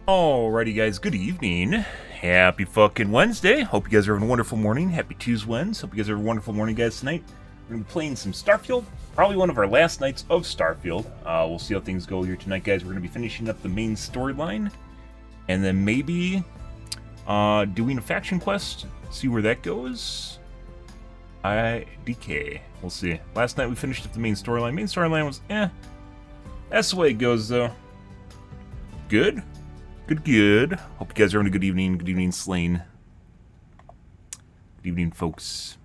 Alrighty guys, good evening. Happy fucking Wednesday. Hope you guys are having a wonderful morning. Happy Tuesdays. Hope you guys are having a wonderful morning, guys, tonight. We're going to be playing some Starfield. Probably one of our last nights of Starfield. We'll see how things go here tonight, guys. We're going to be finishing up the main storyline. And then maybe doing a faction quest. See where that goes. IDK. We'll see. Last night we finished up the main storyline. Main storyline was, that's the way it goes, though. Good. Good. Hope you guys are having a good evening. Good evening, Slane. Good evening, folks.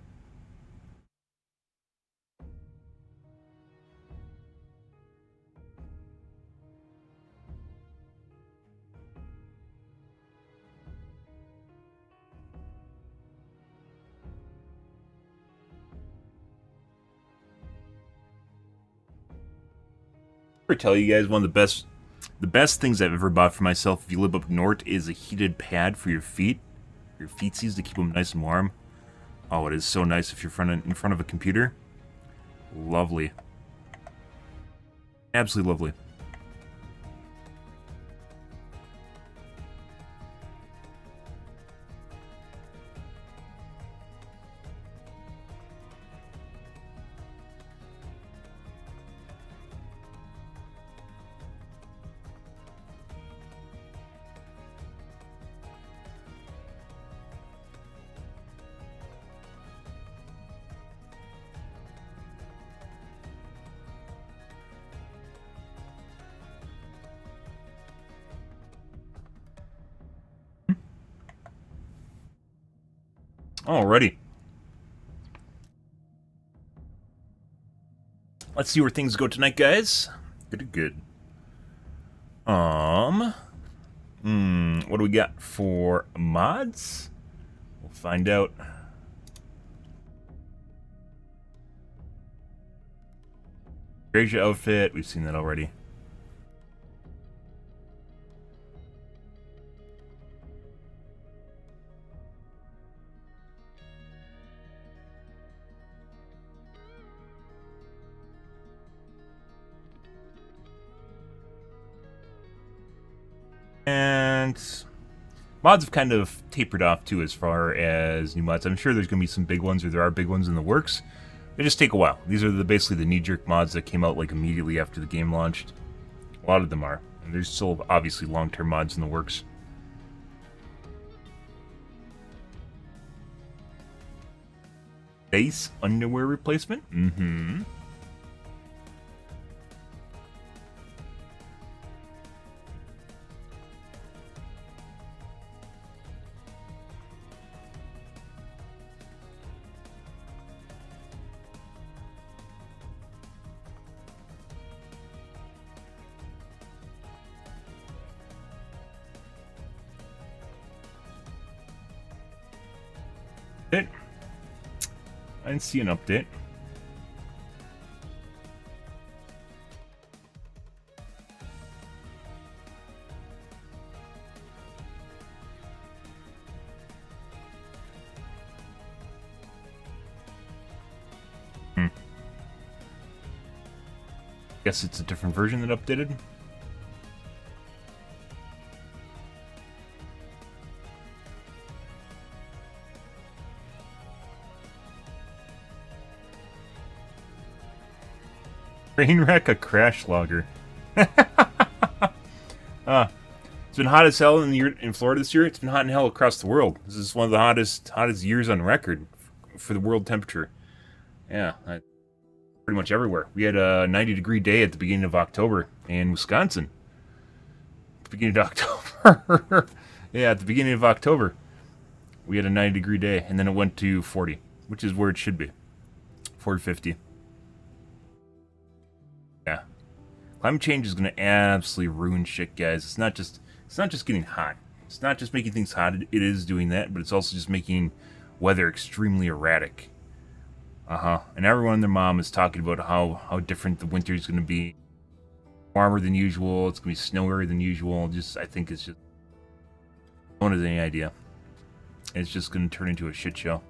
I tell you guys, one of the best things I've ever bought for myself if you live up north is a heated pad for your feet. Your feetsies to keep them nice and warm. Oh, it is so nice if you're in front of a computer. Lovely. Absolutely lovely. Alrighty. Let's see where things go tonight, guys. Good. What do we got for mods? We'll find out. Gracia outfit, we've seen that already. And mods have kind of tapered off too as far as new mods. I'm sure there's going to be some big ones, or there are big ones in the works. They just take a while. These are basically the knee-jerk mods that came out like immediately after the game launched. A lot of them are. And there's still obviously long-term mods in the works. Base underwear replacement? Mm-hmm. I didn't see an update. Guess it's a different version that updated. Train wreck, a crash logger. It's been hot as hell in Florida this year. It's been hot in hell across the world. This is one of the hottest years on record for the world temperature. Yeah, pretty much everywhere. We had a 90-degree day at the beginning of October in Wisconsin. At the beginning of October. Yeah, at the beginning of October, we had a 90-degree day, and then it went to 40, which is where it should be. 40, 50. Yeah. Climate change is going to absolutely ruin shit, guys. It's not just getting hot. It's not just making things hot. It is doing that, but it's also just making weather extremely erratic. And everyone and their mom is talking about how different the winter is going to be. Warmer than usual. It's going to be snowier than usual. I think it's just... no one has any idea. It's just going to turn into a shit show.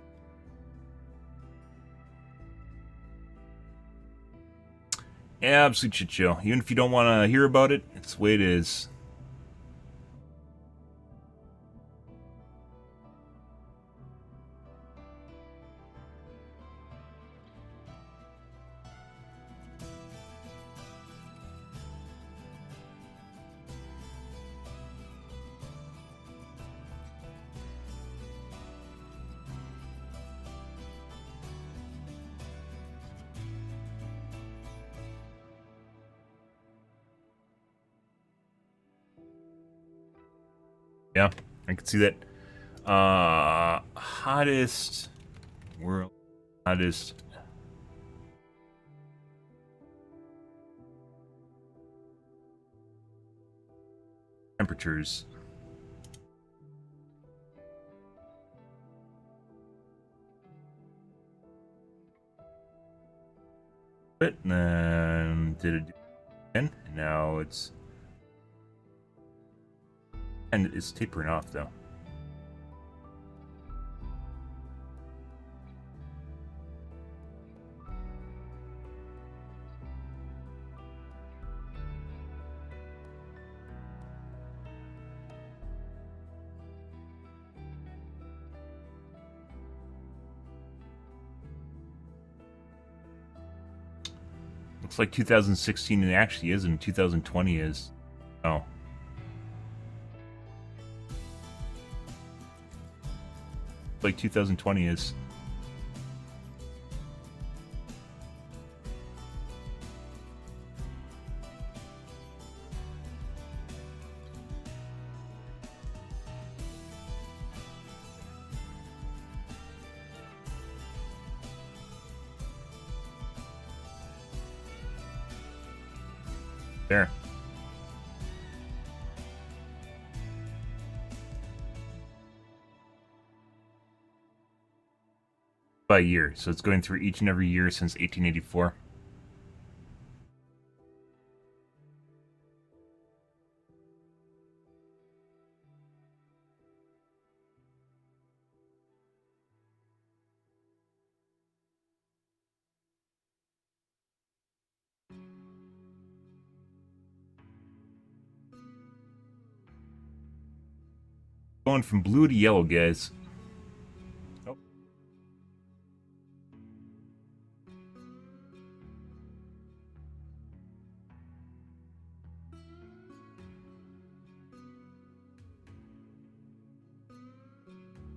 Absolute shit show. Even if you don't want to hear about it, it's the way it is. Yeah, I can see that. Hottest world, hottest temperatures. But then did it again? Now it's tapering off though. Looks like 2016 it actually is, and 2020 is. Oh. Like 2020 is. There. By year, so it's going through each and every year since 1884. Going from blue to yellow, guys. Oh.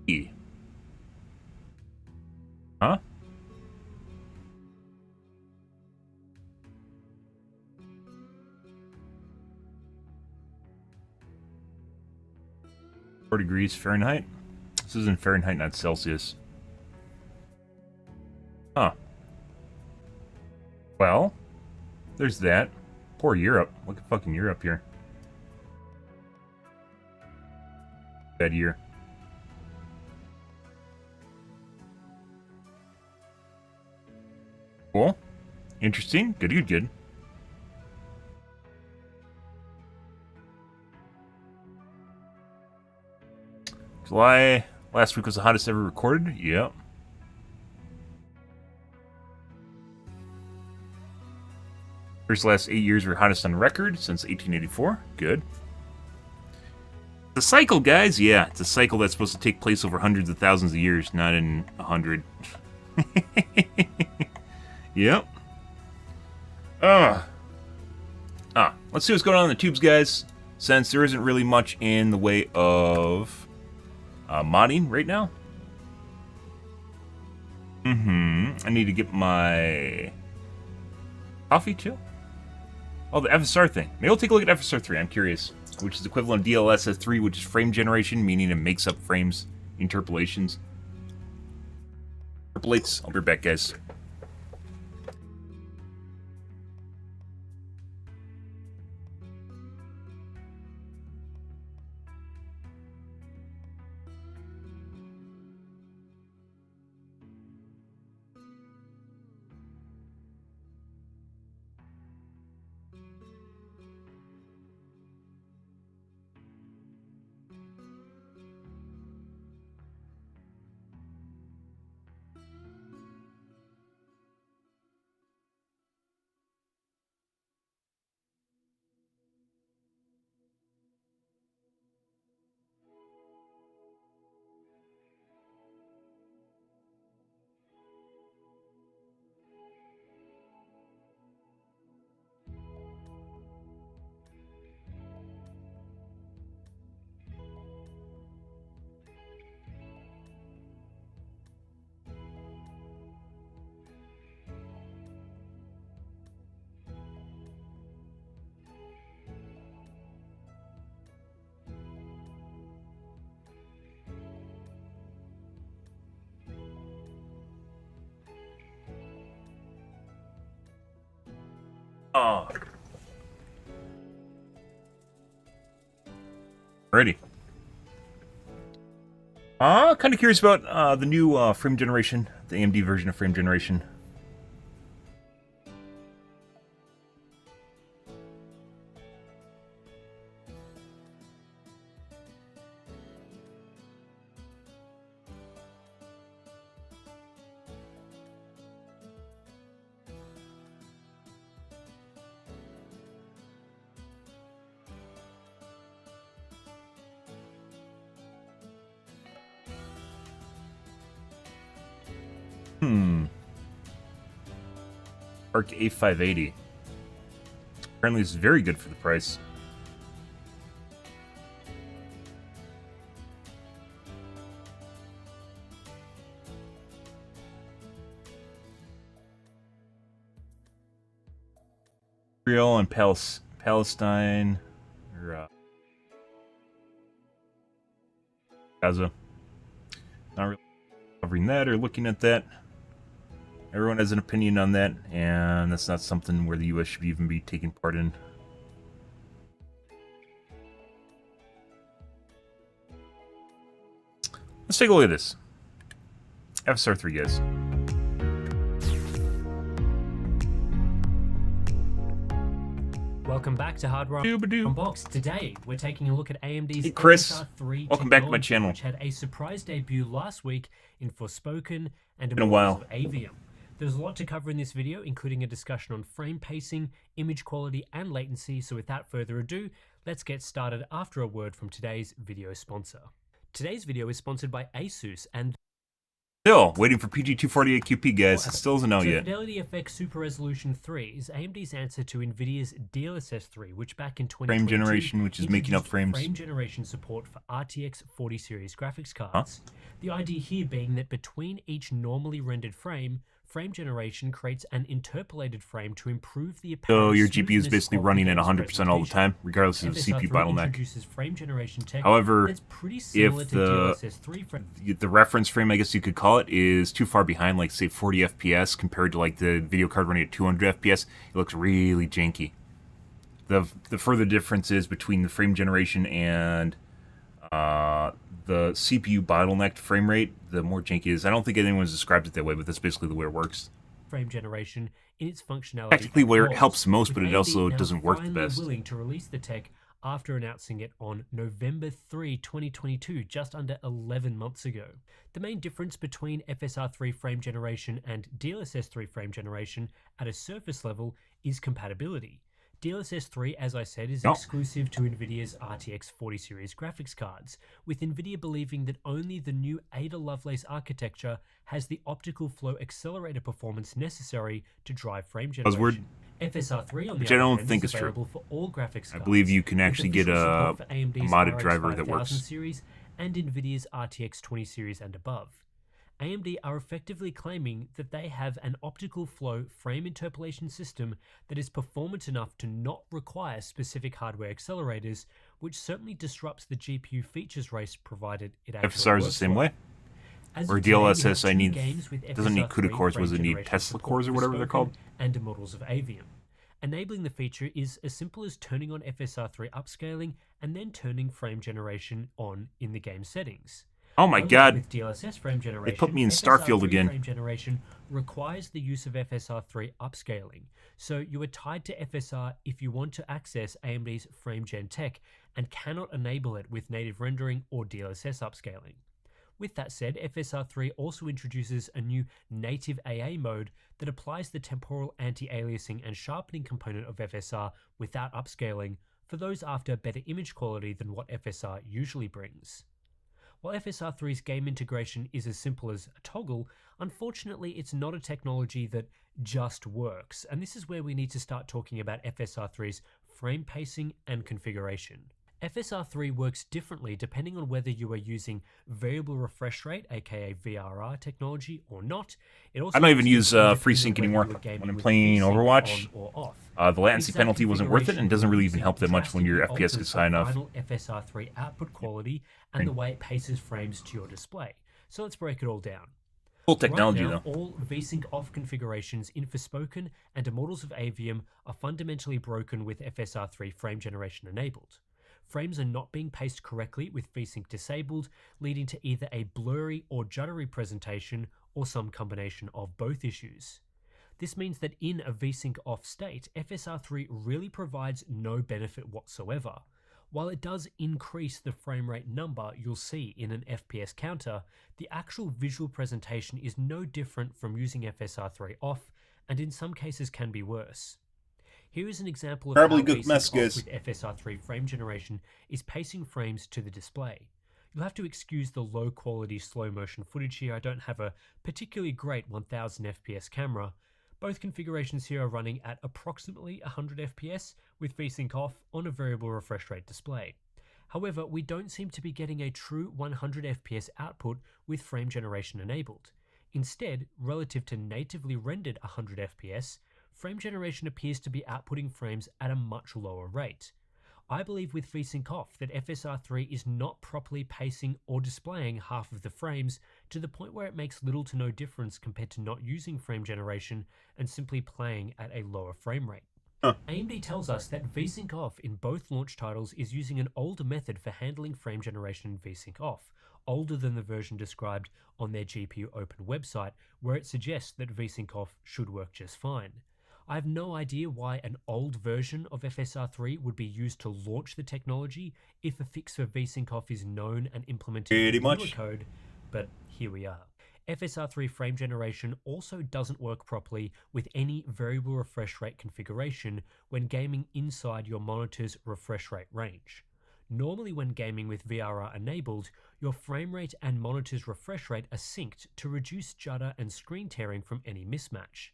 E. Huh? Degrees Fahrenheit. This is in Fahrenheit, not Celsius. Huh. Well, there's that. Poor Europe. Look at fucking Europe here. Bad year. Cool. Interesting. Good, good, good. July last week was the hottest ever recorded. Yep. First last 8 years were hottest on record since 1884. Good. The cycle, guys. Yeah, it's a cycle that's supposed to take place over hundreds of thousands of years, not in 100. Yep. Let's see what's going on in the tubes, guys. Since there isn't really much in the way of modding right now. I need to get my coffee too. Oh, the FSR thing. Maybe we'll take a look at FSR 3. I'm curious. Which is equivalent of DLSS 3, which is frame generation, meaning it makes up frames, interpolations. Interpolates. I'll be right back, guys. Oh. Alrighty. Kind of curious about the new frame generation, the AMD version of frame generation. Arc A580. Apparently it's very good for the price. Israel and Palestine, or Gaza. Not really covering that or looking at that. Everyone has an opinion on that, and that's not something where the U.S. should even be taking part in. Let's take a look at this. FSR 3, guys. Welcome back to Hardware Unboxed. Today, we're taking a look at AMD's Hey Chris, FSR 3 welcome back to my channel. Which had a surprise debut last week in Forspoken and Been a while. of Avium. There's a lot to cover in this video, including a discussion on frame pacing, image quality, and latency. So without further ado, let's get started after a word from today's video sponsor. Today's video is sponsored by ASUS and Still waiting for PG248QP, guys. It still isn't out yet. Fidelity FX Super Resolution 3 is AMD's answer to NVIDIA's DLSS 3, which back in 2022 Frame generation, which is making up frames. Frame generation support for RTX 40 series graphics cards. The idea here being that between each normally rendered frame generation creates an interpolated frame to improve the apparent So your GPU is basically running at 100% all the time, regardless of the CPU bottleneck. Frame generation tech However, that's pretty similar if to DLSS 3 the reference frame, I guess you could call it, is too far behind, like say 40 FPS compared to like the video card running at 200 FPS, it looks really janky. The further difference is between the frame generation and the CPU bottlenecked frame rate, the more janky it is. I don't think anyone's described it that way, but that's basically the way it works. Frame generation in its functionality. Technically where it helps most, but it also doesn't work the best. Willing to release the tech after announcing it on November 3, 2022, just under 11 months ago. The main difference between FSR 3 frame generation and DLSS 3 frame generation at a surface level is compatibility. DLSS 3, as I said, is exclusive to NVIDIA's RTX 40 series graphics cards, with NVIDIA believing that only the new Ada Lovelace architecture has the optical flow accelerator performance necessary to drive frame generation. Buzzword. FSR 3 on the Which I other don't hand think is is true. available for all graphics cards. I believe you can actually get a modded RX driver that 5000 works. series and NVIDIA's RTX 20 series and above. AMD are effectively claiming that they have an optical flow frame interpolation system that is performant enough to not require specific hardware accelerators, which certainly disrupts the GPU features race provided it actually FSR is the same way. Or DLSS, doesn't need CUDA cores, was it need Tesla cores or whatever they're called? And models of Avium. Enabling the feature is as simple as turning on FSR 3 upscaling and then turning frame generation on in the game settings. Oh my god, with DLSS frame generation, they put me in Starfield again. Frame generation requires the use of FSR 3 upscaling, so you are tied to FSR if you want to access AMD's frame gen tech and cannot enable it with native rendering or DLSS upscaling. With that said, FSR 3 also introduces a new native AA mode that applies the temporal anti-aliasing and sharpening component of FSR without upscaling for those after better image quality than what FSR usually brings. While FSR 3's game integration is as simple as a toggle, unfortunately it's not a technology that just works, and this is where we need to start talking about FSR 3's frame pacing and configuration. FSR 3 works differently depending on whether you are using variable refresh rate, aka VRR technology, or not. I don't even use FreeSync anymore when I'm playing Overwatch. The latency penalty wasn't worth it and doesn't really even help that much when your FPS gets high enough. FSR 3 output quality and the way it paces frames to your display. So let's break it all down. Cool technology, right now, though. all VSync off configurations in Forspoken and Immortals of Avium are fundamentally broken with FSR3 frame generation enabled. Frames are not being paced correctly with VSync disabled, leading to either a blurry or juddery presentation or some combination of both issues. This means that in a VSync off state, FSR3 really provides no benefit whatsoever. While it does increase the frame rate number you'll see in an FPS counter, the actual visual presentation is no different from using FSR3 off, and in some cases can be worse. Here is an example of Probably how good mess, VSync off guys. with FSR3 frame generation is pacing frames to the display. You'll have to excuse the low quality slow motion footage here. I don't have a particularly great 1000 FPS camera. Both configurations here are running at approximately 100 FPS with VSync off on a variable refresh rate display. However, we don't seem to be getting a true 100 FPS output with frame generation enabled. Instead, relative to natively rendered 100 FPS, frame generation appears to be outputting frames at a much lower rate. I believe with VSync off that FSR3 is not properly pacing or displaying half of the frames to the point where it makes little to no difference compared to not using frame generation and simply playing at a lower frame rate. Huh. AMD tells us that VSync off in both launch titles is using an older method for handling frame generation in VSync off, older than the version described on their GPU Open website, where it suggests that VSync off should work just fine. I have no idea why an old version of FSR3 would be used to launch the technology if a fix for VSync off is known and implemented in newer code, but here we are. FSR3 frame generation also doesn't work properly with any variable refresh rate configuration when gaming inside your monitor's refresh rate range. Normally when gaming with VRR enabled, your frame rate and monitor's refresh rate are synced to reduce judder and screen tearing from any mismatch.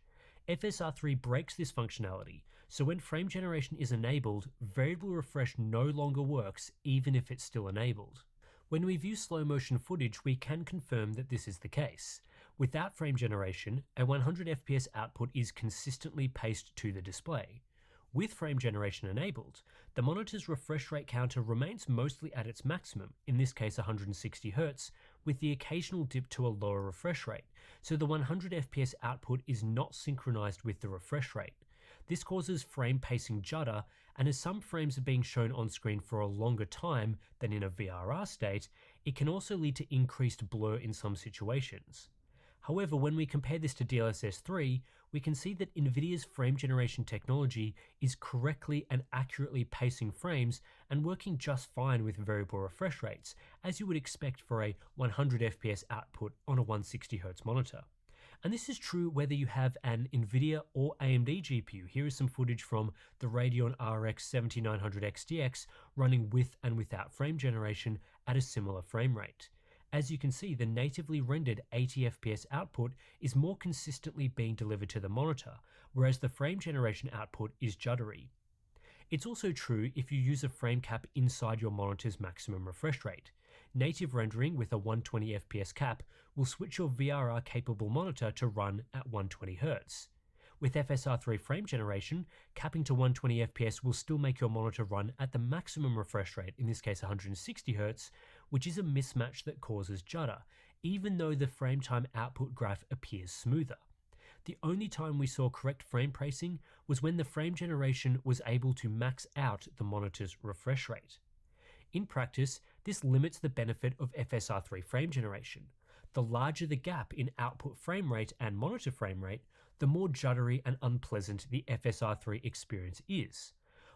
FSR3 breaks this functionality, so when frame generation is enabled, variable refresh no longer works even if it's still enabled. When we view slow motion footage, we can confirm that this is the case. Without frame generation, a 100 FPS output is consistently paced to the display. With frame generation enabled, the monitor's refresh rate counter remains mostly at its maximum, in this case 160 Hz, with the occasional dip to a lower refresh rate, so the 100 FPS output is not synchronized with the refresh rate. This causes frame pacing judder, and as some frames are being shown on screen for a longer time than in a VRR state, it can also lead to increased blur in some situations. However, when we compare this to DLSS 3, we can see that NVIDIA's frame generation technology is correctly and accurately pacing frames and working just fine with variable refresh rates, as you would expect for a 100 FPS output on a 160Hz monitor. And this is true whether you have an NVIDIA or AMD GPU. Here is some footage from the Radeon RX 7900 XTX running with and without frame generation at a similar frame rate. As you can see, the natively rendered 80 FPS output is more consistently being delivered to the monitor, whereas the frame generation output is juddery. It's also true if you use a frame cap inside your monitor's maximum refresh rate. Native rendering with a 120 FPS cap will switch your VRR capable monitor to run at 120 Hz. With FSR3 frame generation, capping to 120 FPS will still make your monitor run at the maximum refresh rate, in this case 160 Hz, which is a mismatch that causes judder, even though the frame time output graph appears smoother. The only time we saw correct frame pacing was when the frame generation was able to max out the monitor's refresh rate. In practice, this limits the benefit of FSR3 frame generation. The larger the gap in output frame rate and monitor frame rate, the more juddery and unpleasant the FSR3 experience is.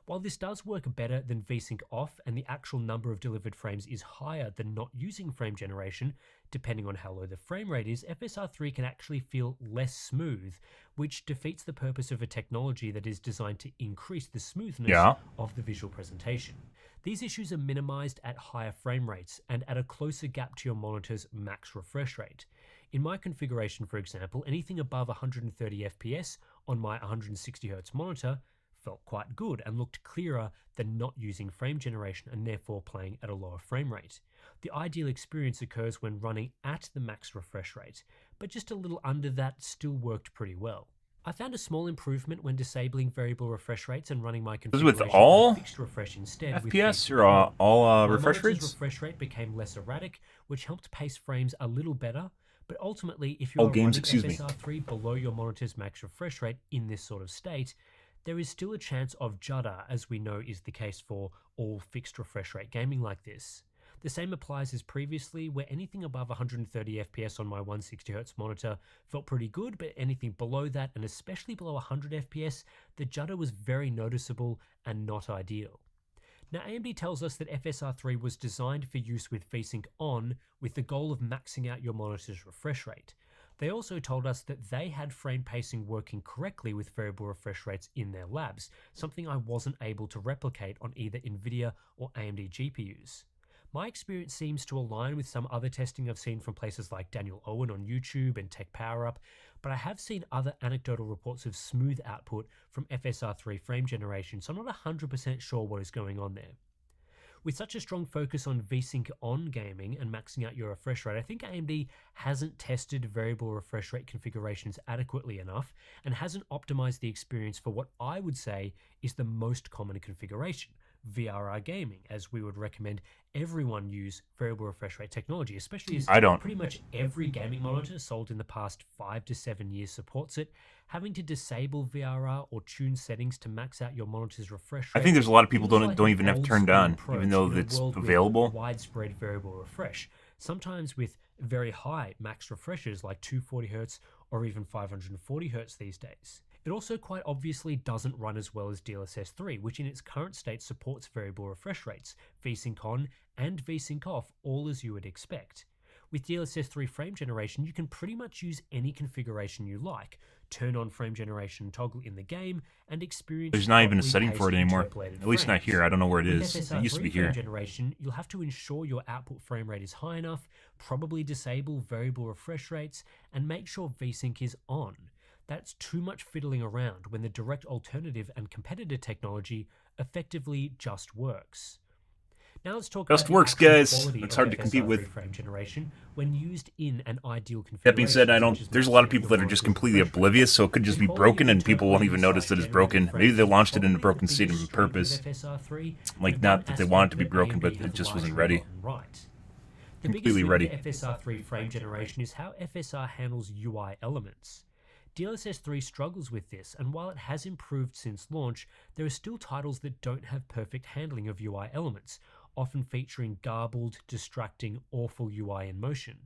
While this does work better than VSync off and the actual number of delivered frames is higher than not using frame generation, depending on how low the frame rate is, FSR3 can actually feel less smooth, which defeats the purpose of a technology that is designed to increase the smoothness of the visual presentation. These issues are minimized at higher frame rates and at a closer gap to your monitor's max refresh rate. In my configuration, for example, anything above 130 FPS on my 160Hz monitor felt quite good and looked clearer than not using frame generation and therefore playing at a lower frame rate. The ideal experience occurs when running at the max refresh rate, but just a little under that still worked pretty well. I found a small improvement when disabling variable refresh rates and running my configuration with all with fixed refresh instead. FPS with or all my refresh monitor's rates? refresh rate became less erratic, which helped pace frames a little better, But ultimately, if you Oh, are games, running excuse me. FSR3 below your monitor's max refresh rate in this sort of state, there is still a chance of judder, as we know is the case for all fixed refresh rate gaming like this. The same applies as previously, where anything above 130 FPS on my 160Hz monitor felt pretty good, but anything below that, and especially below 100 FPS, the judder was very noticeable and not ideal. Now, AMD tells us that FSR3 was designed for use with VSync on, with the goal of maxing out your monitor's refresh rate. They also told us that they had frame pacing working correctly with variable refresh rates in their labs, something I wasn't able to replicate on either NVIDIA or AMD GPUs. My experience seems to align with some other testing I've seen from places like Daniel Owen on YouTube and Tech Power Up, but I have seen other anecdotal reports of smooth output from FSR3 frame generation, so I'm not 100% sure what is going on there. With such a strong focus on VSync on gaming and maxing out your refresh rate, I think AMD hasn't tested variable refresh rate configurations adequately enough and hasn't optimized the experience for what I would say is the most common configuration, VRR gaming, as we would recommend everyone use variable refresh rate technology, especially as I don't. pretty much every gaming monitor sold in the past 5 to 7 years supports it. Having to disable VRR or tune settings to max out your monitor's refresh rate. I think there's a lot of people feels don't like don't an even have old turned school on, approach even though in a it's world with available. widespread variable refresh, sometimes with very high max refreshes like 240Hz or even 540Hz these days. It also quite obviously doesn't run as well as DLSS 3, which in its current state supports variable refresh rates, VSync on and VSync off, all as you would expect. With DLSS 3 frame generation, you can pretty much use any configuration you like, turn on frame generation toggle in the game, and experience There's not even a properly setting for it paced anymore. interpolated At least not frames. here. I don't know where it With is. It FSR3 used to be frame here. generation, you'll have to ensure your output frame rate is high enough, probably disable variable refresh rates, and make sure VSync is on. That's too much fiddling around when the direct alternative and competitor technology effectively just works. Now let's talk Just about the works, actual guys. quality It's of hard to compete FSR3 with. frame generation when used in an ideal configuration. That being said, such as there's a lot of maxing people your that are just monitor's completely refresh rate. oblivious, so it could just The be quality broken of and people won't even notice that it's broken. Maybe they launched it into broken state on purpose. Like, not that they want it to be broken, but it just wasn't ready. Right. The Completely biggest ready. win for FSR3 frame generation is how FSR handles UI elements. DLSS 3 struggles with this, and while it has improved since launch, there are still titles that don't have perfect handling of UI elements, often featuring garbled, distracting, awful UI in motion.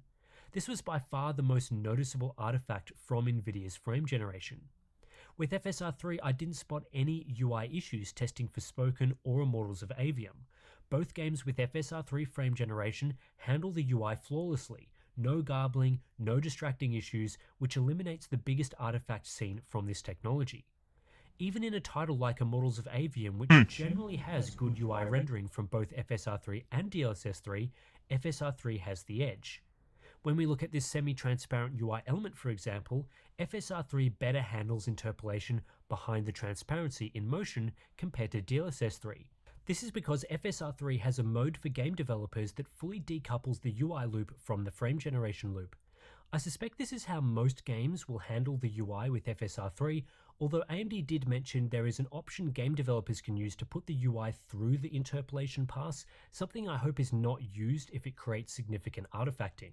This was by far the most noticeable artifact from NVIDIA's frame generation. With FSR3, I didn't spot any UI issues testing for Spoken or Immortals of Avium. Both games with FSR3 frame generation handle the UI flawlessly, no garbling, no distracting issues, which eliminates the biggest artifact seen from this technology. Even in a title like Immortals of Avium, which generally has good UI rendering from both FSR3 and DLSS3, FSR3 has the edge. When we look at this semi-transparent UI element, for example, FSR3 better handles interpolation behind the transparency in motion compared to DLSS3. This is because FSR3 has a mode for game developers that fully decouples the UI loop from the frame generation loop. I suspect this is how most games will handle the UI with FSR3, although AMD did mention there is an option game developers can use to put the UI through the interpolation pass, something I hope is not used if it creates significant artifacting.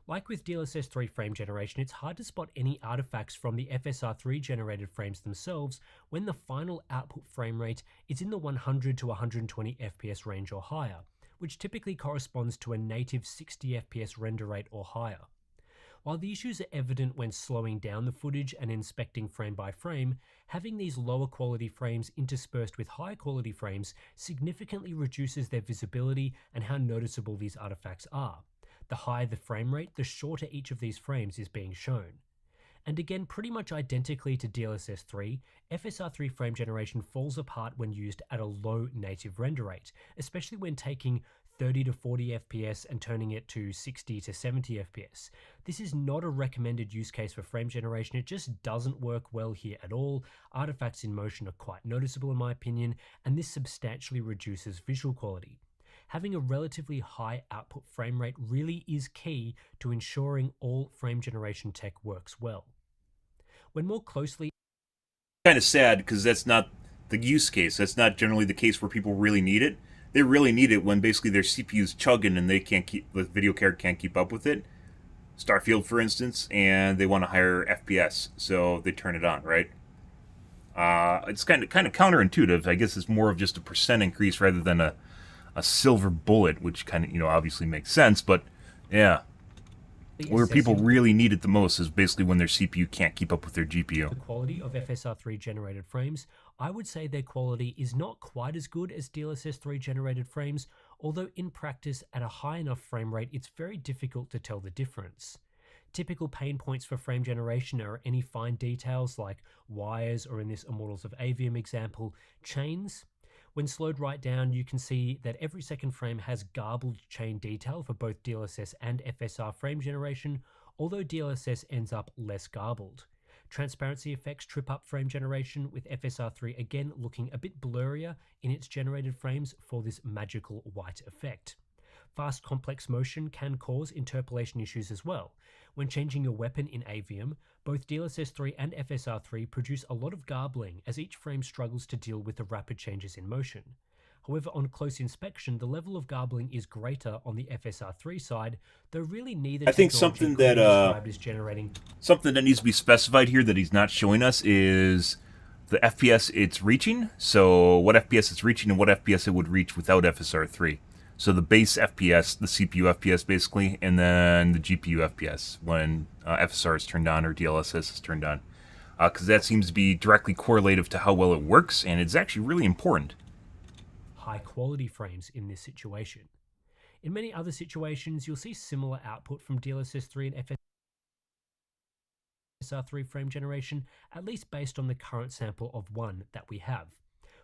Like with DLSS 3 frame generation, it's hard to spot any artifacts from the FSR3 generated frames themselves when the final output frame rate is in the 100 to 120 FPS range or higher, which typically corresponds to a native 60 FPS render rate or higher. While the issues are evident when slowing down the footage and inspecting frame by frame, having these lower quality frames interspersed with high quality frames significantly reduces their visibility and how noticeable these artifacts are. The higher the frame rate, the shorter each of these frames is being shown. And again, pretty much identically to DLSS 3, FSR3 frame generation falls apart when used at a low native render rate, especially when taking 30 to 40 FPS and turning it to 60 to 70 FPS. This is not a recommended use case for frame generation, it just doesn't work well here at all. Artifacts in motion are quite noticeable in my opinion, and this substantially reduces visual quality. Having a relatively high output frame rate really is key to ensuring all frame generation tech works well. When more closely Kind of sad because that's not the use case. That's not generally the case where people really need it. They really need it when basically their CPU's chugging and they can't keep the video card can't keep up with it. Starfield, for instance, and they want a higher FPS, so they turn it on, right? It's kind of counterintuitive. I guess it's more of just a percent increase rather than a silver bullet, which kind of obviously makes sense. But yeah, where people Assessing really need it the most is basically when their CPU can't keep up with their GPU. the quality of FSR3 generated frames, I would say their quality is not quite as good as DLSS3 generated frames, although in practice at a high enough frame rate it's very difficult to tell the difference. Typical pain points for frame generation are any fine details like wires, or in this Immortals of Avium example, chains. When slowed right down, you can see that every second frame has garbled chain detail for both DLSS and FSR frame generation, although DLSS ends up less garbled. Transparency effects trip up frame generation, with FSR3 again looking a bit blurrier in its generated frames for this magical white effect. Fast complex motion can cause interpolation issues as well. When changing your weapon in Avium, both DLSS3 and FSR3 produce a lot of garbling as each frame struggles to deal with the rapid changes in motion. However, on close inspection, the level of garbling is greater on the FSR3 side, though really neither I think technology something could be that described as generating. something that needs to be specified here that he's not showing us is the FPS it's reaching. So what FPS it's reaching and what FPS it would reach without FSR3. So the base FPS, the CPU FPS basically, and then the GPU FPS when FSR is turned on or DLSS is turned on. Because that seems to be directly correlative to how well it works, and it's actually really important. High quality frames in this situation. In many other situations, you'll see similar output from DLSS3 and FSR3 frame generation, at least based on the current sample of one that we have.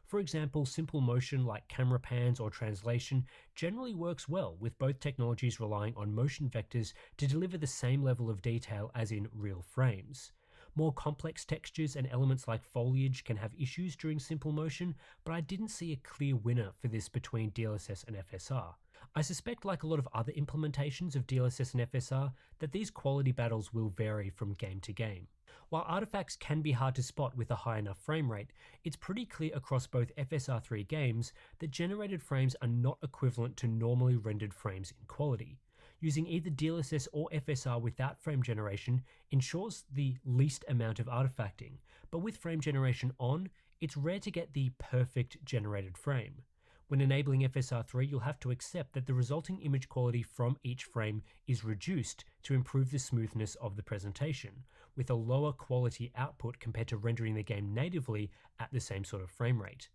For example, simple motion like camera pans or translation generally works well, with both technologies relying on motion vectors to deliver the same level of detail as in real frames. More complex textures and elements like foliage can have issues during simple motion, but I didn't see a clear winner for this between DLSS and FSR. I suspect, like a lot of other implementations of DLSS and FSR, that these quality battles will vary from game to game. While artifacts can be hard to spot with a high enough frame rate, it's pretty clear across both FSR3 games that generated frames are not equivalent to normally rendered frames in quality. Using either DLSS or FSR without frame generation ensures the least amount of artifacting, but with frame generation on, it's rare to get the perfect generated frame. When enabling FSR3, you'll have to accept that the resulting image quality from each frame is reduced to improve the smoothness of the presentation, with a lower quality output compared to rendering the game natively at the same sort of frame rate.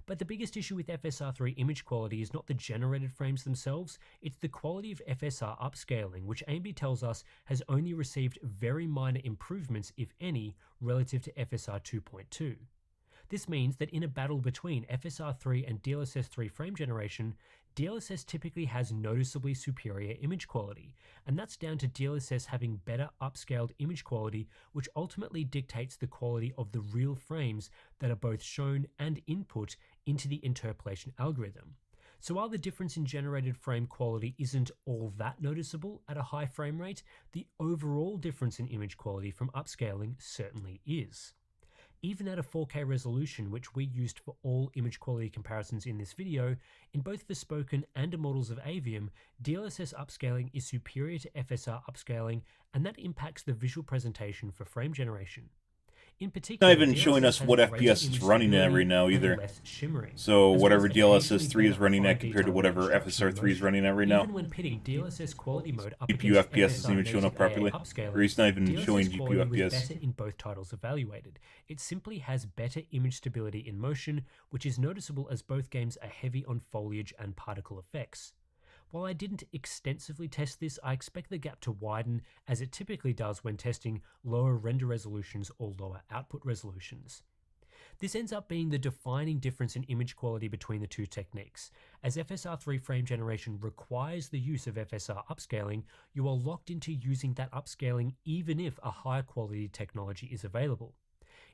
But the biggest issue with FSR3 image quality is not the generated frames themselves, it's the quality of FSR upscaling, which AMD tells us has only received very minor improvements, if any, relative to FSR 2.2. This means that in a battle between FSR3 and DLSS3 frame generation, DLSS typically has noticeably superior image quality, and that's down to DLSS having better upscaled image quality, which ultimately dictates the quality of the real frames that are both shown and input into the interpolation algorithm. So while the difference in generated frame quality isn't all that noticeable at a high frame rate, the overall difference in image quality from upscaling certainly is. Even at a 4K resolution, which we used for all image quality comparisons in this video, in both Forspoken and Immortals of Avium, DLSS upscaling is superior to FSR upscaling, and that impacts the visual presentation for frame generation. In particular, Not even showing DLSS us has what greater FPS it's image running at right stability now and either. less shimmering, So as well whatever as DLSS 3 is occasionally running better at compared to fine whatever detail in FSR 3 is motion. running at right now. Even when pitting DLSS quality mode up GPU against FPS isn't FSR even showing up native AA properly. Or upscaling, he's not even showing DLSS GPU quality was FPS. better in both titles evaluated. It simply has better image stability in motion, which is noticeable as both games are heavy on foliage and particle effects. While I didn't extensively test this, I expect the gap to widen, as it typically does when testing lower render resolutions or lower output resolutions. This ends up being the defining difference in image quality between the two techniques. As FSR3 frame generation requires the use of FSR upscaling, you are locked into using that upscaling even if a higher quality technology is available.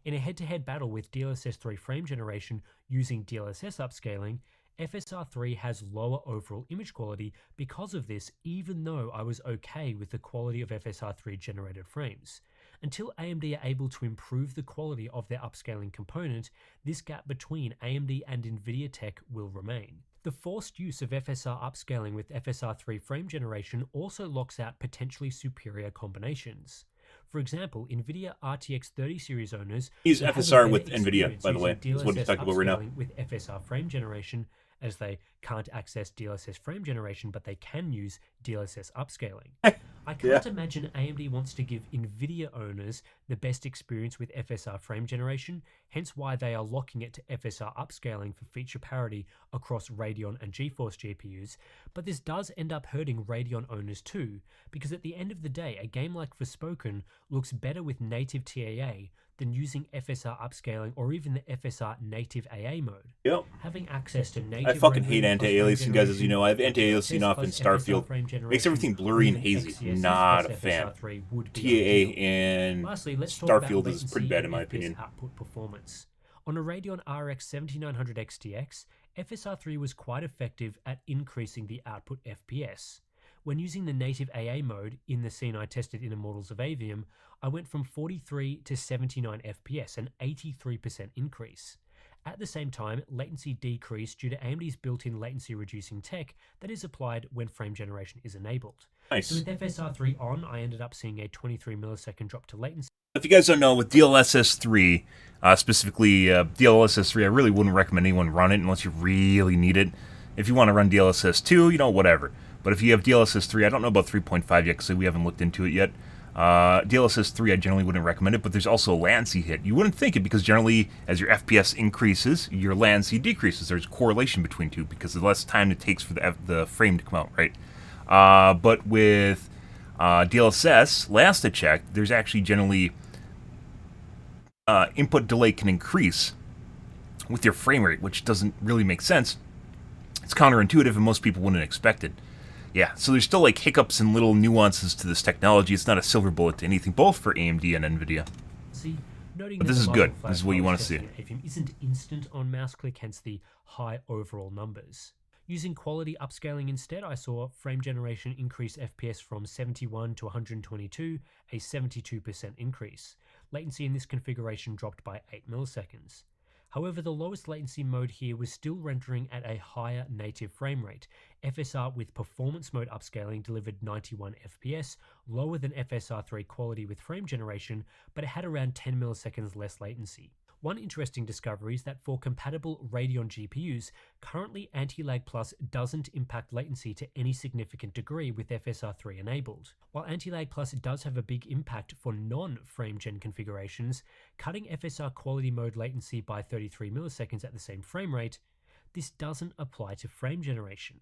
In a head-to-head battle with DLSS3 frame generation using DLSS upscaling, FSR3 has lower overall image quality because of this, even though I was okay with the quality of FSR3 generated frames. Until AMD are able to improve the quality of their upscaling component, this gap between AMD and Nvidia tech will remain. The forced use of FSR upscaling with FSR3 frame generation also locks out potentially superior combinations. For example, NVIDIA RTX 30 series owners Use will have a FSR better with NVIDIA, experience by the way, using is what he's DLSS talking about right now. upscaling with FSR frame generation, as they can't access DLSS frame generation, but they can use DLSS upscaling. I can't imagine AMD wants to give NVIDIA owners the best experience with FSR frame generation, hence why they are locking it to FSR upscaling for feature parity across Radeon and GeForce GPUs, but this does end up hurting Radeon owners too, because at the end of the day, a game like Forspoken looks better with native TAA than using FSR upscaling or even the FSR native AA mode. Yep. Having access to native I fucking rendering hate plus anti-aliasing, frame guys, as you generation, know. I have or anti-aliasing DLSS off in plus FSR Starfield. frame Makes generation, everything or blurry and even hazy. XeSS Not a plus fan. FSR3 would be TAA ideal. and Lastly, let's talk about Starfield is pretty latency bad in and my FPS opinion. output performance. On a Radeon RX 7900 XTX, FSR3 was quite effective at increasing the output FPS. When using the native AA mode in the scene I tested in Immortals of Avium, I went from 43 to 79 FPS, an 83% increase. At the same time, latency decreased due to AMD's built-in latency reducing tech that is applied when frame generation is enabled. Nice. So with FSR3 on, I ended up seeing a 23 millisecond drop to latency. If you guys don't know, with DLSS 3, specifically DLSS 3, I really wouldn't recommend anyone run it unless you really need it. If you want to run DLSS 2, whatever. But if you have DLSS 3, I don't know about 3.5 yet because we haven't looked into it yet. DLSS 3, I generally wouldn't recommend it, but there's also a latency hit. You wouldn't think it because generally, as your FPS increases, your latency decreases. There's a correlation between two because the less time it takes for the frame to come out, right? But with DLSS, last I checked, there's actually generally input delay can increase with your frame rate, which doesn't really make sense. It's counterintuitive and most people wouldn't expect it. Yeah, so there's still like hiccups and little nuances to this technology. It's not a silver bullet to anything, both for AMD and NVIDIA. But this is good. This is what you want to see. Avium isn't instant on mouse click, hence the high overall numbers. Using quality upscaling instead, I saw frame generation increase FPS from 71 to 122, a 72% increase. Latency in this configuration dropped by 8 milliseconds. However, the lowest latency mode here was still rendering at a higher native frame rate. FSR with performance mode upscaling delivered 91 FPS, lower than FSR3 quality with frame generation, but it had around 10 milliseconds less latency. One interesting discovery is that for compatible Radeon GPUs, currently Anti-Lag Plus doesn't impact latency to any significant degree with FSR3 enabled. While Anti-Lag Plus does have a big impact for non-frame gen configurations, cutting FSR quality mode latency by 33 milliseconds at the same frame rate, this doesn't apply to frame generation.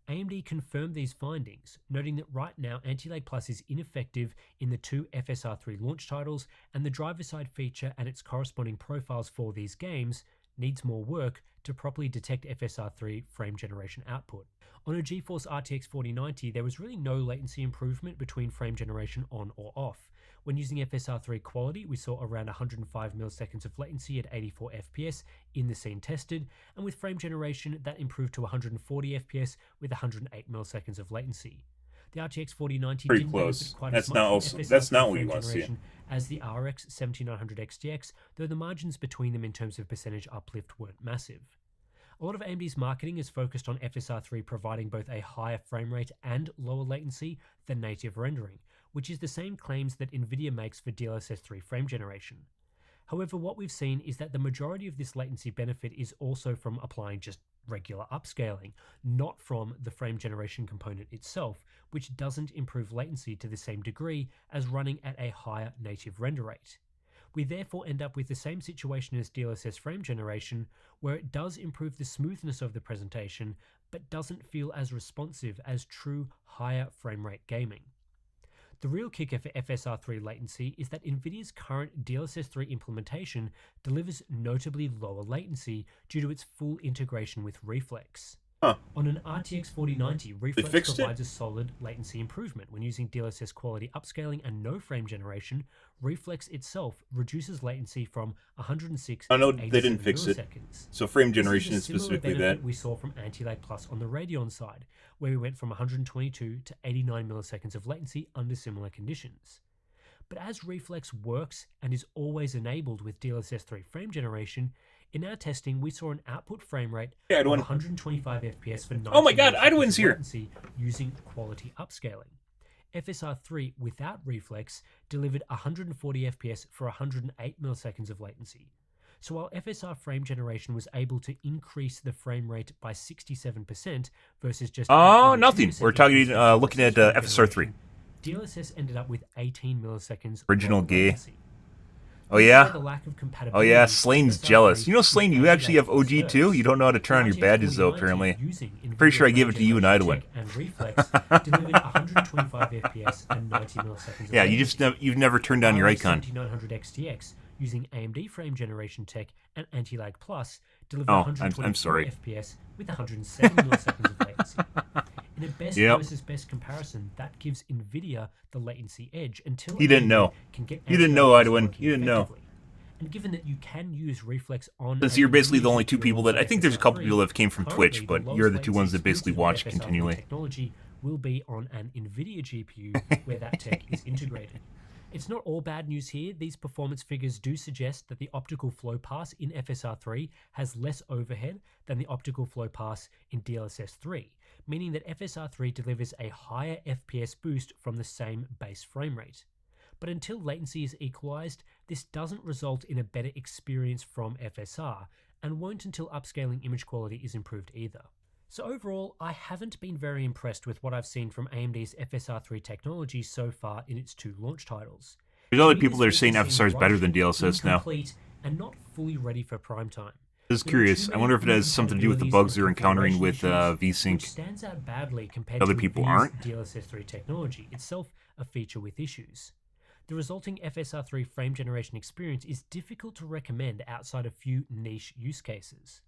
AMD confirmed these findings, noting that right now Anti-Lag Plus is ineffective in the two FSR3 launch titles, and the driver-side feature and its corresponding profiles for these games needs more work to properly detect FSR3 frame generation output. On a GeForce RTX 4090, there was really no latency improvement between frame generation on or off. When using FSR3 quality, we saw around 105 milliseconds of latency at 84 FPS in the scene tested, and with frame generation, that improved to 140 FPS with 108 milliseconds of latency. The RTX 4090 Pretty didn't close. benefit quite That's as not much also from that's not FSR3 what you frame want to see. generation as the RX 7900 XTX, though the margins between them in terms of percentage uplift weren't massive. A lot of AMD's marketing is focused on FSR3 providing both a higher frame rate and lower latency than native rendering, which is the same claims that NVIDIA makes for DLSS 3 frame generation. However, what we've seen is that the majority of this latency benefit is also from applying just regular upscaling, not from the frame generation component itself, which doesn't improve latency to the same degree as running at a higher native render rate. We therefore end up with the same situation as DLSS frame generation, where it does improve the smoothness of the presentation, but doesn't feel as responsive as true higher frame rate gaming. The real kicker for FSR3 latency is that NVIDIA's current DLSS 3 implementation delivers notably lower latency due to its full integration with Reflex. On an RTX 4090, Reflex provides a solid latency improvement. When using DLSS quality upscaling and no frame generation, Reflex itself reduces latency from 106 to 87 they didn't fix milliseconds. it. So frame generation is This specifically benefit that. we saw from Anti-Lag Plus on the Radeon side, where we went from 122 to 89 milliseconds of latency under similar conditions. But as Reflex works and is always enabled with DLSS 3 frame generation, In our testing, we saw an output frame rate Yeah, of Edwin. 125 FPS for 90 Oh my God, milliseconds Edwin's of here. latency using quality upscaling. FSR3 without reflex delivered 140 FPS for 108 milliseconds of latency. So while FSR frame generation was able to increase the frame rate by 67% versus just Oh, nothing. 32% We're talking, increase for looking at DLSS frame FSR3. generation, DLSS ended up with 18 milliseconds Original lower gay. latency. Oh This is yeah? where the lack of Oh compatibility yeah, with Slane's FSR3 jealous. You know, Slane, you with actually have 98 OG too? hz. You don't know how to turn on your The badges though, 2090 apparently. using Pretty NVIDIA sure I gave frame it to you and generation Idwin. tech and reflex delivered 125 FPS and 90 milliseconds of Yeah, latency. you've never turned on your RX icon. 7900 XTX using AMD frame generation tech and Anti-Lag Plus delivered Oh, 124 I'm sorry. FPS with 107 milliseconds of latency. In a best Yep. versus best comparison, that gives NVIDIA the latency edge until You didn't AMD know. can get You didn't know, anti-aliasing Idwin. working You didn't know. effectively. And given that you can use reflex on Since an you're basically the NVIDIA only two GPU people that I think there's a couple FSR3, people that came from currently Twitch, the but lowest you're the two latency ones that basically exclusive watch FSR3 continually. technology will be on an NVIDIA GPU where that tech is integrated. It's not all bad news here. These performance figures do suggest that the optical flow pass in FSR3 has less overhead than the optical flow pass in DLSS3, meaning that FSR3 delivers a higher FPS boost from the same base frame rate. But until latency is equalized, this doesn't result in a better experience from FSR, and won't until upscaling image quality is improved either. So overall, I haven't been very impressed with what I've seen from AMD's FSR3 technology so far in its two launch titles. There's other To me, people this that are saying feature FSR is seems better than rushed, DLSS now. incomplete, and not fully ready for prime time. I was There are curious. too I wonder if it many has something to do with the incompatibilities bugs and they're encountering configuration with issues, which VSync. stands out badly compared Other to people V's aren't. DLSS3 technology, itself a feature with issues. The resulting FSR3 frame generation experience is difficult to recommend outside a few niche use cases.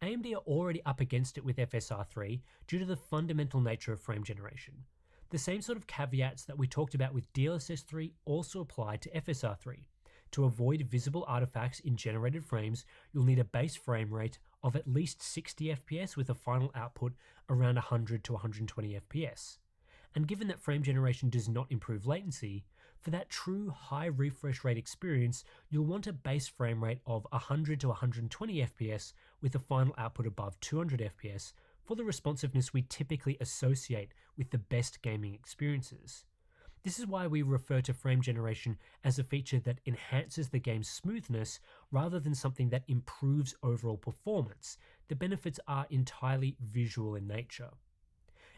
AMD are already up against it with FSR3 due to the fundamental nature of frame generation. The same sort of caveats that we talked about with DLSS3 also apply to FSR3. To avoid visible artifacts in generated frames, you'll need a base frame rate of at least 60 FPS with a final output around 100 to 120 FPS. And given that frame generation does not improve latency, for that true high refresh rate experience, you'll want a base frame rate of 100 to 120 FPS with a final output above 200 FPS for the responsiveness we typically associate with the best gaming experiences. This is why we refer to frame generation as a feature that enhances the game's smoothness rather than something that improves overall performance. The benefits are entirely visual in nature.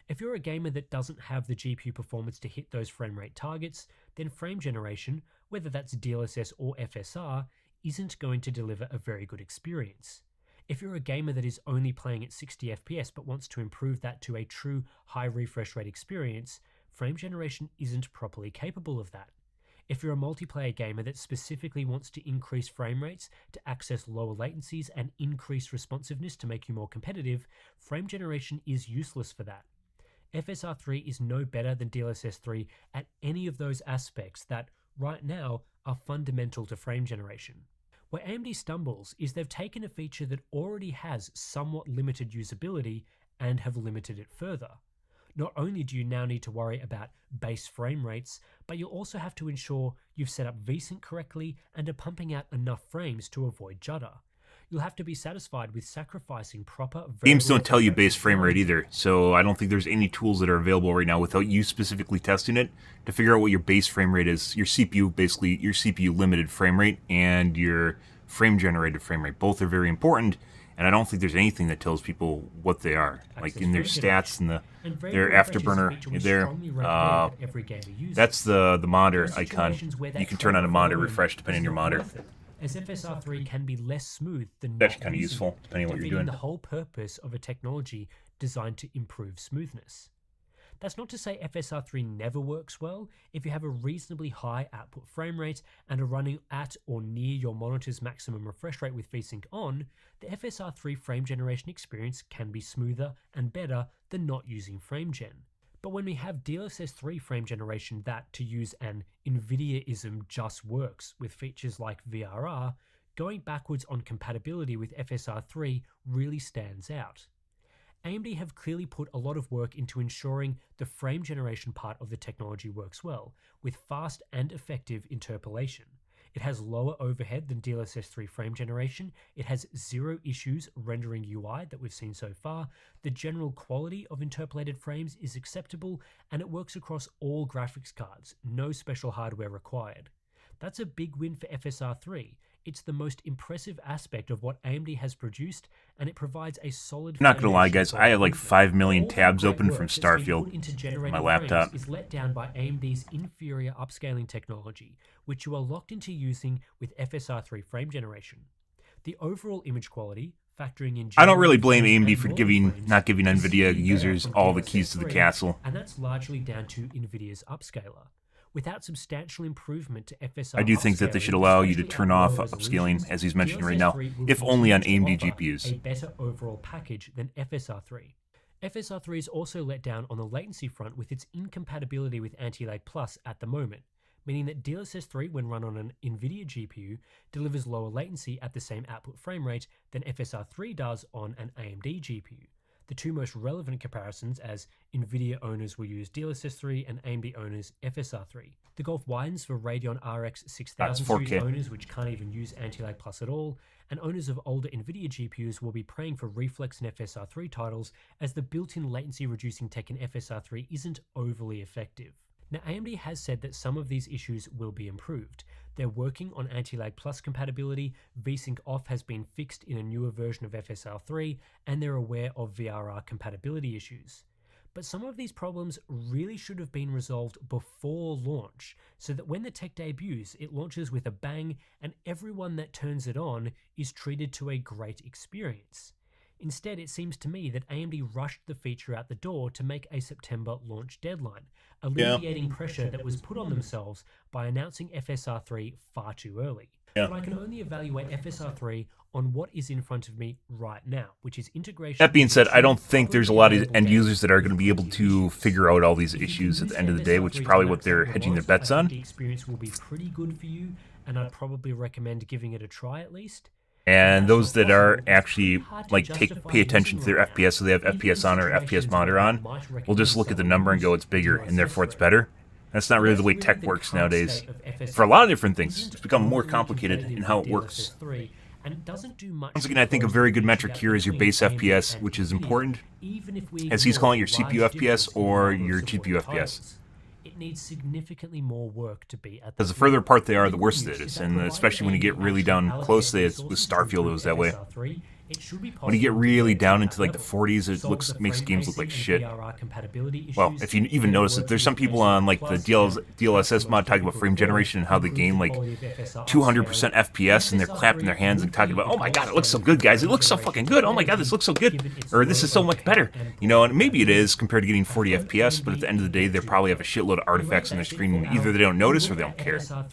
If you're a gamer that doesn't have the GPU performance to hit those frame rate targets, then frame generation, whether that's DLSS or FSR, isn't going to deliver a very good experience. If you're a gamer that is only playing at 60 FPS but wants to improve that to a true high refresh rate experience, frame generation isn't properly capable of that. If you're a multiplayer gamer that specifically wants to increase frame rates to access lower latencies and increase responsiveness to make you more competitive, frame generation is useless for that. FSR3 is no better than DLSS3 at any of those aspects that, right now, are fundamental to frame generation. Where AMD stumbles is they've taken a feature that already has somewhat limited usability and have limited it further. Not only do you now need to worry about base frame rates, but you'll also have to ensure you've set up VSync correctly and are pumping out enough frames to avoid judder. You'll have to be satisfied with sacrificing proper Games variable don't tell you frame rate base frame rate functionality. either, so I don't think there's any tools that are available right now without you specifically testing it to figure out what your base frame rate is. Your CPU, basically, your CPU limited frame rate and your frame generated frame rate. Both are very important, and I don't think there's anything that tells people what they are. Like in their stats and their afterburner there. That's the monitor icon. You can turn on a monitor refresh depending on your monitor. As FSR3 can be less smooth than That's not kind of using useful, it, depending on what you're defeating doing. the whole purpose of a technology designed to improve smoothness. That's not to say FSR3 never works well. If you have a reasonably high output frame rate and are running at or near your monitor's maximum refresh rate with VSync on, the FSR3 frame generation experience can be smoother and better than not using FrameGen. But when we have DLSS3 frame generation that, to use an NVIDIA-ism, just works with features like VRR, going backwards on compatibility with FSR3 really stands out. AMD have clearly put a lot of work into ensuring the frame generation part of the technology works well, with fast and effective interpolation. It has lower overhead than DLSS 3 frame generation. It has 0 issues rendering UI that we've seen so far. The general quality of interpolated frames is acceptable, and it works across all graphics cards. No special hardware required. That's a big win for FSR 3. It's the most impressive aspect of what AMD has produced, and it provides a solid. I'm not gonna lie, guys. I have like 5 million tabs open from Starfield on my laptop. Is let down by AMD's inferior upscaling technology, which you are locked into using with FSR 3 frame generation. The overall image quality, factoring in. I don't really blame AMD for not giving NVIDIA users all the keys to the castle. And that's largely down to NVIDIA's upscaler. Without substantial improvement to FSR, I do think that they should allow you to turn off upscaling, as he's mentioning right now, if only on AMD GPUs. A better overall package than FSR 3. FSR 3 is also let down on the latency front with its incompatibility with Anti-Lag Plus at the moment, meaning that DLSS 3, when run on an NVIDIA GPU, delivers lower latency at the same output frame rate than FSR 3 does on an AMD GPU. The two most relevant comparisons, as NVIDIA owners will use DLSS 3 and AMD owners FSR 3. The gulf widens for Radeon RX 6000 series owners, which can't even use Anti-Lag Plus at all, and owners of older NVIDIA GPUs will be praying for reflex in FSR 3 titles, as the built-in latency reducing tech in FSR 3 isn't overly effective. Now, AMD has said that some of these issues will be improved. They're working on Anti-Lag Plus compatibility, VSync off has been fixed in a newer version of FSR 3, and they're aware of VRR compatibility issues. But some of these problems really should have been resolved before launch, so that when the tech debuts, it launches with a bang, and everyone that turns it on is treated to a great experience. Instead, it seems to me that AMD rushed the feature out the door to make a September launch deadline, alleviating pressure that was put on themselves by announcing FSR 3 far too early. But I can only evaluate FSR 3 on what is in front of me right now, which is integration. That being said, I don't think there's a lot of end users that are going to be able to figure out all these issues at the end of the day, which is probably what they're hedging their bets on. The experience will be pretty good for you, and I'd probably recommend giving it a try at least. And those that are actually like pay attention to their FPS, so they have FPS on or FPS monitor on, will just look at the number and go, it's bigger, and therefore it's better. That's not really the way tech works nowadays. For a lot of different things, it's become more complicated in how it works. Once again, I think a very good metric here is your base FPS, which is important, as he's calling it, your CPU FPS or your GPU FPS. It needs significantly more work to be at because the further apart they are, the worse it is, and especially when you get really down close, with Starfield it was that way. When you get really down into like the 40s, it makes games look like shit. Well, if you even notice it, there's some people on like the DLSS mod talking about frame generation and how they gain like 200% FPS, and they're clapping their hands and talking about, oh my god, it looks so good, guys, it looks so fucking good, oh my god, this looks so good, or this is so much better, you know, and maybe it is compared to getting 40 FPS, but at the end of the day, they probably have a shitload of artifacts on their screen, and either they don't notice or they don't care. So,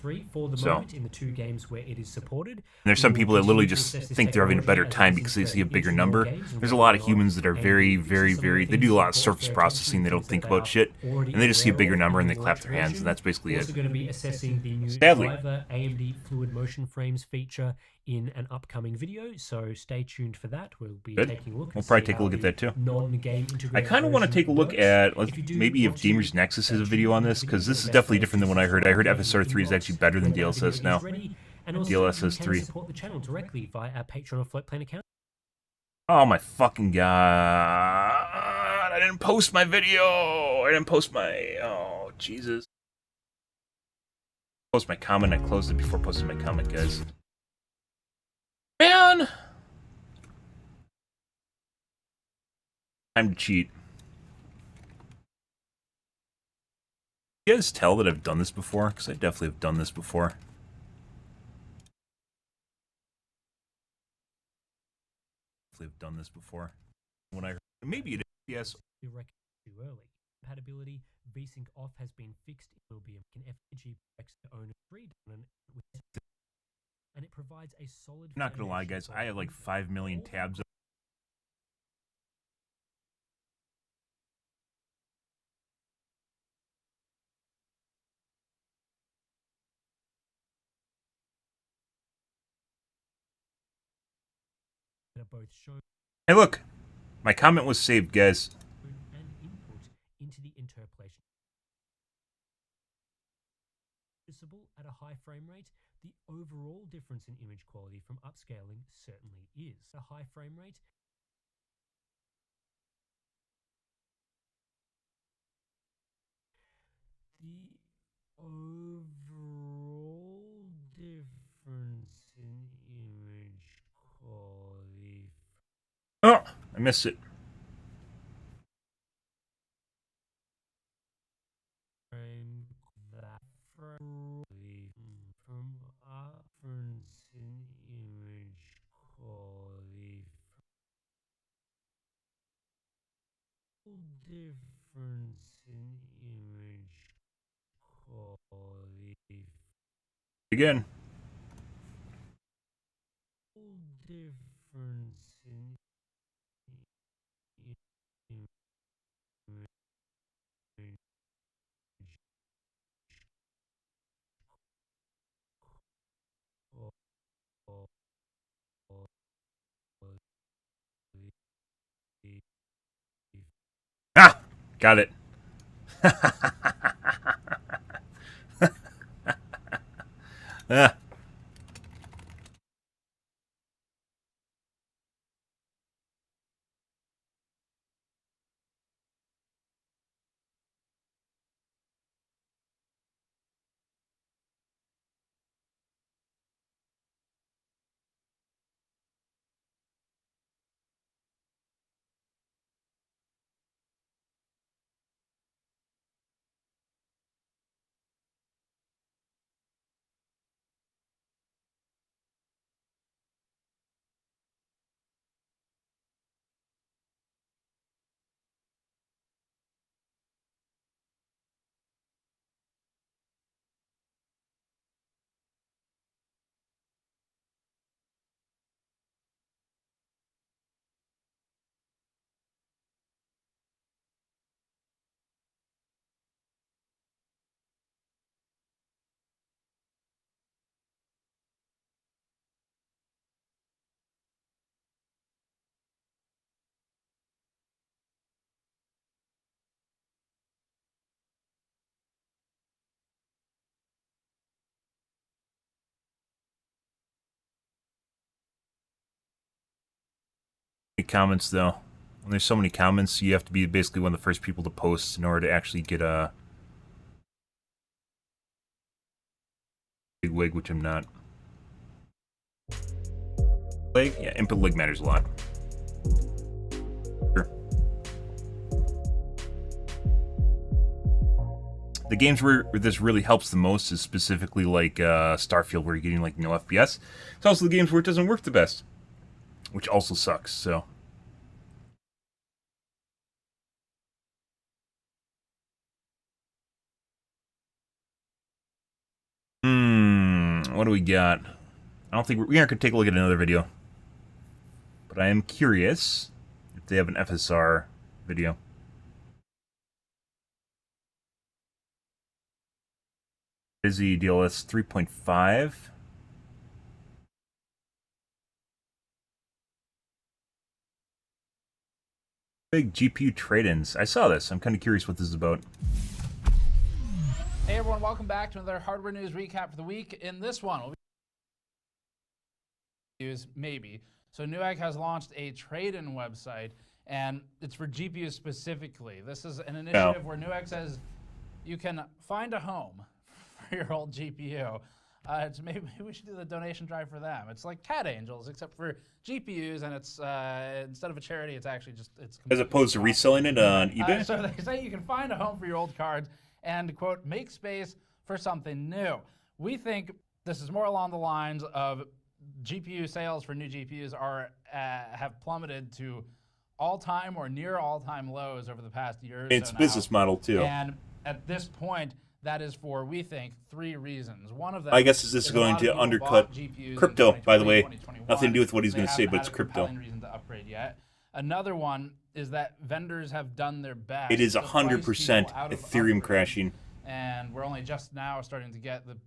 and there's some people that literally just think they're having a better time because they see a bigger number. There's a lot of humans that are very, they do a lot of surface processing, they don't think about shit, and they just see a bigger number and they clap their hands, and that's basically it. Going to be assessing the new Sadly. AMD Fluid Motion Frames feature in an upcoming video, so stay tuned for that. We'll be taking a look. We'll probably take a look at that too. Non-game I kind of want to take a look at, maybe if Gamers Nexus has a video on this, because this is definitely different than what I heard. I heard FSR 3 is actually better than DLSS now. And also, DLSS you 3. can support the channel directly via our Patreon or Floatplane account. Oh my fucking god. I didn't post my video. I didn't post my... Oh, Jesus. Post my comment. I closed it before posting my comment, guys. Man! Time to cheat. You guys tell that I've done this before? Because I definitely have done this before. Have done this before. When I heard, maybe it is, yes. Too early. Compatibility VSync off has been fixed. It will be an FG to own 3 and it provides a solid. I'm not gonna lie, guys. I have like 5 million tabs. Both shown. Hey, look, my comment was saved, guys. And input into the interpolation. Visible at a high frame rate, The overall difference in image quality from upscaling certainly is. A high frame rate the overall difference in image quality. Oh, I missed it. Frame that from difference in image quality. Difference in image quality. Again. Difference in image quality. Ah, got it. Ah. Comments though. When there's so many comments, you have to be basically one of the first people to post in order to actually get a big wig, which I'm not. Leg? Yeah, input leg matters a lot. Sure. The games where this really helps the most is specifically like Starfield, where you're getting like no FPS. It's also the games where it doesn't work the best, which also sucks. So. What do we got? I don't think we aren't gonna take a look at another video, but I am curious if they have an FSR video. Busy DLS 3.5. Big GPU trade-ins. I saw this. I'm kind of curious what this is about. Hey everyone, welcome back to another hardware news recap for the week. In this one, we'll be news maybe. So Newegg has launched a trade-in website, and it's for GPUs specifically. This is an initiative where Newegg says you can find a home for your old GPU. Maybe we should do the donation drive for them. It's like Cat Angels, except for GPUs, and it's instead of a charity, it's actually just as opposed to reselling it on eBay. So they say you can find a home for your old cards and quote make space for something new. We think this is more along the lines of GPU sales for new GPUs have plummeted to all-time or near all-time lows over the past year. It's a business model too. And at this point, that is for, we think, 3 reasons. One of them, I guess, is this going to undercut crypto, by the way? Nothing to do with what he's going to say, but it's crypto. Reason to upgrade yet. Another one is that vendors have done their best. It is 100% Ethereum crashing. And we're only just now starting to get the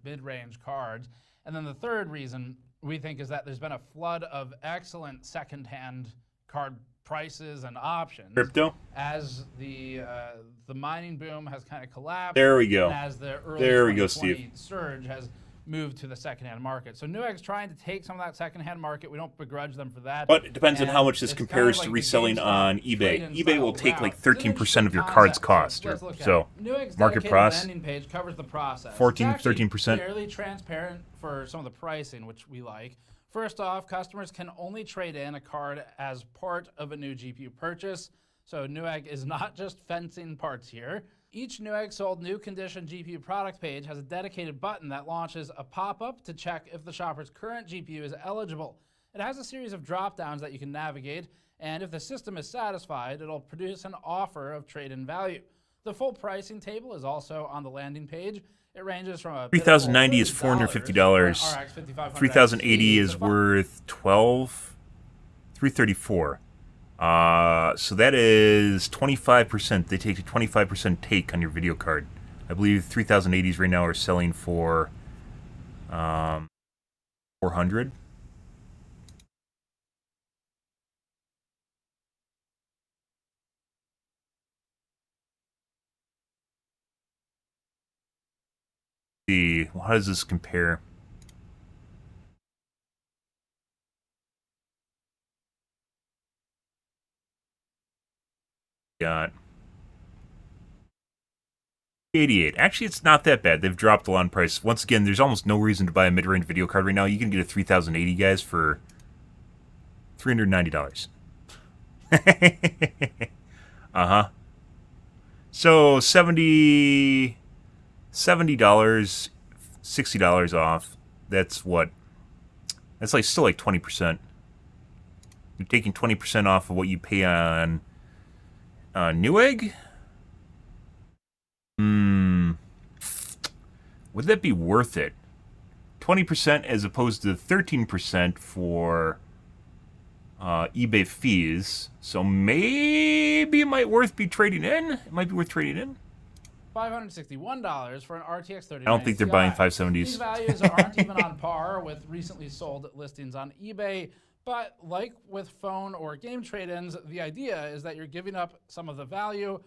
mid-range cards. And then the third reason, we think, is that there's been a flood of excellent second-hand card prices and options. Crypto? As the mining boom has kind of collapsed. There we go. And as the early 2020 surge has move to the secondhand market. So Newegg's trying to take some of that secondhand market. We don't begrudge them for that. But it depends on how much this it's compares kind of to like the reselling GameStop on eBay. trade-in eBay will style take like route. It's an 13% of your interesting card's concept. cost. Let's look at So it. Newegg's market dedicated price, landing page covers the process. 14, It's actually 13%. fairly transparent for some of the pricing, which we like. First off, customers can only trade in a card as part of a new GPU purchase. So Newegg is not just fencing parts here. Each Newegg sold new condition GPU product page has a dedicated button that launches a pop-up to check if the shopper's current GPU is eligible. It has a series of drop-downs that you can navigate, and if the system is satisfied, it'll produce an offer of trade-in value. The full pricing table is also on the landing page. It ranges from a 3090 is $450. 3080 is worth $334. So that is 25%. They take a 25% take on your video card. I believe 3080s right now are selling for $400. See, how does this compare? Got 88. Actually, it's not that bad. They've dropped a lot in price. Once again, there's almost no reason to buy a mid-range video card right now. You can get a 3080, guys, for $390. Uh-huh. So $70, $60 off. That's what? That's like still like 20%. You're taking 20% off of what you pay on Newegg? Would that be worth it? 20% as opposed to 13% for eBay fees. So maybe it might worth be trading in. It might be worth trading in. $561 for an RTX 3090 I don't think they're buying 570s. These values aren't even on par with recently sold listings on eBay. But like with phone or game trade-ins, the idea is that you're giving up some of the value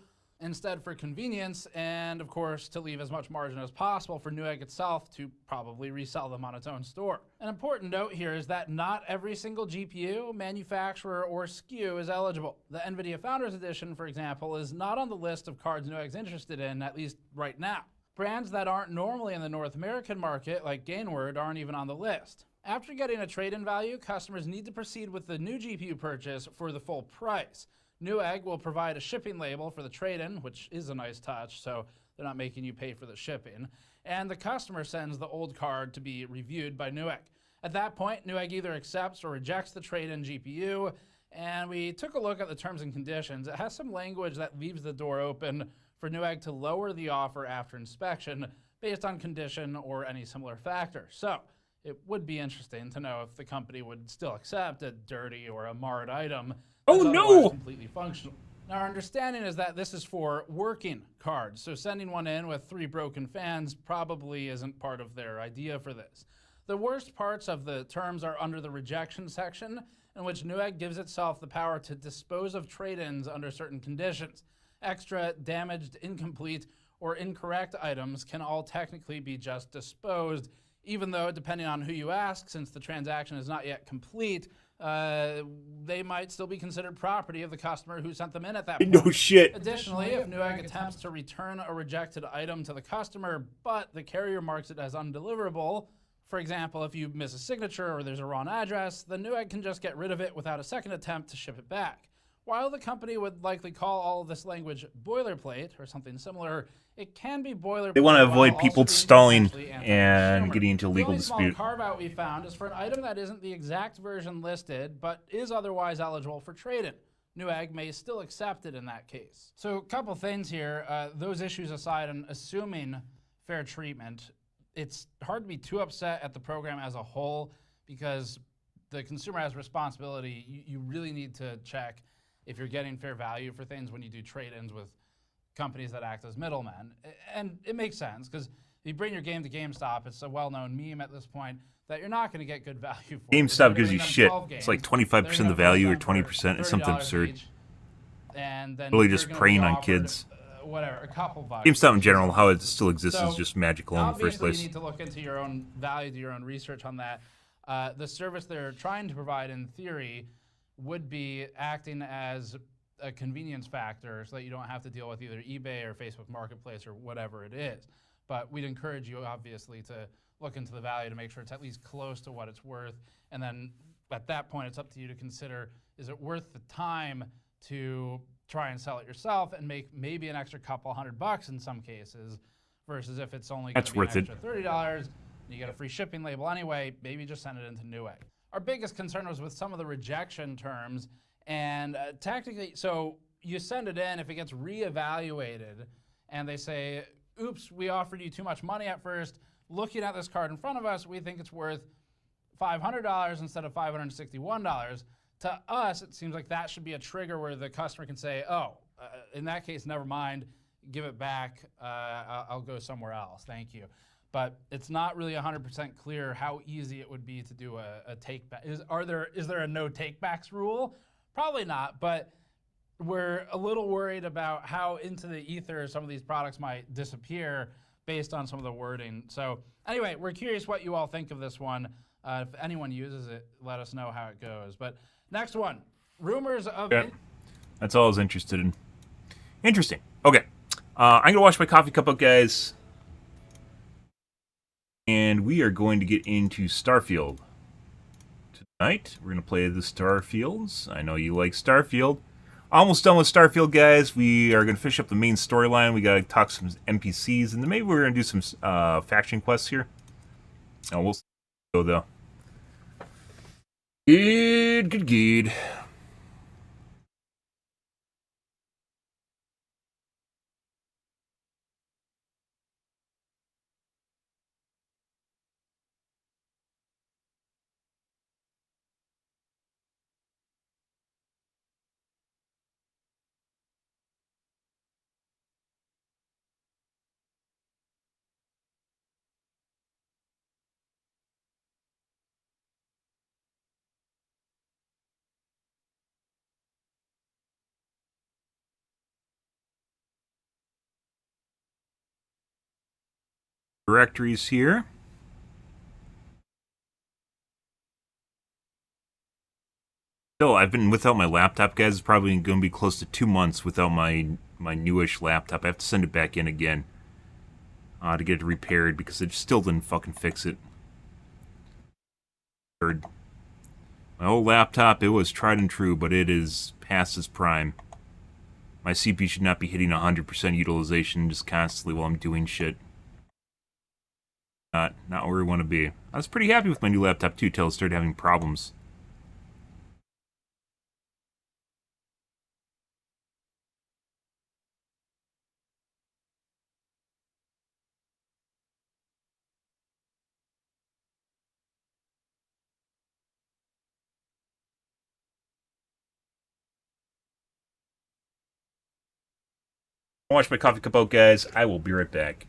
instead for convenience and, of course, to leave as much margin as possible for Newegg itself to probably resell them on its own store. An important note here is that not every single GPU, manufacturer, or SKU is eligible. The NVIDIA Founders Edition, for example, is not on the list of cards Newegg's interested in, at least right now. Brands that aren't normally in the North American market, like Gainward, aren't even on the list. After getting a trade-in value, customers need to proceed with the new GPU purchase for the full price. Newegg will provide a shipping label for the trade-in, which is a nice touch, so they're not making you pay for the shipping. And the customer sends the old card to be reviewed by Newegg. At that point, Newegg either accepts or rejects the trade-in GPU, and we took a look at the terms and conditions. It has some language that leaves the door open for Newegg to lower the offer after inspection based on condition or any similar factor. So it would be interesting to know if the company would still accept a dirty or a marred item that's otherwise completely functional. Now, our understanding is that this is for working cards, so sending one in with 3 broken fans probably isn't part of their idea for this. The worst parts of the terms are under the rejection section, in which Newegg gives itself the power to dispose of trade-ins under certain conditions. Extra, damaged, incomplete, or incorrect items can all technically be just disposed, even though, depending on who you ask, since the transaction is not yet complete, they might still be considered property of the customer who sent them in at that point. No shit. Additionally, if Newegg attempts to return a rejected item to the customer, but the carrier marks it as undeliverable, for example, if you miss a signature or there's a wrong address, then Newegg can just get rid of it without a second attempt to ship it back. While the company would likely call all of this language boilerplate or something similar, it can be boilerplate. They want to avoid people stalling potentially and getting into legal the only dispute. small carve-out we found is for an item that isn't the exact version listed, but is otherwise eligible for trade-in. Newegg may still accept it in that case. So a couple things here. Those issues aside, and assuming fair treatment, it's hard to be too upset at the program as a whole because the consumer has responsibility. You really need to check if you're getting fair value for things when you do trade-ins with companies that act as middlemen. And it makes sense, because if you bring your game to GameStop, it's a well-known meme at this point that you're not going to get good value for. GameStop gives you shit. It's like 25% of the value or 20%. It's something absurd. And then really just preying on kids. whatever, a couple bucks. GameStop in which general, is- how it still exists, So, is just magical in the first obviously, place. you need to look into your own value, do your own research on that. The service they're trying to provide, in theory, would be acting as a convenience factor so that you don't have to deal with either eBay or Facebook Marketplace or whatever it is. But we'd encourage you, obviously, to look into the value to make sure it's at least close to what it's worth. And then at that point, it's up to you to consider, is it worth the time to try and sell it yourself and make maybe an extra couple $100 in some cases, versus if it's only going to be an extra $30, you get a free shipping label anyway, maybe just send it into Newegg. Our biggest concern was with some of the rejection terms, and technically, so you send it in, if it gets reevaluated, and they say, oops, we offered you too much money at first, looking at this card in front of us, we think it's worth $500 instead of $561. To us, it seems like that should be a trigger where the customer can say, oh, in that case, never mind, give it back, I'll go somewhere else, thank you. But it's not really 100% clear how easy it would be to do a take back. Is there a no take backs rule? Probably not, but we're a little worried about how into the ether some of these products might disappear based on some of the wording. So anyway, we're curious what you all think of this one. If anyone uses it, let us know how it goes. But next one, rumors of... Yeah, that's all I was interested in. Interesting. Okay. I'm going to wash my coffee cup up, guys. And we are going to get into Starfield. Tonight, we're going to play the Starfields. I know you like Starfield. Almost done with Starfield, guys. We are going to finish up the main storyline. We got to talk some NPCs, and then maybe we're going to do some faction quests here. Oh, we'll go, though. Good. Directories here. So I've been without my laptop, guys. It's probably going to be close to 2 months without my newish laptop. I have to send it back in again to get it repaired because it still didn't fucking fix it. My old laptop, it was tried and true, but it is past its prime. My CPU should not be hitting 100% utilization just constantly while I'm doing shit. Not where we want to be. I was pretty happy with my new laptop too till it started having problems. I'll wash my coffee cup out, guys. I will be right back.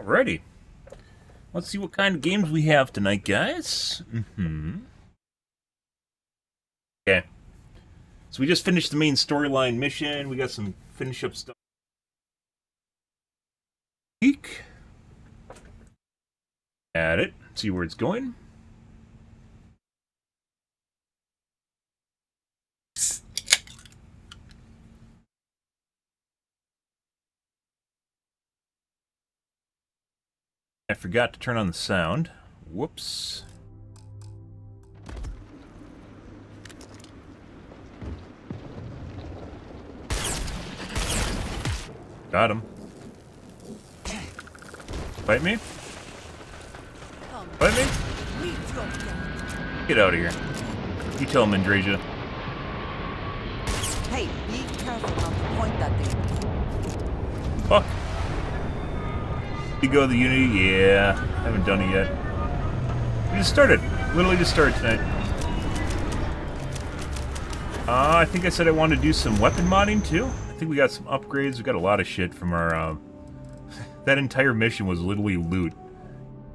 Alrighty. Let's see what kind of games we have tonight, guys. Okay. So we just finished the main storyline mission. We got some finish up stuff. Peek at it. See where it's going. I forgot to turn on the sound. Whoops. Got him. Fight me? Fight me? Get out of here. You tell him, Andrasia. Hey, be careful not to point that thing. Fuck. You go to the Unity? Yeah. Haven't done it yet. We just started. Literally just started tonight. I think I said I wanted to do some weapon modding too. I think we got some upgrades. We got a lot of shit from our, that entire mission was literally loot.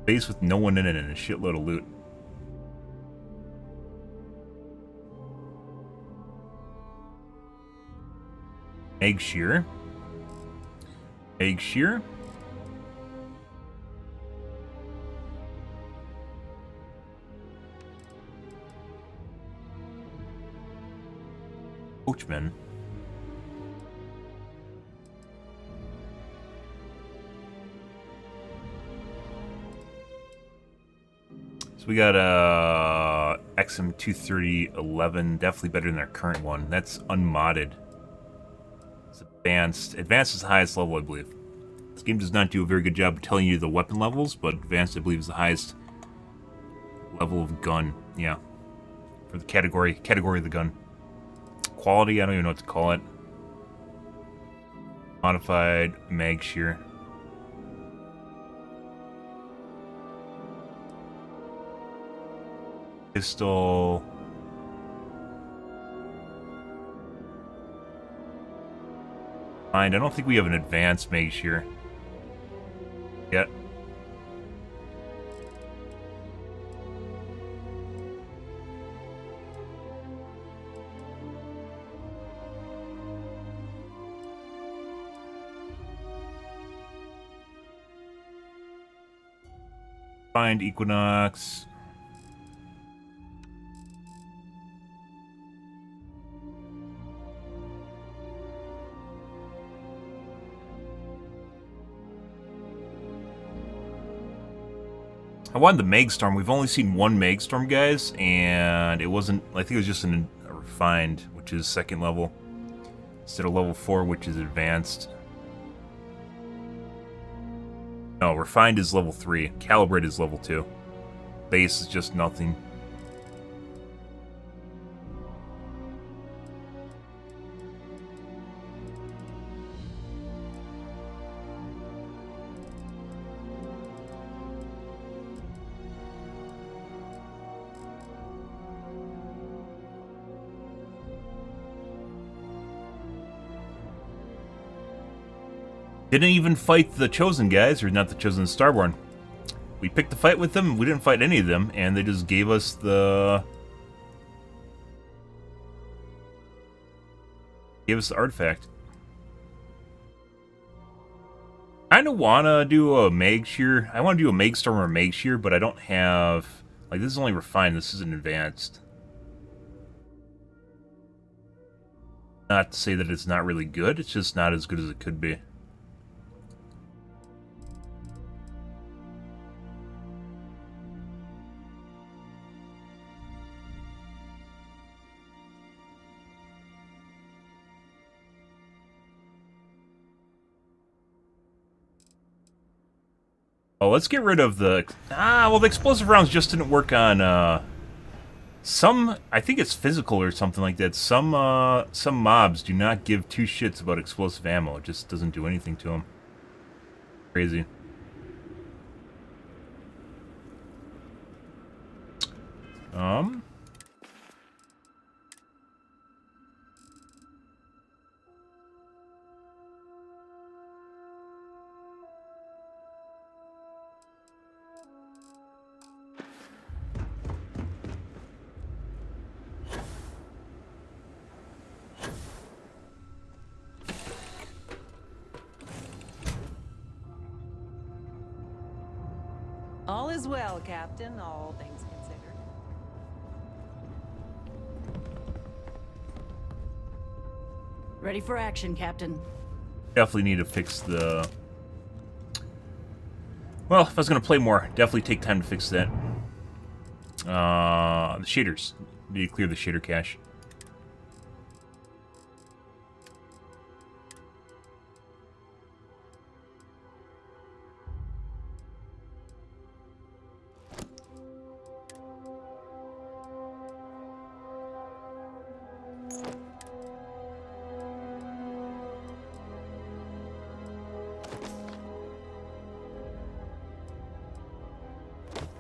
Base with no one in it and a shitload of loot. Egg shear. Egg shear. Coachman. So we got XM23011, definitely better than our current one. That's unmodded. It's advanced. Advanced is the highest level, I believe. This game does not do a very good job of telling you the weapon levels, but advanced, I believe, is the highest level of gun. Yeah, for the category of the gun. Quality, I don't even know what to call it. Modified mag shear. Pistol. I don't think we have an advanced mag shear yet. Find Equinox. I wanted the Megstorm. We've only seen one Megstorm, guys, and it wasn't. I think it was just a refined, which is second level, instead of level 4, which is advanced. No, refined is level 3. Calibrate is level 2. Base is just nothing. Didn't even fight the Chosen guys, or not the Chosen, Starborn. We picked the fight with them, we didn't fight any of them, and they just gave us the... artifact. I kinda wanna do a Mag Shear. I wanna do a Megstorm or a Mag Shear, but I don't have... Like, this is only refined, this isn't advanced. Not to say that it's not really good, it's just not as good as it could be. Oh, let's get rid of the... well, the explosive rounds just didn't work on, some... I think it's physical or something like that. Some mobs do not give two shits about explosive ammo. It just doesn't do anything to them. Crazy. All is well, Captain, all things considered. Ready for action, Captain. Definitely need to fix the... Well, if I was going to play more, definitely take time to fix that. The shaders. Need to clear the shader cache.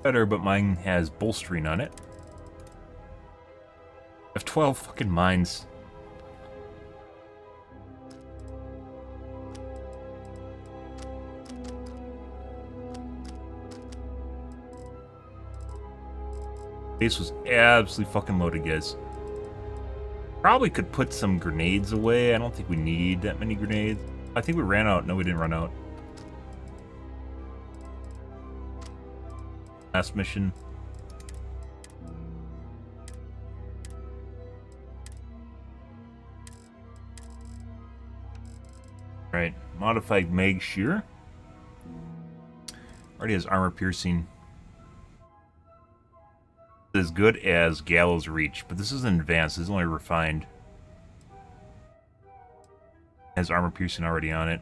Better, but mine has bolstering on it. I have 12 fucking mines. Base was absolutely fucking loaded, guys. Probably could put some grenades away. I don't think we need that many grenades. I think we ran out. No, we didn't run out. Last mission. Right, modified mag shear. Already has armor piercing. As good as gallows reach, but this isn't advanced. This is only refined. Has armor piercing already on it.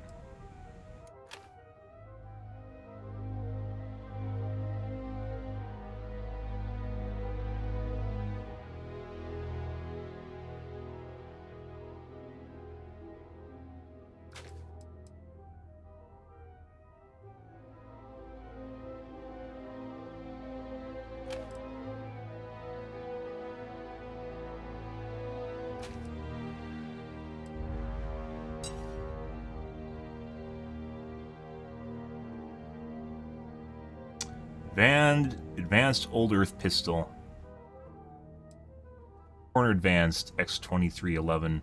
Advanced Old Earth Pistol. Corner Advanced X2311.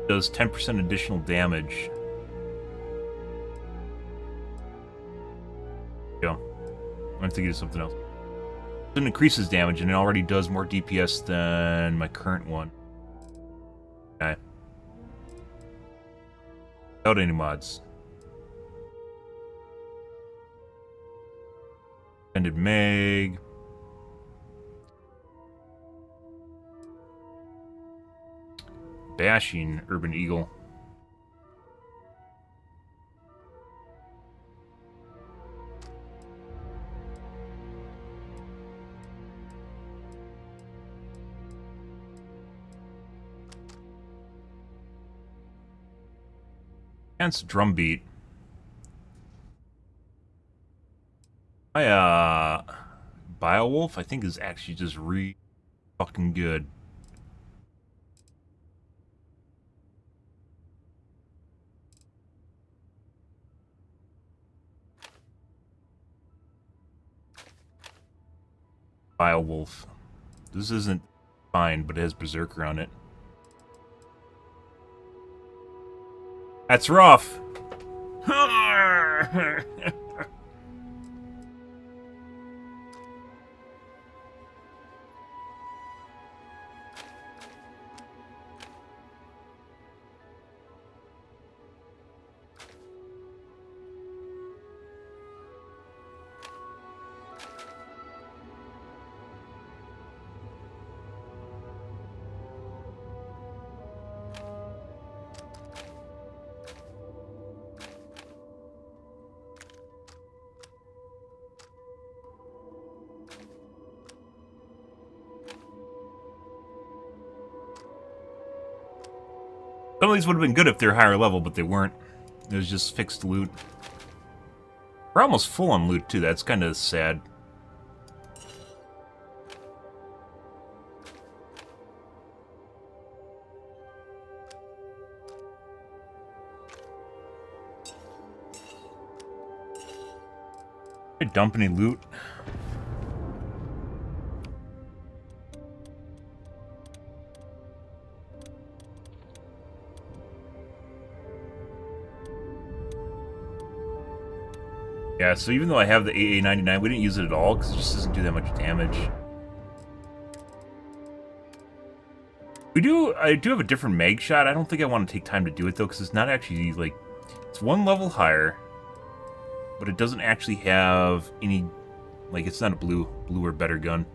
Does 10% additional damage. Go. I have to get something else. It increases damage and it already does more DPS than my current one. Okay. Without any mods. Extended Meg. Bashing Urban Eagle. Against Drumbeat. My Biowolf I think is actually just fucking good. Biowolf. This isn't fine, but it has Berserker on it. That's rough! Some of these would have been good if they're higher level, but they weren't. It was just fixed loot. We're almost full on loot, too. That's kind of sad. Did I dump any loot? Yeah, so even though I have the AA-99, we didn't use it at all because it just doesn't do that much damage. I do have a different mag shot. I don't think I want to take time to do it though because it's not actually like, it's one level higher, but it doesn't actually have any, like it's not a blue or better gun.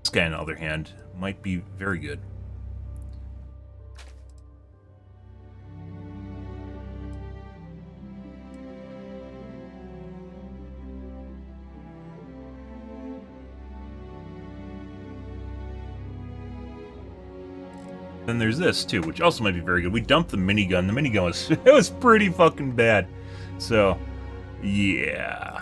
This guy on the other hand might be very good. Then there's this too, which also might be very good. We dumped the minigun. The minigun was it was pretty fucking bad. So, yeah.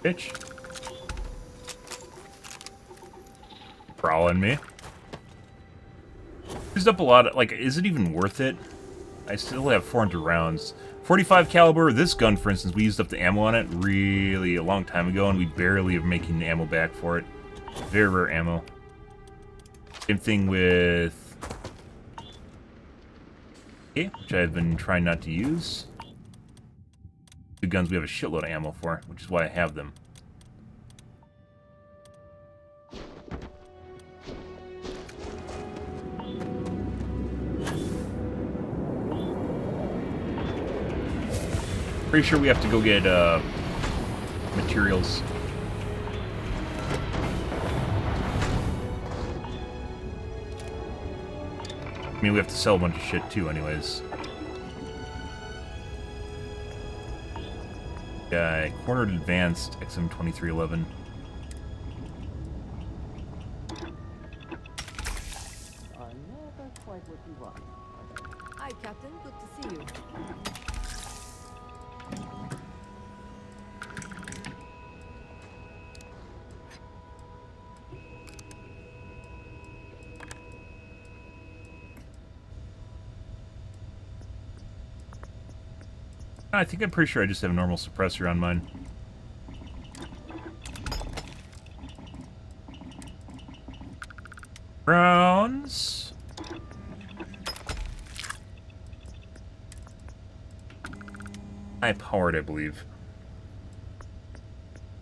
Bitch. Prowling me. Used up a lot of, like, is it even worth it? I still have 400 rounds. 45 caliber, this gun, for instance, we used up the ammo on it really a long time ago, and we barely are making the ammo back for it. Very rare ammo. Same thing with... okay, which I've been trying not to use. The guns we have a shitload of ammo for, which is why I have them. Pretty sure we have to go get materials. I mean, we have to sell a bunch of shit too, anyways. Guy, cornered advanced XM2311. Never quite what you want. Hi, Captain. Good to see you. I think I'm pretty sure I just have a normal suppressor on mine. Rounds. High powered, I believe.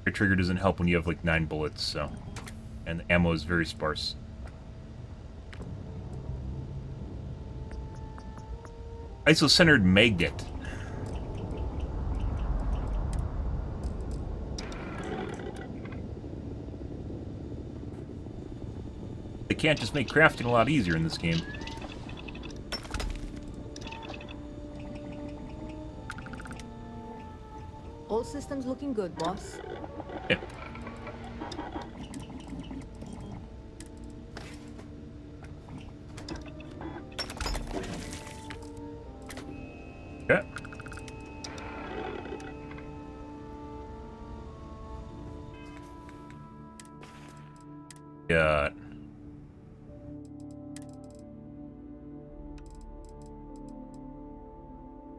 Your trigger doesn't help when you have like 9 bullets, so. And the ammo is very sparse. Isocentered magnet. They can't just make crafting a lot easier in this game. All systems looking good, boss. Yeah. Okay. Got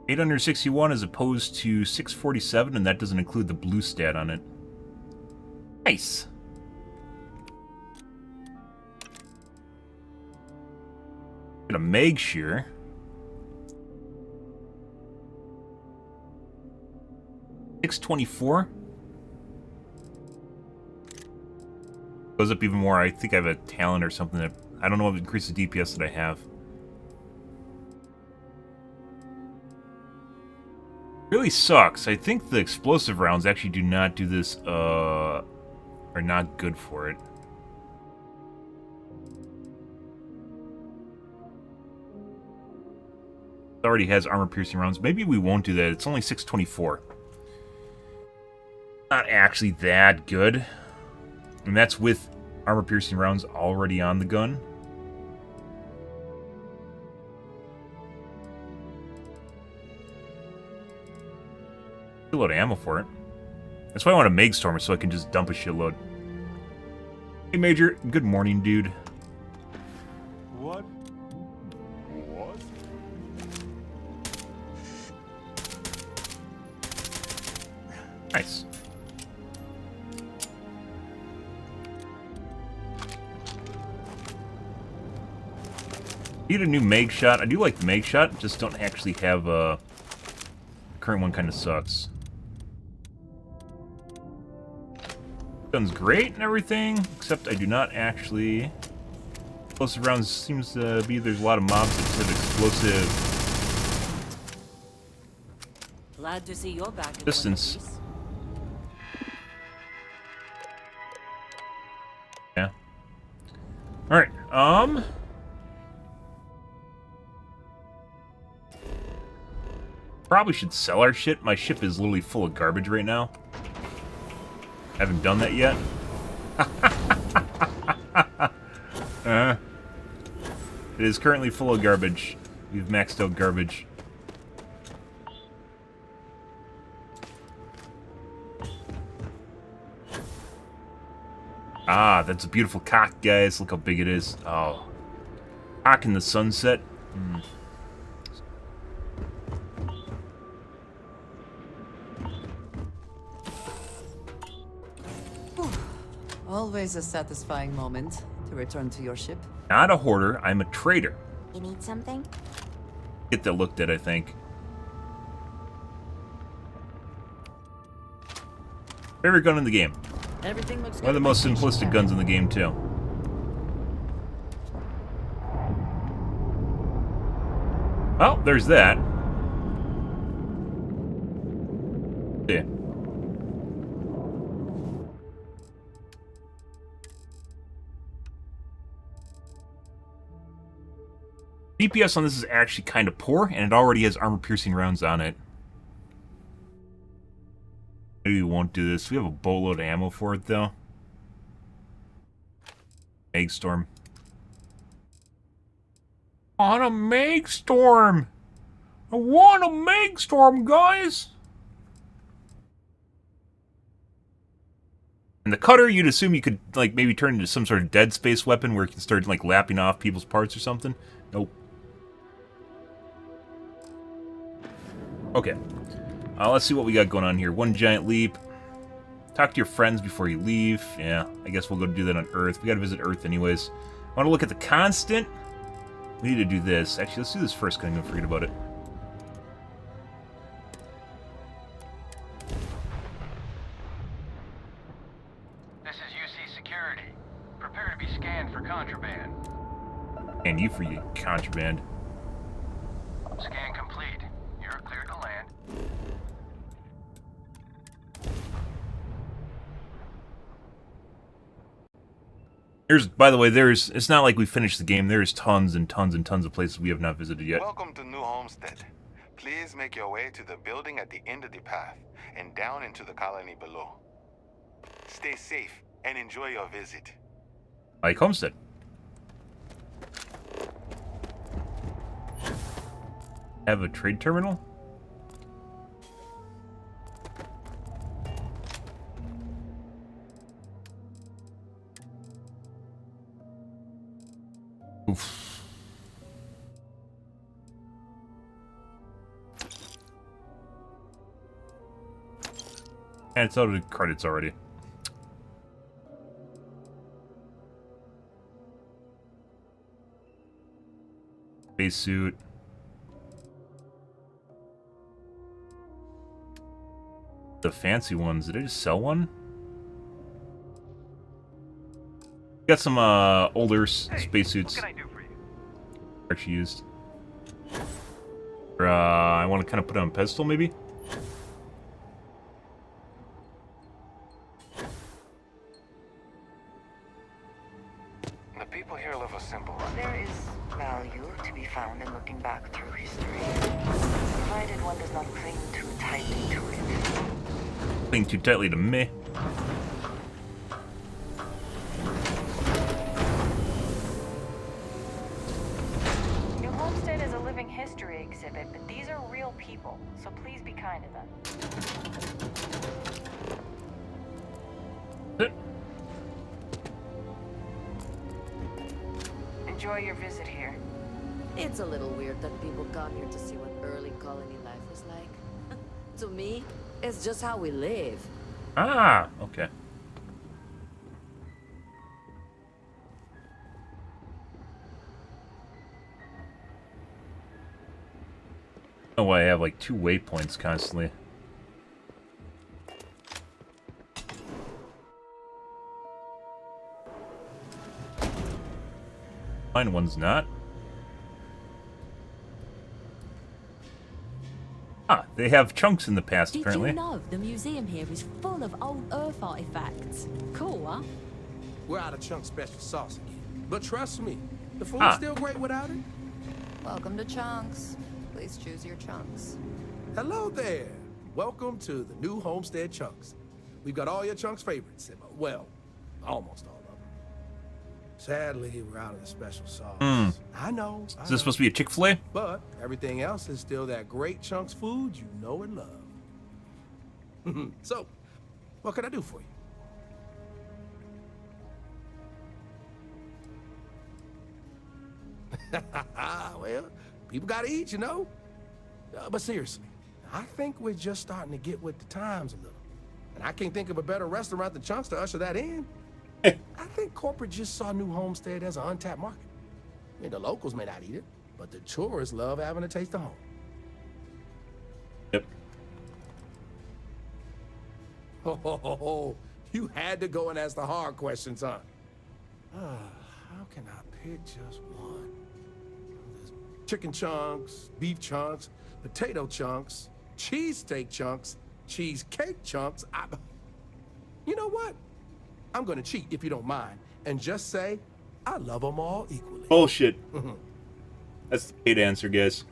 861 as opposed to 647, and that doesn't include the blue stat on it. Nice. Got a mag shear. $624. Goes up even more. I think I have a talent or something that I don't know if it increases the DPS that I have. Really sucks. I think the explosive rounds actually do not do this, are not good for it. It already has armor-piercing rounds. Maybe we won't do that. It's only 624. Not actually that good. And that's with armor-piercing rounds already on the gun. A load of ammo for it. That's why I want a Megstormer, so I can just dump a shitload. Hey, Major. Good morning, dude. What? Nice. Need a new Meg shot. I do like the Meg shot, just don't actually have a... current one kind of sucks. Gun's great and everything, except I do not actually... Explosive rounds seems to be there's a lot of mobs that said explosive Glad to see you're back in distance. one piece. Yeah. Alright, probably should sell our shit. My ship is literally full of garbage right now. Haven't done that yet. It is currently full of garbage. We've maxed out garbage. Ah, that's a beautiful cock, guys. Look how big it is. Oh. Cock in the sunset. Always a satisfying moment to return to your ship. Not a hoarder, I'm a trader. You need something? Get that looked at, I think. Favorite gun in the game. Everything looks good. One of the most simplistic guns in the game, too. Well, there's that. Yeah. DPS on this is actually kind of poor, and it already has armor-piercing rounds on it. Maybe we won't do this. We have a boatload of ammo for it, though. Megstorm. On a Megstorm! I want a Megstorm, guys! And the cutter, you'd assume you could, like, maybe turn into some sort of Dead Space weapon where you can start, like, lapping off people's parts or something. Nope. Okay. Let's see what we got going on here. One giant leap. Talk to your friends before you leave. Yeah, I guess we'll go do that on Earth. We gotta visit Earth anyways. I want to look at the constant. We need to do this. Actually, let's do this first, because I'm going to forget about it. This is UC Security. Prepare to be scanned for contraband. And you for you contraband. Scan complete. You're cleared to land. There's, by the way, it's not like we finished the game. There's tons and tons and tons of places we have not visited yet. Welcome to New Homestead. Please make your way to the building at the end of the path and down into the colony below. Stay safe and enjoy your visit. Like Homestead. Have a trade terminal? Oof. And it's out of the credits already. Spacesuit. The fancy ones. Did I just sell one? Got some older spacesuits. What can I do for you? Actually used. Or, I want to kind of put it on a pedestal, maybe. The people here live a simple life. There is value to be found in looking back through history, provided one does not cling too tightly to it. Cling too tightly to me. New Homestead is a living history exhibit, but these are real people, so please be kind to them. Enjoy your visit here. It's a little weird that people come here to see what early colony life was like. To me, it's just how we live. Ah, okay. Oh, I have like 2 waypoints constantly. Mine one's not. Ah, they have chunks in the past, apparently. Did you know the museum here is full of old Earth artifacts? Cool, huh? We're out of chunk special sauce again. But trust me, the food's still great without it. Welcome to Chunks. Please choose your chunks. Hello there. Welcome to the new Homestead Chunks. We've got all your chunks' favorites. Well, almost all of them. Sadly, we're out of the special sauce. I know. Is this supposed to be a Chick-fil-A? But everything else is still that great chunks food you know and love. So, what can I do for you? Well, people gotta eat, you know? But seriously, I think we're just starting to get with the times a little. And I can't think of a better restaurant than Chunks to usher that in. I think corporate just saw New Homestead as an untapped market. I mean, the locals may not eat it, but the tourists love having a taste of home. Yep. Oh, you had to go and ask the hard questions, huh? How can I pick just one? There's chicken chunks, beef chunks, potato chunks, cheesesteak chunks, cheesecake chunks. You know what? I'm gonna cheat if you don't mind, and just say I love them all equally. Bullshit. That's the paid answer, guys.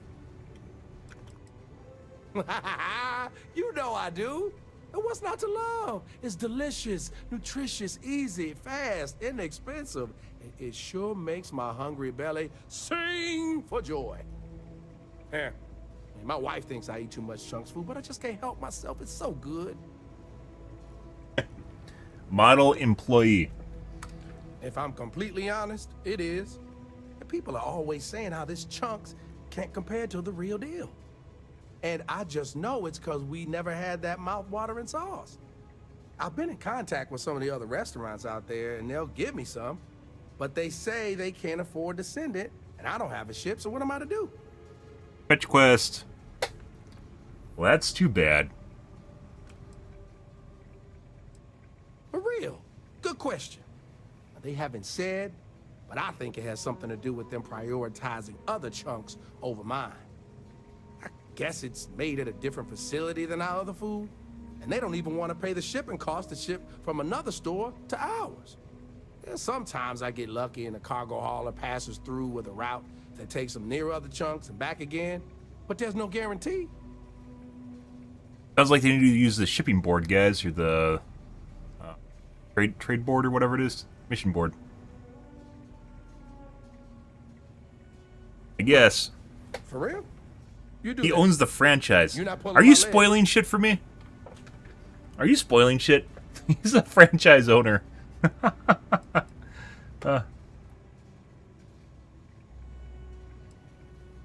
You know I do. And what's not to love? It's delicious, nutritious, easy, fast, inexpensive. It sure makes my hungry belly sing for joy. Here, my wife thinks I eat too much Chunks food, but I just can't help myself. It's so good. Model employee. If I'm completely honest, it is. And people are always saying how this Chunks can't compare to the real deal. And I just know it's because we never had that mouth-watering sauce. I've been in contact with some of the other restaurants out there, and they'll give me some. But they say they can't afford to send it, and I don't have a ship, so what am I to do? Fetch quest. Well, that's too bad. For real. Good question. They haven't said, but I think it has something to do with them prioritizing other Chunks over mine. I guess it's made at a different facility than our other food, and they don't even want to pay the shipping cost to ship from another store to ours. And sometimes I get lucky and a cargo hauler passes through with a route that takes them near other Chunks and back again, but there's no guarantee. Sounds like they need to use the shipping board, guys, or the trade board or whatever it is. Mission board. I guess. For real? You do He that? owns the franchise. You're not pulling Are my you leg. spoiling shit for me? Are you spoiling shit? He's a franchise owner.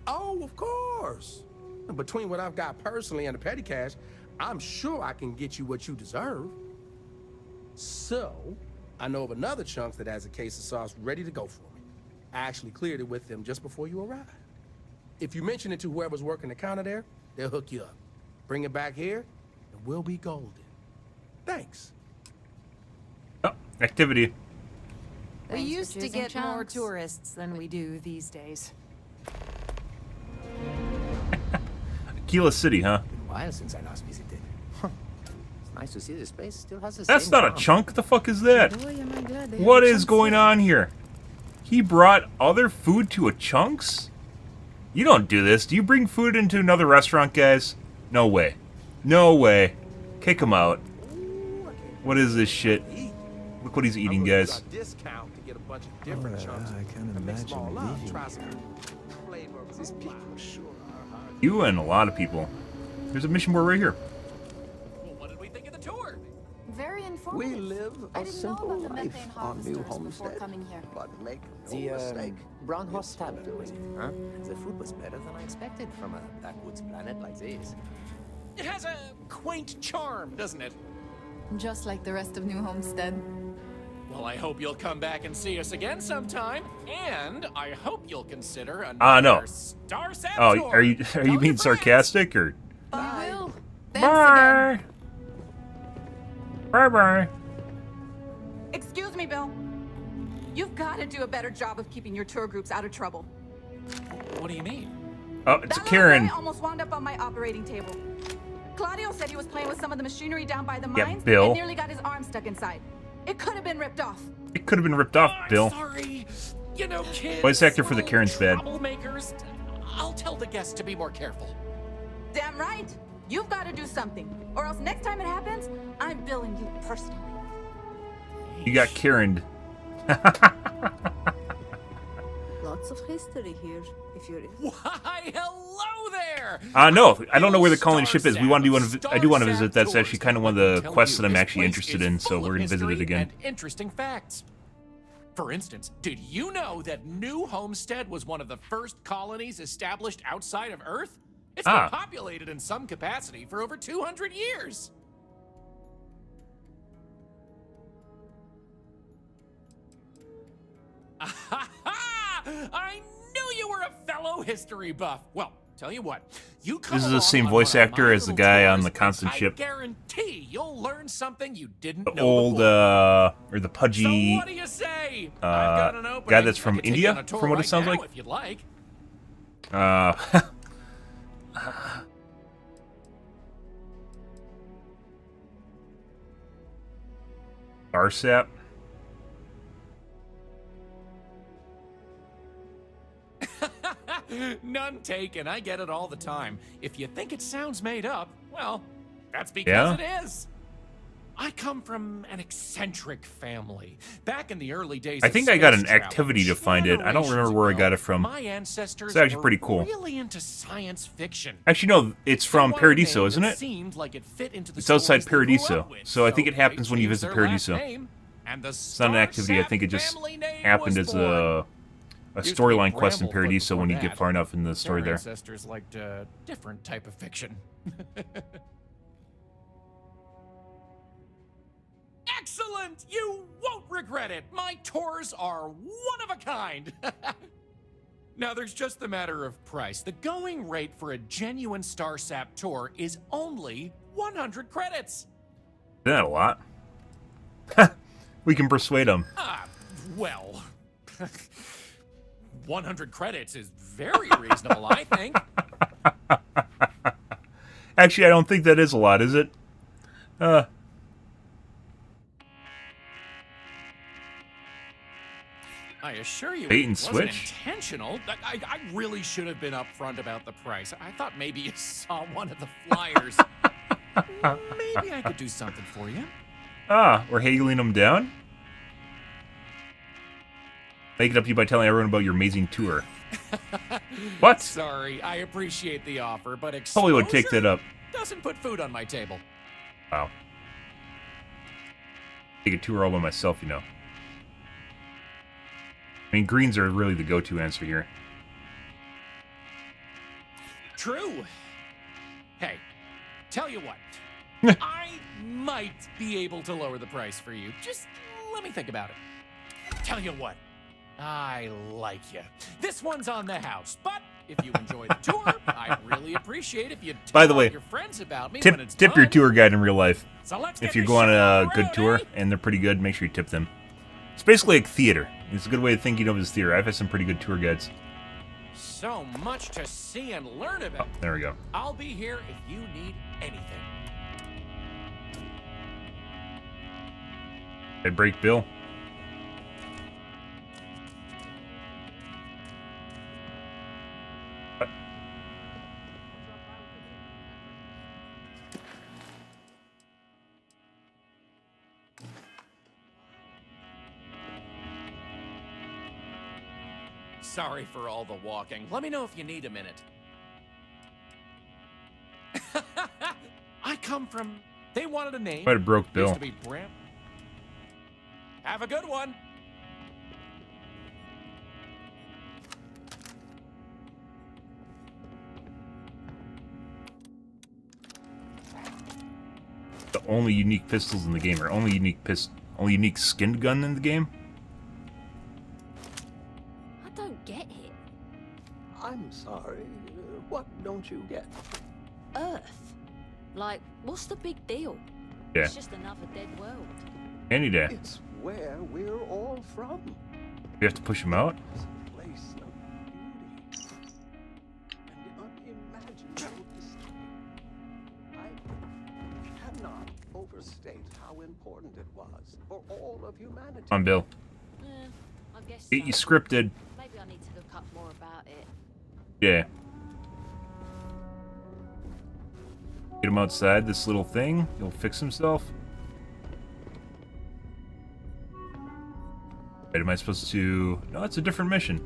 Oh, of course. Between what I've got personally and the petty cash, I'm sure I can get you what you deserve. So, I know of another Chunks that has a case of sauce ready to go for me. I actually cleared it with them just before you arrived. If you mention it to whoever's working the counter there, they'll hook you up. Bring it back here, and we'll be golden. Thanks. Oh, activity. We Thanks for used to choosing get more Chunks. tourists than we do these days. Aquila City, huh? A while since I last visited. Huh. It's nice to see this place still has the That's same not a charm. chunk. The fuck is that? Boy, am I glad they What have is Chunks going here. on here? He brought other food to a Chunks? You don't do this. Do you bring food into another restaurant, guys? No way. No way. Kick him out. What is this shit? Look what he's eating, guys. Discount to get a bunch of different chunks. I can't And mix imagine them all up. leaving Try some flavor of These people sure are hard. You and a lot of people. There's a mission board right here. Well, what did we think of the tour? Very informative. We live I a didn't know simple about the life methane on New harvesters before Homestead. coming here. But make no The mistake. Brown Horse Tavern, was it? Huh? The food was better than I expected from a backwoods planet like this. It has a quaint charm, doesn't it? Just like the rest of New Homestead. Well, I hope you'll come back and see us again sometime, and I hope you'll consider No. another Starsat Oh, tour. are you Tell your being friends. sarcastic or? I will. Bye. Bye bye. Excuse me, Bill. You've got to do a better job of keeping your tour groups out of trouble. What do you mean? Oh, it's That Karen. little guy almost wound up on my operating table. Claudio said he was playing with some of the machinery down by the Yeah, mines Bill. and nearly got his arm stuck inside. It could have been ripped off. It could have been ripped off, Bill. Sorry. You know, kids. Voice actor for the Karen's bad. Troublemakers. I'll tell the guests to be more careful. Damn right. You've got to do something, or else next time it happens, I'm billing you personally. You got Karen'd. Lots of history here, if you're... Why, hello there! No, I don't know where the colony ship is. We want to do one. I do want to visit. That's actually kind of one of the quests that I'm actually interested in. So we're gonna visit it again. And interesting facts. For instance, did you know that New Homestead was one of the first colonies established outside of Earth? It's been populated in some capacity for over 200 years. I knew you were a fellow history buff. Well, tell you what, you come This is the along same on voice one of actor my as the little guy on tours, the constant I ship. guarantee you'll learn something you didn't The know old, before. or the pudgy, So what do you say? I've got an opening. guy that's I from can take you India, on a tour from what it right sounds now like. if you'd like. Arsap. None taken. I get it all the time. If you think it sounds made up, well, that's because Yeah? it is. I come from an eccentric family. Back in the early days, I of think I got space an travel, activity to find it. I don't remember where I got it from. My ancestors It's actually were pretty cool. really into science fiction. Actually, no, it's from They wanted a Paradiso, name isn't that it? seemed like it fit into the It's outside stories they grew Paradiso, up with, so I think it they happens when you changed visit their last Paradiso. name, and the It's not an activity. I think it just happened as a Used to be storyline quest in Bramblefoot Paradiso when you before get far enough in the story Their there. ancestors liked a different type of fiction. Excellent! You won't regret it! My tours are one of a kind! Now, there's just the matter of price. The going rate for a genuine Starsap tour is only 100 credits. Isn't that a lot? We can persuade them. Well, 100 credits is very reasonable, I think. Actually, I don't think that is a lot, is it? I assure you, Bait and it wasn't switch? intentional. I really should have been upfront about the price. I thought maybe you saw one of the flyers. Maybe I could do something for you. We're haggling them down? Make it up to you by telling everyone about your amazing tour. What? Sorry, I appreciate the offer, but Probably would take that up. doesn't put food on my table. Wow. Take a tour all by myself, you know. I mean, greens are really the go-to answer here. True. Hey, tell you what. I might be able to lower the price for you. Just let me think about it. Tell you what. I like you. This one's on the house, but if you enjoy the tour, I'd really appreciate if you'd tell By the way, all your friends about me tip when it's your done. tour guide in real life. So let's If get you this go on shit a on the good road, tour eh? and they're pretty good, make sure you tip them. It's basically like theater. It's a good way of thinking of it as theater. I've had some pretty good tour guides. So much to see and learn about. There we go. I'll be here if you need anything. Head break, Bill. Sorry for all the walking. Let me know if you need a minute. I come from... They wanted a name. Might have broke Bill. Used to be Bram. Have a good one. The only unique pistols in the game, or only unique skinned gun in the game. I don't get it. I'm sorry. What don't you get? Earth. Like, what's the big deal? Yeah. It's just another dead world. Any day. It's where we're all from. We have to push him out. It's a place of beauty and unimaginable history. I cannot overstate how important it was for all of humanity. Come on, Bill. I guess Get so. you scripted. Maybe I need to look up more about it. Yeah. Get him outside this little thing. He'll fix himself. Wait, am I supposed to... No, it's a different mission.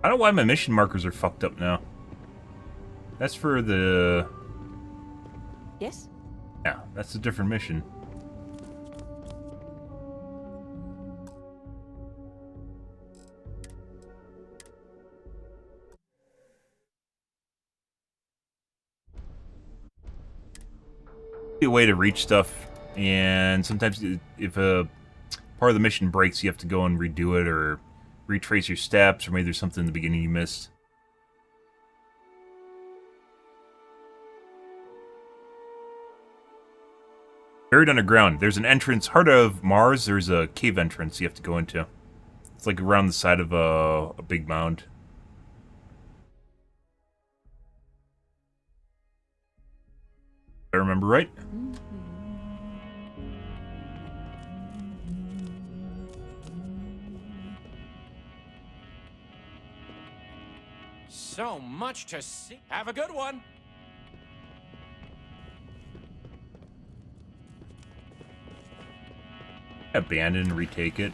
I don't know why my mission markers are fucked up now. That's for the... Yes? Yeah, that's a different mission. A way to reach stuff, and sometimes if a part of the mission breaks, you have to go and redo it or retrace your steps, or maybe there's something in the beginning you missed. Buried underground, there's an entrance. Heart of Mars, there's a cave entrance you have to go into. It's like around the side of a big mound. If I remember right. So much to see. Have a good one. Abandon, retake it.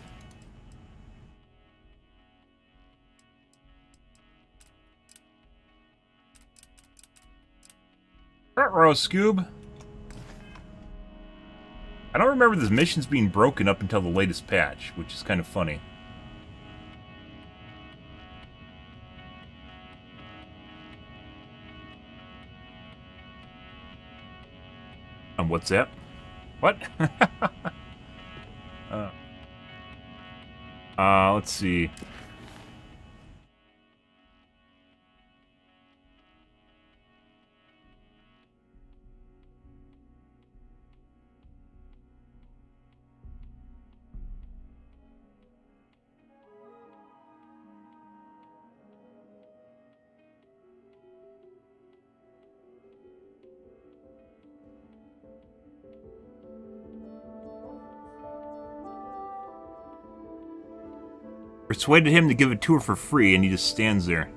Ruh-roh, Scoob. I don't remember the missions being broken up until the latest patch, which is kind of funny. What's that? What? Let's see. Persuaded him to give a tour for free, and he just stands there.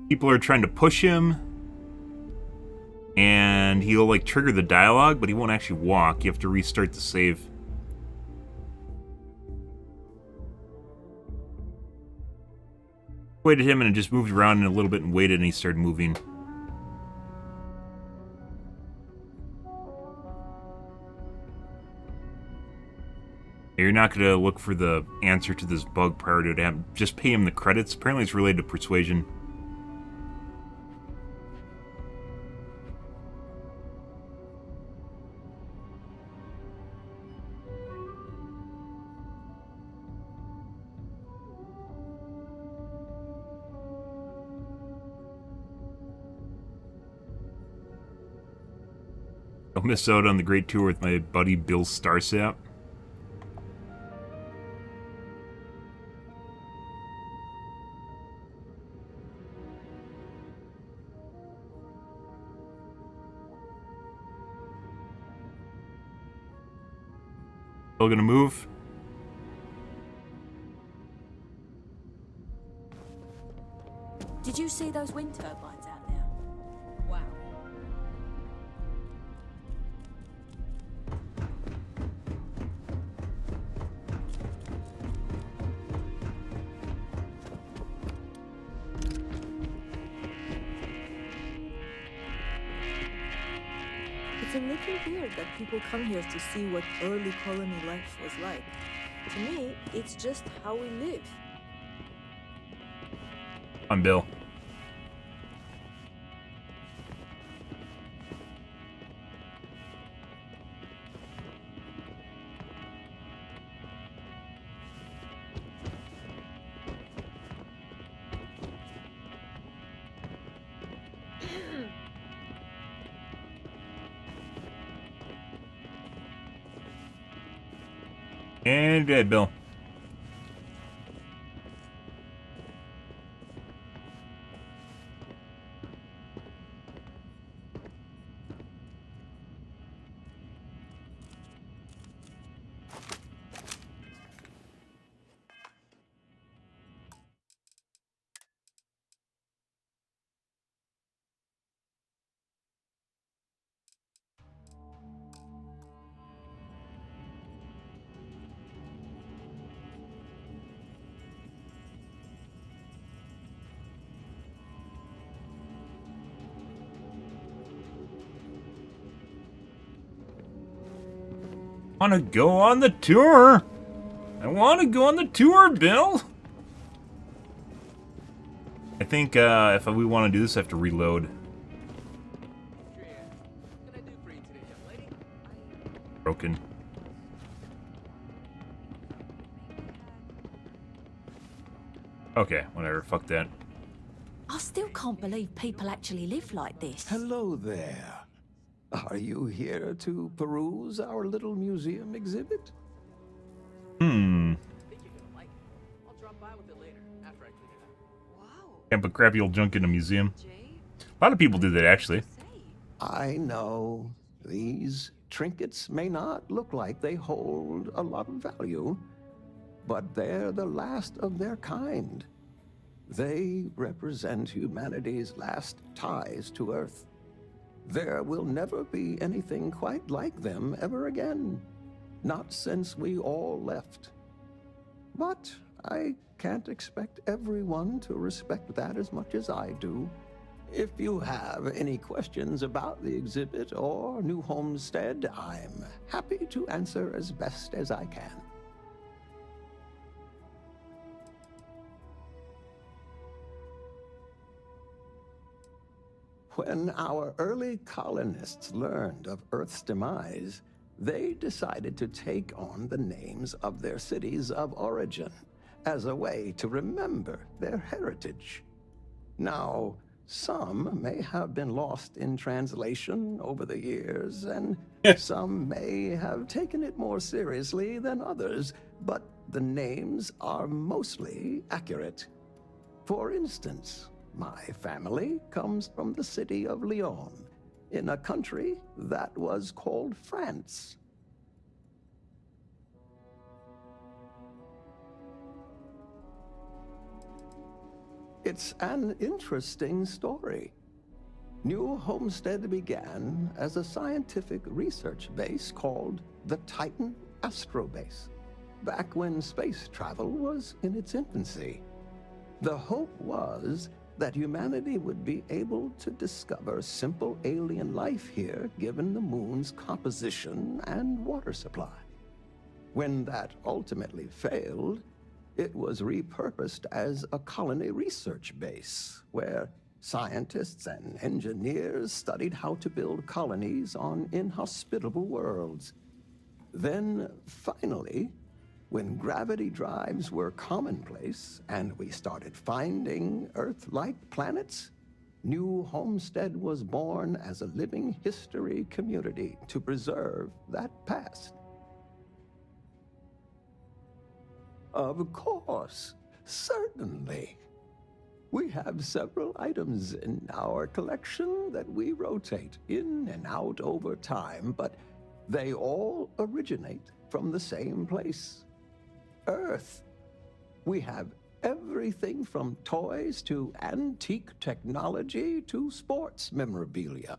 People are trying to push him, and he'll like trigger the dialogue, but he won't actually walk. You have to restart the save. Waited him and it just moved around a little bit and waited, and he started moving. You're not going to look for the answer to this bug prior to it happening. Just pay him the credits. Apparently it's related to persuasion. I'll miss out on the great tour with my buddy Bill Starsap. Still gonna move? Did you see those wind turbines out there? Wow. It's a little weird that people come here to see what early colony life was like. To me, it's just how we live. I'm Bill. And dead, Bill. I want to go on the tour. I want to go on the tour, Bill. I think if we want to do this, I have to reload. Broken. Okay, whatever. Fuck that. I still can't believe people actually live like this. Hello there. Are you here to peruse our little museum exhibit? Can't put crappy old junk in a museum. A lot of people do that, actually. I know. These trinkets may not look like they hold a lot of value, but they're the last of their kind. They represent humanity's last ties to Earth. There will never be anything quite like them ever again. Not since we all left. But I can't expect everyone to respect that as much as I do. If you have any questions about the exhibit or New Homestead, I'm happy to answer as best as I can. When our early colonists learned of Earth's demise, they decided to take on the names of their cities of origin as a way to remember their heritage. Now, some may have been lost in translation over the years, and some may have taken it more seriously than others, but the names are mostly accurate. For instance, my family comes from the city of Lyon, in a country that was called France. It's an interesting story. New Homestead began as a scientific research base called the Titan Astrobase, back when space travel was in its infancy. The hope was that humanity would be able to discover simple alien life here given the moon's composition and water supply. When that ultimately failed, it was repurposed as a colony research base, where scientists and engineers studied how to build colonies on inhospitable worlds. Then, finally, when gravity drives were commonplace and we started finding Earth-like planets, New Homestead was born as a living history community to preserve that past. Of course, certainly. We have several items in our collection that we rotate in and out over time, but they all originate from the same place, Earth. We have everything from toys to antique technology to sports memorabilia.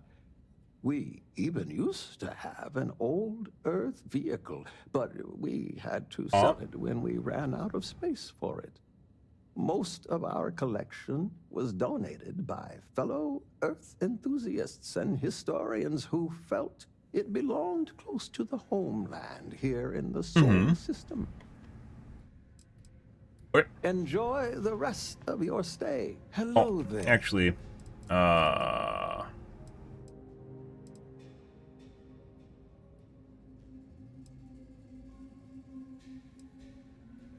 We even used to have an old Earth vehicle, but we had to sell it when we ran out of space for it. Most of our collection was donated by fellow Earth enthusiasts and historians who felt it belonged close to the homeland here in the solar system. Enjoy the rest of your stay. Hello there. Actually,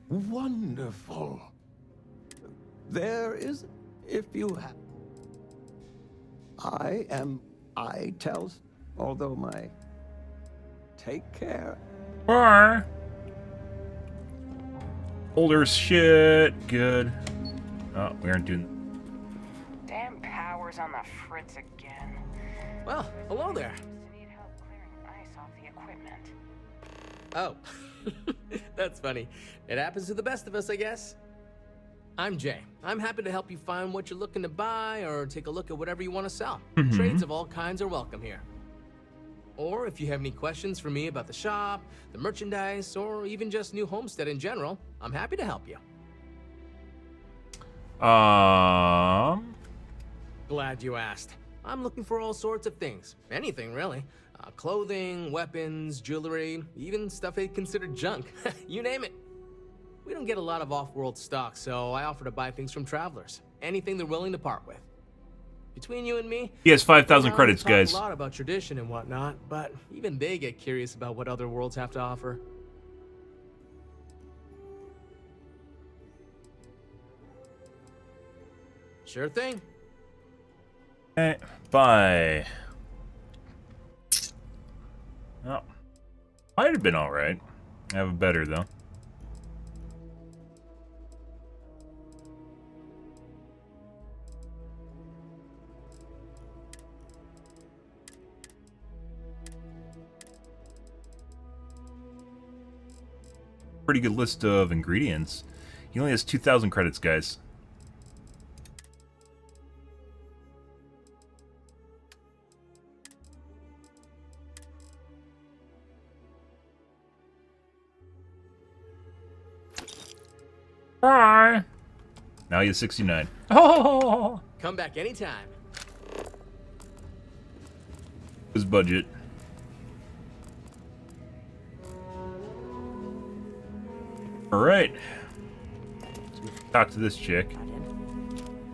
Wonderful. There is, if you have... I tells, although my... Take care. Bye. Older shit. Good. Oh, we aren't doing... Damn power's on the fritz again. Well, hello there. Need help clearing ice off the equipment. Oh, that's funny. It happens to the best of us, I guess. I'm Jay. I'm happy to help you find what you're looking to buy or take a look at whatever you want to sell. Trades of all kinds are welcome here. Or if you have any questions for me about the shop, the merchandise, or even just New Homestead in general, I'm happy to help you. Glad you asked. I'm looking for all sorts of things. Anything, really. Clothing, weapons, jewelry, even stuff they consider junk. You name it. We don't get a lot of off-world stock, so I offer to buy things from travelers. Anything they're willing to part with. Between you and me, he has 5,000 credits, guys. A lot about tradition and whatnot, but even they get curious about what other worlds have to offer. Sure thing. Bye. Oh, might have been all right. I have a better though. Pretty good list of ingredients. He only has 2,000 credits, guys. Bye. Now he has 69. Oh! Come back anytime. His budget. All right. Let's talk to this chick.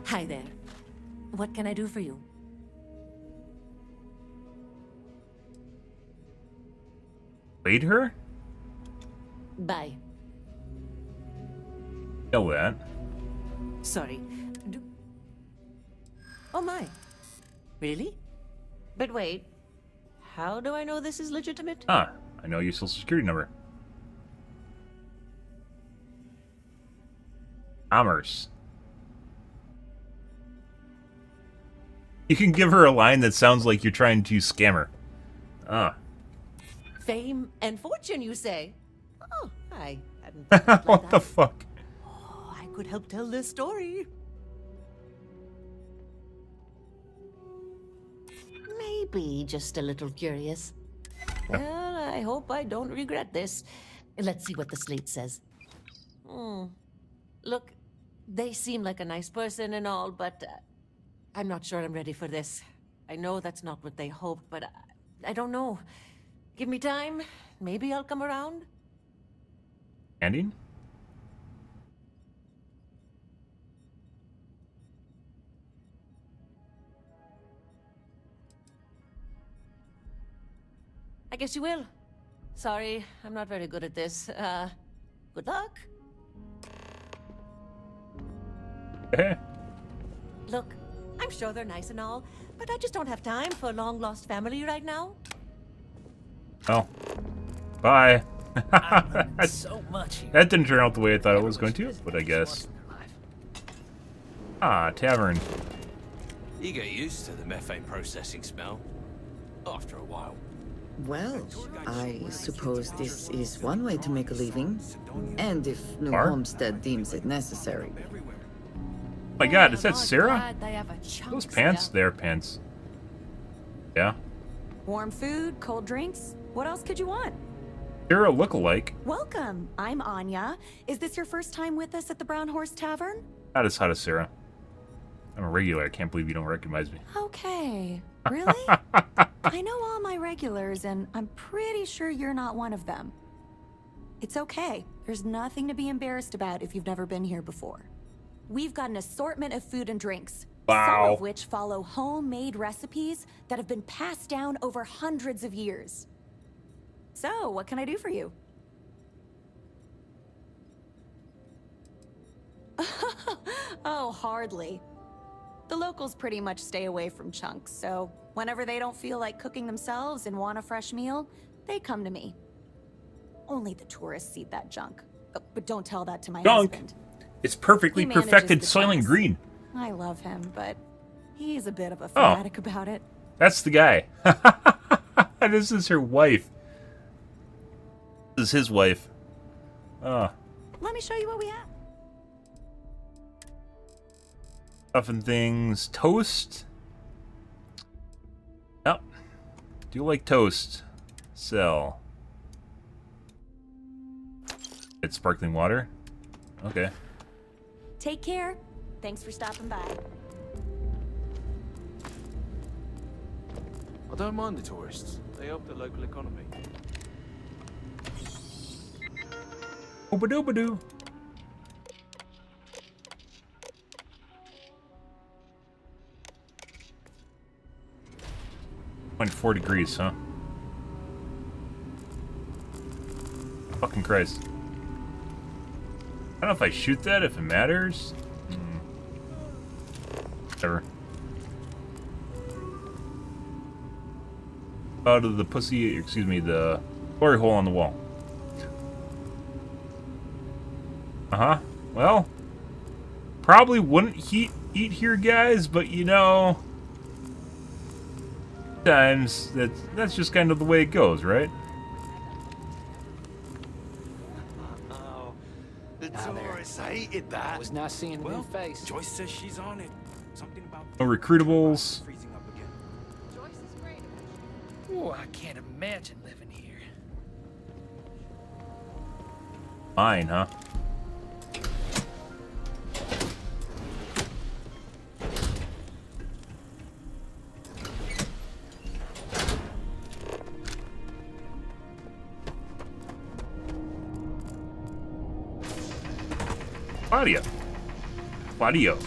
Hi there. What can I do for you? Played her? Bye. Know that. Sorry. Oh my. Really? But wait. How do I know this is legitimate? Ah, I know your social security number. Commerce. You can give her a line that sounds like you're trying to scam her. Ah. Fame and fortune, you say? Oh, I hadn't thought like what that. the fuck? Oh, I could help tell this story. Maybe just a little curious. Well, I hope I don't regret this. Let's see what the slate says. Look, they seem like a nice person and all, but I'm not sure I'm ready for this. I know that's not what they hoped, but I don't know. Give me time. Maybe I'll come around. Ending? I guess you will. Sorry, I'm not very good at this. Good luck. Look, I'm sure they're nice and all, but I just don't have time for a long-lost family right now. Oh. Bye. So much here. That didn't turn out the way I thought it was going to, but I guess. Ah, tavern. You get used to the methane processing smell after a while. Well, I suppose this is one way to make a living. And if New Bar? Homestead deems it necessary. Oh my god, is that Sarah? Those pants? They're pants. Yeah. Warm food, cold drinks. What else could you want? Sarah lookalike. Welcome. I'm Anya. Is this your first time with us at the Brown Horse Tavern? Not as hot as Sarah. I'm a regular. I can't believe you don't recognize me. Okay. Really? I know all my regulars, and I'm pretty sure you're not one of them. It's okay. There's nothing to be embarrassed about if you've never been here before. We've got an assortment of food and drinks. Wow. Some of which follow homemade recipes that have been passed down over hundreds of years. So, what can I do for you? Oh, hardly. The locals pretty much stay away from chunks, so whenever they don't feel like cooking themselves and want a fresh meal, they come to me. Only the tourists eat that junk. But don't tell that to my husband. It's perfectly He manages perfected the Soylent class. Green. I love him, but he's a bit of a fanatic about it. That's the guy. This is her wife. This is his wife. Let me show you what we have. Stuff and things. Toast. Yep. Do you like toast? Sell. It's sparkling water. Okay. Take care. Thanks for stopping by. I don't mind the tourists. They help the local economy. Oobadoo-badoo. 4 degrees, huh? Fucking Christ. I don't know if I shoot that, if it matters. Whatever. Out of the pussy, excuse me, the glory hole on the wall. Uh-huh. Well, probably wouldn't eat here, guys, but you know, sometimes that's just kind of the way it goes, right? Oh, the tourists hated that. I was not seeing the new face. Joyce says she's on it. Something about No recruitables. freezing up again. Oh, I can't imagine living here. Mine, huh? Claudio.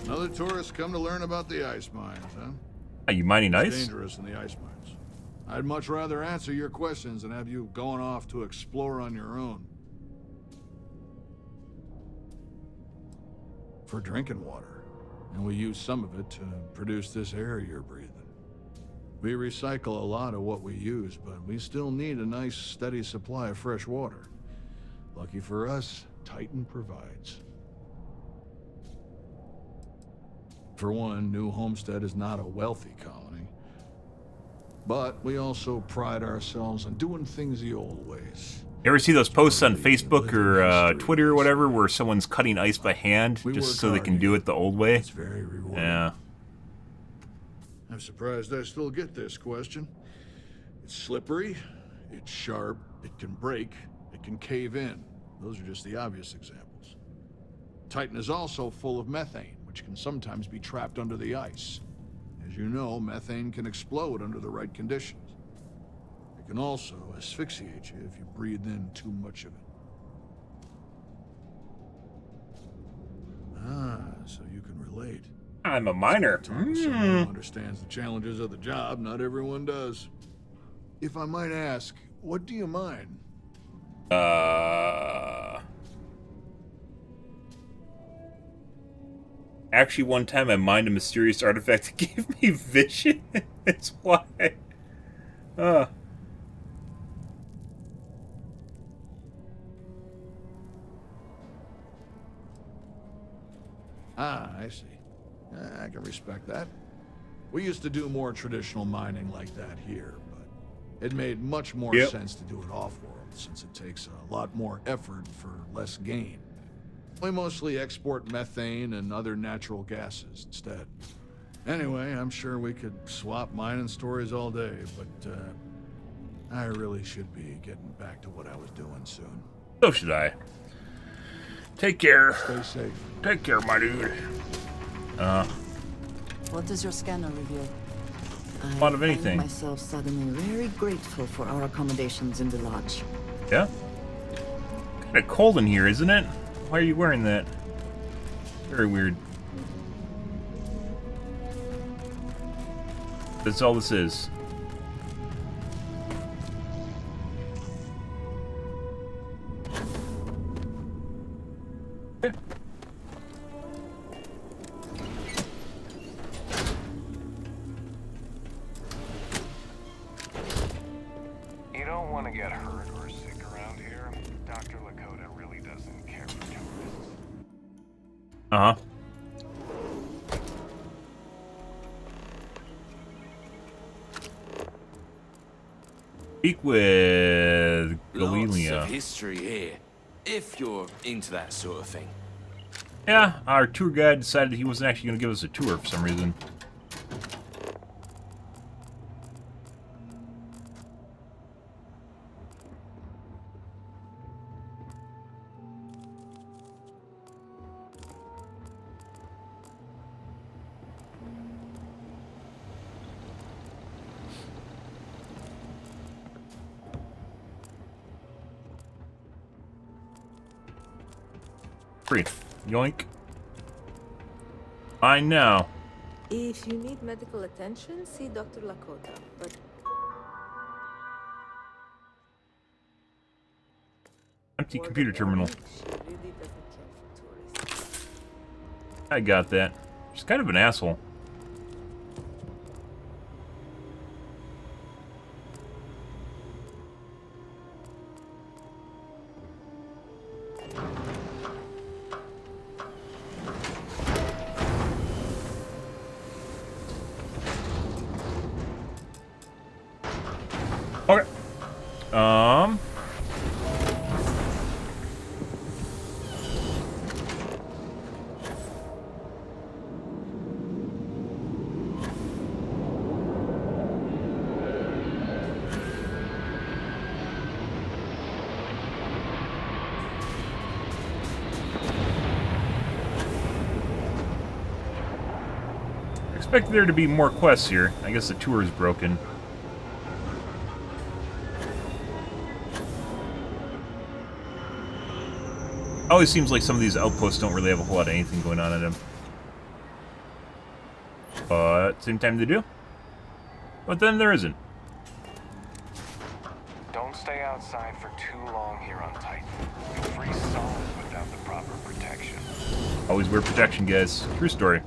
Another tourist come to learn about the ice mines, huh? Are you mining It's ice? dangerous in the ice mines. I'd much rather answer your questions than have you going off to explore on your own. For drinking water, and we use some of it to produce this air you're breathing. We recycle a lot of what we use, but we still need a nice, steady supply of fresh water. Lucky for us, Titan provides. For one, New Homestead is not a wealthy colony. But we also pride ourselves on doing things the old ways. You ever see those posts on Facebook or Twitter or whatever where someone's cutting ice by hand just so they can do it the old way? It's very rewarding. Yeah. I'm surprised I still get this question. It's slippery, it's sharp, it can break, it can cave in. Those are just the obvious examples. Titan is also full of methane, which can sometimes be trapped under the ice. As you know, methane can explode under the right conditions. It can also asphyxiate you if you breathe in too much of it. Ah, so you can relate. I'm a miner. Someone who understands the challenges of the job. Not everyone does. If I might ask, what do you mine? Actually, one time I mined a mysterious artifact that gave me vision. That's why. Ah, I see. I can respect that. We used to do more traditional mining like that here, but it made much more sense to do it off-world, since it takes a lot more effort for less gain. We mostly export methane and other natural gases instead. Anyway, I'm sure we could swap mining stories all day, but I really should be getting back to what I was doing soon. So should I. Take care. Stay safe. Take care, my dude. What does your scanner reveal? A lot of anything. I find myself suddenly very grateful for our accommodations in the lodge. Yeah? Kind of cold in here, isn't it? Why are you wearing that? Very weird. That's all this is. Okay. You don't want to get hurt or sick around here. Dr. Lakota really doesn't care for tourists. Uh-huh. Speak with Lots Galilia. of history here, if you're into that sort of thing. Yeah, our tour guide decided he wasn't actually going to give us a tour for some reason. Free. Yoink. Fine now. If you need medical attention, see Dr. Lakota, but... Empty computer terminal. She really doesn't care for tourists. I got that. She's kind of an asshole. Okay. Expected there to be more quests here. I guess the tour is broken. Always seems like some of these outposts don't really have a whole lot of anything going on in them. But same time they do. But then there isn't. Don't stay outside for too long here on Titan. You'll freeze solid without the proper protection. Always wear protection, guys. True story.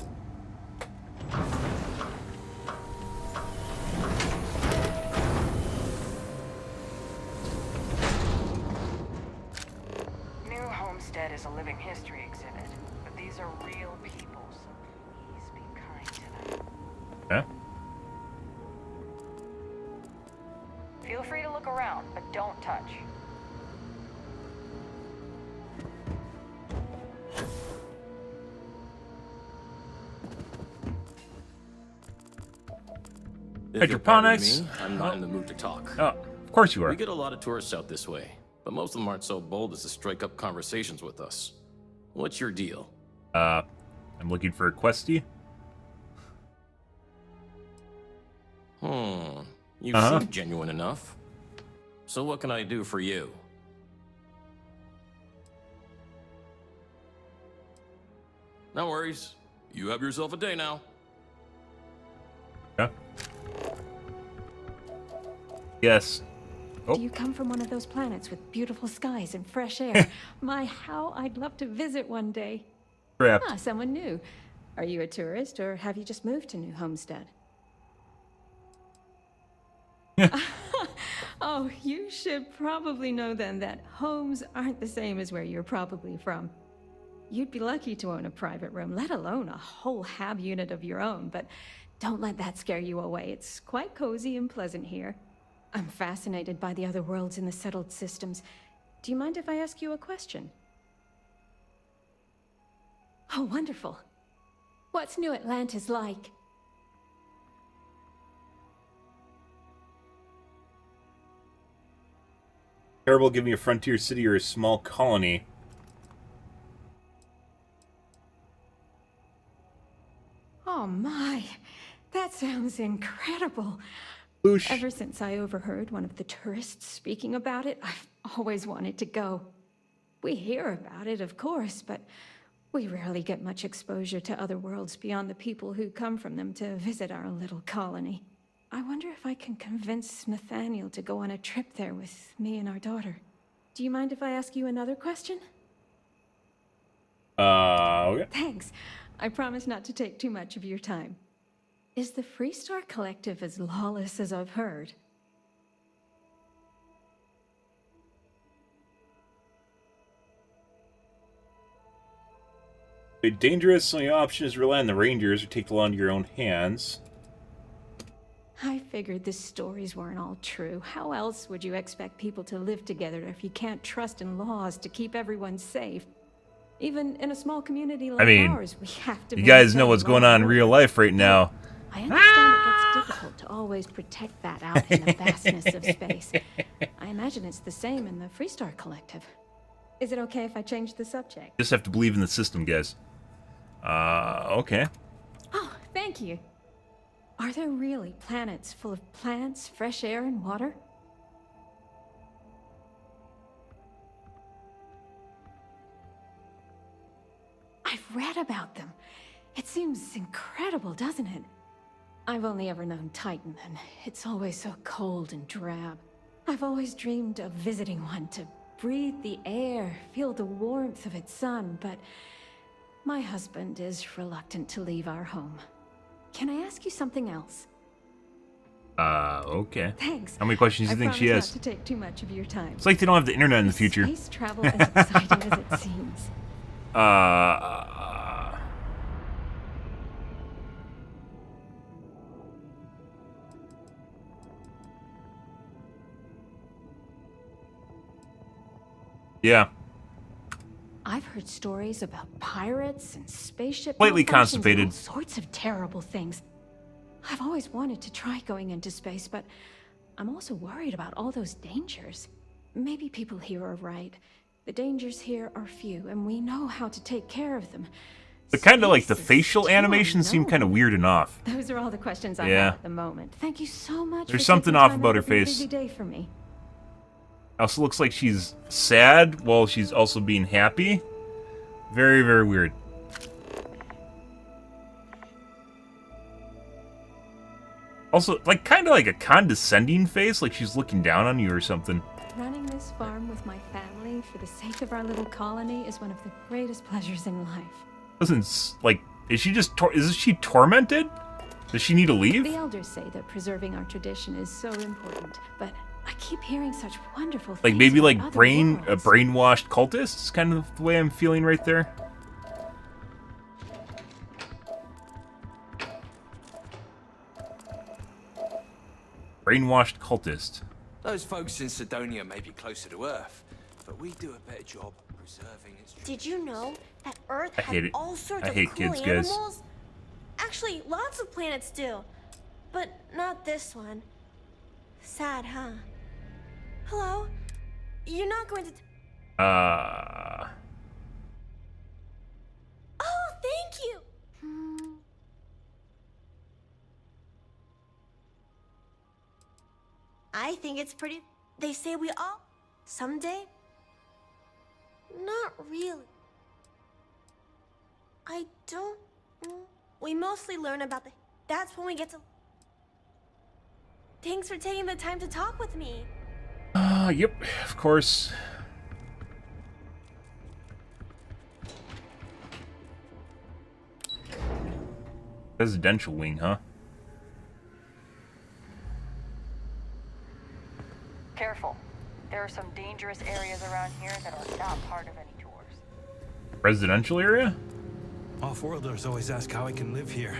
Is a living history exhibit, but these are real people, so please be kind to them. Yeah. Feel free to look around, but don't touch. Hydroponics. I'm not in the mood to talk. Oh, of course you are. We get a lot of tourists out this way, but most of them aren't so bold as to strike up conversations with us. What's your deal? I'm looking for a questie. You seem genuine enough. So what can I do for you? No worries. You have yourself a day now. Yeah. Yes. Do you come from one of those planets with beautiful skies and fresh air? My, how I'd love to visit one day. Crap. Ah, someone new. Are you a tourist, or have you just moved to New Homestead? Oh, you should probably know then that homes aren't the same as where you're probably from. You'd be lucky to own a private room, let alone a whole hab unit of your own, but don't let that scare you away. It's quite cozy and pleasant here. I'm fascinated by the other worlds in the settled systems. Do you mind if I ask you a question? Oh, wonderful. What's New Atlantis like? Terrible giving a frontier city or a small colony. Oh my, that sounds incredible. Boosh. Ever since I overheard one of the tourists speaking about it, I've always wanted to go. We hear about it, of course, but we rarely get much exposure to other worlds beyond the people who come from them to visit our little colony. I wonder if I can convince Nathaniel to go on a trip there with me and our daughter. Do you mind if I ask you another question? Okay. Thanks. I promise not to take too much of your time. Is the Freestar Collective as lawless as I've heard? It's dangerous, so the option is rely on the Rangers or take the law into your own hands. I figured the stories weren't all true. How else would you expect people to live together if you can't trust in laws to keep everyone safe? Even in a small community like ours, we have to. You guys know what's going on in real life right now. I understand it gets difficult to always protect that out in the vastness of space. I imagine it's the same in the Freestar Collective. Is it okay if I change the subject? Just have to believe in the system, guys. Okay. Oh, thank you. Are there really planets full of plants, fresh air, and water? I've read about them. It seems incredible, doesn't it? I've only ever known Titan, and it's always so cold and drab. I've always dreamed of visiting one to breathe the air, feel the warmth of its sun, but my husband is reluctant to leave our home. Can I ask you something else? Okay. Thanks. How many questions do you think she has? Not to take too much of your time. It's like they don't have the internet in the future. Space travel as exciting as it seems. Yeah. I've heard stories about pirates and spaceship Slightly malfunctions constipated. and all sorts of terrible things. I've always wanted to try going into space, but I'm also worried about all those dangers. Maybe people here are right. The dangers here are few, and we know how to take care of them. But kind of like the facial animations seem kind of weird and off. Those are all the questions I Yeah. have at the moment. Thank you so much. There's for something taking off time about out her of your face. Busy day for me. Also looks like she's sad while she's also being happy. Very, very weird. Also, like, kind of like a condescending face, like she's looking down on you or something. Running this farm with my family for the sake of our little colony is one of the greatest pleasures in life. Like, is she just, is she tormented? Does she need to leave? The elders say that preserving our tradition is so important, but I keep hearing such wonderful things. Like, maybe about like other a brainwashed cultist is kind of the way I'm feeling right there. Brainwashed cultist. Those folks in Sidonia may be closer to Earth, but we do a better job preserving its. Did you know that Earth I hate had it. all sorts I of hate cool kids, guys. animals? Actually, lots of planets do. But not this one. Sad, huh? Hello? You're not going to... Oh, thank you! I think it's pretty... They say we all... Someday? Not really. I don't... We mostly learn about the... That's when we get to... Thanks for taking the time to talk with me. Yep, of course. Residential wing, huh? Careful. There are some dangerous areas around here that are not part of any tours. Residential area? Off-worlders always ask how I can live here.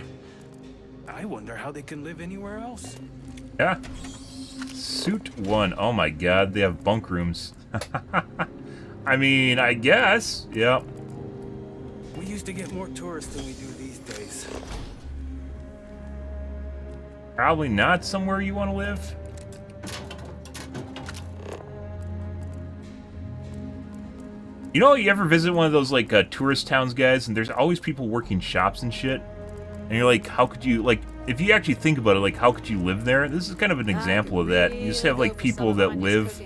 I wonder how they can live anywhere else. Yeah. Suit 1. Oh my god, they have bunk rooms. I mean, I guess. Yep. We used to get more tourists than we do these days. Probably not somewhere you want to live. You know, you ever visit one of those, like, tourist towns, guys, and there's always people working shops and shit? And you're like, how could you, like, if you actually think about it, like, how could you live there? This is kind of an example of that. You just have, like, people that live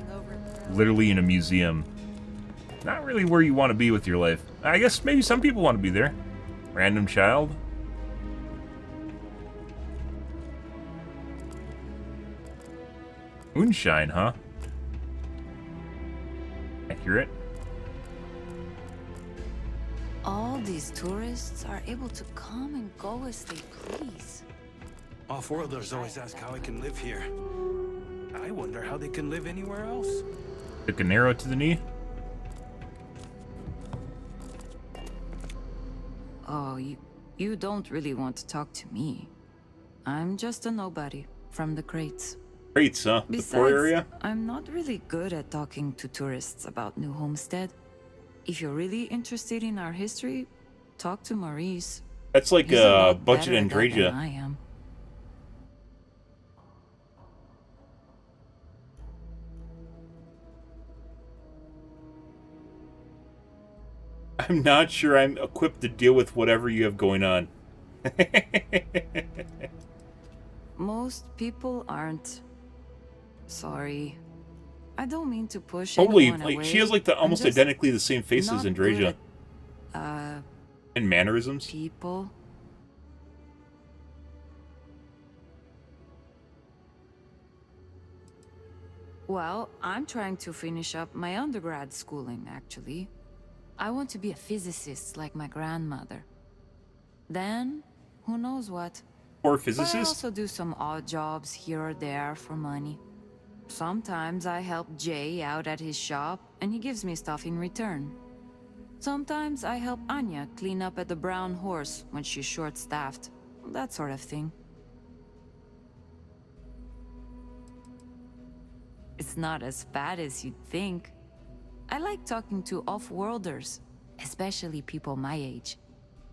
literally in a museum. Not really where you want to be with your life. I guess maybe some people want to be there. Random child. Moonshine, huh? Accurate. All these tourists are able to come and go as they please. Off-worlders always ask how I can live here. I wonder how they can live anywhere else. Took an arrow to the knee. Oh, you don't really want to talk to me. I'm just a nobody from the crates. Crates, huh? The poor area? I'm not really good at talking to tourists about New Homestead. If you're really interested in our history, talk to Maurice. That's like Budget and Draja. I am. I'm not sure I'm equipped to deal with whatever you have going on. Most people aren't. Sorry. I don't mean to push Totally, anyone like away. she has like the almost identically the same faces in Draja. And mannerisms. People. Well, I'm trying to finish up my undergrad schooling, actually. I want to be a physicist like my grandmother. Then, who knows what? Or But I physicist? also do some odd jobs here or there for money. Sometimes I help Jay out at his shop, and he gives me stuff in return. Sometimes I help Anya clean up at the Brown Horse when she's short-staffed. That sort of thing. It's not as bad as you'd think. I like talking to off-worlders, especially people my age.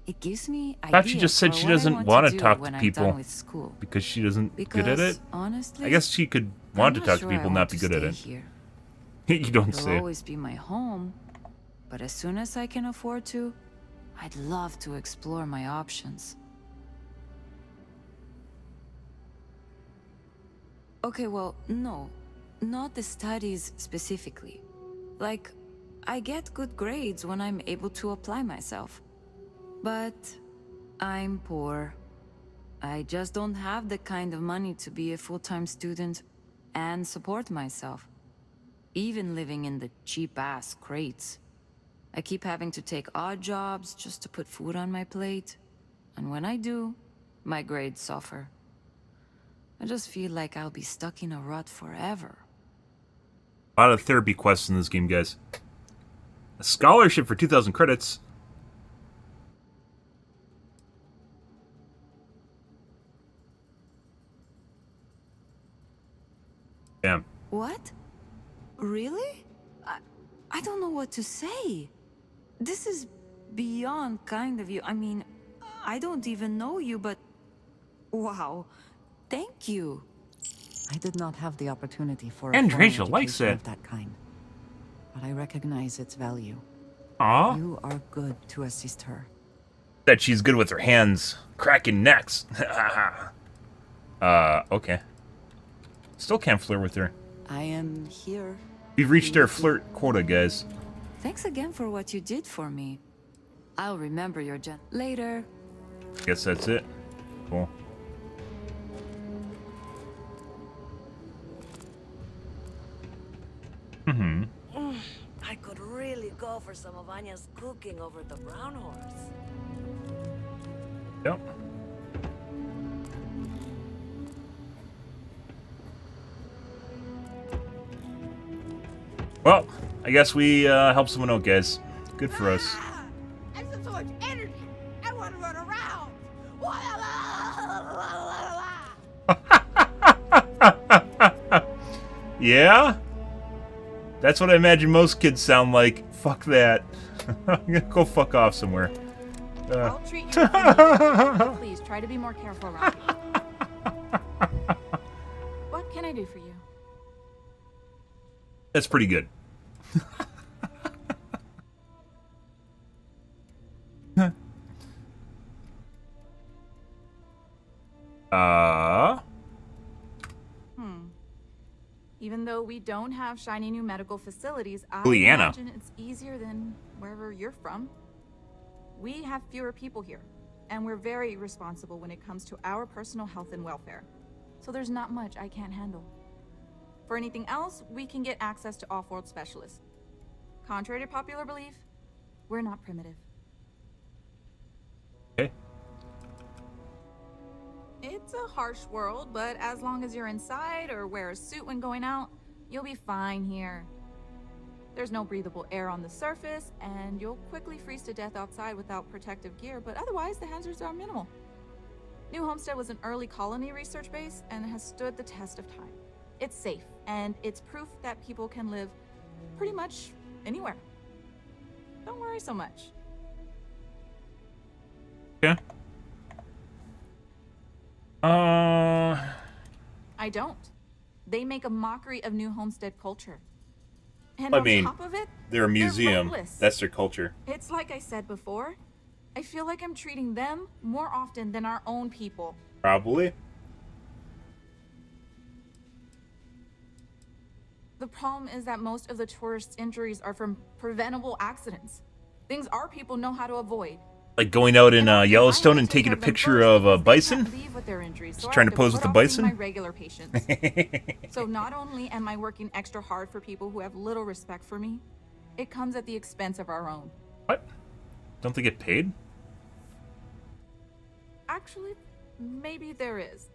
It gives me I thought she just said ideas she for what I doesn't want want to to do talk when to I'm people done with school. because she doesn't good at it. Honestly, I guess she could want to I'm talk not to sure I people, not want be to good at stay it. here. You don't It'll say. always be my home, but as soon as I can afford to, I'd love to explore my options. Okay, well, no, not the studies specifically. Like, I get good grades when I'm able to apply myself. But I'm poor. I just don't have the kind of money to be a full-time student and support myself. Even living in the cheap-ass crates. I keep having to take odd jobs just to put food on my plate. And when I do, my grades suffer. I just feel like I'll be stuck in a rut forever. A lot of therapy quests in this game, guys. A scholarship for 2,000 credits. Damn. What? Really? I don't know what to say. This is beyond kind of you. I mean, I don't even know you, but... Wow. Thank you. I did not have the opportunity for And a formal Rachel likes education it. of that kind, but I recognize its value. Aw. You are good to assist her. That she's good with her hands. Cracking necks. Okay. Still can't flirt with her. I am here. We've reached our flirt quota, guys. Thanks again for what you did for me. I'll remember your later. Guess that's it. Cool. Mm-hmm. I could really go for some of Anya's cooking over at the Brown Horse. Yep. Well, I guess we helped someone out, guys. Good for us. I have so much energy. I want to run around. Yeah? That's what I imagine most kids sound like. Fuck that. I'm gonna go fuck off somewhere. I'll treat you if you need. Please try to be more careful around me. What can I do for you? That's pretty good. Even though we don't have shiny new medical facilities, I Juliana. imagine it's easier than wherever you're from. We have fewer people here, and we're very responsible when it comes to our personal health and welfare. So there's not much I can't handle. For anything else, we can get access to off-world specialists. Contrary to popular belief, we're not primitive. Okay. It's a harsh world, but as long as you're inside or wear a suit when going out, you'll be fine here. There's no breathable air on the surface, and you'll quickly freeze to death outside without protective gear, but otherwise the hazards are minimal. New Homestead was an early colony research base and has stood the test of time. It's safe, and it's proof that people can live pretty much anywhere. Don't worry so much. Yeah. I don't. They make a mockery of New Homestead culture. And I on mean, top of it, they're a museum. reckless. That's their culture. It's like I said before. I feel like I'm treating them more often than our own people. Probably. The problem is that most of the tourists' injuries are from preventable accidents. Things our people know how to avoid. Like going out in Yellowstone and taking a picture of a bison? Leave with their injuries, Just so I trying have to pose put with a off bison? seeing my regular patients. So not only am I working extra hard for people who have little respect for me, it comes at the expense of our own. What? Don't they get paid? Actually, maybe there is.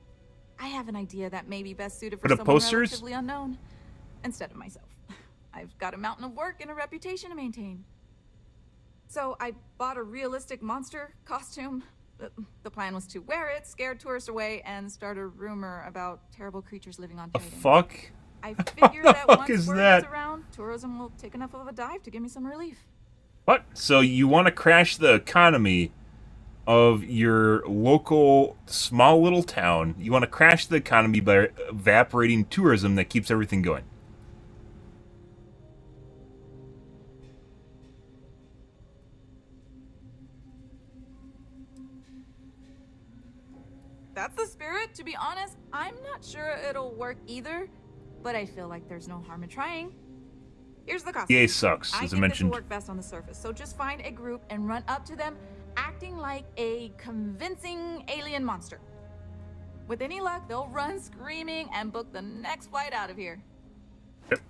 I have an idea that may be best suited for Put up someone posters? relatively unknown instead of myself. I've got a mountain of work and a reputation to maintain. So I bought a realistic monster costume. The plan was to wear it, scare tourists away, and start a rumor about terrible creatures living on Titan. Fuck? I figure that fuck once is word that? gets around, tourism will take enough of a dive to give me some relief. What? So you want to crash the economy of your local small little town? You want to crash the economy by evaporating tourism that keeps everything going? That's the spirit. To be honest, I'm not sure it'll work either, but I feel like there's no harm in trying. Here's the costume. EA sucks, I as I think mentioned. this will work best on the surface, so just find a group and run up to them, acting like a convincing alien monster. With any luck, they'll run screaming and book the next flight out of here. Yep.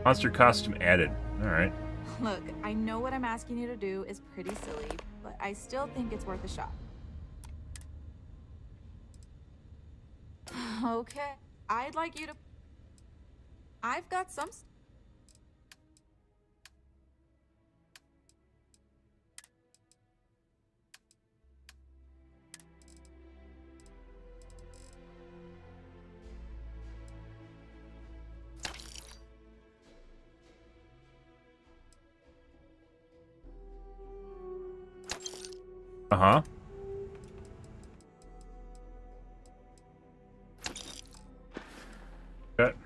Monster costume added. Alright. Look, I know what I'm asking you to do is pretty silly, but I still think it's worth a shot. Okay, I'd like you to... I've got some... Uh-huh. Okay.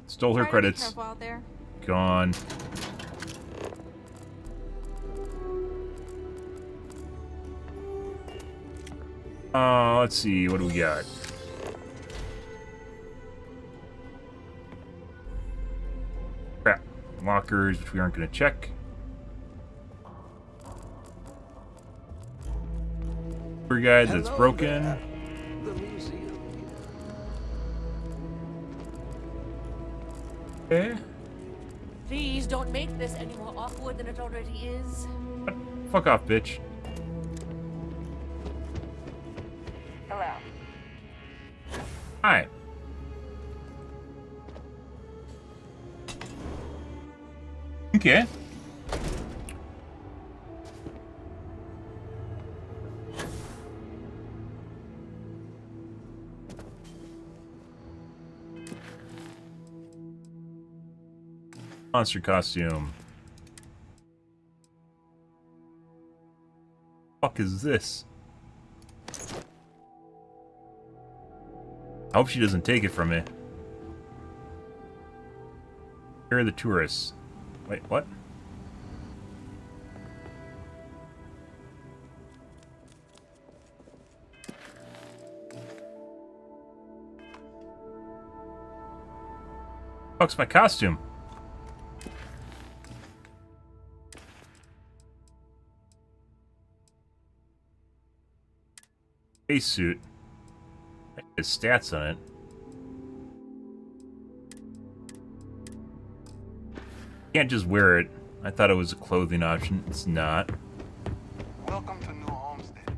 Stole her Try to be credits. careful out there. Gone. Let's see. What do we got? Crap. Lockers, which we aren't going to check. Tour guide that's Hello broken. there. The museum here. Okay. Please don't make this any more awkward than it already is. Fuck off, bitch. Hello. Hi. Okay. Monster costume. Fuck is this? I hope she doesn't take it from me. Here are the tourists. Wait, what? Fuck's my costume? Space suit. His stats on it. Can't just wear it. I thought it was a clothing option. It's not. Welcome to New Homestead.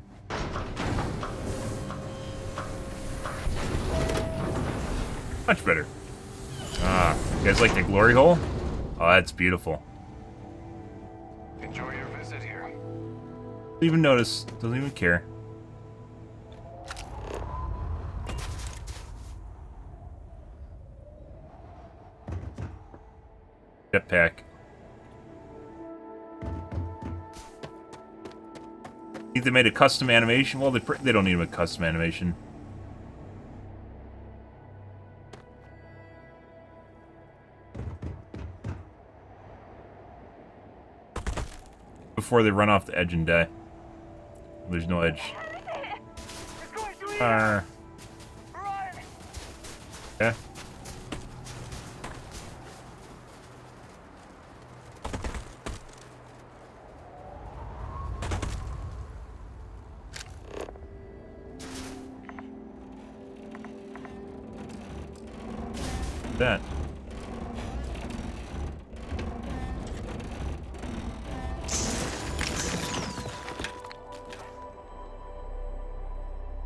Much better. Ah, you guys like the glory hole? Oh, that's beautiful. Enjoy your visit here. Doesn't even notice. Doesn't even care. Jetpack. Think they made a custom animation? Well, they don't need a custom animation. Before they run off the edge and die. There's no edge. Yeah. That.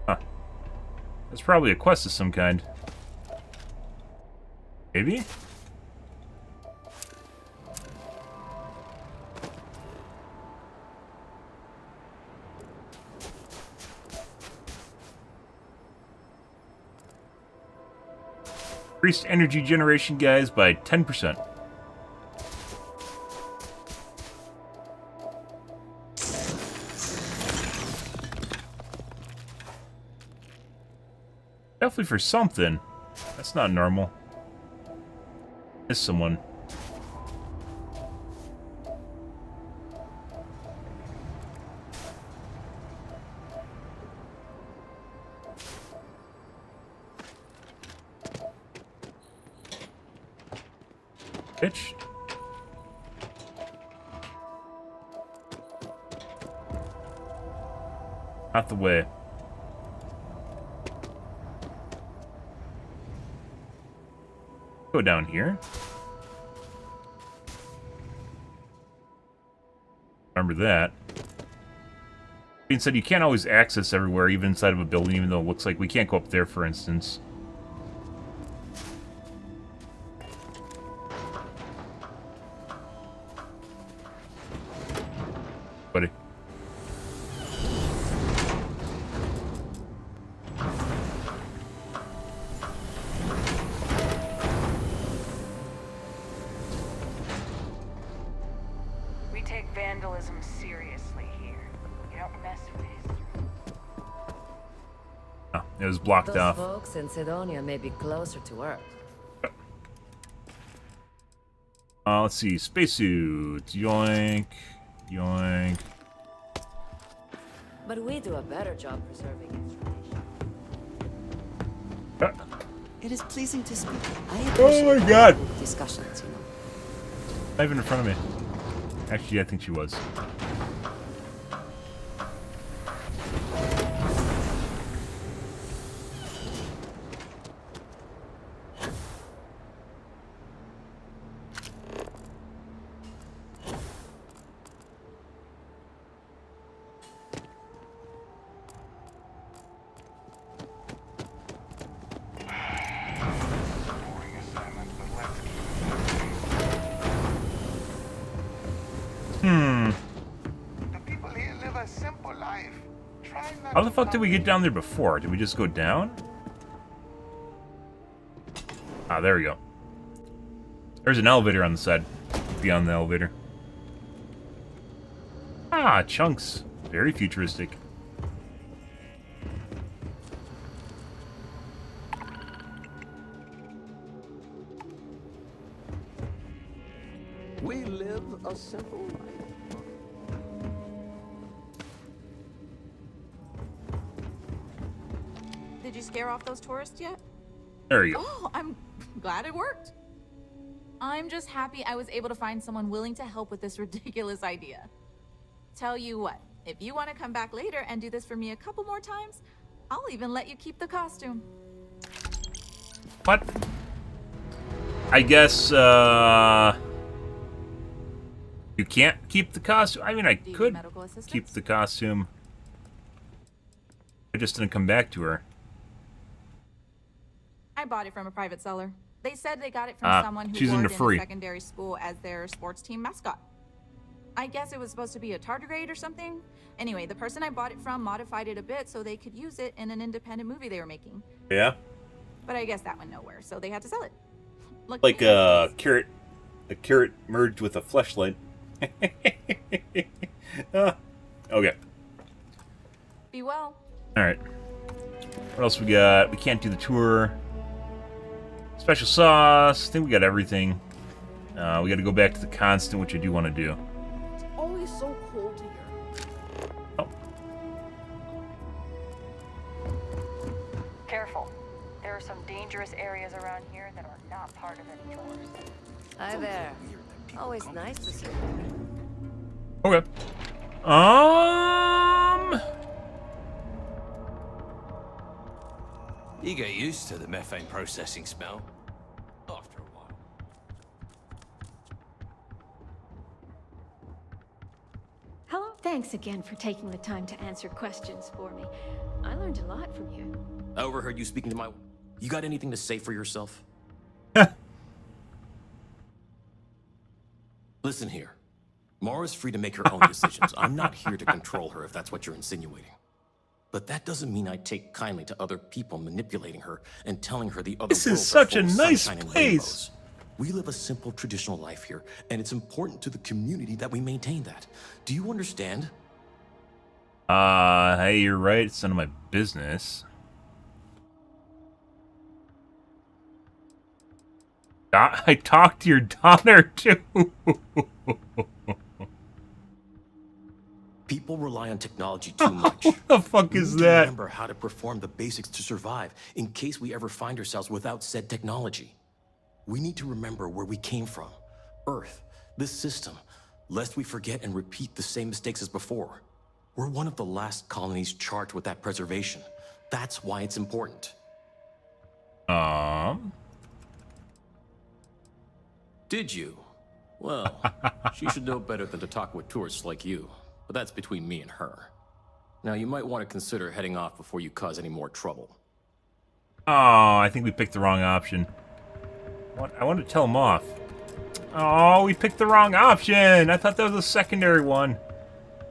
Huh. That's probably a quest of some kind. Maybe? Increased energy generation, guys, by 10%. Definitely for something. That's not normal. Is someone. Bitch. Out the way. Go down here. Remember that. Being said, you can't always access everywhere, even inside of a building, even though it looks like we can't go up there, for instance. Buddy. We take vandalism seriously here. You don't mess with history. Oh, it was blocked Those off. folks in Sidonia may be closer to Earth. Let's see. Spacesuit. Yoink. Yoink. But we do a better job preserving information. It is pleasing to speak. I Oh appreciate my God. our discussions, you know. Not even in front of me. Actually, I think she was. How the fuck did we get down there before? Did we just go down? Ah, there we go. There's an elevator on the side. Beyond the elevator. Ah, chunks. Very futuristic. We live a simple life. Did you scare off those tourists yet? There you go. Oh, I'm glad it worked. I'm just happy I was able to find someone willing to help with this ridiculous idea. Tell you what, if you want to come back later and do this for me a couple more times, I'll even let you keep the costume. What? I guess, you can't keep the costume? I mean, I could keep the costume. I just didn't come back to her. I bought it from a private seller. They said they got it from someone who she's worked into in free. a secondary school as their sports team mascot. I guess it was supposed to be a tardigrade or something. Anyway, the person I bought it from modified it a bit so they could use it in an independent movie they were making. Yeah? But I guess that went nowhere, so they had to sell it. Look, Like a carrot merged with a fleshlight. Okay. Be well. Alright. What else we got? We can't do the tour. Special sauce. I think we got everything. We got to go back to the constant, which I do want to do. It's always so cold here. Oh. Careful. There are some dangerous areas around here that are not part of any tours. Hi there. Always nice to see you. Okay. You get used to the methane processing smell after a while. Hello. Thanks again for taking the time to answer questions for me. I learned a lot from you. I overheard you speaking to my... You got anything to say for yourself? Listen here. Mara's free to make her own decisions. I'm not here to control her if that's what you're insinuating. But that doesn't mean I take kindly to other people manipulating her and telling her the other This is worlds such are a full of nice sunshine and place. rainbows. We live a simple traditional life here, and it's important to the community that we maintain that. Do you understand? Hey, you're right. It's none of my business. I talked to your daughter, too. People rely on technology too much. What the fuck is that? Remember how to perform the basics to survive in case we ever find ourselves without said technology. We need to remember where we came from. Earth, this system, lest we forget and repeat the same mistakes as before. We're one of the last colonies charged with that preservation. That's why it's important. Did you? Well, she should know better than to talk with tourists like you. But that's between me and her. Now, you might want to consider heading off before you cause any more trouble. Oh, I think we picked the wrong option. What? I wanted to tell him off. Oh, we picked the wrong option. I thought that was a secondary one.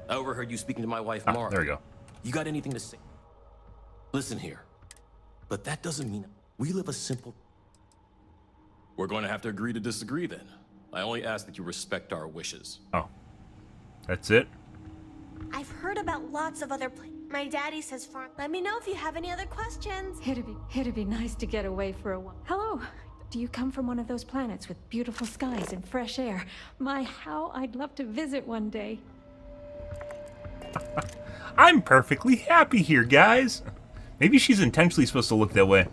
I overheard you speaking to my wife, Mara. There we go. You got anything to say? Listen here. But that doesn't mean we live a simple... We're going to have to agree to disagree then. I only ask that you respect our wishes. Oh. That's it? I've heard about lots of other my daddy says farm. Let me know if you have any other questions. It'd be nice to get away for a while. Hello. Do you come from one of those planets with beautiful skies and fresh air? My, how I'd love to visit one day. I'm perfectly happy here, guys. Maybe she's intentionally supposed to look that way.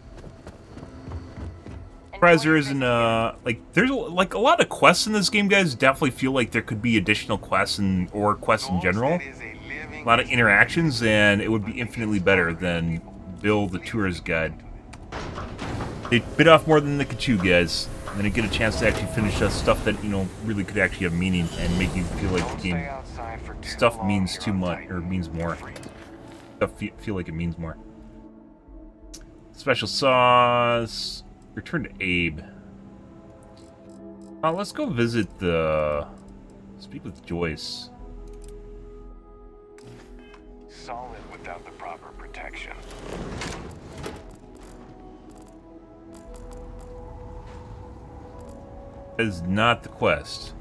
Surprised there isn't, like, there's, like, a lot of quests in this game, guys. Definitely feel like there could be additional quests or quests in general. A lot of interactions, and it would be infinitely better than Bill the Tourist Guide. They bit off more than they could chew, guys. And then I get a chance to actually finish stuff that, you know, really could actually have meaning and make you feel like the game stuff means too much, or means more. Stuff feel like it means more. Special sauce. Return to Abe. Let's go visit the... Speak with Joyce. Solid without the proper action. That is not the quest.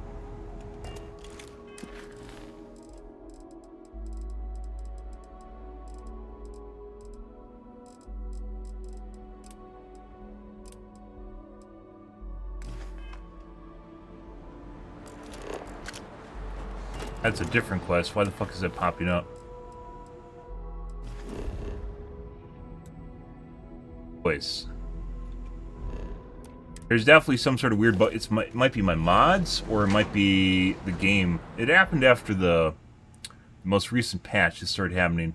That's a different quest. Why the fuck is that popping up? Voice. There's definitely some sort of weird bug. It might be my mods, or it might be the game. It happened after the most recent patch. This started happening.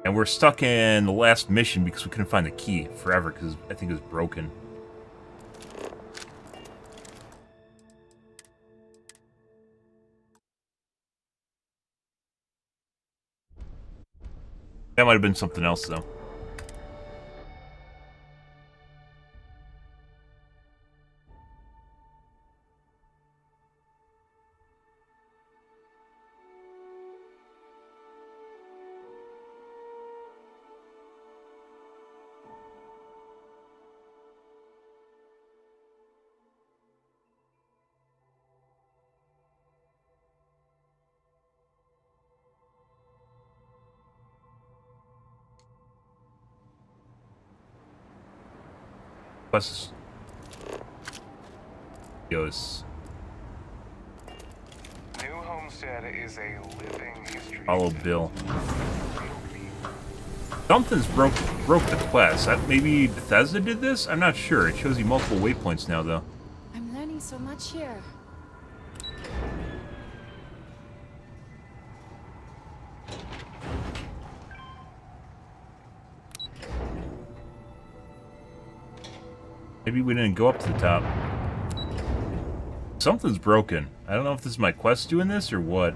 And we're stuck in the last mission because we couldn't find the key forever because I think it was broken. That might have been something else, though. Plus, goes. New Homestead is a living history. Follow Bill. Something's broke the quest. Maybe Bethesda did this? I'm not sure. It shows you multiple waypoints now, though. I'm learning so much here. Maybe we didn't go up to the top. Something's broken. I don't know if this is my quest doing this or what.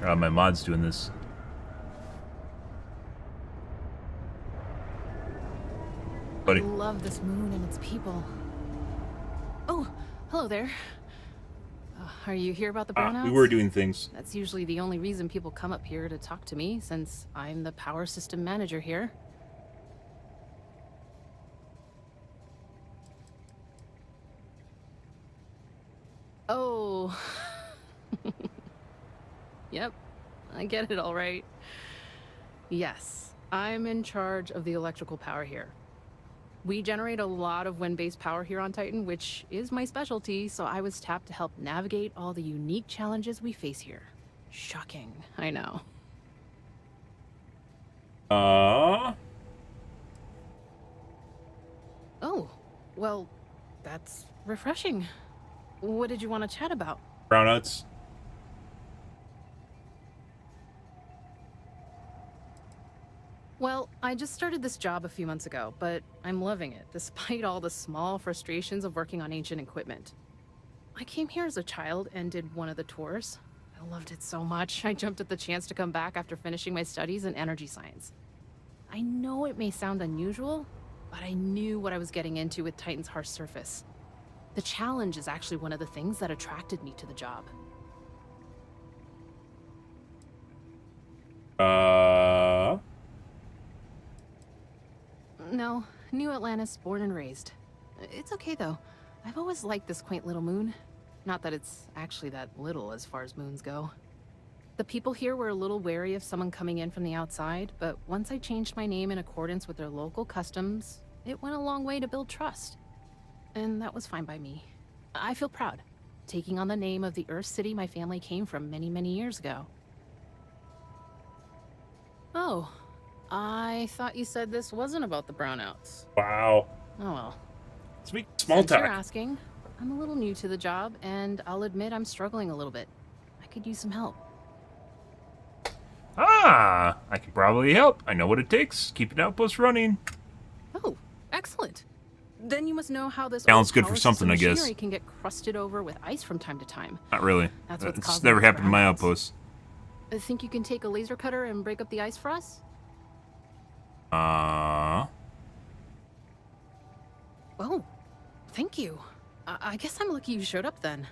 My mod's doing this. Buddy. I love this moon and its people. Oh, hello there. Are you here about the brownouts? We were doing things. That's usually the only reason people come up here to talk to me, since I'm the power system manager here. Oh. Yep, I get it all right. Yes, I'm in charge of the electrical power here. We generate a lot of wind-based power here on Titan, which is my specialty, so I was tapped to help navigate all the unique challenges we face here. Shocking, I know. Oh, well, that's refreshing. What did you want to chat about? Brownouts. Well, I just started this job a few months ago, but I'm loving it, despite all the small frustrations of working on ancient equipment. I came here as a child and did one of the tours. I loved it so much, I jumped at the chance to come back after finishing my studies in energy science. I know it may sound unusual, but I knew what I was getting into with Titan's harsh surface. The challenge is actually one of the things that attracted me to the job. No, New Atlantis, born and raised. It's okay though. I've always liked this quaint little moon. Not that it's actually that little as far as moons go. The people here were a little wary of someone coming in from the outside, but once I changed my name in accordance with their local customs, it went a long way to build trust. And that was fine by me. I feel proud, taking on the name of the Earth City my family came from many, many years ago. Oh, I thought you said this wasn't about the brownouts. Wow. Oh well. Speak small Since talk. you're asking, I'm a little new to the job, and I'll admit I'm struggling a little bit. I could use some help. I can probably help. I know what it takes. Keep an outpost running. Oh, excellent. Then you must know how this Talent's old good for power something, system I guess. machinery can get crusted over with ice from time to time. Not really. That's what's It's causing never the happened in my brownouts. outpost. I think you can take a laser cutter and break up the ice for us? Uh. Oh, thank you. I guess I'm lucky you showed up then.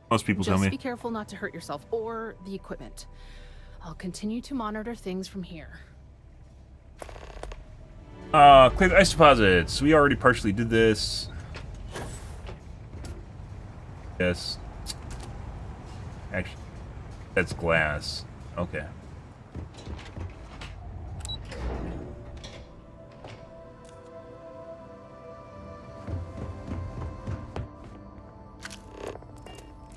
Most people tell Just me. be careful not to hurt yourself or the equipment. I'll continue to monitor things from here. Clear the ice deposits. We already partially did this. Yes. Actually, that's glass. Okay.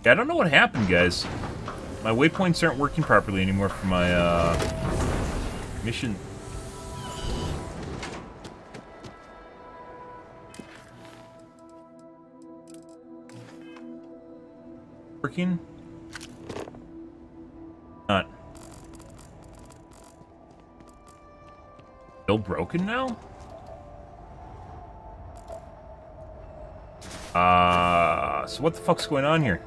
Yeah, I don't know what happened, guys. My waypoints aren't working properly anymore for my, mission. Working? Not. Still broken now? So what the fuck's going on here?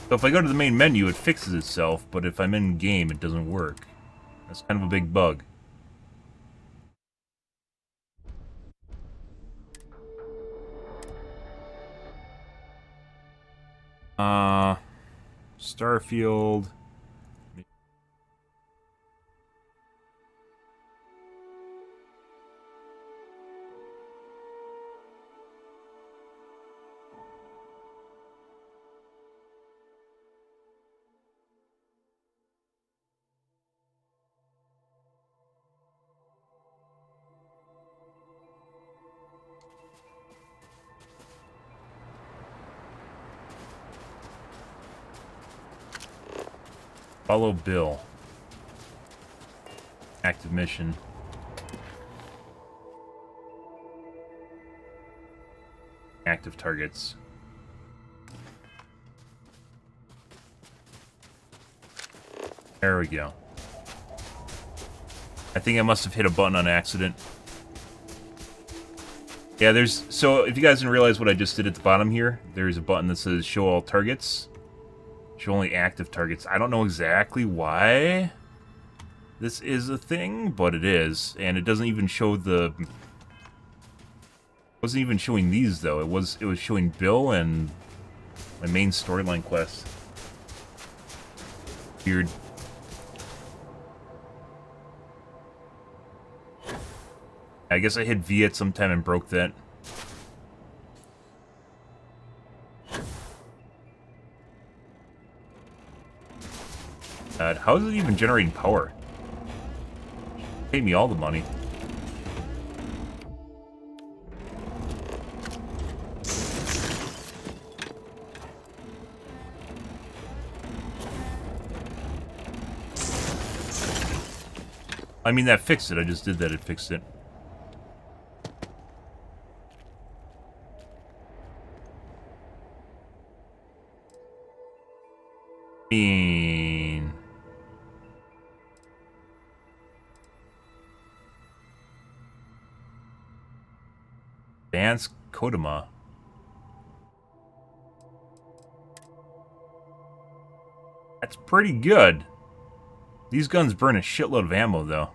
So if I go to the main menu, it fixes itself, but if I'm in game, it doesn't work. That's kind of a big bug. Starfield. Follow Bill. Active mission. Active targets. There we go. I think I must have hit a button on accident. Yeah, there's... So, if you guys didn't realize what I just did at the bottom here, there's a button that says show all targets. Show only active targets. I don't know exactly why this is a thing, but it is. And it doesn't even show the... It wasn't even showing these, though. It was showing Bill and my main storyline quest. Weird. I guess I hit V at some time and broke that. How is it even generating power? Pay me all the money. I mean, that fixed it. I just did that. It fixed it. Advanced Kodama. That's pretty good. These guns burn a shitload of ammo, though.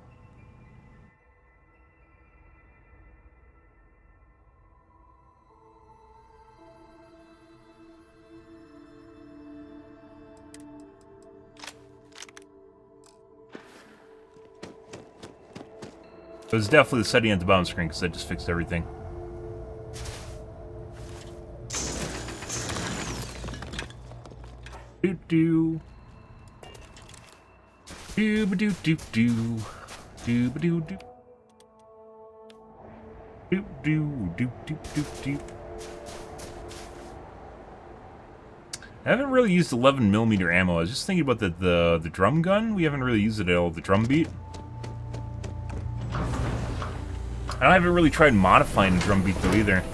It was definitely the setting at the bottom screen because I just fixed everything. Doo-doo. Doo-ba-doo-doo-doo. Doo-ba-doo-doo. Doo-doo-doo-doo-doo-doo. I haven't really used 11mm ammo. I was just thinking about the drum gun. We haven't really used it at all. The drum beat. I haven't really tried modifying the drum beat though either.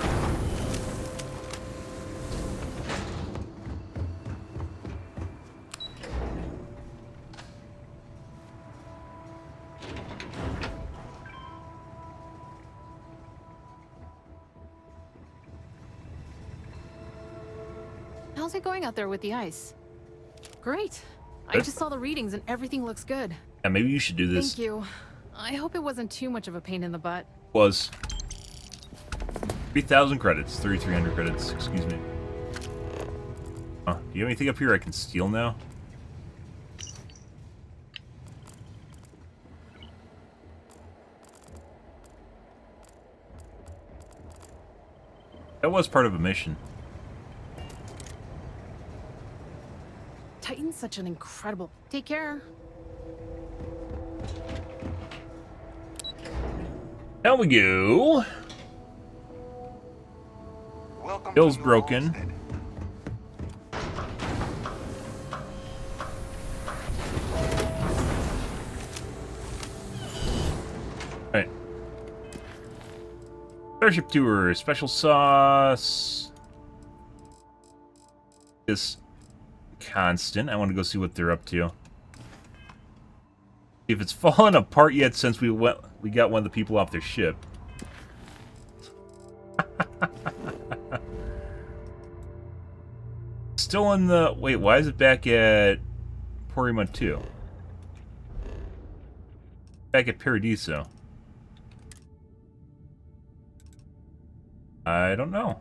How's it going out there with the ice? Great. I just saw the readings and everything looks good. Yeah, maybe you should do this. Thank you. I hope it wasn't too much of a pain in the butt. Was 3,000 credits, 3,300 credits, excuse me. Do you have anything up here I can steal now? That was part of a mission. Titan's such an incredible... Take care. Down we go. Bill's broken. Alright. Starship tour, special sauce. This constant. I want to go see what they're up to. If it's fallen apart yet since we got one of the people off their ship. Still in the... Wait, why is it back at Porima 2? Back at Paradiso. I don't know.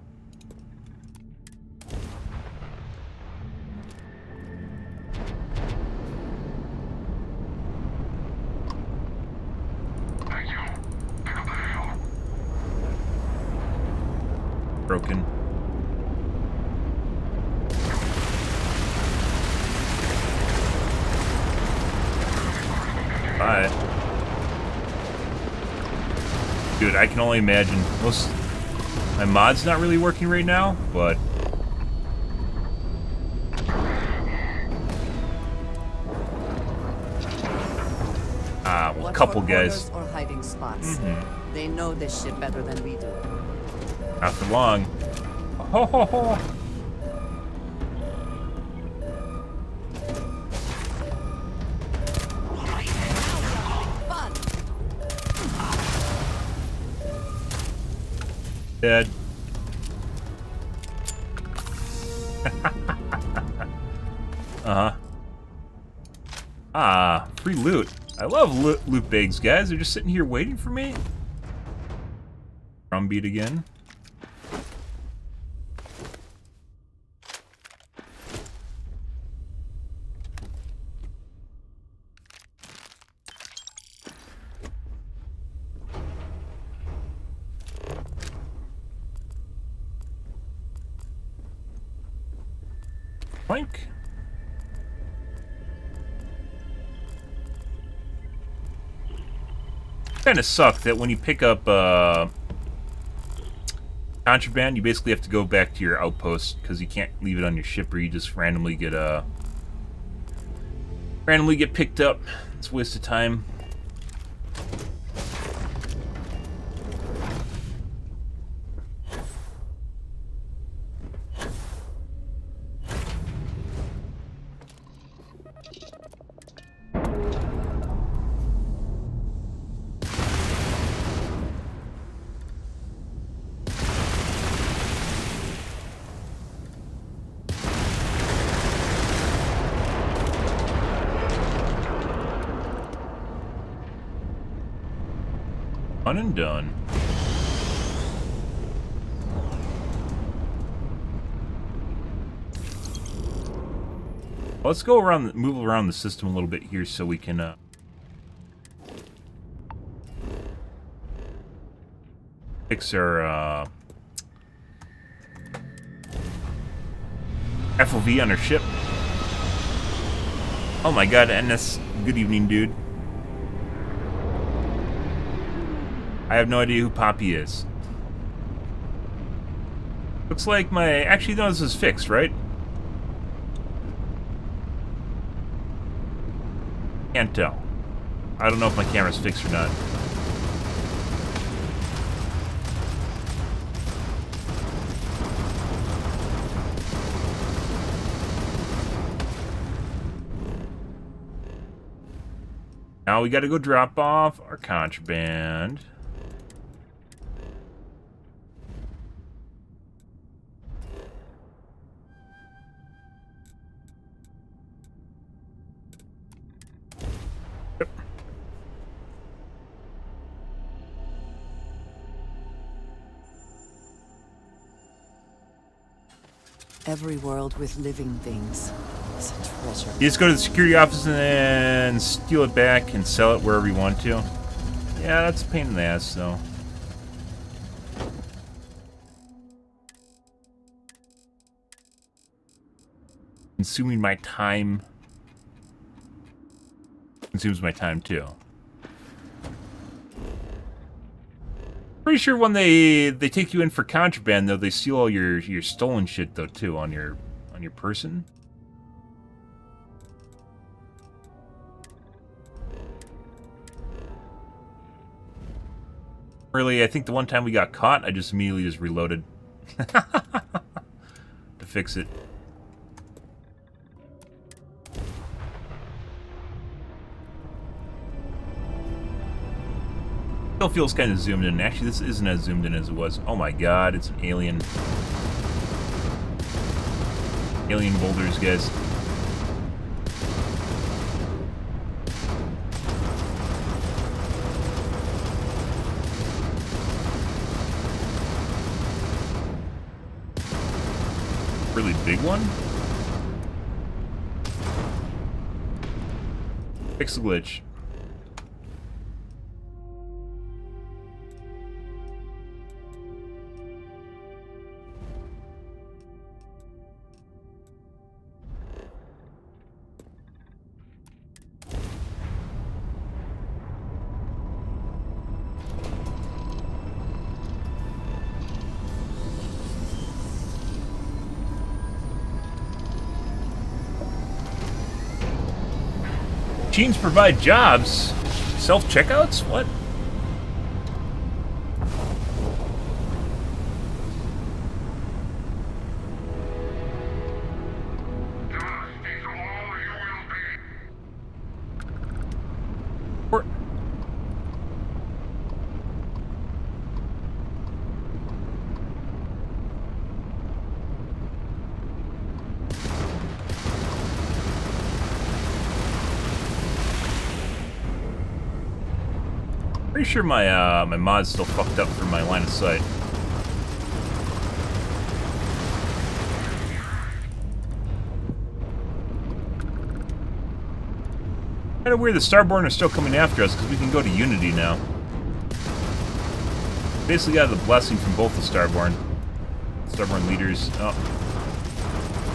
Broken. Bye. Dude, I can only imagine. My mod's not really working right now, but... well, a couple guys. Or hiding spots. They know this shit better than we do. Not for long. Ho ho ho! Dead. Free loot. I love loot bags, guys. They're just sitting here waiting for me. Drumbeat again. Plank. Kind of suck that when you pick up contraband, you basically have to go back to your outpost because you can't leave it on your ship, or you just randomly get picked up. It's a waste of time. One and done. Let's go around, move around the system a little bit here so we can fix our FOV on our ship. Oh my god, NS, good evening, dude. I have no idea who Poppy is. Looks like my... Actually, no, this is fixed, right? Can't tell. I don't know if my camera's fixed or not. Now we gotta go drop off our contraband. Every world with living things is a treasure. You just go to the security office and then steal it back and sell it wherever you want to. Yeah, that's a pain in the ass, though. Consuming my time. Consumes my time, too. Pretty sure when they take you in for contraband, though, they steal all your stolen shit, though, too, on your person. Really, I think the one time we got caught, I just immediately just reloaded to fix it. Still feels kind of zoomed in. Actually, this isn't as zoomed in as it was. Oh my god, it's an alien. Alien boulders, guys. Really big one? Fix the glitch. Machines provide jobs. Self-checkouts? What? Pretty sure my my mod's still fucked up for my line of sight. Kinda weird the Starborn are still coming after us because we can go to Unity now. Basically got the blessing from both the Starborn leaders. Oh,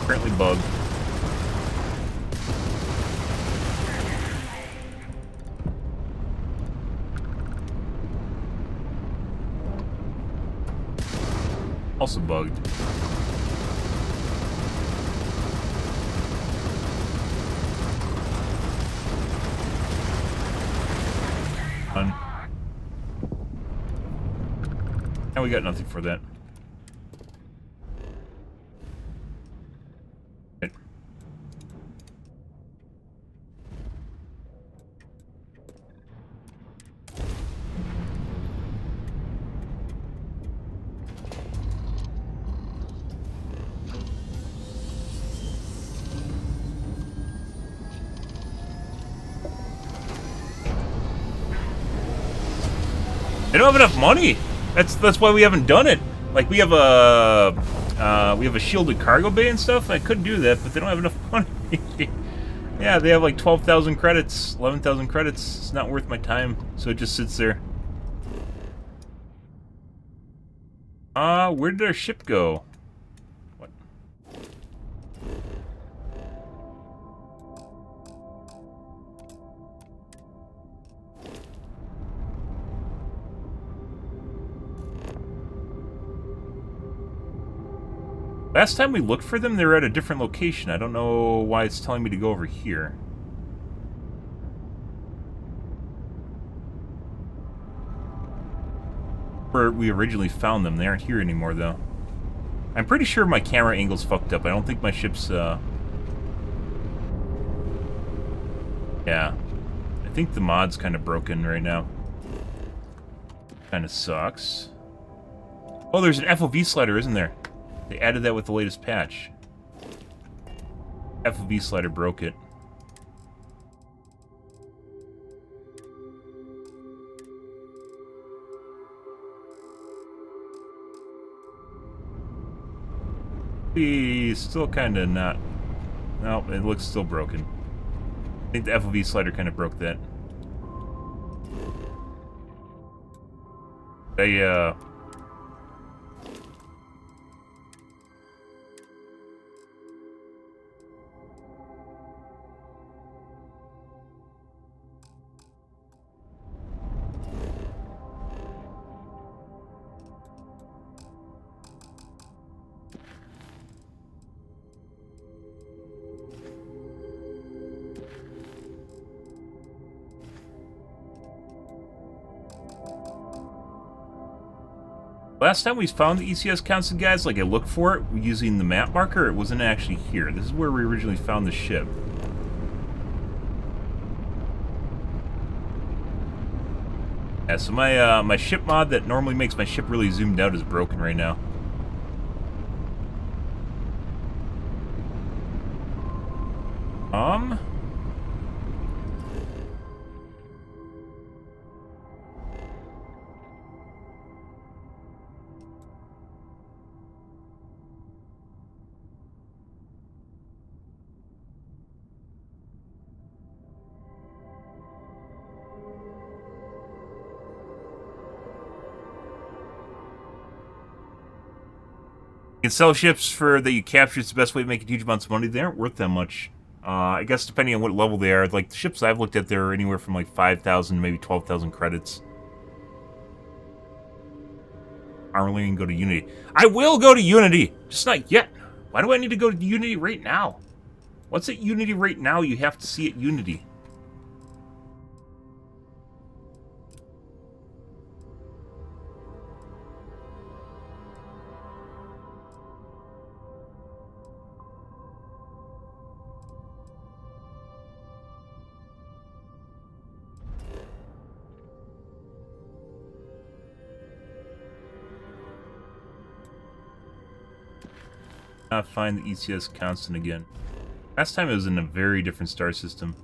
currently bugged. Also bugged. Fun. And we got nothing for that. Right. They don't have enough money. That's why we haven't done it. Like we have a shielded cargo bay and stuff. I could do that, but they don't have enough money. Yeah, they have like 12,000 credits, 11,000 credits. It's not worth my time, so it just sits there. Where did our ship go? What? Last time we looked for them, they were at a different location. I don't know why it's telling me to go over here. Where we originally found them. They aren't here anymore, though. I'm pretty sure my camera angle's fucked up. I don't think my ship's, Yeah. I think the mod's kind of broken right now. Kind of sucks. Oh, there's an FOV slider, isn't there? They added that with the latest patch. FOV slider broke it. He's still kind of not... No, it looks still broken. I think the FOV slider kind of broke that. Last time we found the ECS constant, guys, like I looked for it using the map marker, it wasn't actually here. This is where we originally found the ship. Yeah, so my ship mod that normally makes my ship really zoomed out is broken right now. You can sell ships for that you capture. It's the best way to make huge amounts of money. They aren't worth that much. I guess depending on what level they are. Like the ships I've looked at, they're anywhere from like 5,000 maybe 12,000 credits. I really need to go to Unity. I will go to Unity, just not yet. Why do I need to go to Unity right now? What's at Unity right now you have to see at Unity? Not find the ECS constant again. Last time it was in a very different star system.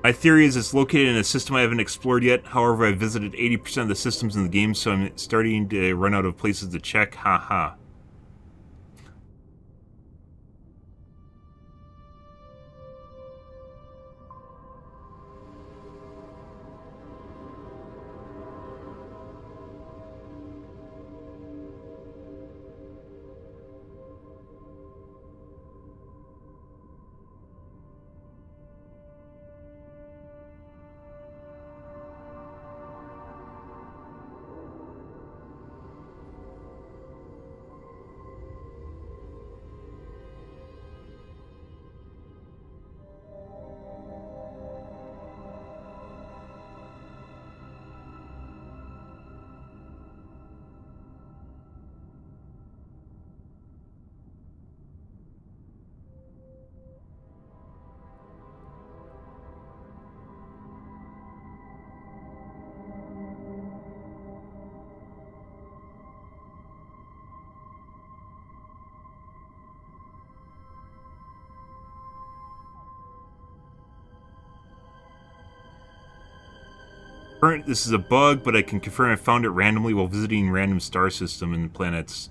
My theory is it's located in a system I haven't explored yet. However, I've visited 80% of the systems in the game, so I'm starting to run out of places to check. Haha. This is a bug, but I can confirm I found it randomly while visiting random star system and planets.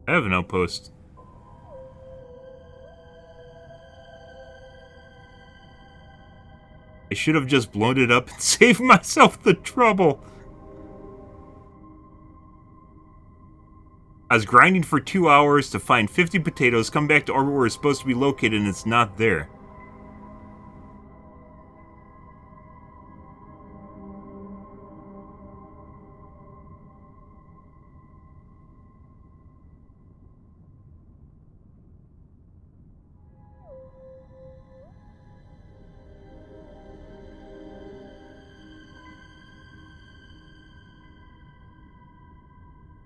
I have an outpost. I should have just blown it up and saved myself the trouble. I was grinding for 2 hours to find 50 potatoes, come back to orbit where it's supposed to be located, and it's not there.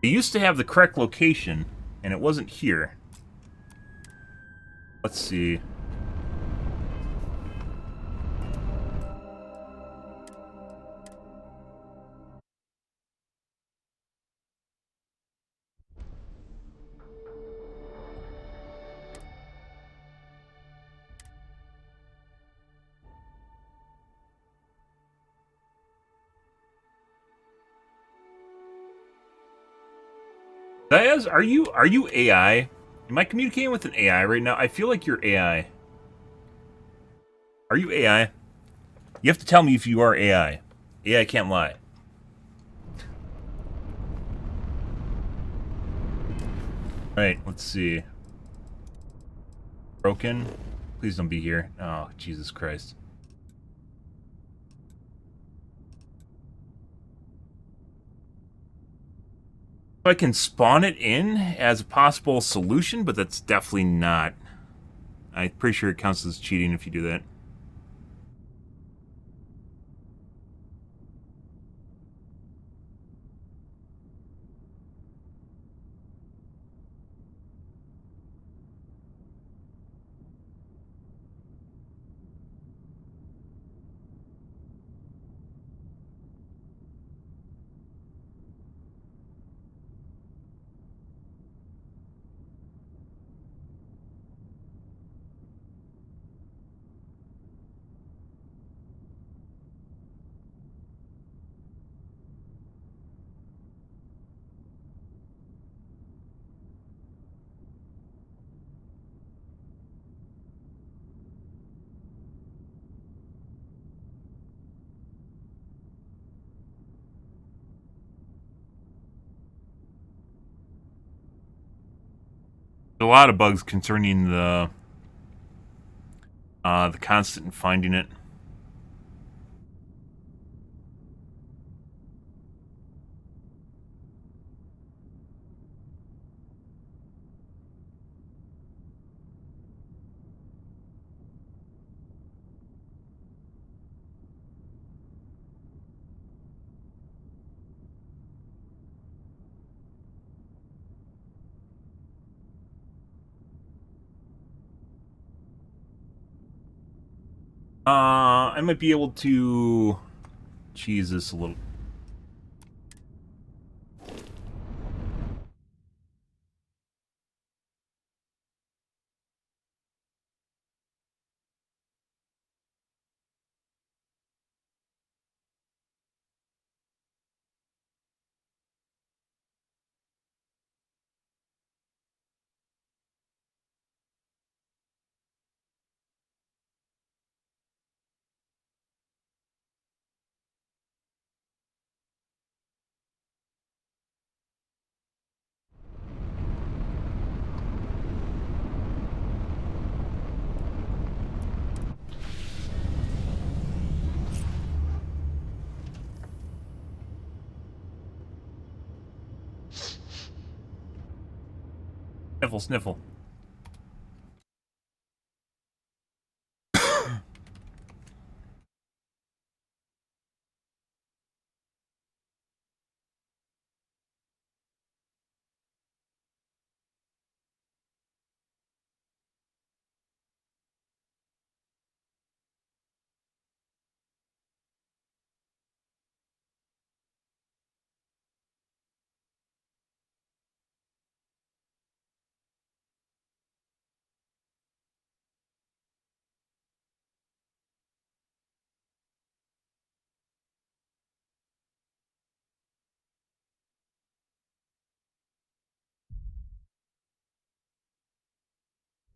It used to have the correct location, and it wasn't here. Let's see. Diaz, are you AI? Am I communicating with an AI right now? I feel like you're AI. Are you AI? You have to tell me if you are AI. AI can't lie. Alright, let's see. Broken? Please don't be here. Oh, Jesus Christ. I can spawn it in as a possible solution, but that's definitely not. I'm pretty sure it counts as cheating if you do that. A lot of bugs concerning the constant in finding it. I might be able to cheese this a little. Sniffle, sniffle.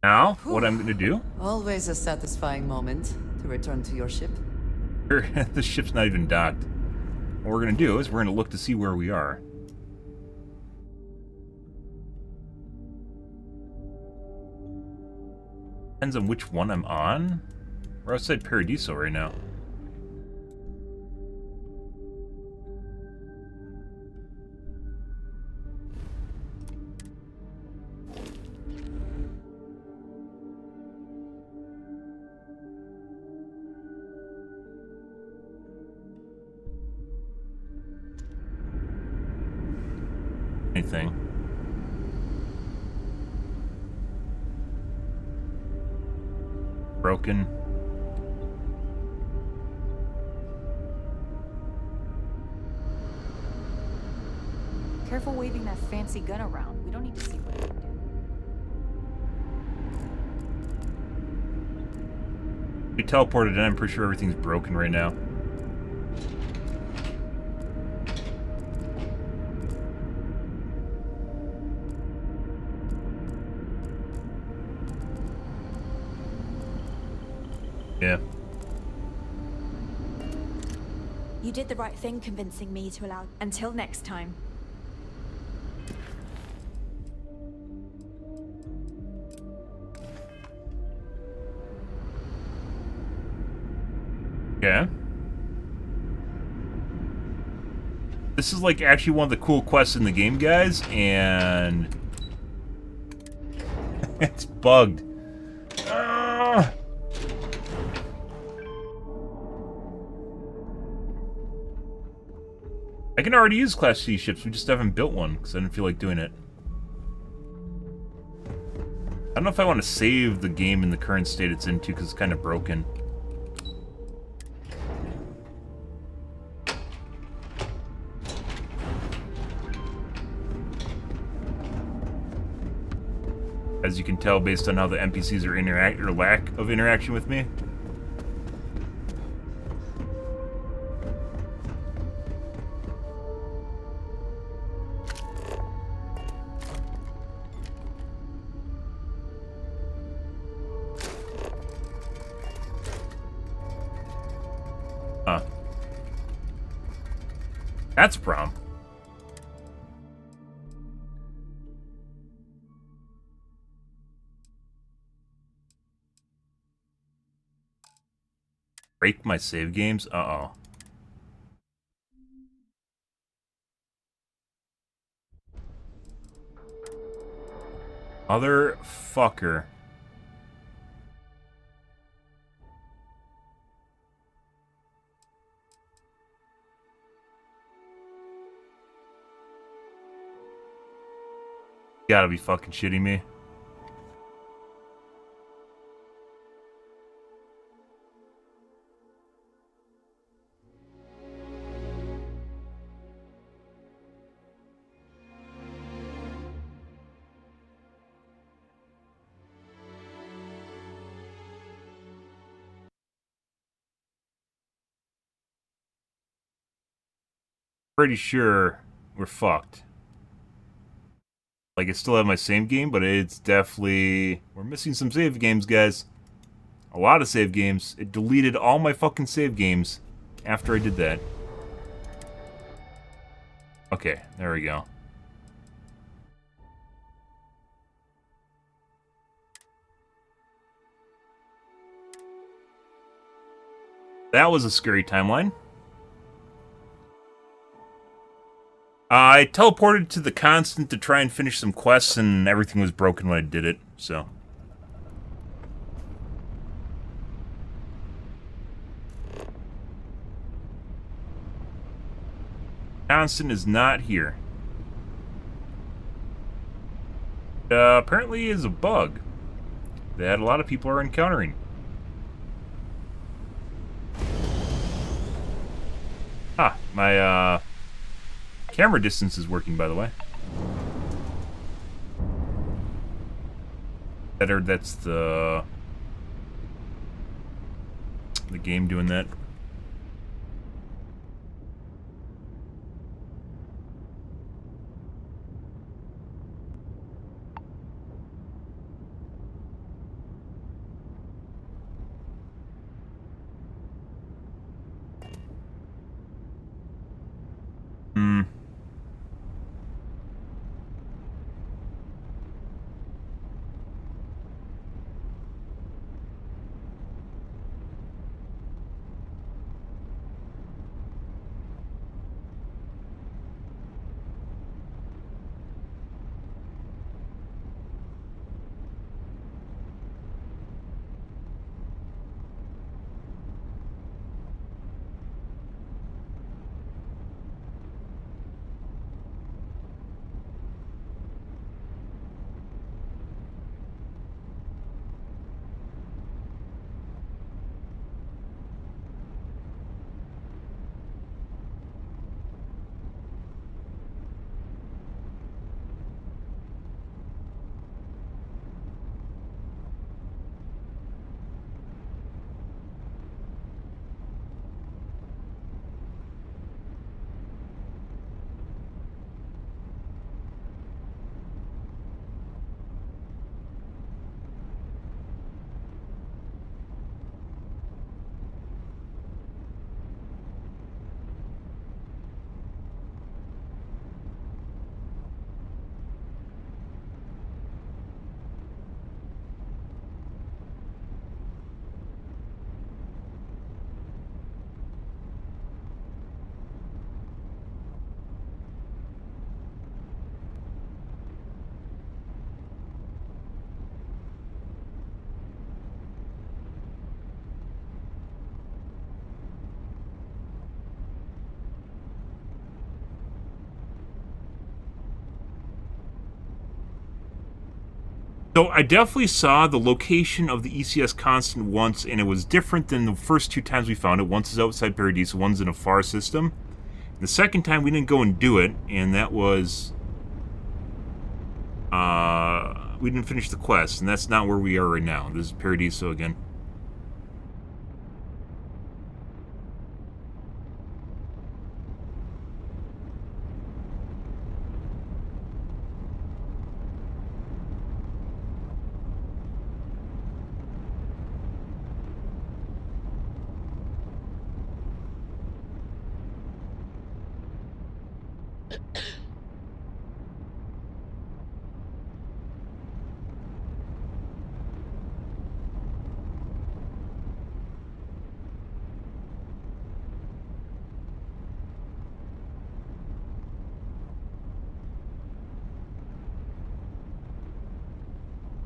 Now, what I'm gonna do? Always a satisfying moment to return to your ship. The ship's not even docked. What we're gonna do is we're gonna look to see where we are. Depends on which one I'm on. We're outside Paradiso right now. Anything. Broken. Careful waving that fancy gun around. We don't need to see what it can do. We teleported in. I'm pretty sure everything's broken right now. Yeah. You did the right thing convincing me to allow. Until next time. Yeah. This is like actually one of the cool quests in the game, guys, and it's bugged. I can already use Class C ships, we just haven't built one, because I didn't feel like doing it. I don't know if I want to save the game in the current state it's in, too, because it's kind of broken. As you can tell, based on how the NPCs are lack of interaction with me. Huh. That's a problem. Break my save games? Uh-oh. Other fucker. You gotta be fucking shitting me. Pretty sure we're fucked. Like, I still have my save game, but it's definitely... We're missing some save games, guys. A lot of save games. It deleted all my fucking save games after I did that. Okay, there we go. That was a scary timeline. I teleported to the Constant to try and finish some quests, and everything was broken when I did it, so... Constant is not here. Apparently is a bug that a lot of people are encountering. Ah, my, camera distance is working, by the way. Better, that's the game doing that. So I definitely saw the location of the ECS constant once, and it was different than the first 2 times we found it. Once is outside Paradiso, one's in a far system. The second time we didn't go and do it, and that was... we didn't finish the quest, and that's not where we are right now. This is Paradiso again.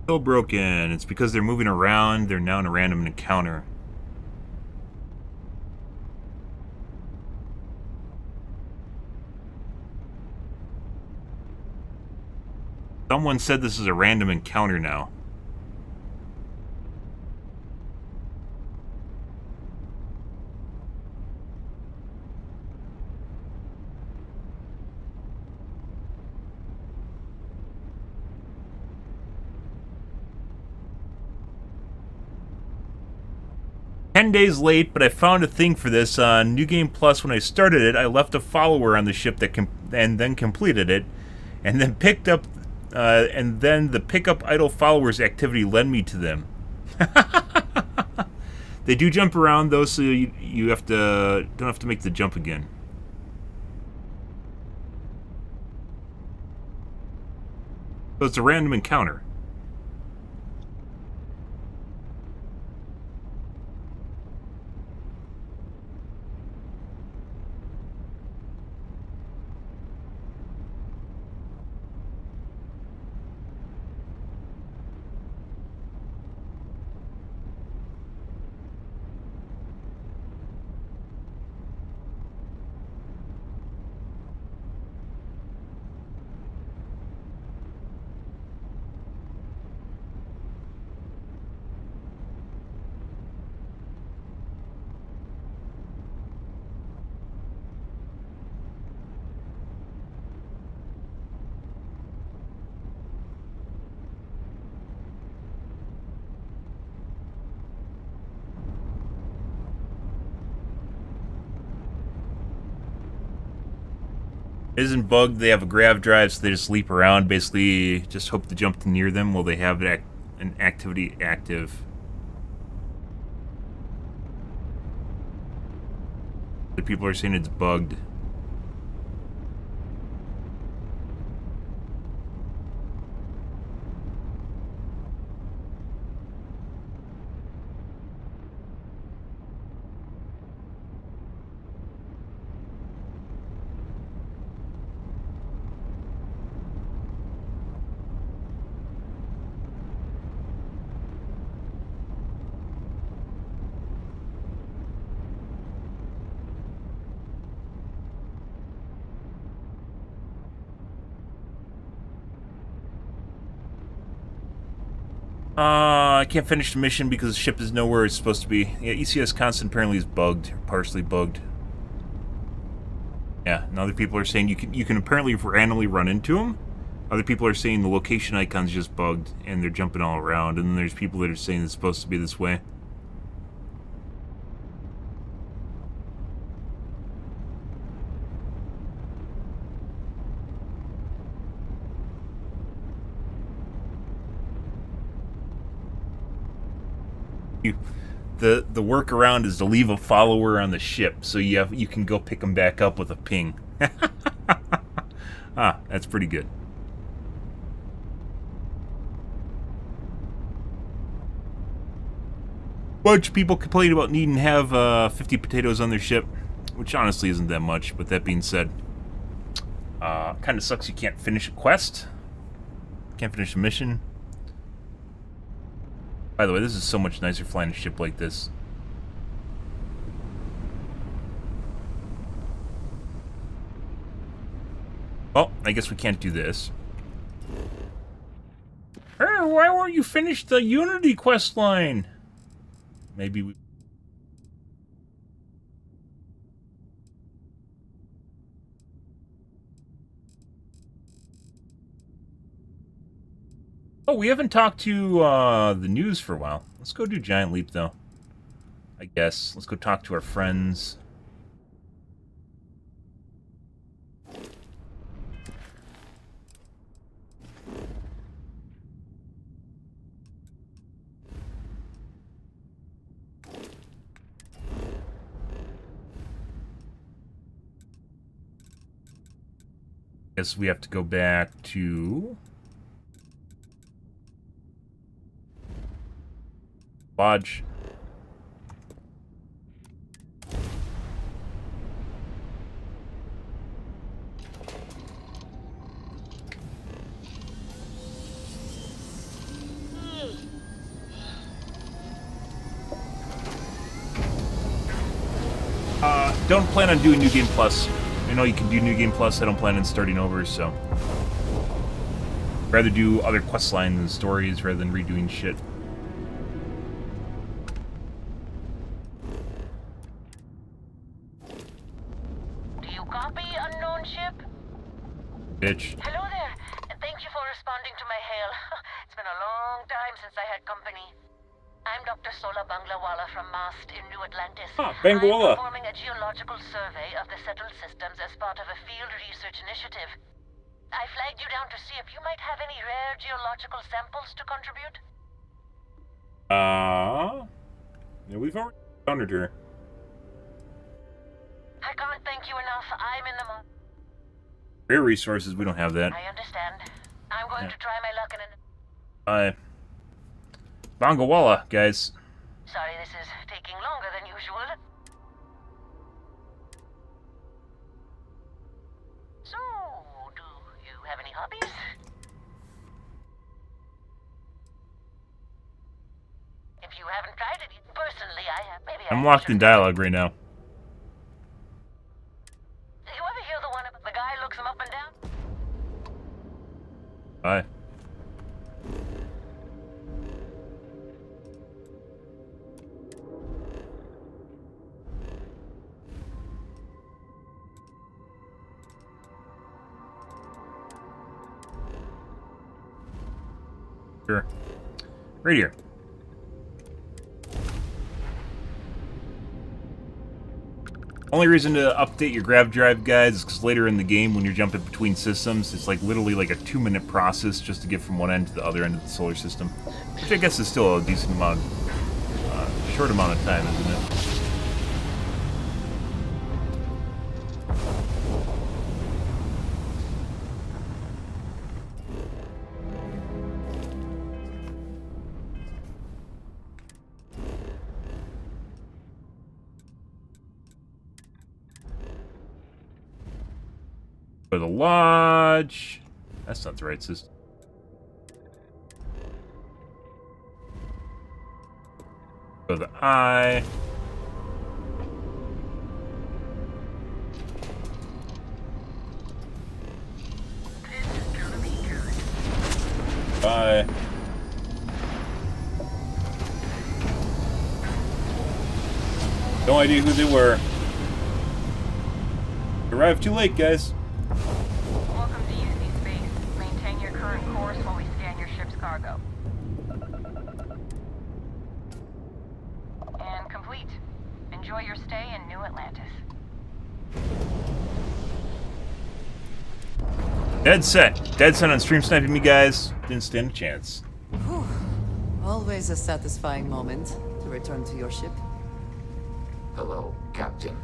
Still broken. It's because they're moving around. They're now in a random encounter. Someone said this is a random encounter now. Days late, but I found a thing for this on New Game Plus. When I started it, I left a follower on the ship that and then completed it, and then picked up, and then the pick up idle followers activity led me to them. They do jump around though, so you have to don't have to make the jump again. So it's a random encounter. It isn't bugged. They have a grav drive, so they just leap around. Basically, just hope to jump near them while they have an activity active. The people are saying it's bugged. I can't finish the mission because the ship is nowhere it's supposed to be. Yeah, ECS constant apparently is bugged, partially bugged. Yeah, and other people are saying you can apparently randomly run into them. Other people are saying the location icon's just bugged and they're jumping all around. And then there's people that are saying it's supposed to be this way. The workaround is to leave a follower on the ship, so you can go pick them back up with a ping. Ah, that's pretty good. Bunch of people complain about needing to have 50 potatoes on their ship, which honestly isn't that much. But that being said, kind of sucks you can't finish a quest, can't finish a mission. By the way, this is so much nicer flying a ship like this. Well, I guess we can't do this. Hey, why were Oh, you finished the Unity quest line. Maybe we... Oh, we haven't talked to the news for a while. Let's go do Giant Leap, though. I guess. Let's go talk to our friends. Guess we have to go back to Lodge. Don't plan on doing New Game Plus. I know you can do New Game Plus. I don't plan on starting over, so rather do other quest lines and stories rather than redoing shit. Do you copy, unknown ship? Bitch. Hello there. Thank you for responding to my hail. It's been a long time since I had company. I'm Dr. Sola Banglawala from MAST in New Atlantis. Ah, Banglawala. I'm performing a geological survey of the settled systems as part of a field research initiative. I flagged you down to see if you might have any rare geological samples to contribute. Yeah, we've already encountered her. I can't thank you enough. I'm in the Rare resources, we don't have that. I understand. I'm going to try my luck in an... Bangawala, guys. Sorry this is taking longer than usual. So, do you have any hobbies? If you haven't tried it, personally, I have. Maybe I'm locked in dialogue right now. Did you ever hear the one about the guy looks him up and down? Bye. Sure. Right here. Only reason to update your grav drive, guys, is because later in the game, when you're jumping between systems, it's like literally like a 2-minute process just to get from one end to the other end of the solar system. Which I guess is still a decent amount, short amount of time, isn't it? Go to the lodge. That's not the right system. Go to the eye. Bye. No idea who they were. Arrived too late, guys. Welcome to UC Space. Maintain your current course while we scan your ship's cargo. And complete. Enjoy your stay in New Atlantis. Dead set. Dead set on stream sniping me, guys. Didn't stand a chance. Whew. Always a satisfying moment to return to your ship. Hello, Captain.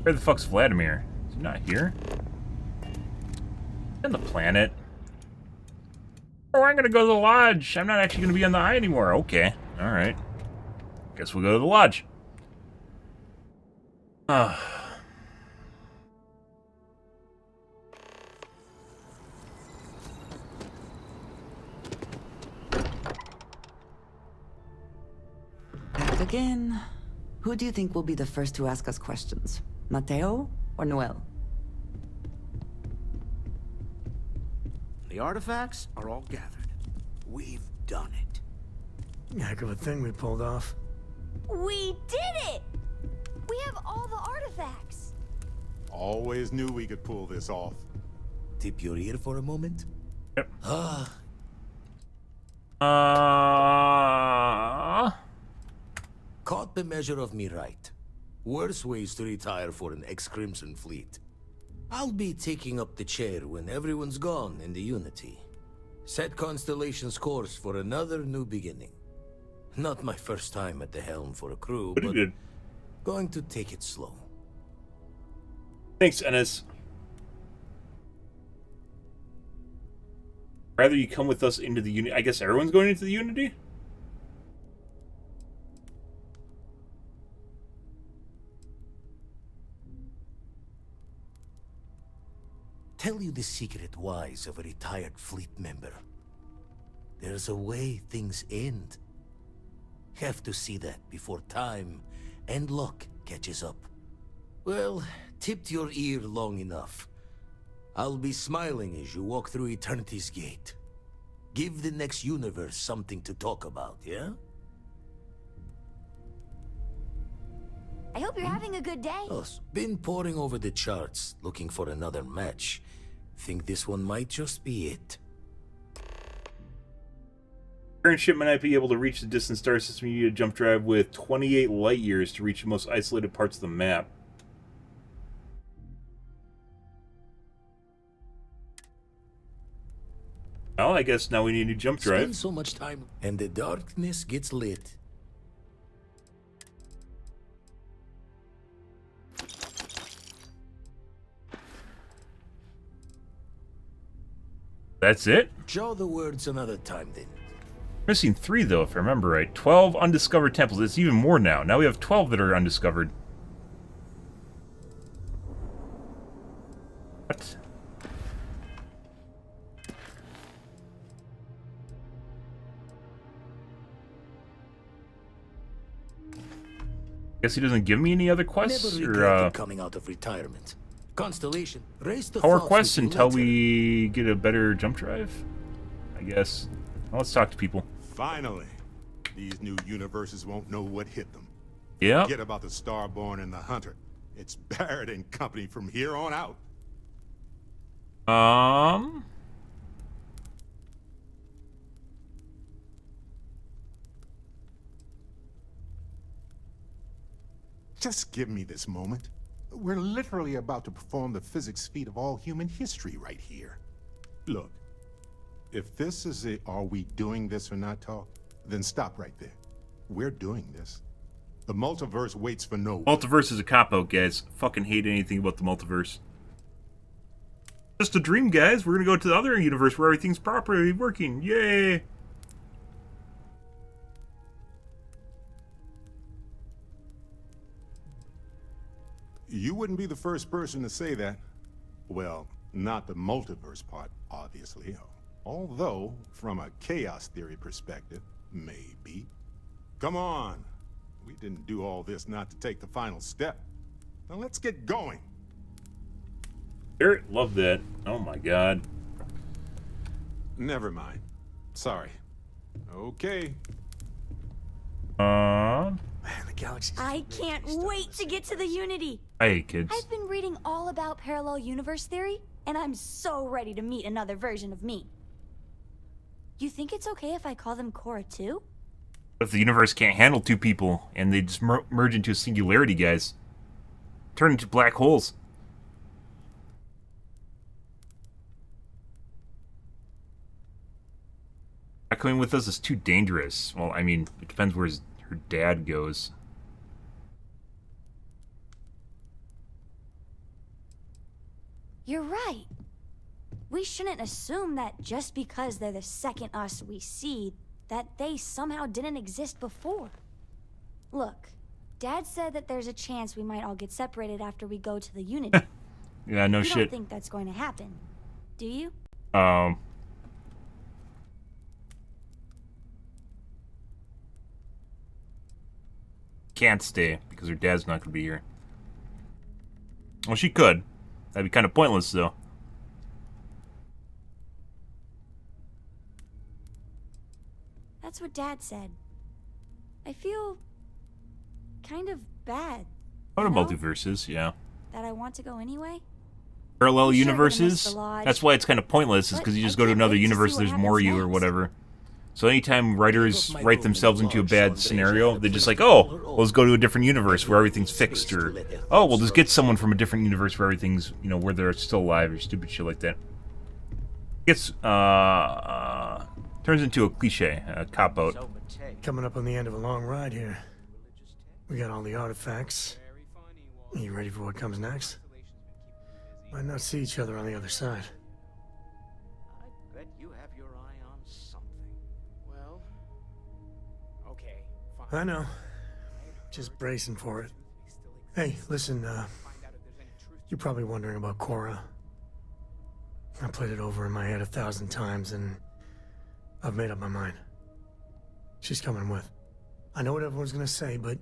Where the fuck's Vladimir? Is he not here? On the planet. Oh, I'm gonna go to the lodge. I'm not actually gonna be on the eye anymore. Okay. Alright. Guess we'll go to the lodge. Back again. Who do you think will be the first to ask us questions? Mateo or Noel? The artifacts are all gathered. We've done it. Heck of a thing we pulled off. We did it! We have all the artifacts. Always knew we could pull this off. Tip your ear for a moment. Yep. Caught the measure of me right. Worse ways to retire for an ex-Crimson fleet. I'll be taking up the chair when everyone's gone in the Unity. Set Constellation's course for another new beginning. Not my first time at the helm for a crew, but going to take it slow. Thanks, Ennis. Rather you come with us into the Unity. I guess everyone's going into the Unity? Tell you the secret whys of a retired fleet member. There's a way things end. Have to see that before time and luck catches up. Well, tipped your ear long enough. I'll be smiling as you walk through Eternity's gate. Give the next universe something to talk about, yeah? I hope you're having a good day. Been poring over the charts, looking for another match. Think this one might just be it. Current ship might not be able to reach the distant star system. You need a jump drive with 28 light years to reach the most isolated parts of the map. Well, I guess now we need a jump drive. Spend so much time, and the darkness gets lit. That's it? Jaw the words another time then. Missing 3 though, if I remember right. 12 undiscovered temples. It's even more now. Now we have 12 that are undiscovered. What? Guess he doesn't give me any other quests? Never coming out of retirement. Constellation, raise the power thoughts quests with until letter. we get a better jump drive? I guess. Well, let's talk to people. Finally, these new universes won't know what hit them. Yeah. Forget about the Starborn and the Hunter. It's Barrett and company from here on out. Just give me this moment. We're literally about to perform the physics feat of all human history right here. Look, if this is a "are we doing this or not" talk, then stop right there. We're doing this. The multiverse waits for no one. Multiverse is a cop-out, guys. Fucking hate anything about the multiverse. Just a dream, guys. We're gonna go to the other universe where everything's properly working. Yay! You wouldn't be the first person to say that. Well, not the multiverse part, obviously. Although, from a chaos theory perspective, maybe. Come on. We didn't do all this not to take the final step. Now let's get going. Barrett, love that. Oh my god. Never mind. Sorry. Okay. I can't wait to get to the Unity. I hate kids. I've been reading all about parallel universe theory, and I'm so ready to meet another version of me. You think it's okay if I call them Cora too? If the universe can't handle 2 people and they just merge into a singularity, guys, turn into black holes. Not coming with us is too dangerous. Well, I mean, it depends where her dad goes. You're right. We shouldn't assume that just because they're the second us we see, that they somehow didn't exist before. Look, Dad said that there's a chance we might all get separated after we go to the Unity. Yeah, no You shit. don't think that's going to happen, do you? Can't stay because her dad's not gonna be here. Well, she could. That'd be kind of pointless, though. That's what Dad said. I feel kind of bad. What about multiverses? Yeah. That I want to go anyway. Parallel I'm sure I'm gonna miss universes? the lodge, That's why it's kind of pointless, is because you just go to another universe, there's more you or whatever. So anytime writers write themselves into a bad scenario, they're just like, oh, well, let's go to a different universe where everything's fixed, or, oh, we'll just get someone from a different universe where everything's, you know, where they're still alive, or stupid shit like that. It gets, turns into a cliche, a cop-out. Coming up on the end of a long ride here. We got all the artifacts. You ready for what comes next? Might not see each other on the other side. I bet you have your eye on something. Well, okay, fine. I know. Just bracing for it. Hey, listen, you're probably wondering about Cora. I played it over in my head 1,000 times, and I've made up my mind. She's coming with. I know what everyone's gonna say, but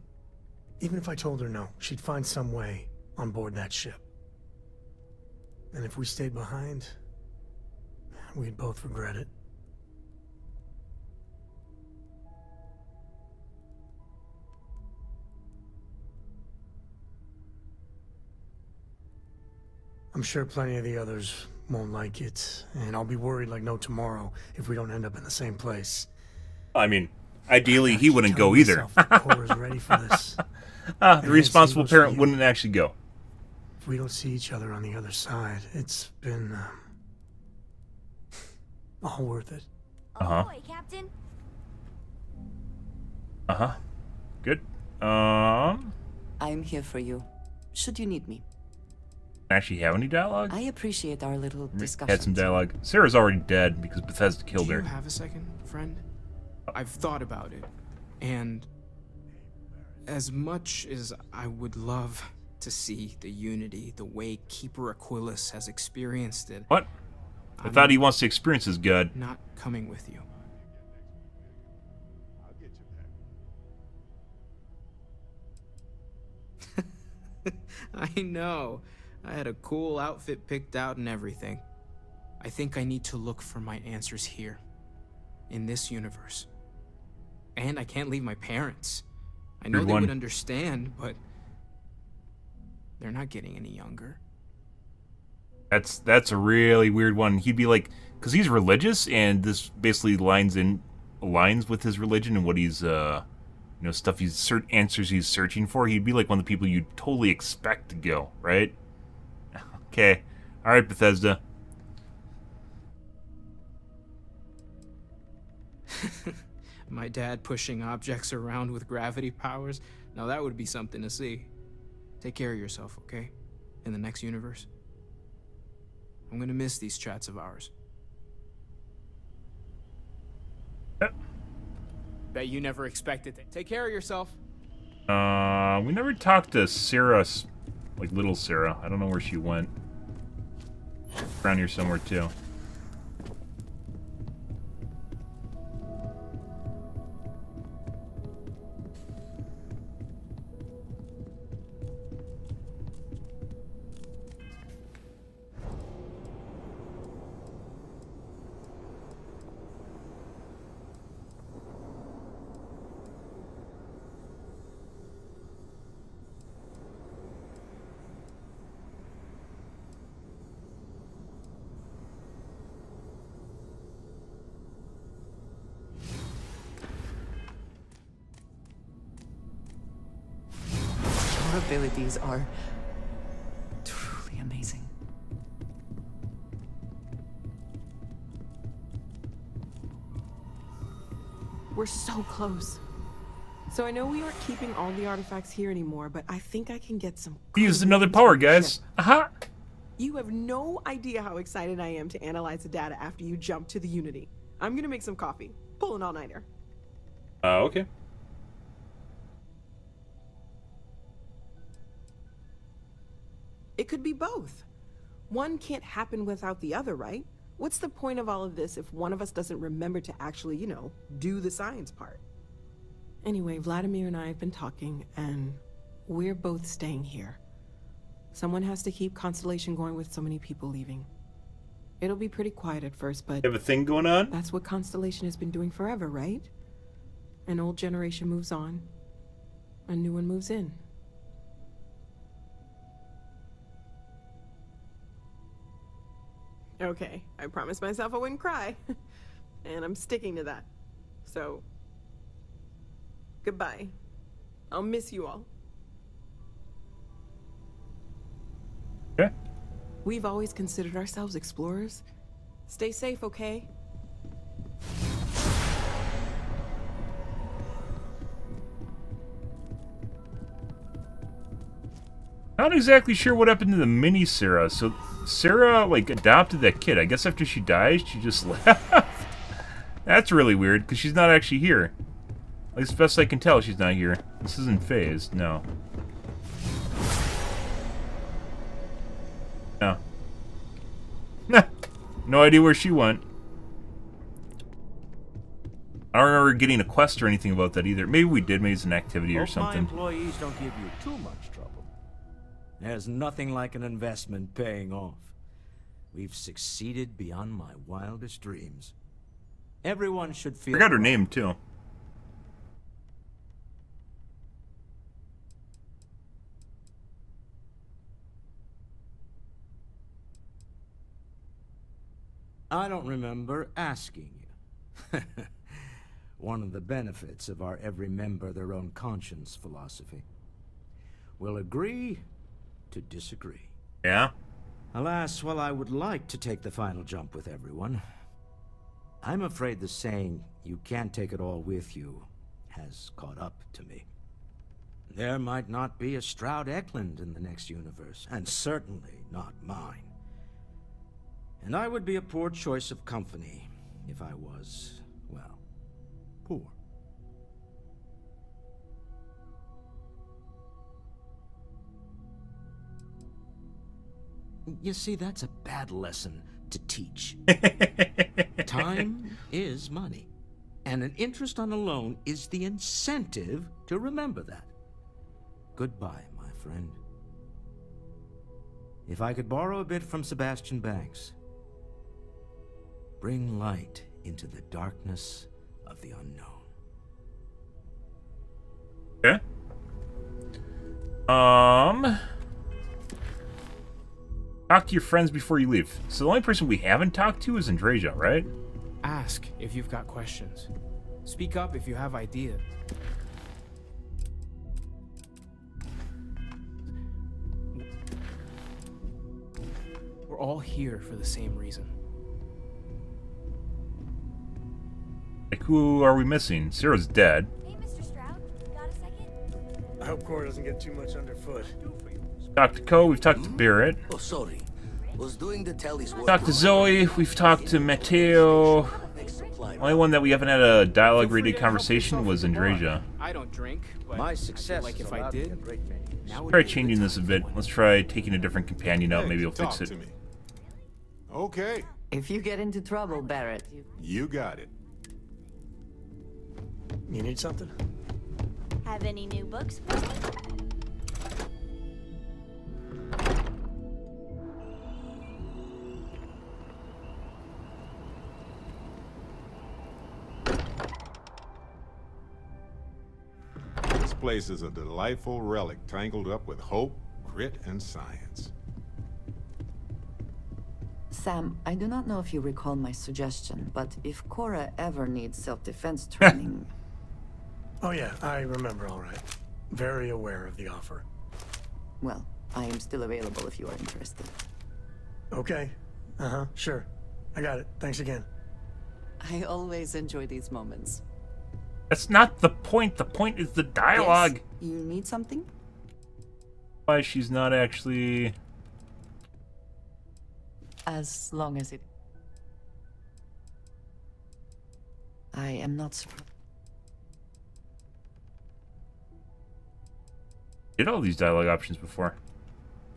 even if I told her no, she'd find some way on board that ship. And if we stayed behind, we'd both regret it. I'm sure plenty of the others won't like it, and I'll be worried like no tomorrow if we don't end up in the same place. I mean, ideally, he wouldn't go either. Cora's ready for this. The responsible parent wouldn't actually go. If we don't see each other on the other side, it's been all worth it. Uh-huh. Ahoy, Captain. Uh-huh. Good. I'm here for you, should you need me. Actually have any dialogue? I appreciate our little discussion. Had some dialogue. Sarah's already dead because Bethesda killed her. Do you have a second, friend? I've thought about it, and as much as I would love to see the Unity the way Keeper Aquilus has experienced it. What? I thought he wants to experience his God. Not coming with you. I know. I had a cool outfit picked out and everything. I think I need to look for my answers here, in this universe. And I can't leave my parents. I know they would understand, but they're not getting any younger. That's a really weird one. He'd be like, because he's religious, and this basically aligns with his religion and what he's, stuff answers he's searching for. He'd be like one of the people you'd totally expect to go, right? Okay, all right, Bethesda. My dad pushing objects around with gravity powers? Now that would be something to see. Take care of yourself, okay? In the next universe. I'm gonna miss these chats of ours. Bet you never expected it. Take care of yourself. We never talked to Sarah, like little Sarah. I don't know where she went. Around here somewhere too. Your abilities are truly amazing. We're so close. So I know we aren't keeping all the artifacts here anymore, but I think I can get some. He used another power, guys. Aha! You have no idea how excited I am to analyze the data after you jump to the Unity. I'm gonna make some coffee. Pull an all-nighter. Okay. It could be both. One can't happen without the other, right? What's the point of all of this if one of us doesn't remember to actually, do the science part? Anyway, Vladimir and I have been talking, and we're both staying here. Someone has to keep Constellation going with so many people leaving. It'll be pretty quiet at first, but... You have a thing going on? That's what Constellation has been doing forever, right? An old generation moves on, a new one moves in. Okay, I promised myself I wouldn't cry. And I'm sticking to that. So, goodbye. I'll miss you all. Okay. We've always considered ourselves explorers. Stay safe, okay? Not exactly sure what happened to the mini Sarah. So Sarah, like, adopted that kid. I guess after she died, she just left. That's really weird, because she's not actually here. At least best I can tell, she's not here. This isn't phased, no. No. No idea where she went. I don't remember getting a quest or anything about that either. Maybe we did, maybe it's an activity or something. My employees don't give you too much trouble. There's nothing like an investment paying off. We've succeeded beyond my wildest dreams. Everyone should feel... I forgot her name, too. I don't remember asking you. One of the benefits of our every member their own conscience philosophy. We'll agree to disagree. Yeah? Alas, while I would like to take the final jump with everyone, I'm afraid the saying, you can't take it all with you, has caught up to me. There might not be a Stroud Eklund in the next universe, and certainly not mine. And I would be a poor choice of company if I was, well, poor. You see, that's a bad lesson to teach. Time is money, and an interest on a loan is the incentive to remember that. Goodbye, my friend. If I could borrow a bit from Sebastian Banks, bring light into the darkness of the unknown. Okay. Talk to your friends before you leave. So the only person we haven't talked to is Andreja, right? Ask if you've got questions. Speak up if you have ideas. We're all here for the same reason. Like, who are we missing? Sarah's dead. Hey, Mr. Stroud, got a second? I hope Cora doesn't get too much underfoot. Talked to Ko, we've talked to Barrett. Oh, sorry. Was doing the tallies work. Talked to Zoe, we've talked to Matteo. Only one that we haven't had a dialogue-rated conversation was Andreja. I don't drink, but my success like if I did, now Try changing this a bit. Let's try taking a different companion out. Maybe it'll fix it. Okay. If you get into trouble, Barrett, You got it. You need something? Have any new books for me? This place is a delightful relic tangled up with hope, grit, and science. Sam, I do not know if you recall my suggestion, but if Cora ever needs self-defense training... Oh yeah, I remember all right. Very aware of the offer. Well, I am still available if you are interested. Okay. Uh-huh, sure. I got it. Thanks again. I always enjoy these moments. That's not the point. The point is the dialogue. Yes. You need something? Why she's not actually... As long as it... I am not surprised. Did all these dialogue options before.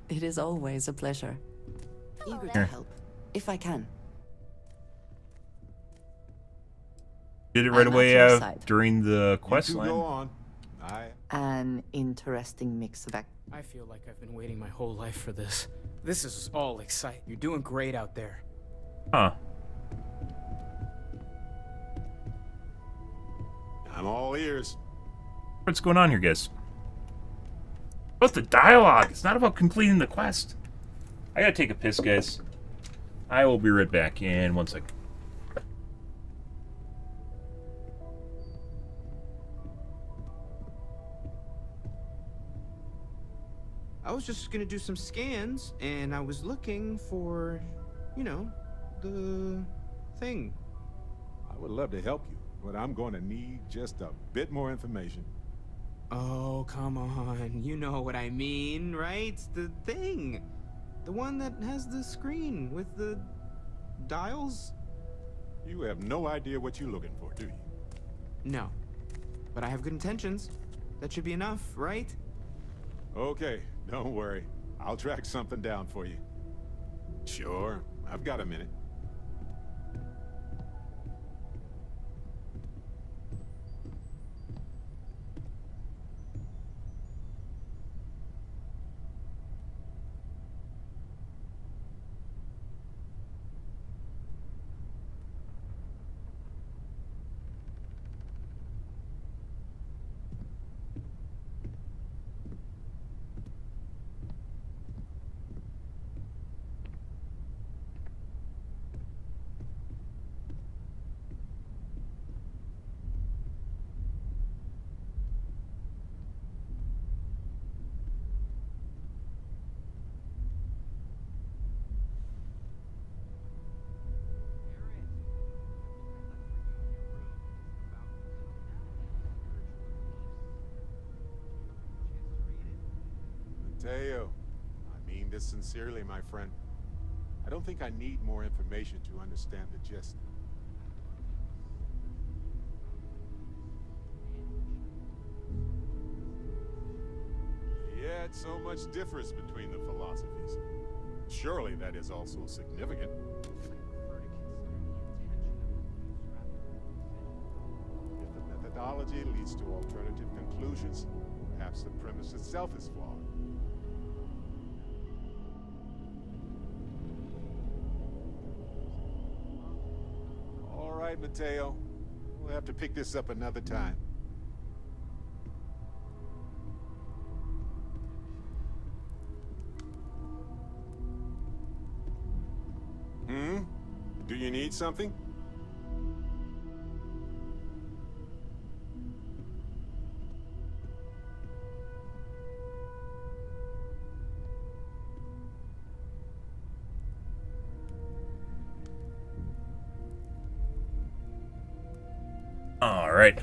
It is always a pleasure. Eager to Here. help, if I can. Did it right I'm away at your side. during the quest You two line? go on. An interesting mix of I feel like I've been waiting my whole life for this. This is all exciting. You're doing great out there. Huh. I'm all All ears. What's going on here, guys? What's the dialogue? It's not about completing the quest. I gotta take a piss, guys. I will be right back in 1 second. I was just gonna do some scans, and I was looking for, you know, the thing. I would love to help you, but I'm going to need just a bit more information. Oh, come on. You know what I mean, right? The thing. The one that has the screen with the dials? You have no idea what you're looking for, do you? No. But I have good intentions. That should be enough, right? Okay, don't worry. I'll track something down for you. Sure, I've got a minute. Mateo, I mean this sincerely, my friend. I don't think I need more information to understand the gist. Yet so much differs between the philosophies. Surely that is also significant. If the methodology leads to alternative conclusions, perhaps the premise itself is flawed. All right, Mateo. We'll have to pick this up another time. Do you need something? Alright.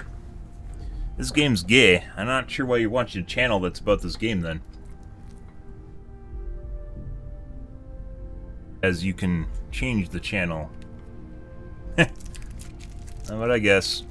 This game's gay. I'm not sure why you're watching a channel that's about this game then. As you can change the channel. But I guess.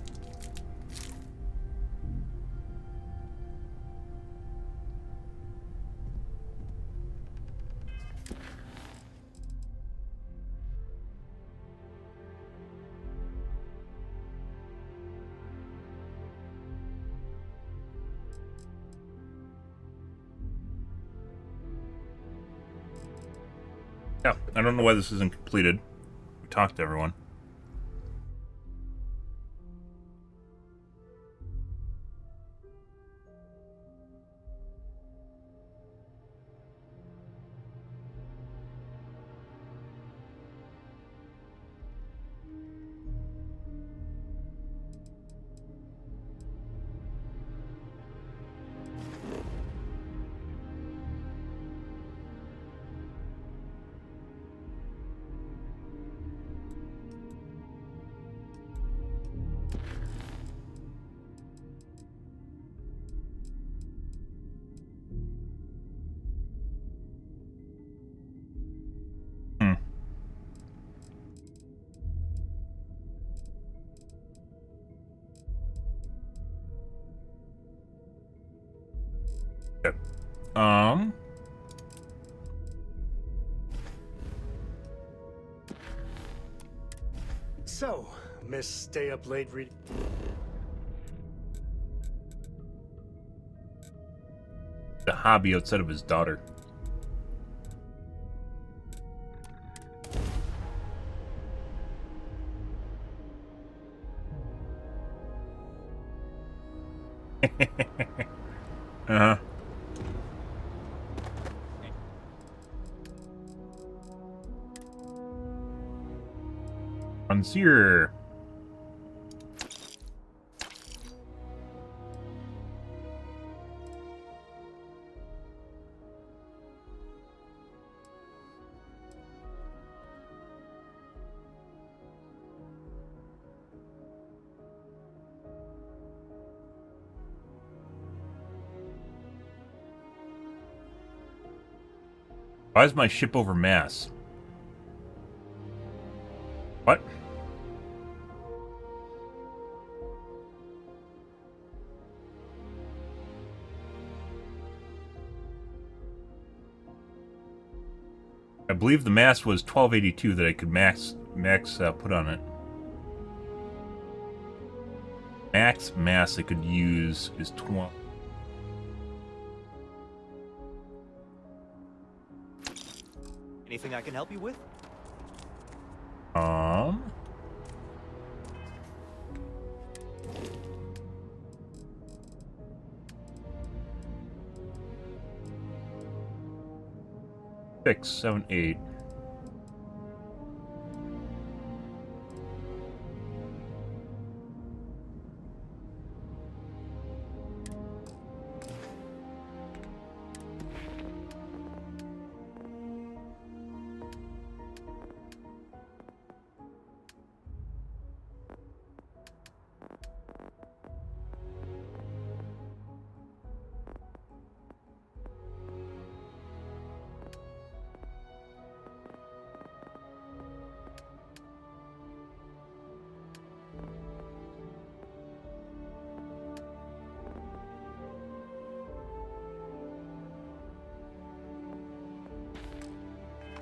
Yeah, I don't know why this isn't completed. We talked to everyone. Okay. So, Miss Stay Up Late reading. The hobby outside of his daughter. Uh-huh. Monsieur. Why is my ship over mass? What? I believe the mass was 1282 that I could max put on it. Max mass I could use is 12. Anything I can help you with? 6, 7, 8.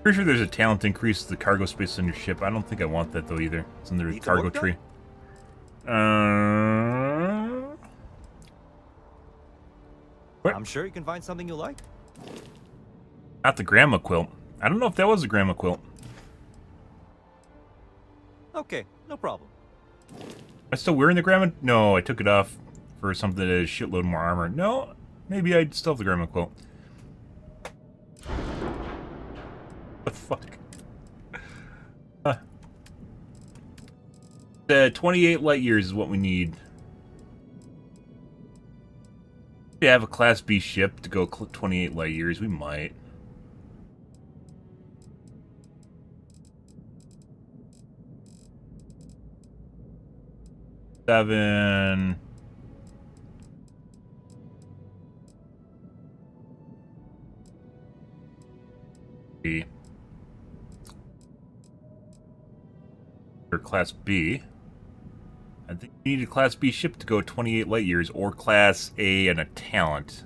Pretty sure there's a talent increase to the cargo space on your ship. I don't think I want that though either. It's under the cargo tree. What? I'm sure you can find something you like. Not the grandma quilt. I don't know if that was a grandma quilt. Okay, no problem. Am I still wearing the grandma? No, I took it off for something that has shitload more armor. No, maybe I still have the grandma quilt. The fuck? 28 light years is what we need. If we have a Class B ship to go 28 light years, we might. Seven. B. For Class B. I think you need a Class B ship to go 28 light years, or Class A and a talent.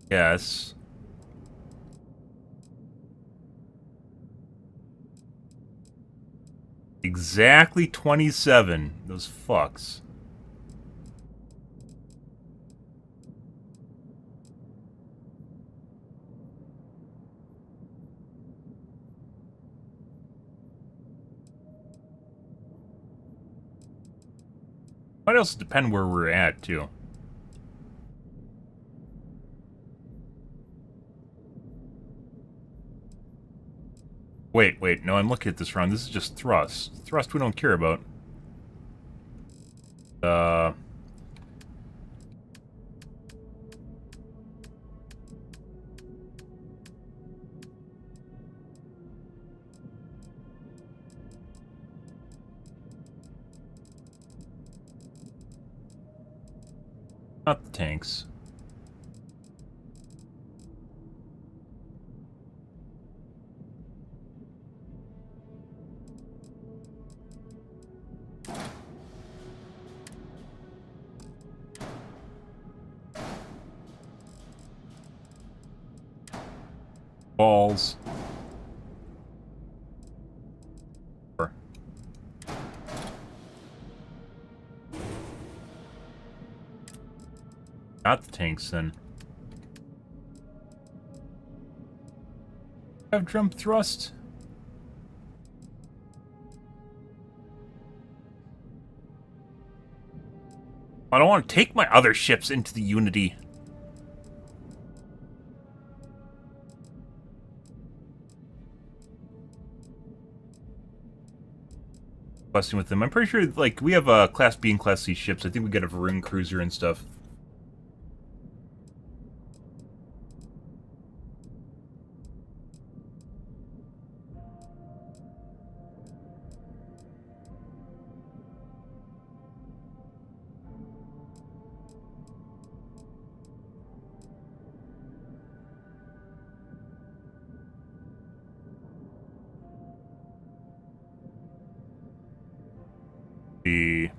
Yes. Exactly 27. Those fucks. Might also depend where we're at, too. Wait, no, I'm looking at this wrong. This is just thrust. Thrust we don't care about. Not the tanks. Balls. Not the tanks, then. Have drum thrust. I don't want to take my other ships into the Unity. Questing with them. I'm pretty sure, like, we have Class B and Class C ships. I think we got a Varun cruiser and stuff. The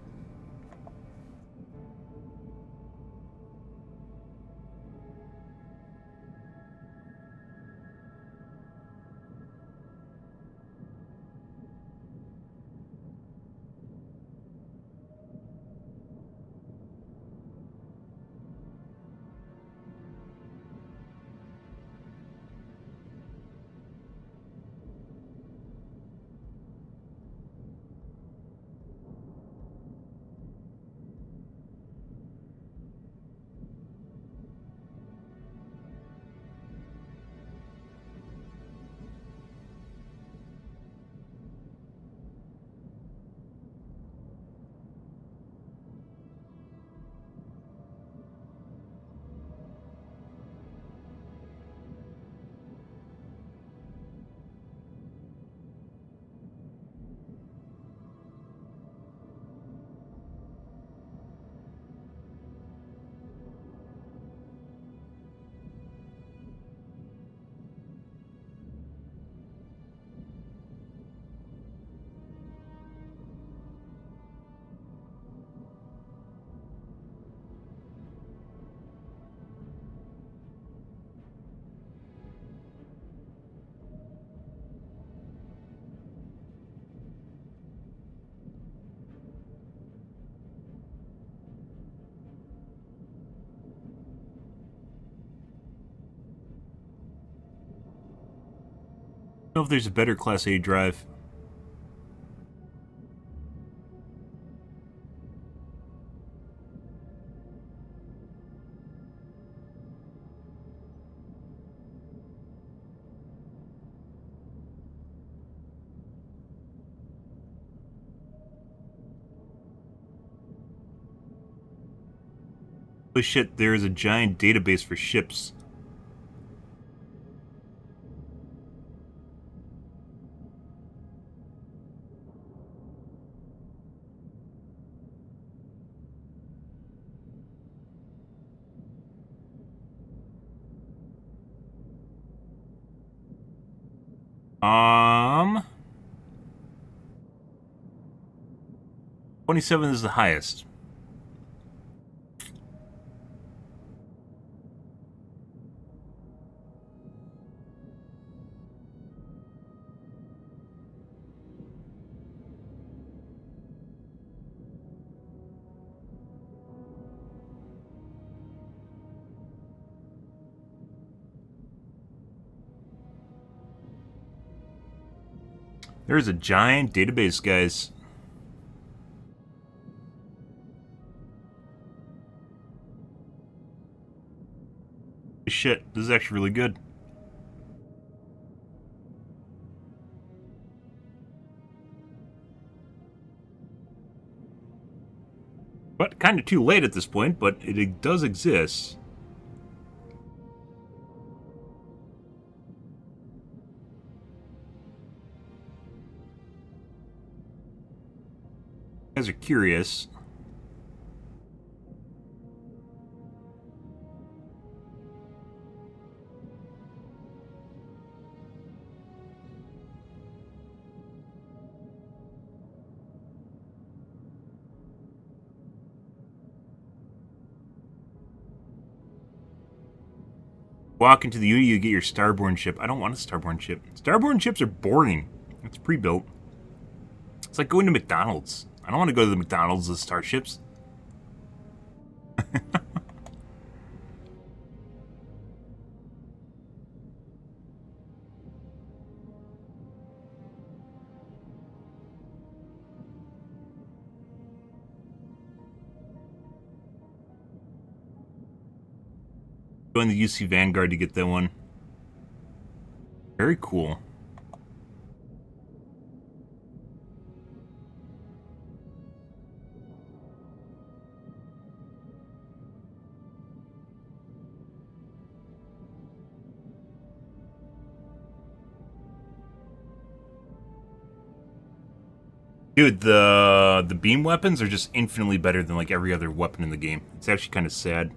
I don't know if there's a better Class A drive. Holy shit, there is a giant database for ships. Um, 27 is the highest. There's a giant database, guys. Shit, this is actually really good. But kind of too late at this point, but it does exist. You guys are curious. Walk into the Unity, you get your Starborn ship. I don't want a Starborn ship. Starborn ships are boring. It's pre-built. It's like going to McDonald's. I don't want to go to the McDonald's with starships. join the UC Vanguard to get that one. Very cool. Dude, the beam weapons are just infinitely better than like every other weapon in the game. It's actually kind of sad.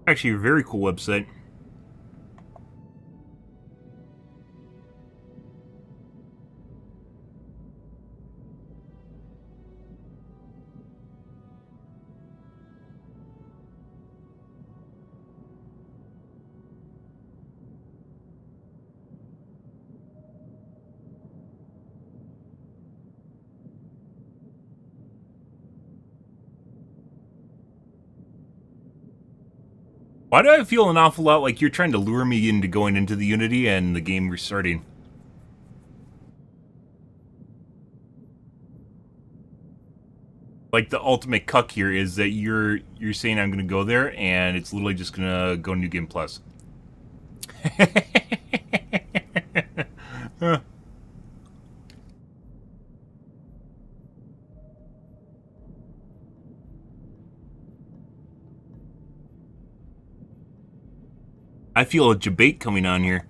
Actually, a very cool website. Why do I feel an awful lot like you're trying to lure me into going into the Unity and the game restarting? Like the ultimate cuck here is that you're saying I'm gonna go there and it's literally just gonna go New Game Plus. I feel a debate coming on here.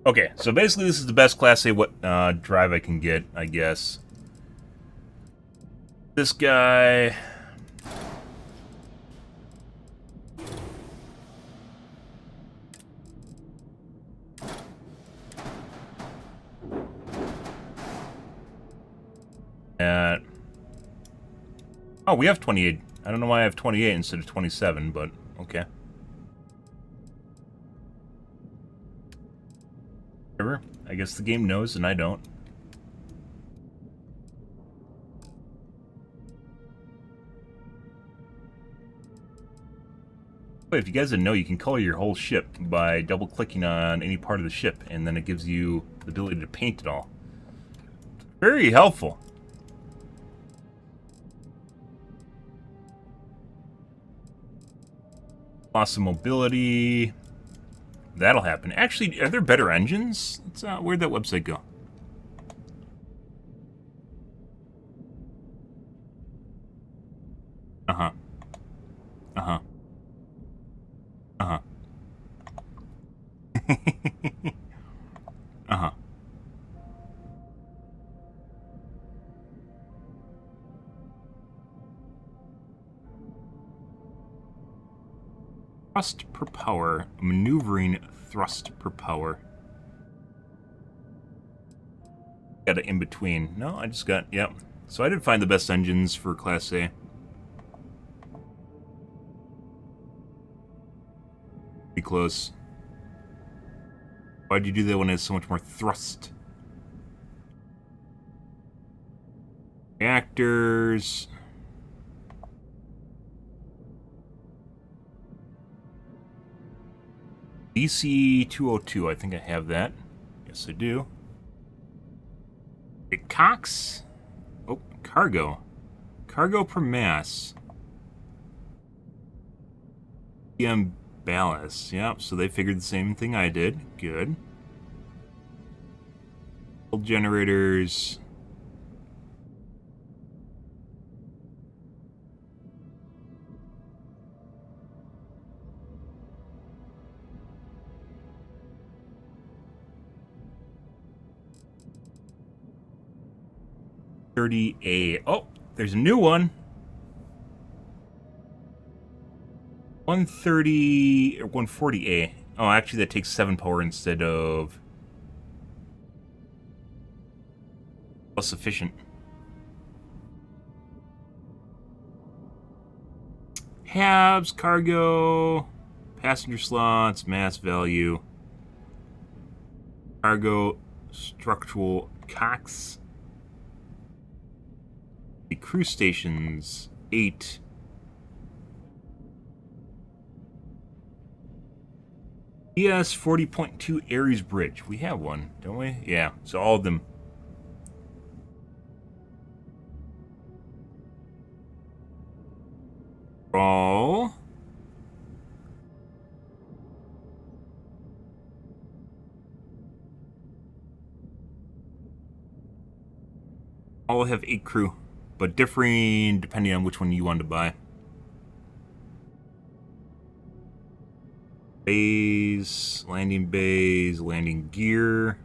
Okay, so basically this is the best Class A drive I can get, I guess. This guy... Oh, we have 28. I don't know why I have 28 instead of 27, but okay. Whatever. I guess the game knows and I don't. But if you guys didn't know, you can color your whole ship by double-clicking on any part of the ship, and then it gives you the ability to paint it all. Very helpful. Loss of mobility. That'll happen. Actually, are there better engines? Where'd that website go? Uh-huh. Uh-huh. Uh-huh. Uh-huh. Thrust per power. Maneuvering thrust per power. Got it in between. No, I just got... Yep. So I did find the best engines for Class A. Be close. Why'd you do that when it has so much more thrust? Reactors... DC-202, I think I have that. Yes, I do. It Cox? Oh, cargo. Cargo per mass. PM ballast. Yep, so they figured the same thing I did. Good. Generators. 130A. Oh, there's a new one. 130 or 140A. Oh, actually, that takes 7 power instead of. Less efficient. Halves, cargo, passenger slots, mass value, cargo, structural cocks, the crew stations, 8. ES 40.2 Ares Bridge. We have one, don't we? Yeah, so all of them. All. All have 8 crew, but differing depending on which one you want to buy. Bays, landing gear.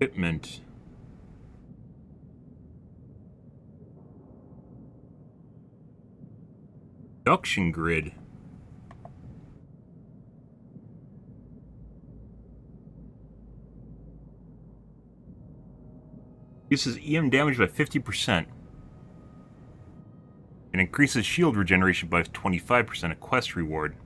Equipment. Production grid. Reduces EM damage by 50%. And increases shield regeneration by 25%, a quest reward.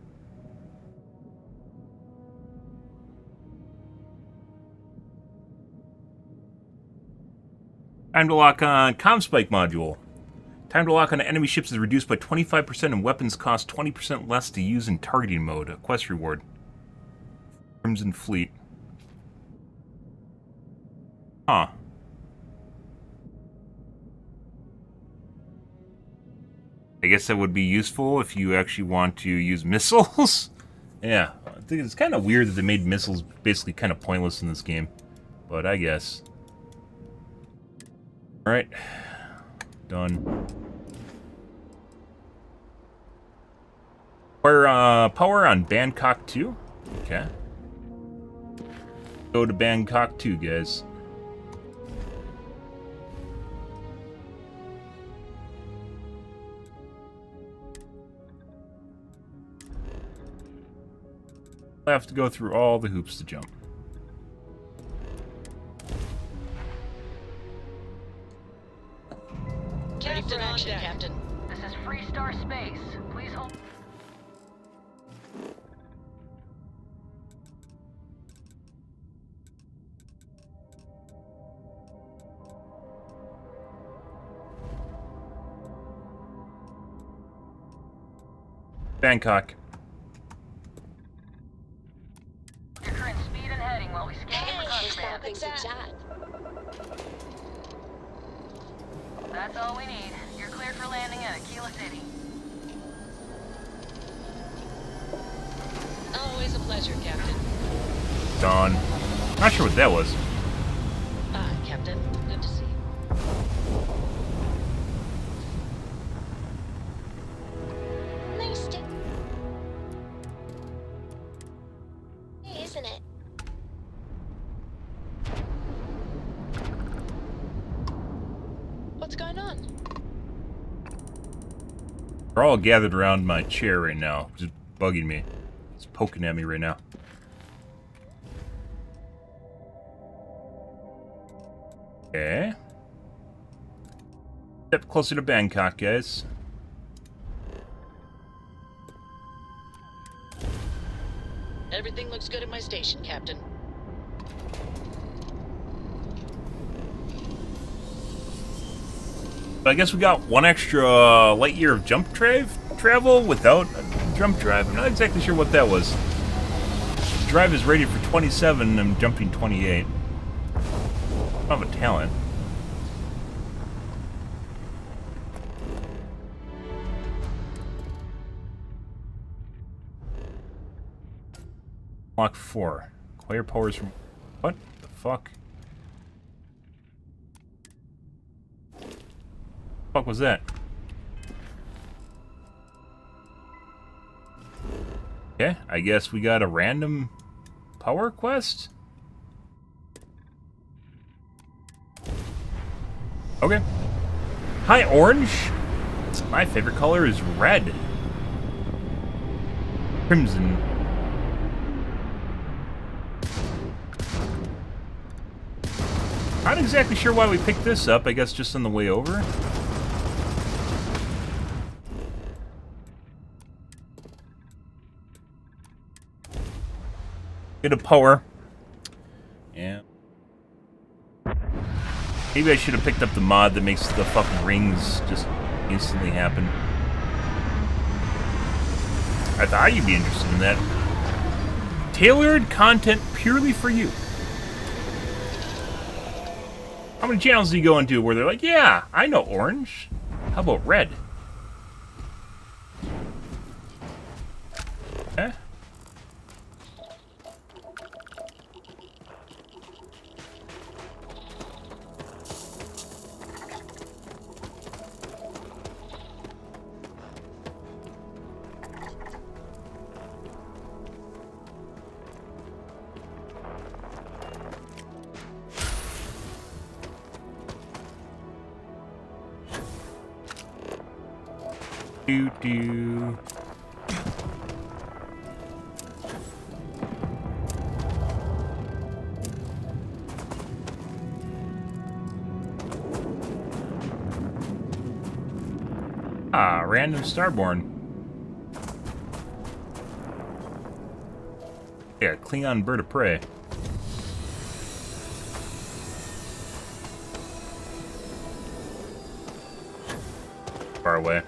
Time to lock on ComSpike module. Time to lock on enemy ships is reduced by 25% and weapons cost 20% less to use in targeting mode, a quest reward. Crimson Fleet. Huh. I guess that would be useful if you actually want to use missiles. Yeah, I think it's kind of weird that they made missiles basically kind of pointless in this game. But I guess. Alright. Done. Power on Bangkok 2? Okay. Go to Bangkok 2, guys. I have to go through all the hoops to jump. Ready for action, Captain. This is Freestar Space. Please hold. Bangkok. Your current speed and heading while we scan for contraband. That's all we need. You're cleared for landing at Aquila City. Always a pleasure, Captain. Dawn. Not sure what that was. Captain. Good to see you. Nice to... Isn't it? What's going on? They're all gathered around my chair right now, just bugging me. It's poking at me right now. Okay. Step closer to Bangkok, guys. Everything looks good at my station, Captain. But I guess we got one extra light year of jump travel without a jump drive. I'm not exactly sure what that was. The drive is rated for 27 and I'm jumping 28. I have a talent. Block 4. Acquire powers from... What the fuck? What was that? Okay, I guess we got a random power quest? Okay. Hi, Orange. My favorite color is red. Crimson. Not exactly sure why we picked this up. I guess just on the way over. Get a power. Yeah. Maybe I should have picked up the mod that makes the fucking rings just instantly happen. I thought you'd be interested in that. Tailored content purely for you. How many channels do you go into where they're like, yeah, I know orange. How about red? Eh? Do. Ah, random starborn. Yeah, Klingon bird of prey. Far away.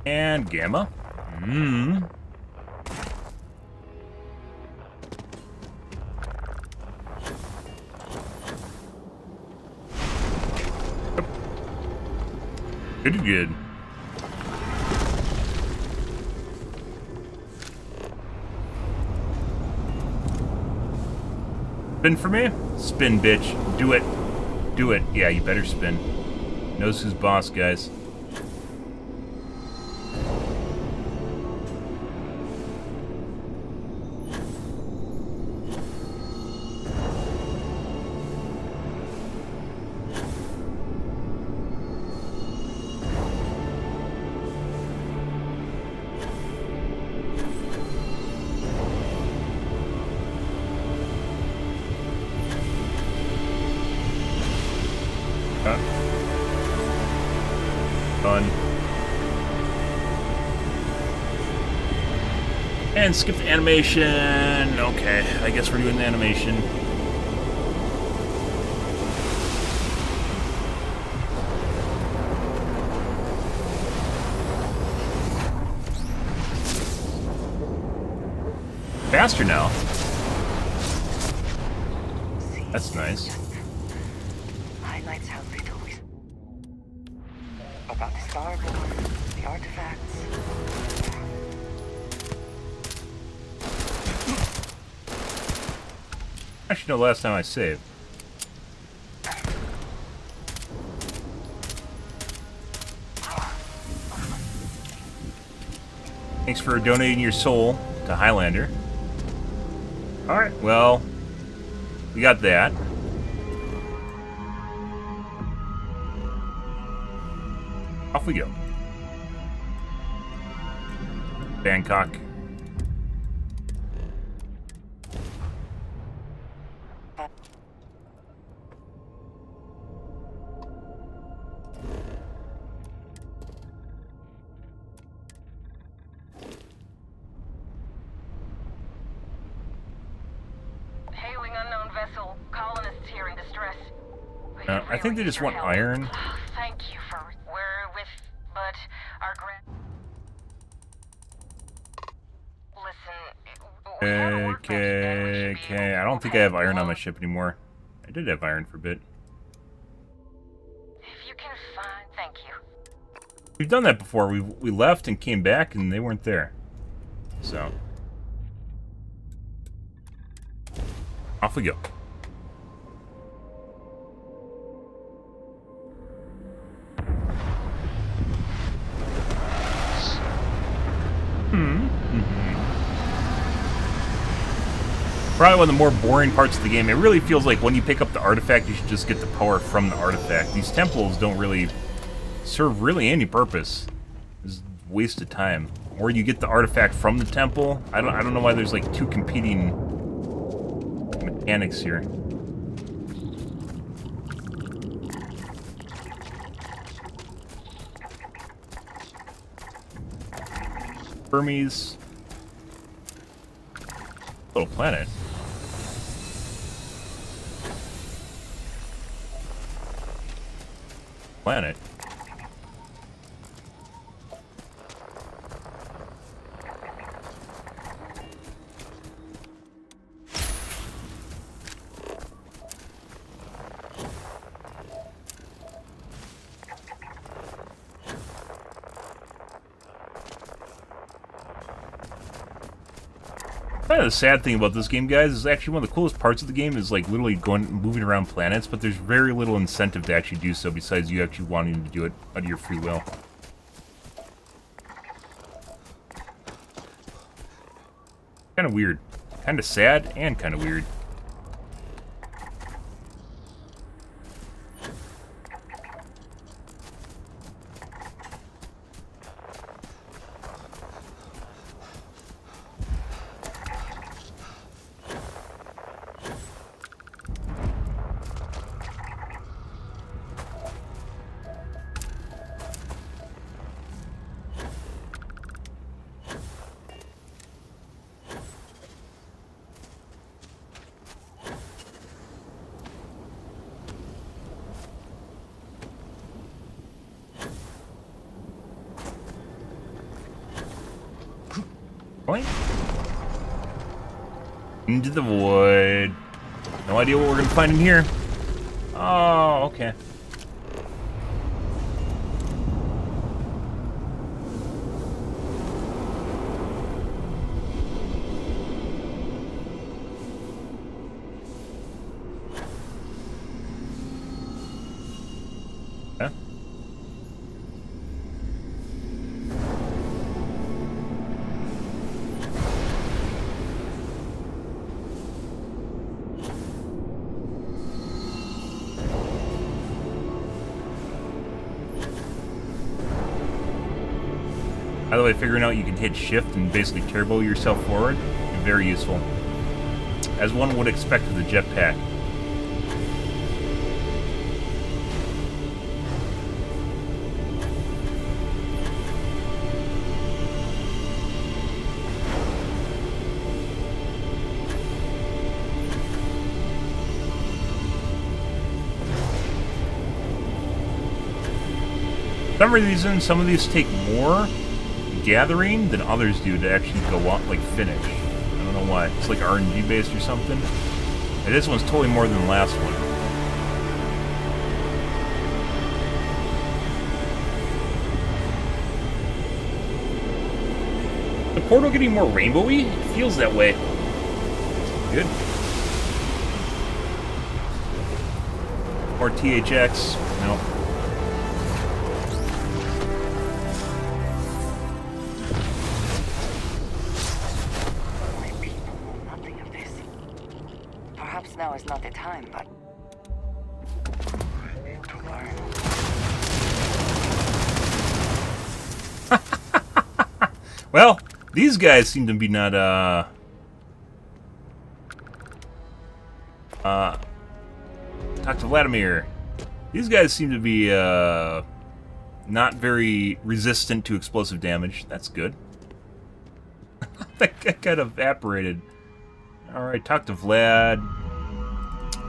And gamma. Good. Spin for me? Spin, bitch. Do it. Do it. Yeah, you better spin. Knows who's boss, guys. Fun. And skip the animation. Okay, I guess we're doing the animation. Faster now. That's nice. Highlights how little we about the Starborn, the artifacts. Actually, no, last time I saved. Thanks for donating your soul to Highlander. Alright, well, we got that. Off we go. Bangkok. Hailing unknown vessel. Colonists here in distress. I think they just want iron. Thank you for... We're with... But our Listen... Okay. I don't think I have iron on my ship anymore. I did have iron for a bit. If you can find... Thank you. We've done that before. We left and came back and they weren't there. this out. Off we go. Probably one of the more boring parts of the game. It really feels like when you pick up the artifact, you should just get the power from the artifact. These temples don't really serve really any purpose. It's a waste of time. Or you get the artifact from the temple. I don't know why there's like two competing mechanics here. Burmese. Little planet. Planet. Kind of the sad thing about this game, guys, is actually one of the coolest parts of the game is like literally moving around planets, but there's very little incentive to actually do so besides you actually wanting to do it out of your free will. Kind of weird. Kind of sad and kind of weird. Into the void. No idea what we're gonna find in here. Oh, okay. Huh? By the way, figuring out you can hit shift and basically turbo yourself forward, very useful. As one would expect with a jetpack. For some reason, some of these take more gathering than others do to actually go on, like, finish. I don't know why. It's like RNG based or something. And this one's totally more than the last one. The portal getting more rainbowy? It feels that way. Good. More THX. No. Now is not the time, but to learn. Well, these guys seem to be not, Dr. Vladimir. These guys seem to be, not very resistant to explosive damage. That's good. That guy kind of evaporated. Alright, talk to Vlad.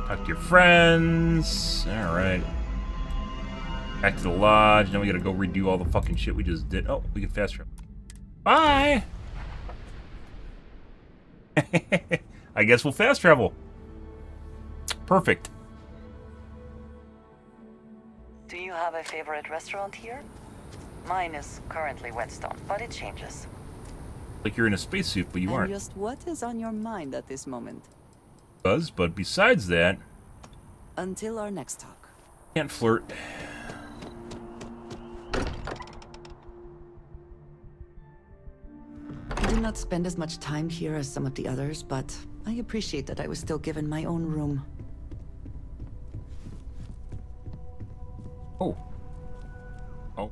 Talk to your friends. Alright. Back to the lodge. Now we gotta go redo all the fucking shit we just did. Oh, we can fast travel. Bye! I guess we'll fast travel. Perfect. Do you have a favorite restaurant here? Mine is currently Whetstone, but it changes. Like you're in a spacesuit, but you And aren't. just what is on your mind at this moment? But besides that, Until our next talk. can't flirt. I did not spend as much time here as some of the others, but I appreciate that I was still given my own room. Oh. Oh.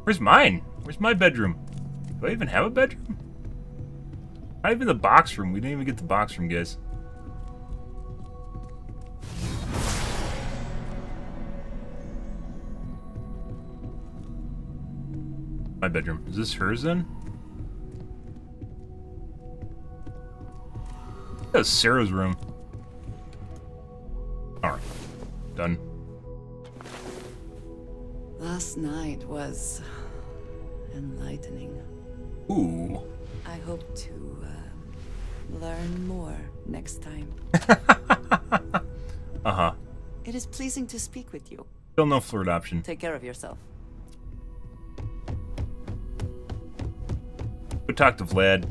Where's mine? Where's my bedroom? Do I even have a bedroom? Not even the box room. We didn't even get the box room, guys. My bedroom. Is this hers then? That's Sarah's room. Alright. Done. Last night was enlightening. Ooh. I hope to learn more next time. Uh-huh. It is pleasing to speak with you. Still no flirt option. Take care of yourself. Go talk to Vlad.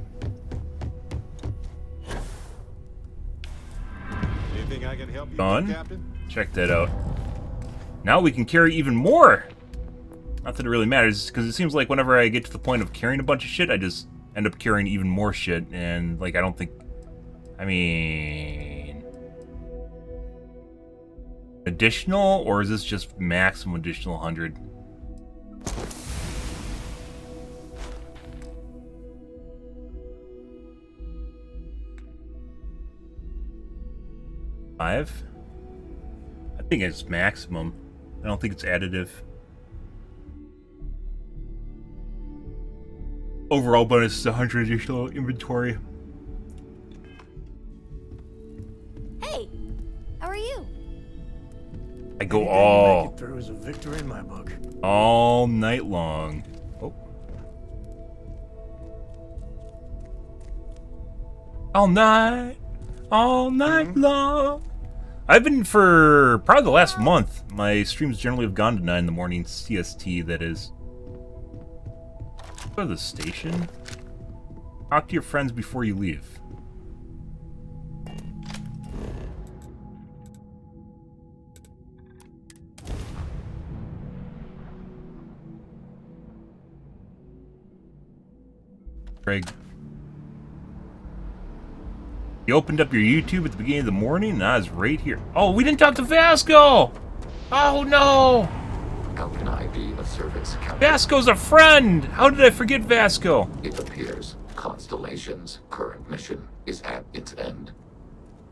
Anything I can help you Done. with, Captain? Check that out. Now we can carry even more. Not that it really matters, because it seems like whenever I get to the point of carrying a bunch of shit, I just end up carrying even more shit, and like I don't think. I mean, additional, or is this just maximum additional 100? Five? I think it's maximum. I don't think it's additive. Overall bonus is 100 additional inventory. Hey, how are you? I go Make all it through is a victory in my book. all night long. Oh. All night long. I've been for probably the last month. My streams generally have gone to 9 in the morning, CST, that is. Go to the station. Talk to your friends before you leave. Craig. You opened up your YouTube at the beginning of the morning, and I was right here. Oh, we didn't talk to Vasco! Oh, no! How can I be of service, Captain? Vasco's a friend! How did I forget Vasco? It appears Constellation's current mission is at its end.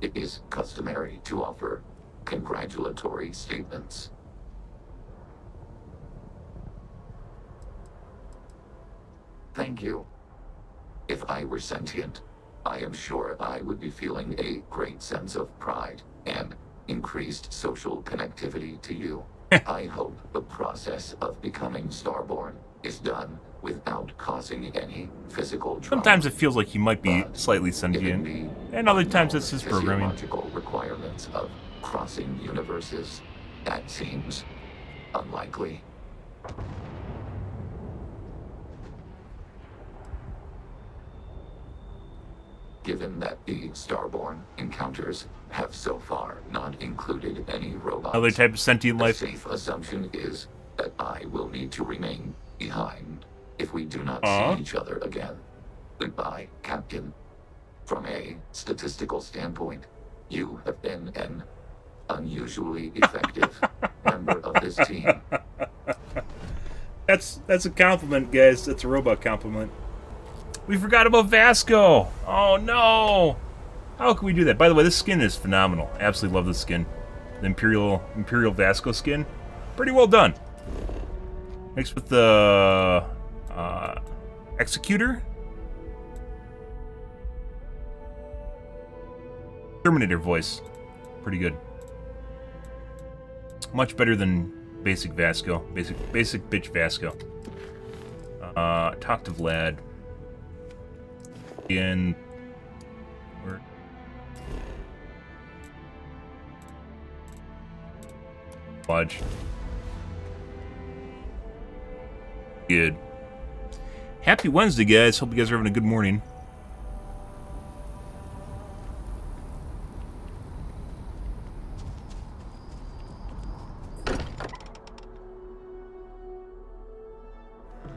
It is customary to offer congratulatory statements. Thank you. If I were sentient, I am sure I would be feeling a great sense of pride and increased social connectivity to you. I hope the process of becoming Starborn is done without causing any physical trauma. Sometimes it feels like he might be slightly sentient, and other times it's his programming. Physiological requirements of crossing universes, that seems unlikely. Given that the Starborn encounters have so far not included any robots, Other type of sentient life. the safe assumption is that I will need to remain behind if we do not see each other again. Goodbye, Captain. From a statistical standpoint, you have been an unusually effective member of this team. That's a compliment, guys. That's a robot compliment. We forgot about Vasco. Oh no! How can we do that? By the way, this skin is phenomenal. Absolutely love this skin. The Imperial Vasco skin. Pretty well done. Mixed with the Executor. Terminator voice. Pretty good. Much better than basic Vasco. Basic bitch Vasco. Talk to Vlad. And we're watch. Good. Happy Wednesday, guys. Hope you guys are having a good morning.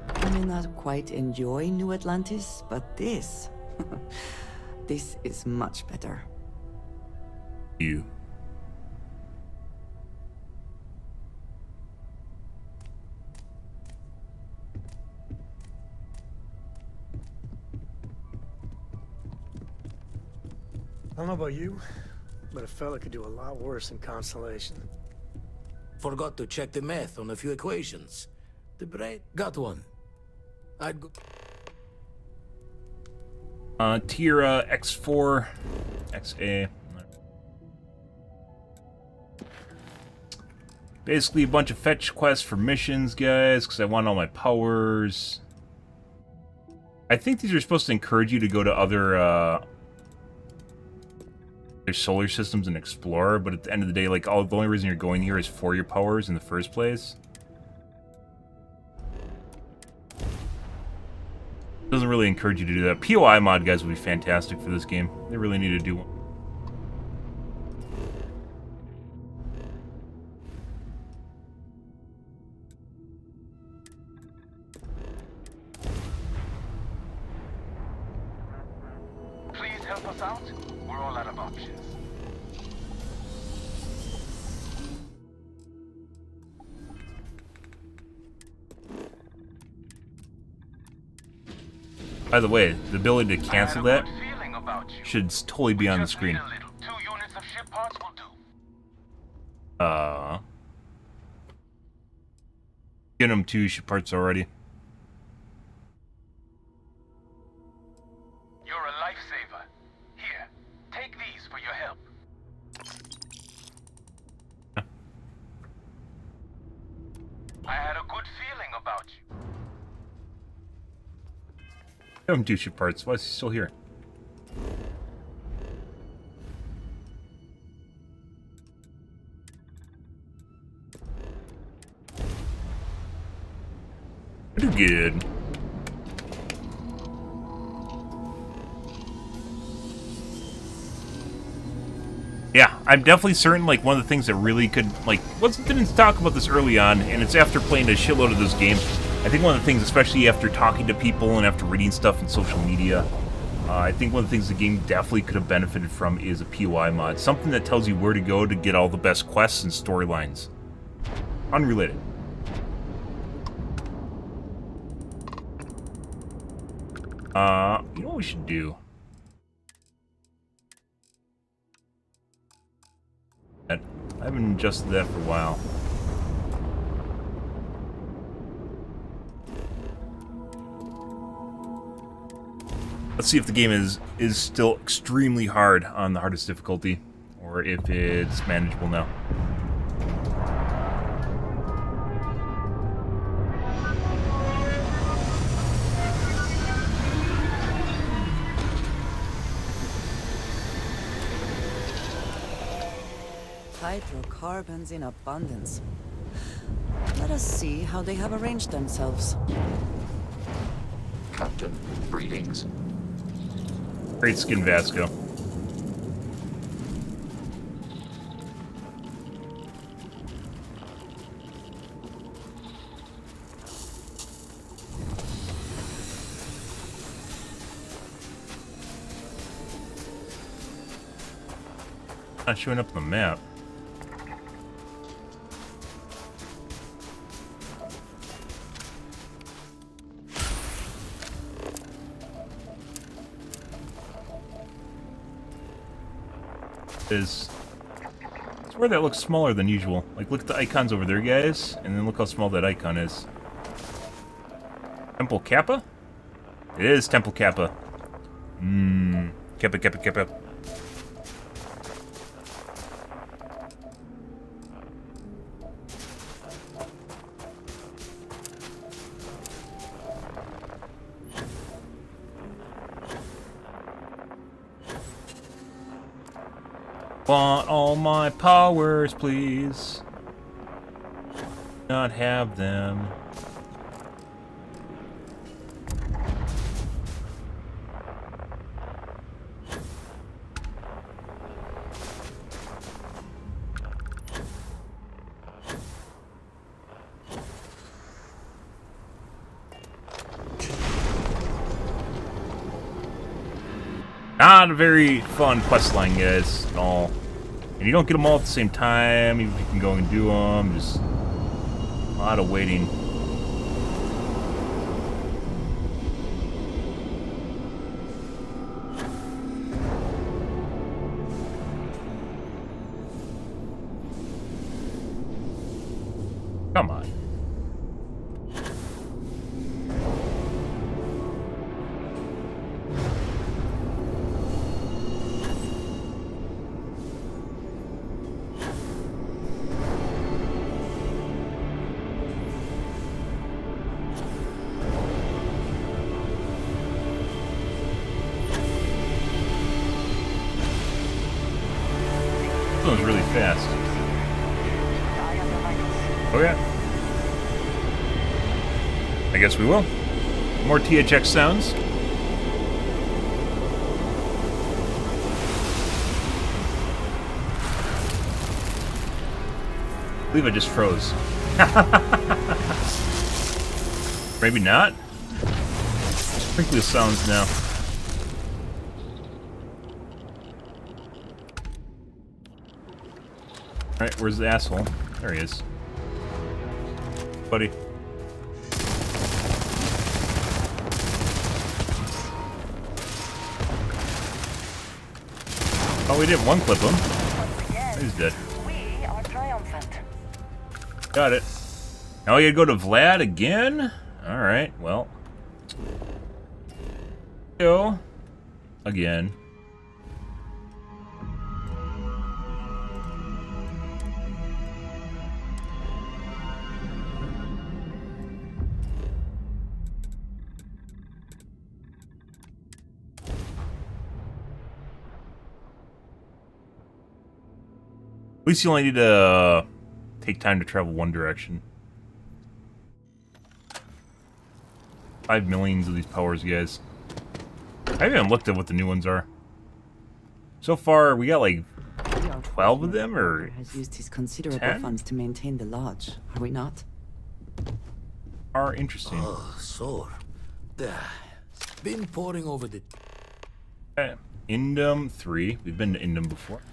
I may not quite enjoy New Atlantis, but this... this is much better. You. I don't know about you, but a fella could do a lot worse in Constellation. Forgot to check the math on a few equations. The brain got one. I'd go. Tier X4, XA. Basically a bunch of fetch quests for missions, guys, because I want all my powers. I think these are supposed to encourage you to go to other solar systems and explore, but at the end of the day, like, the only reason you're going here is for your powers in the first place. Doesn't really encourage you to do that. POI mod, guys, would be fantastic for this game. They really need to do one. Please help us out. We're all out of options. By the way, the ability to cancel that should totally be on the screen. 2 units of ship parts will do. Get them 2 ship parts already. You're a lifesaver. Here, take these for your help. I had a good feeling about you. Get them 2 ship parts. Why is he still here? Pretty good. Yeah, I'm definitely certain, like, one of the things that really could, like, didn't talk about this early on, and it's after playing a shitload of this game. I think one of the things, especially after talking to people and after reading stuff in social media, I think one of the things the game definitely could have benefited from is a POI mod. Something that tells you where to go to get all the best quests and storylines. Unrelated. You know what we should do? I haven't adjusted that for a while. Let's see if the game is still extremely hard on the hardest difficulty, or if it's manageable now. Hydrocarbons in abundance. Let us see how they have arranged themselves. Captain, greetings. Great skin, Vasco. Not showing up on the map. I swear that looks smaller than usual. Like, look at the icons over there, guys, and then look how small that icon is. Temple Kappa? It is Temple Kappa. Kappa, Kappa, Kappa. Want all my powers, please. Not have them. Not a very fun quest line, guys, at all. And you don't get them all at the same time, even if you can go and do them. Just a lot of waiting. Come on. That was really fast. Oh yeah. I guess we will. More THX sounds. I believe I just froze. Maybe not. Sprinkly sounds now. Alright, where's the asshole? There he is. Buddy. Oh, we did one clip him. He's dead. We are triumphant. Got it. Now we gotta go to Vlad again? Alright, well. Go. Again. At least you only need to take time to travel one direction. 5 millions of these powers, guys. I haven't even looked at what the new ones are. So far, we got like 12 of them, or has used his considerable 10? funds to maintain the lodge, are we not? Are interesting. Oh, so. Been poring over the... Okay. Indum 3. We've been to Indum before.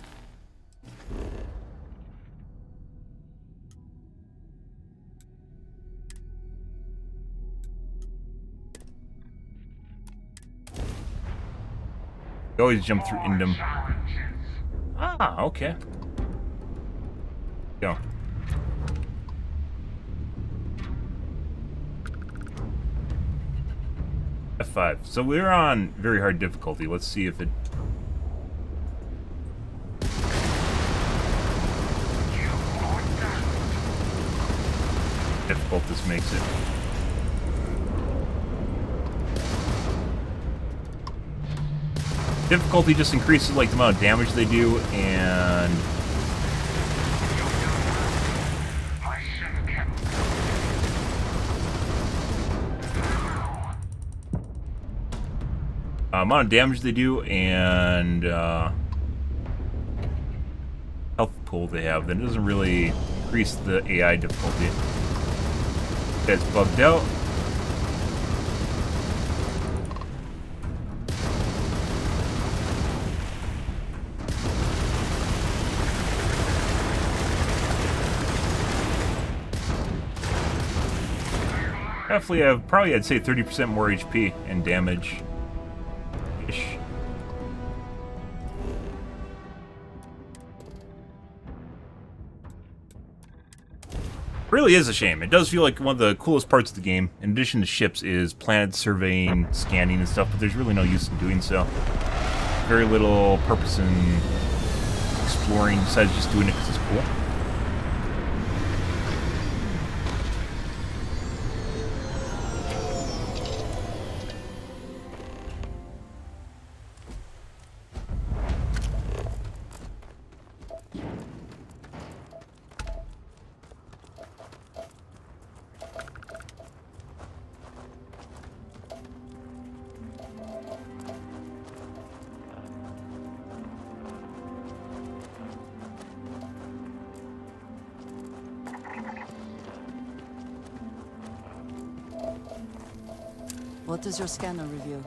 You always jump through Indum. Ah, okay. Go. F5. So we're on very hard difficulty. Let's see if it... difficult this makes it. Difficulty just increases like the amount of damage they do, and amount of damage they do, and health pool they have. Then it doesn't really increase the AI difficulty. That's bugged out. Definitely have, probably I'd say 30% more HP and damage. Ish. Really is a shame. It does feel like one of the coolest parts of the game, in addition to ships, is planet surveying, scanning and stuff, but there's really no use in doing so. Very little purpose in exploring besides just doing it because it's cool. What does your scanner reveal?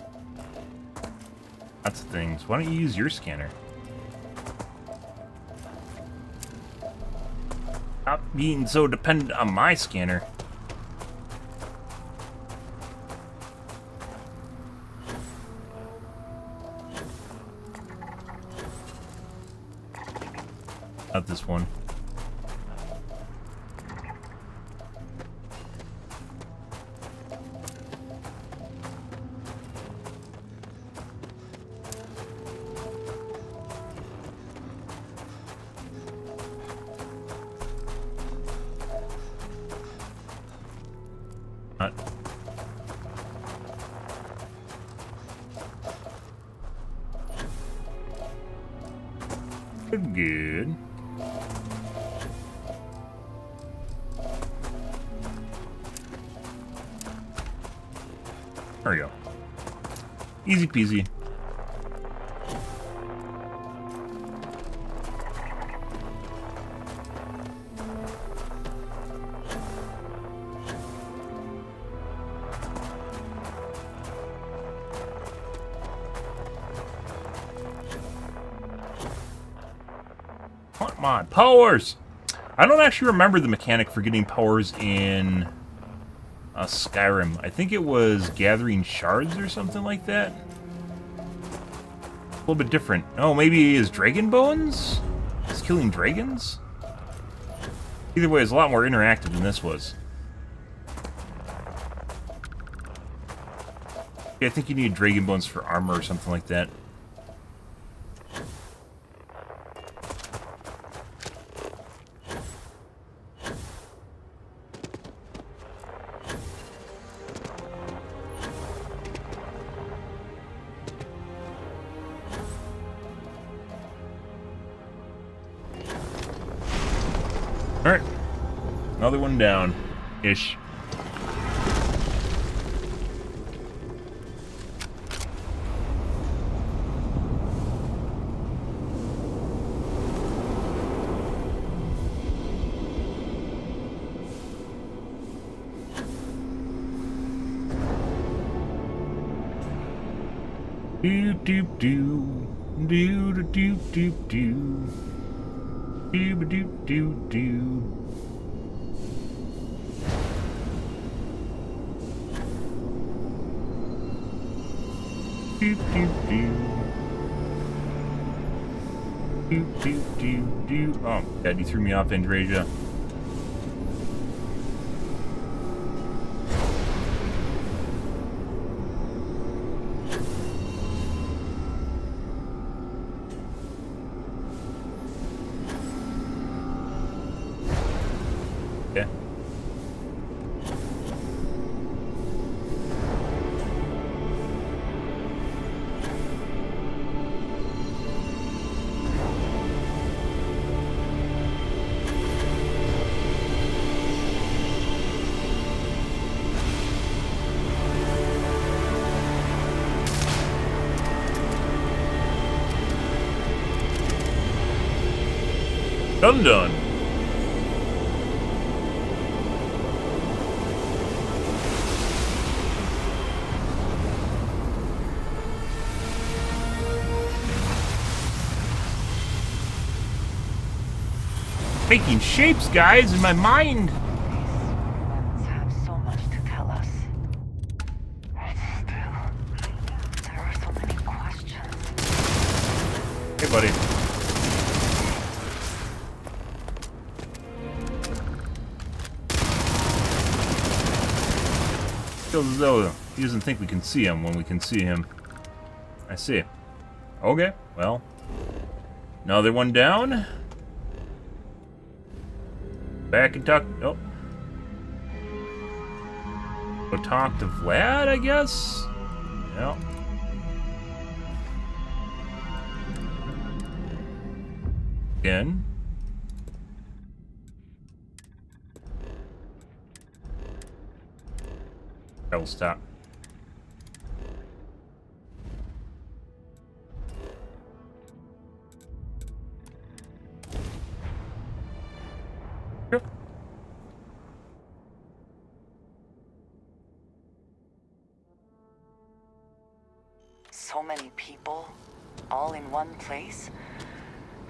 Lots of things. Why don't you use your scanner? Stop being so dependent on my scanner. Not this one. Not. Good. There we go. Easy peasy. Come on, powers! I don't actually remember the mechanic for getting powers in Skyrim. I think it was gathering shards or something like that. A little bit different. Oh, maybe is dragon bones? Is killing dragons? Either way, it's a lot more interactive than this was. Yeah, I think you need dragon bones for armor or something like that. Alright. Another one down. Ish. Do do do do do do do do do do do do. Do do do do do do do. Oh, God, you threw me off, Andrasia. Okay. Done. Making shapes, guys, in my mind. Have so much to tell us. Still, there are so many questions. Hey, buddy. Feels as though he doesn't think we can see him when we can see him. I see. Okay, well. Another one down. Back and talk. Oh. Go talk to Vlad, I guess? Yeah. Again. I will stop. Yep. people, all in one place,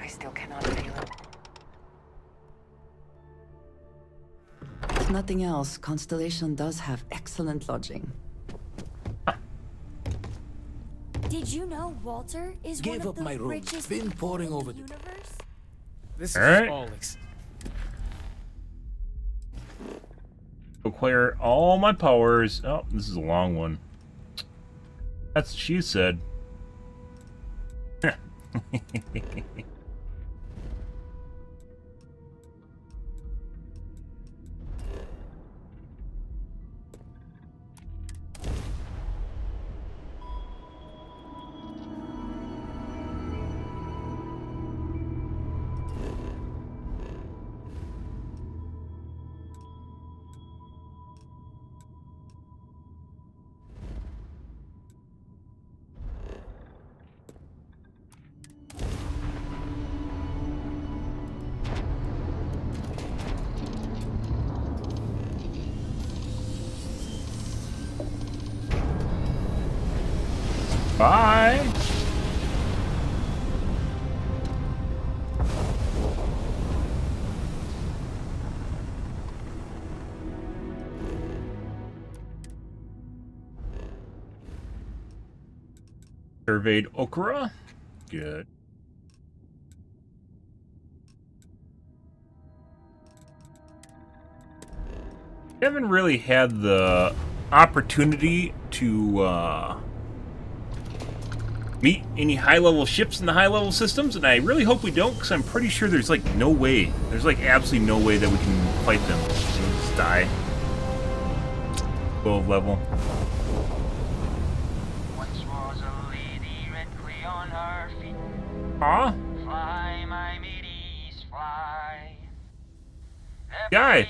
I still cannot feel it. If nothing else, Constellation does have excellent lodging. Did you know Walter is Give one up of my the room. richest Been people poring in over the the universe? This All is right. all Acquire all my powers. Oh, this is a long one. That's what she said. Bye. Surveyed Okra. Good. Haven't really had the opportunity to meet any high-level ships in the high-level systems, and I really hope we don't, because I'm pretty sure there's like no way. There's like absolutely no way that we can fight them. We'll just die. 12 level. Aw. Fly, my middies, fly. Guy. You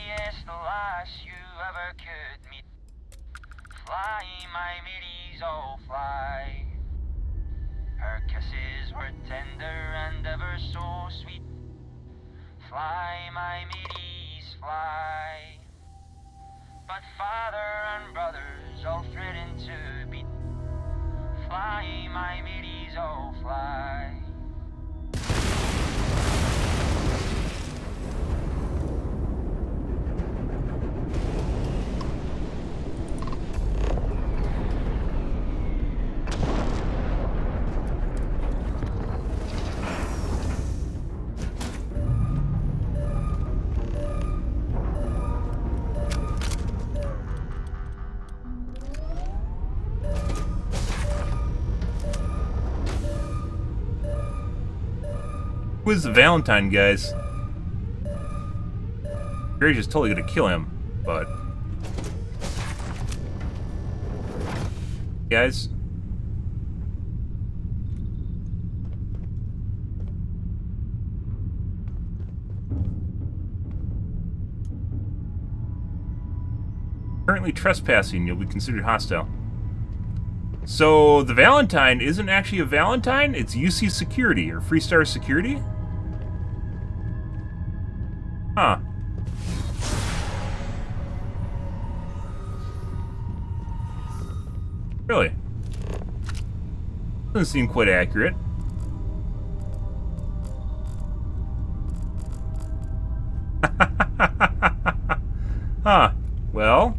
ever could meet. Fly, my middies, oh fly. Her kisses were tender and ever so sweet. Fly, my middies, fly. But father and brothers all threaten to beat. Fly, my middies, oh fly. Who is the Valentine, guys? Gary's just totally gonna kill him, but... Guys? Currently trespassing, you'll be considered hostile. So, the Valentine isn't actually a Valentine, it's UC Security, or Freestar Security? Huh. Really? Doesn't seem quite accurate. Huh. Well...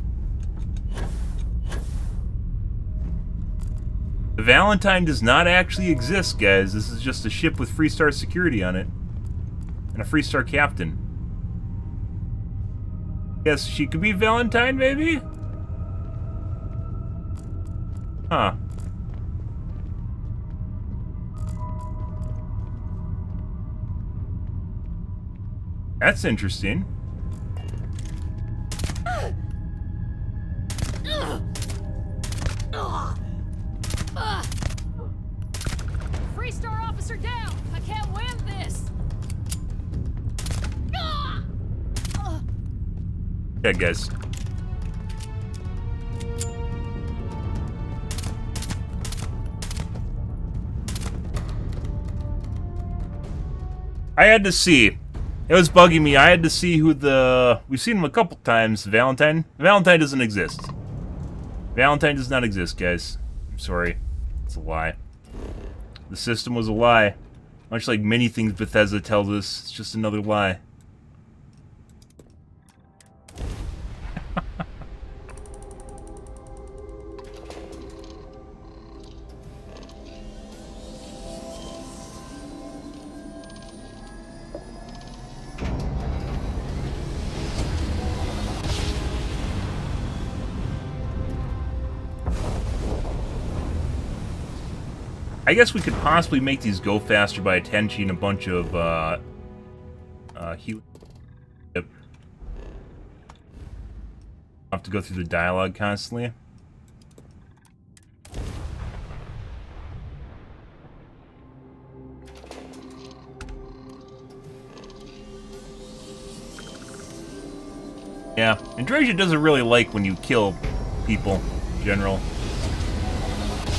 The Valentine does not actually exist, guys. This is just a ship with Freestar Security on it. And a Freestar captain. Guess she could be Valentine, maybe? Huh. That's interesting. Freestar officer down! I can't win this! Yeah, guys. I had to see. It was bugging me. I had to see who the... We've seen him a couple times. Valentine. Valentine doesn't exist. Valentine does not exist, guys. I'm sorry. It's a lie. The system was a lie. Much like many things Bethesda tells us, it's just another lie. I guess we could possibly make these go faster by attaching a bunch of healing. Yep. I'll have to go through the dialogue constantly. Yeah, and Andresia doesn't really like when you kill people in general.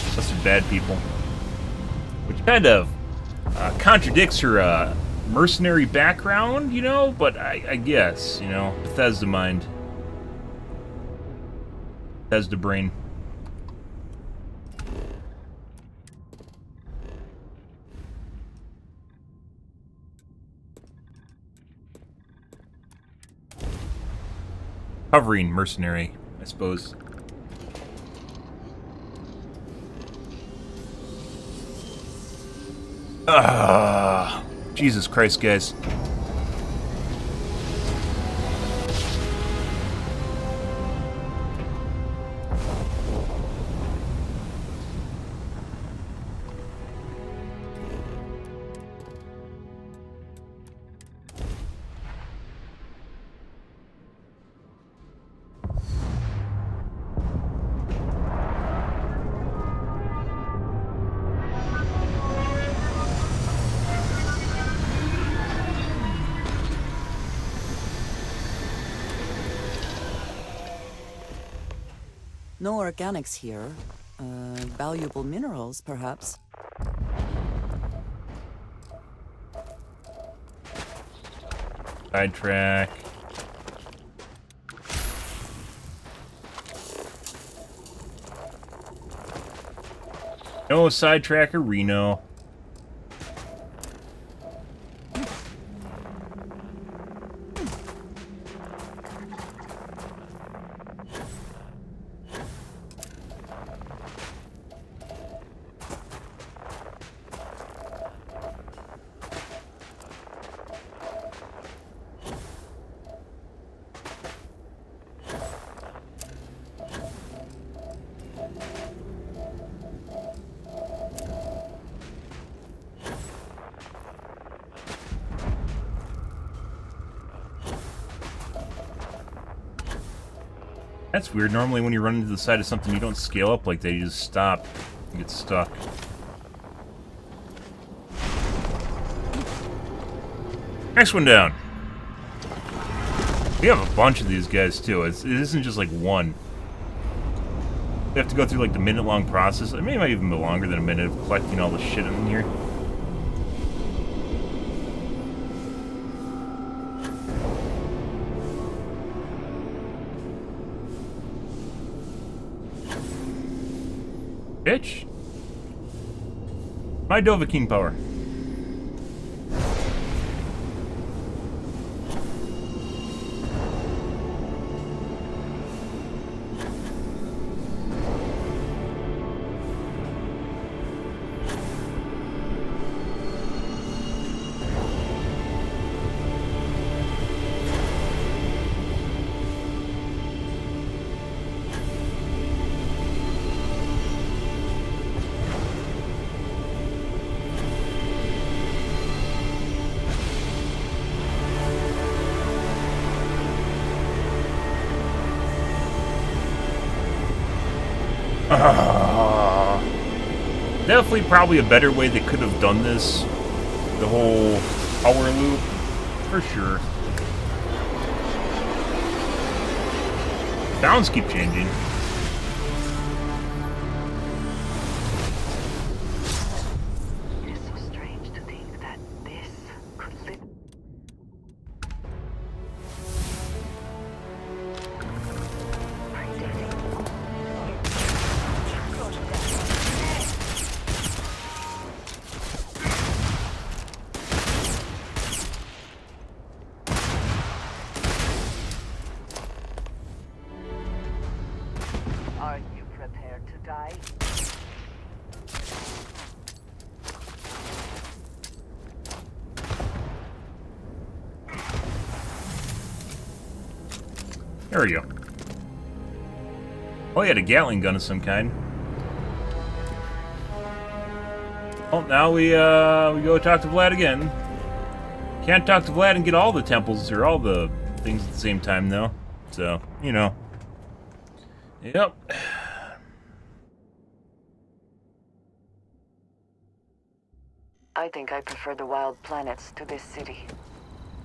Unless they're bad people. Which kind of contradicts her mercenary background, you know? But I guess, you know, Bethesda mind. Bethesda brain. Hovering mercenary, I suppose. Jesus Christ, guys. No organics here. Valuable minerals, perhaps. Sidetrack. No sidetracker, Reno. That's weird. Normally when you run into the side of something, you don't scale up like that. You just stop and get stuck. Next one down. We have a bunch of these guys, too. It isn't just like one. We have to go through like the minute-long process. It might even be longer than a minute of collecting all the shit in here. Bitch. My Dovahkiin power. Definitely probably a better way they could have done this. The whole power loop. For sure. Sounds keep changing. It is so strange to think that this could live. guy. There we go. Oh, he had a Gatling gun of some kind. Well, now we go talk to Vlad again. Can't talk to Vlad and get all the temples or all the things at the same time, though. So, you know. Yep. I think I prefer the wild planets to this city.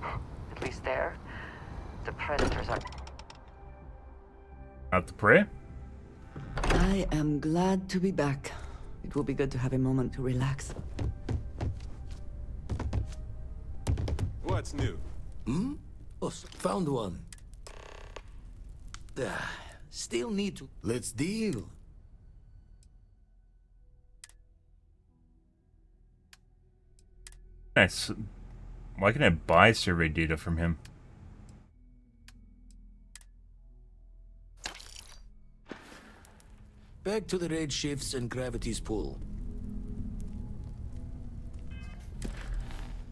At least there, the predators are... Out to pray? I am glad to be back. It will be good to have a moment to relax. What's new? Hmm? Oh, found one. Still need to... Let's deal. Nice. Why can I buy survey data from him? Back to the raid shifts and gravity's pull.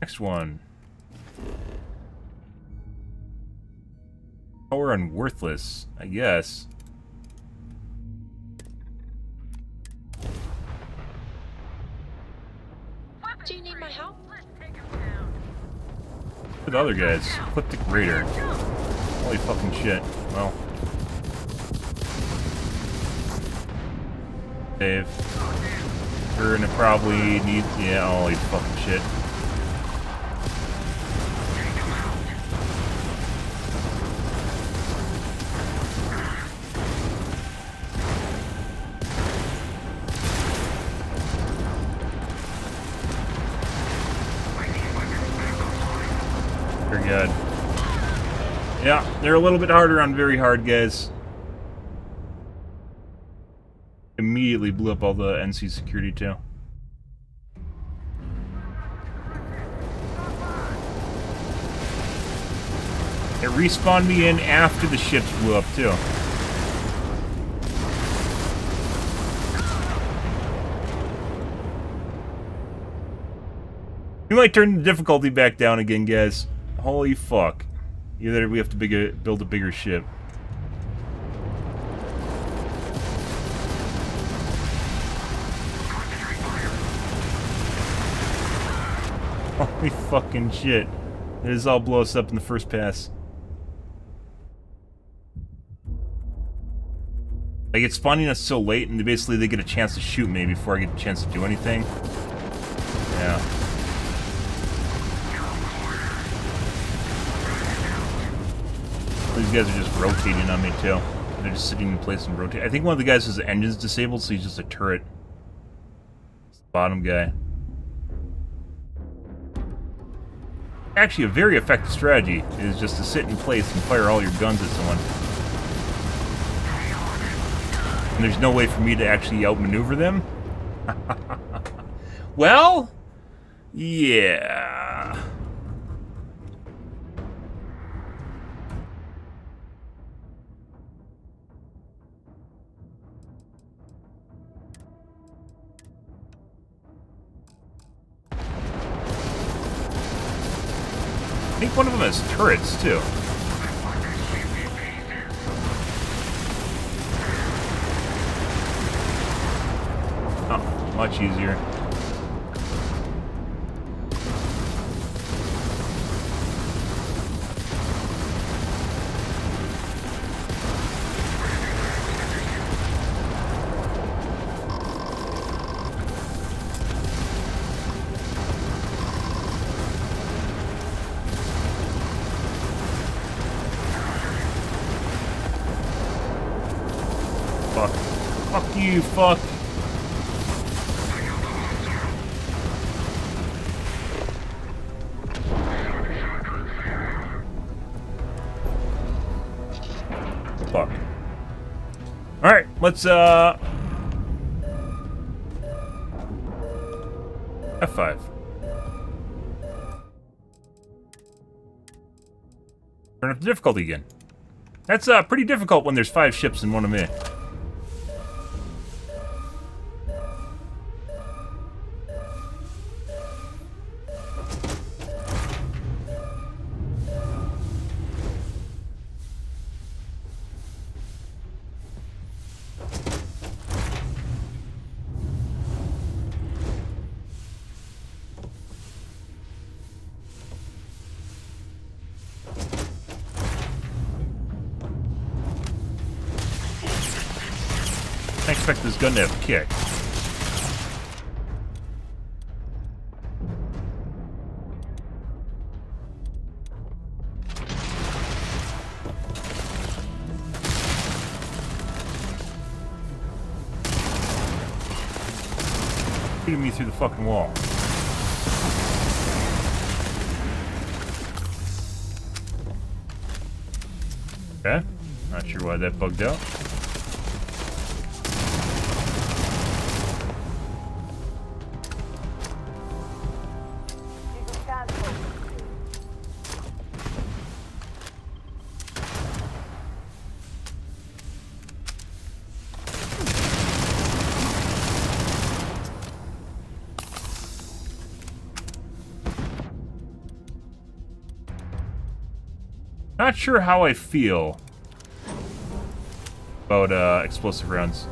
Next one. Power and worthless, I guess. Do you need my help? Look at the other guys. Eclectic Raider. Holy fucking shit. Well. Save. We're gonna probably need... Yeah, holy fucking shit. Very good. Yeah, they're a little bit harder on very hard guys. Immediately blew up all the NC security too. It respawned me in after the ships blew up too. We might turn the difficulty back down again, guys. Holy fuck. Either we have to build a bigger ship. Holy fucking shit. This all blows up in the first pass. Like, it's spawning us so late, and basically they get a chance to shoot me before I get a chance to do anything. Yeah. These guys are just rotating on me, too. They're just sitting in place and rotating. I think one of the guys has the engines disabled, so he's just a turret. It's the bottom guy. Actually, a very effective strategy is just to sit in place and fire all your guns at someone. And there's no way for me to actually outmaneuver them. Well, yeah. I think one of them has turrets, too. Oh, much easier. Fuck. Fuck you, fuck. Fuck. Alright, let's, F5. Turn up the difficulty again. That's, pretty difficult when there's 5 ships in one of me. expect this gun to have kick. Shooting me through the fucking wall. Okay. Not sure why that bugged out. Not sure how I feel about explosive rounds.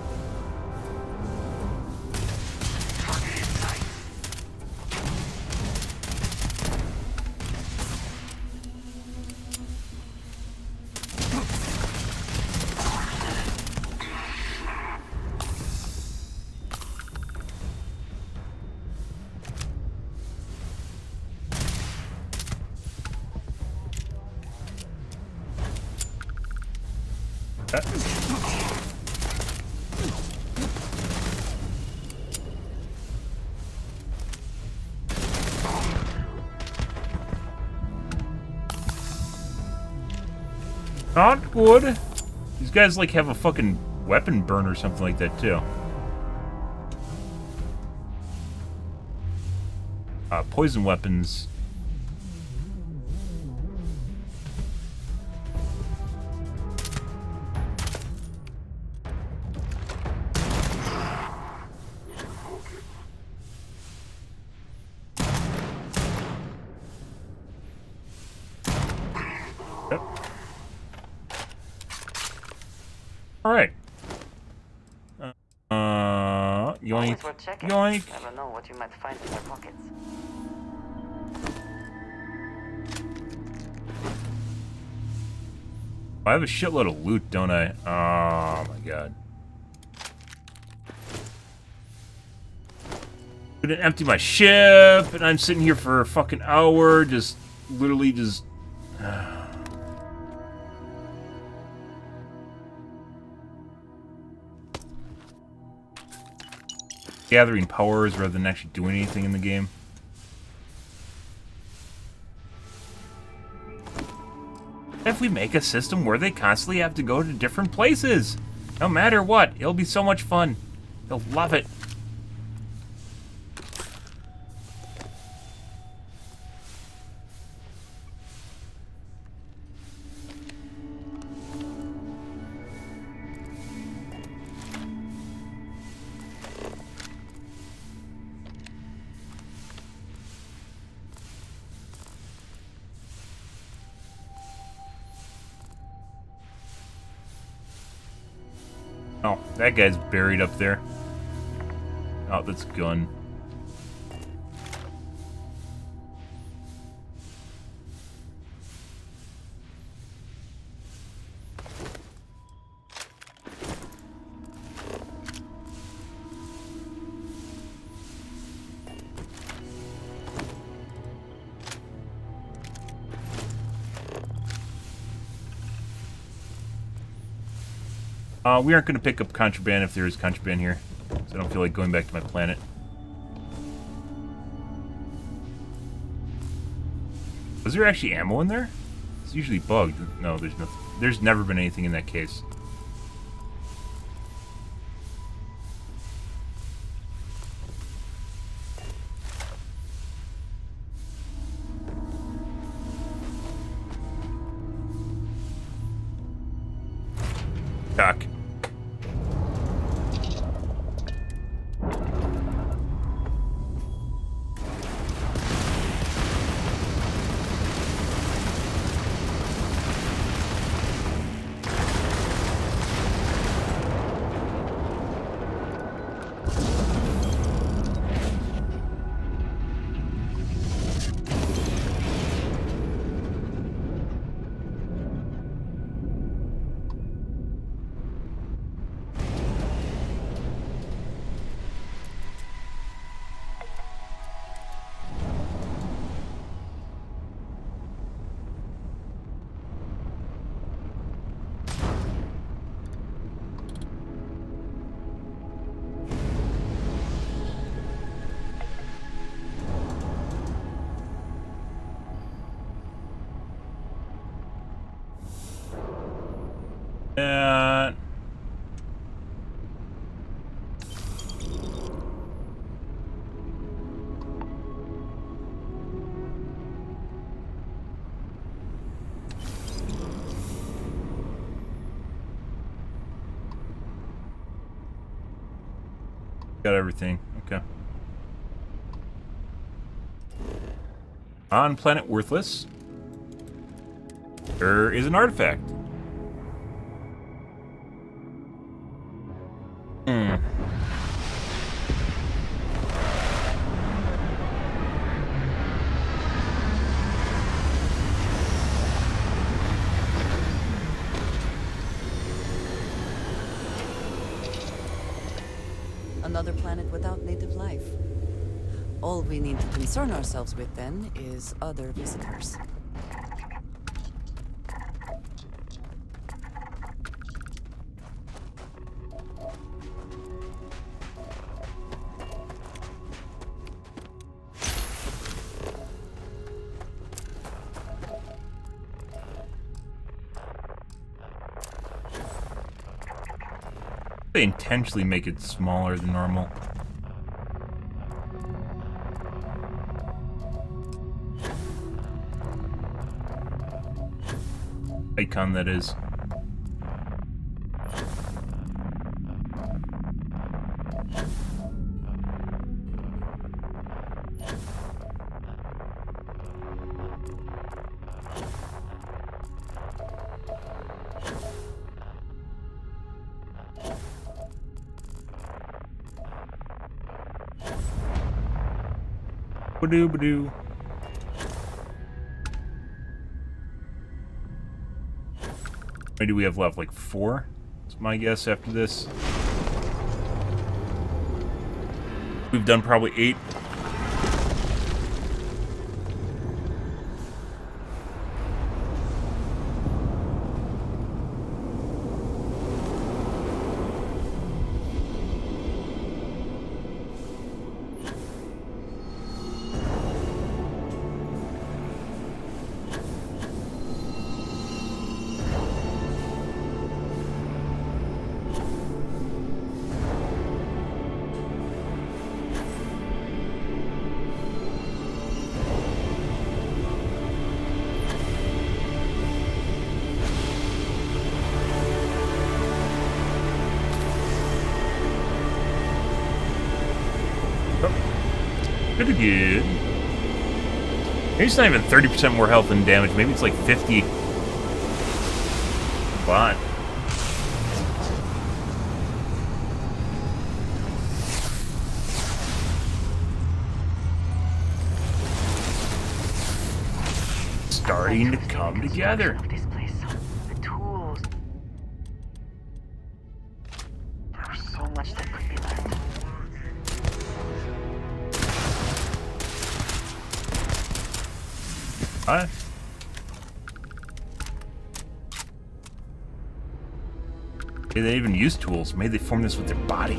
Not good. These guys like have a fucking weapon burn or something like that too. Poison weapons. Alright. Yoink. Yoink. Never know what you might find in their pockets. I have a shitload of loot, don't I? Oh my god. I'm gonna empty my ship, and I'm sitting here for a fucking hour, just literally just. Gathering powers rather than actually doing anything in the game. If we make a system where they constantly have to go to different places, no matter what, it'll be so much fun. They'll love it. Oh, that guy's buried up there. Oh, that's a gun. We aren't going to pick up contraband if there is contraband here. So I don't feel like going back to my planet. Was there actually ammo in there? It's usually bugged. No, there's nothing. There's never been anything in that case. Cock. Got everything. Okay. On planet Worthless, there is an artifact. Another planet without native life. All we need to concern ourselves with then is other visitors. They intentionally make it smaller than normal. Icon, that is. Badoo badoo. How many do we have left? Like 4? That's my guess after this. We've done probably 8. Pretty good. Maybe it's not even 30% more health and damage. Maybe it's like 50. But starting to come together. This place, the tools. There's so much that could be learned. Alright. Maybe they even use tools. Maybe they form this with their body.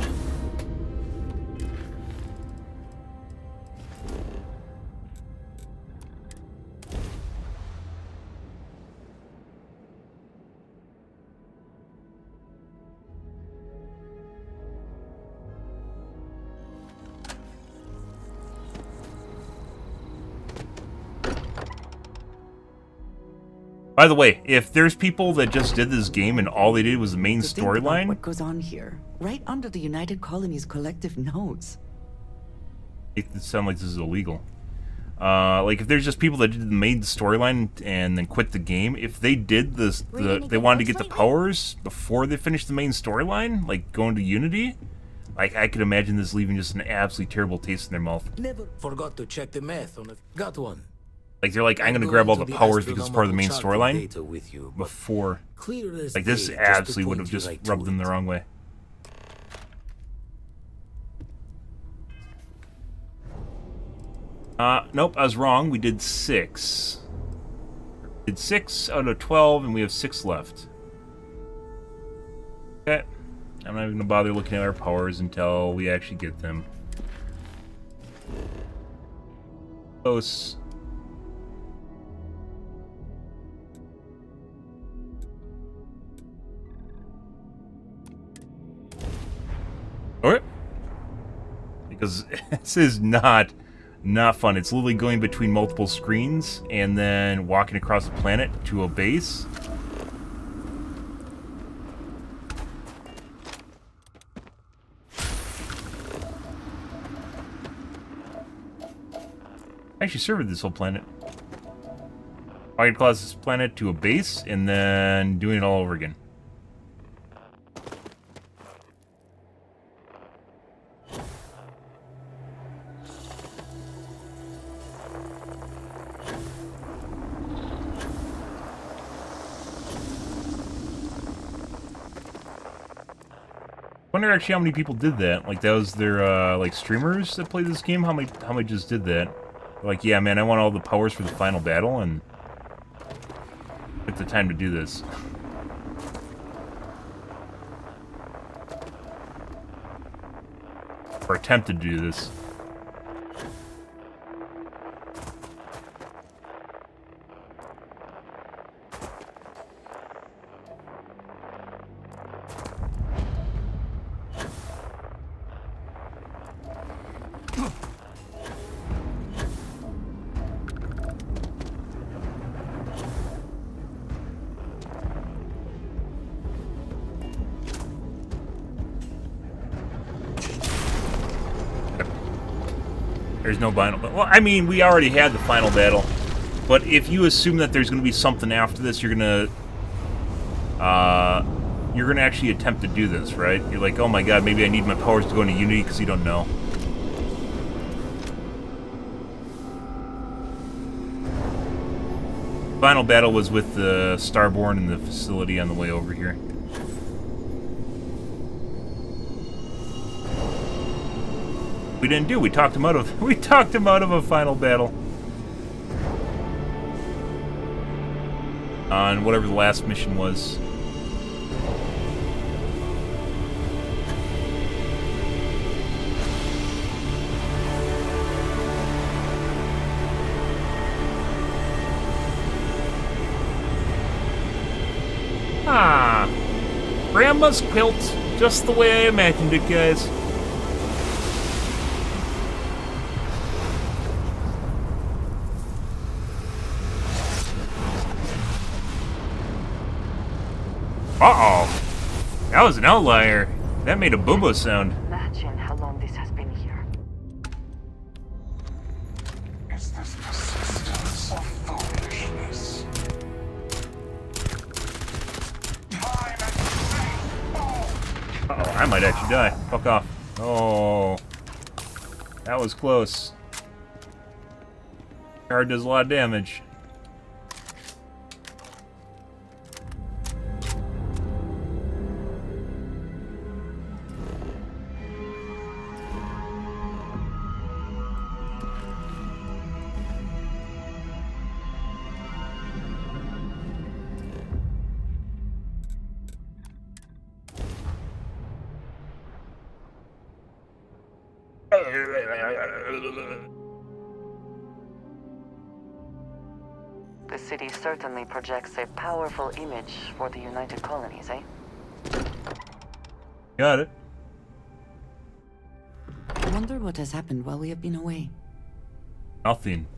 By the way, if there's people that just did this game and all they did was the main storyline, What goes on here, right under the United Colony's collective nose. it sounds like this is illegal. Like if there's just people that did the main storyline and then quit the game, if they did this, they wanted to get the powers before they finished the main storyline, like going to Unity, like I could imagine this leaving just an absolutely terrible taste in their mouth. Never forgot to check the math on it. Got one. Like they're like, I'm gonna grab all the powers because it's part of the main storyline before. Like this absolutely would have just rubbed them the wrong way. Nope, I was wrong. We did 6. Did 6 out of 12, and we have 6 left. Okay. I'm not even gonna bother looking at our powers until we actually get them. Close. Okay. Because this is not fun. It's literally going between multiple screens and then walking across the planet to a base. Actually surveyed this whole planet. I could cause this planet to a base and then doing it all over again. Wonder actually how many people did that. Like that was their like streamers that played this game. How many just did that? Like, yeah, man, I want all the powers for the final battle and took the time to do this. Or attempted to do this. There's no final battle. Well, I mean, we already had the final battle. But if you assume that there's going to be something after this, you're going to actually attempt to do this, right? You're like, oh my god, maybe I need my powers to go into Unity because you don't know. Final battle was with the Starborn in the facility on the way over here. We didn't do. We talked him out of. We talked him out of a final battle on whatever the last mission was. Ah, Grandma's quilt, just the way I imagined it, guys. Uh-oh. That was an outlier. That made a boo-boo sound. Imagine how long this has been here. Is this persistence or foolishness? Uh-oh, I might actually die. Fuck off. Oh. That was close. Card does a lot of damage. The city certainly projects a powerful image for the United Colonies, eh? Got it. I wonder what has happened while we have been away. Nothing.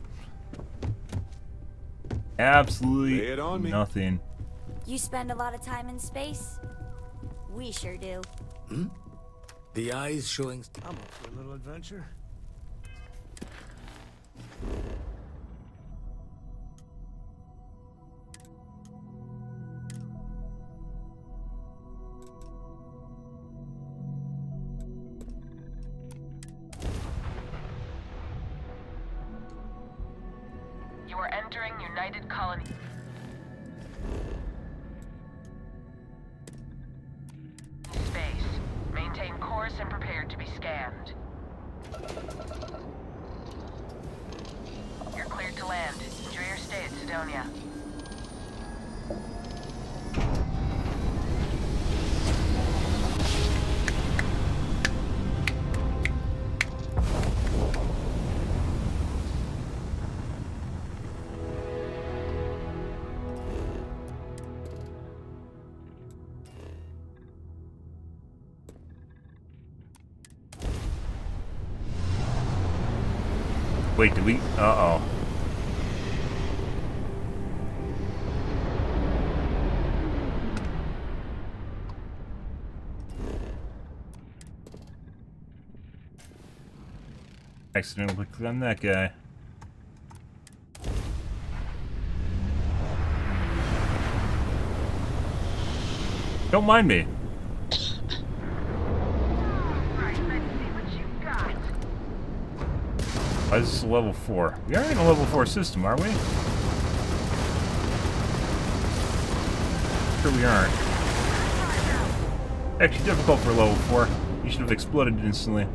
Absolutely Lay it on me. nothing. You spend a lot of time in space? We sure do. Hmm? The eyes showing... I'm up for a little adventure. You are entering United Colony. Space. Maintain course and prepare to be scanned. You're cleared to land. Enjoy your stay at Sidonia. Wait, did we? Uh-oh. Accidentally clicked on that guy. Don't mind me. Why is this a level 4? We are in a level 4 system, are we? Sure we aren't. Actually difficult for level 4. You should have exploded instantly.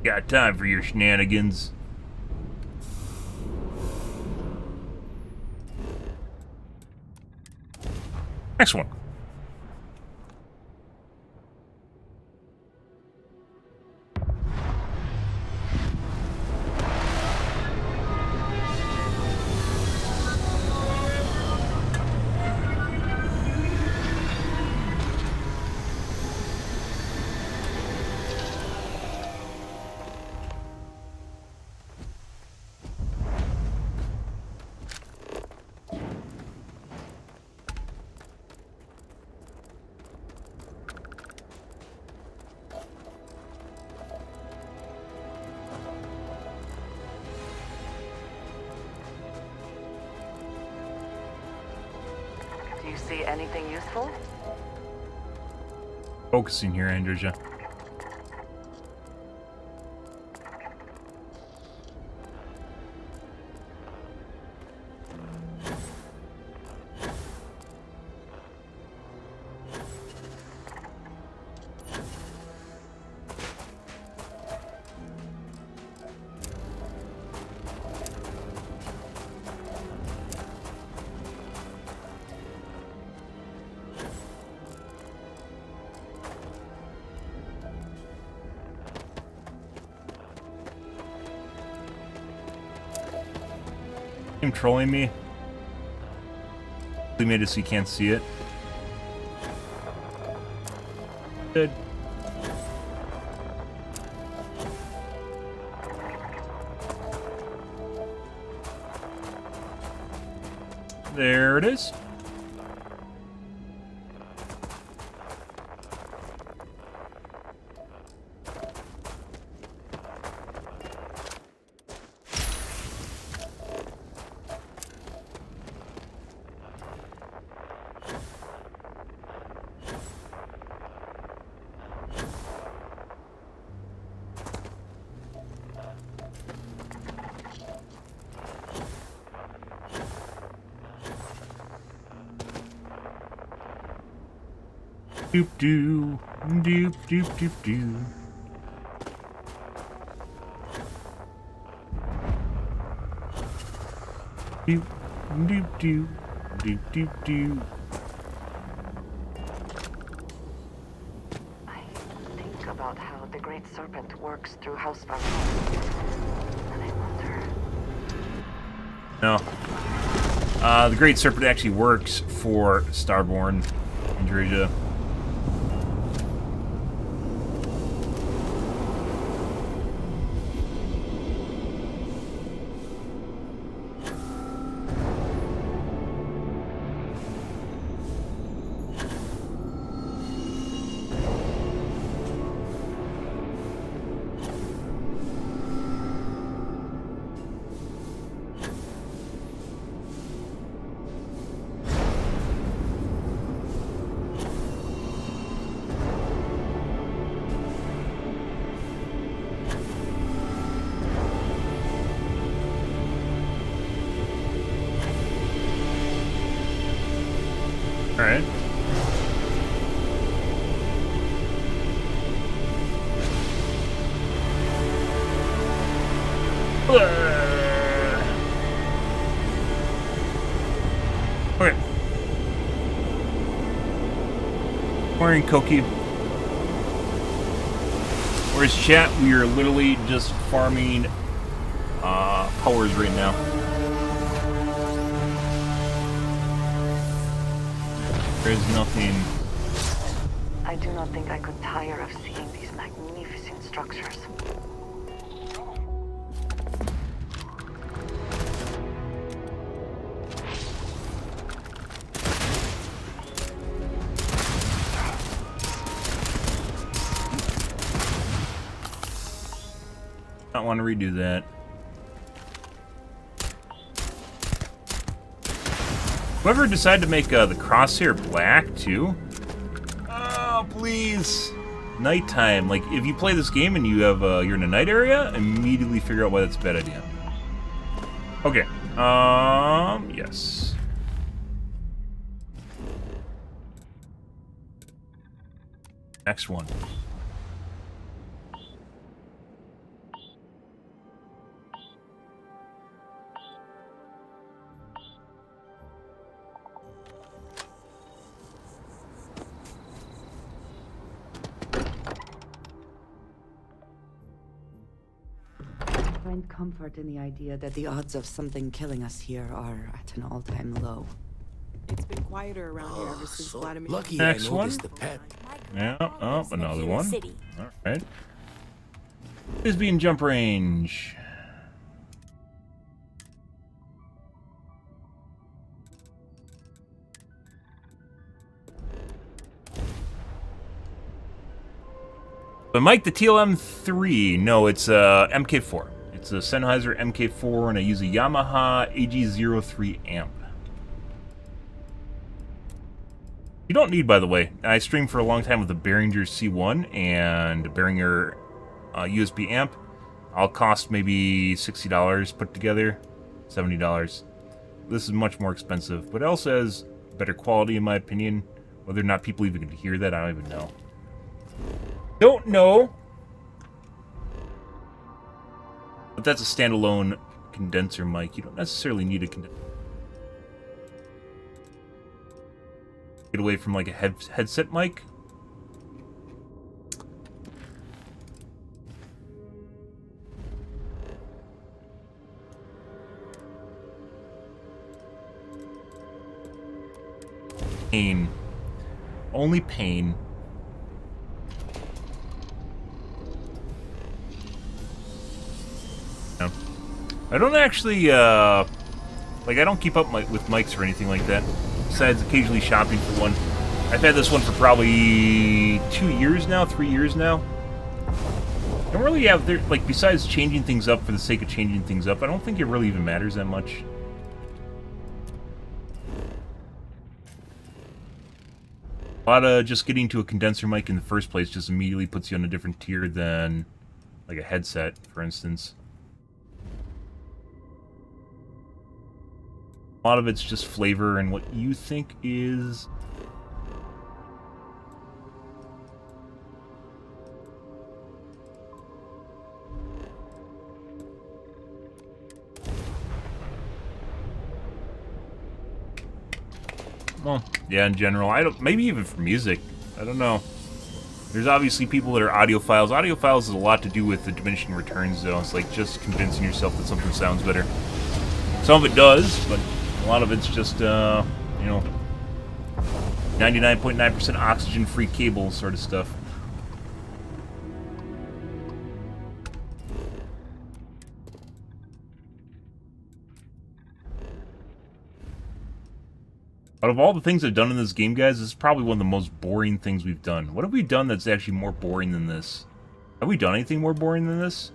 Got time for your shenanigans. Next one. Do you see anything useful? Focusing here, Andrea. Him trolling me. He made it so you can't see it. Good. There it is. Doop doo, doop doop doop doo. Doop doop doo, doop doop doo. I think about how the Great Serpent works through House Baron, and I wonder. No. The Great Serpent actually works for Starborn and Georgia. Alright. Okay. Morning, Koki. Whereas chat, we are literally just farming powers right now. There's nothing. I do not think I could tire of seeing these magnificent structures. I don't want to redo that. Whoever decided to make the crosshair black too? Oh, please. Nighttime. Like, if you play this game and you have you're in a night area, immediately figure out why that's a bad idea. Okay. Yes. Next one. I find comfort in the idea that the odds of something killing us here are at an all-time low. It's been quieter around here ever since Vladimir. Lucky Next I one. noticed the pet. Yeah. Oh, another one. All right. Is being jump range. But Mike, the TLM3. No, it's MK4. It's a Sennheiser MK4, and I use a Yamaha AG03 amp. You don't need, by the way. I streamed for a long time with a Behringer C1 and a Behringer USB amp. All cost maybe $60 put together, $70. This is much more expensive, but it also has better quality in my opinion. Whether or not people even can hear that, I don't even know. Don't know. But that's a standalone condenser mic. You don't necessarily need a condenser. Get away from like a headset mic. Pain. Only pain. No. I don't actually, like, I don't keep up with mics or anything like that. Besides occasionally shopping for one. I've had this one for probably 2 years now, 3 years now. I don't really have, like, besides changing things up for the sake of changing things up, I don't think it really even matters that much. A lot of just getting to a condenser mic in the first place just immediately puts you on a different tier than, like, a headset, for instance. A lot of it's just flavor and what you think is... Well, yeah, in general. I don't... Maybe even for music. I don't know. There's obviously people that are audiophiles. Audiophiles has a lot to do with the diminishing returns, though. It's like just convincing yourself that something sounds better. Some of it does, but... A lot of it's just, you know, 99.9% oxygen-free cable sort of stuff. Out of all the things I've done in this game, guys, this is probably one of the most boring things we've done. What have we done that's actually more boring than this? Have we done anything more boring than this?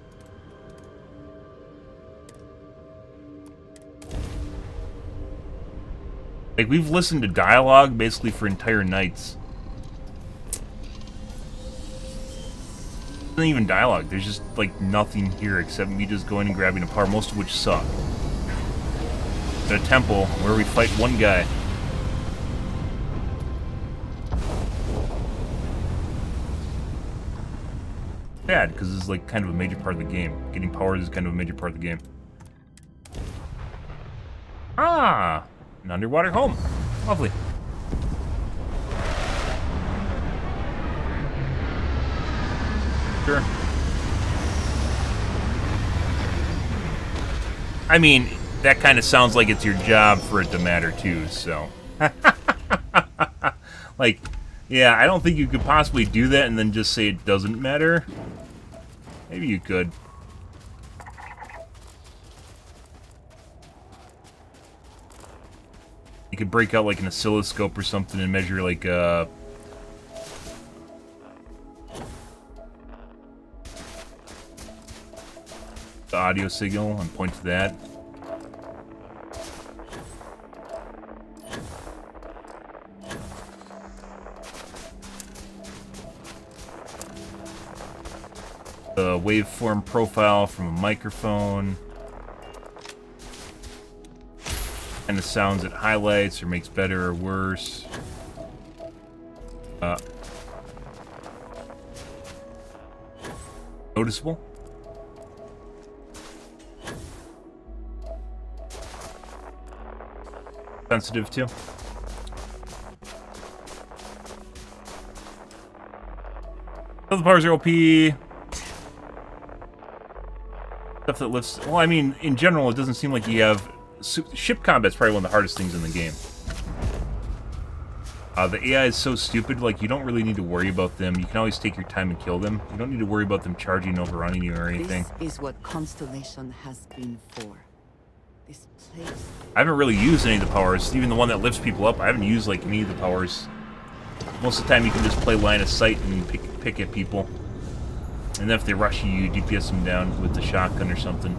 Like, we've listened to dialogue basically for entire nights. It isn't even dialogue. There's just, like, nothing here except me just going and grabbing a power, most of which suck. At a temple where we fight one guy. Bad, because this is, like, kind of a major part of the game. Getting powers is kind of a major part of the game. Ah! An underwater home. Lovely. Sure. I mean, that kind of sounds like it's your job for it to matter too, so. Like, yeah, I don't think you could possibly do that and then just say it doesn't matter. Maybe you could. You could break out like an oscilloscope or something and measure like the audio signal and point to that. The waveform profile from a microphone. And the sounds it highlights or makes better or worse. Noticeable. Sensitive too. Other powers are OP. Stuff that lifts. Well, I mean, in general, it doesn't seem like you have. Ship combat's probably one of the hardest things in the game. The AI is so stupid, like, you don't really need to worry about them. You can always take your time and kill them. You don't need to worry about them charging, overrunning you, or anything. This is what Constellation has been for. This place. I haven't really used any of the powers. Even the one that lifts people up, I haven't used, like, any of the powers. Most of the time, you can just play line of sight and pick at people. And then if they rush you, you DPS them down with the shotgun or something.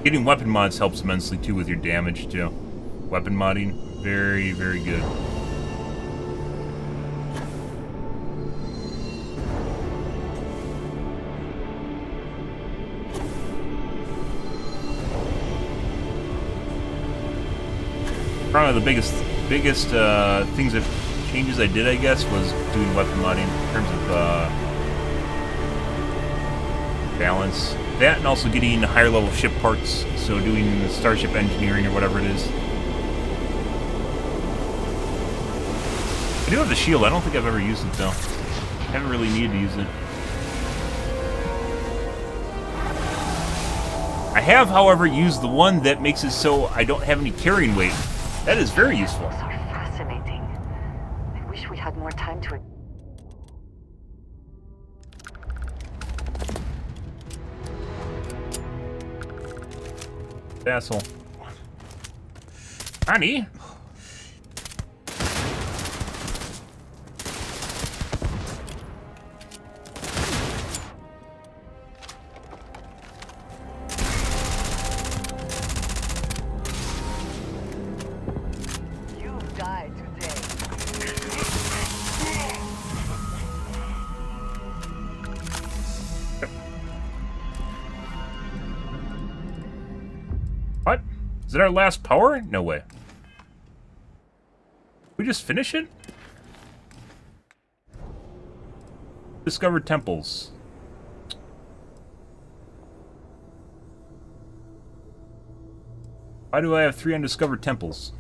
Getting weapon mods helps immensely too with your damage too. Weapon modding, very, very good. Probably the biggest things that changes I did, I guess, was doing weapon modding in terms of balance. That and also getting higher level ship parts, so doing the starship engineering or whatever it is. I do have the shield. I don't think I've ever used it though. I haven't really needed to use it. I have, however, used the one that makes it so I don't have any carrying weight. That is very useful. Those are fascinating. I wish we had more time to. Asshole. Honey? You died today. What? Is it our last power? No way. We just finish it? Discovered temples. Why do I have 3 undiscovered temples?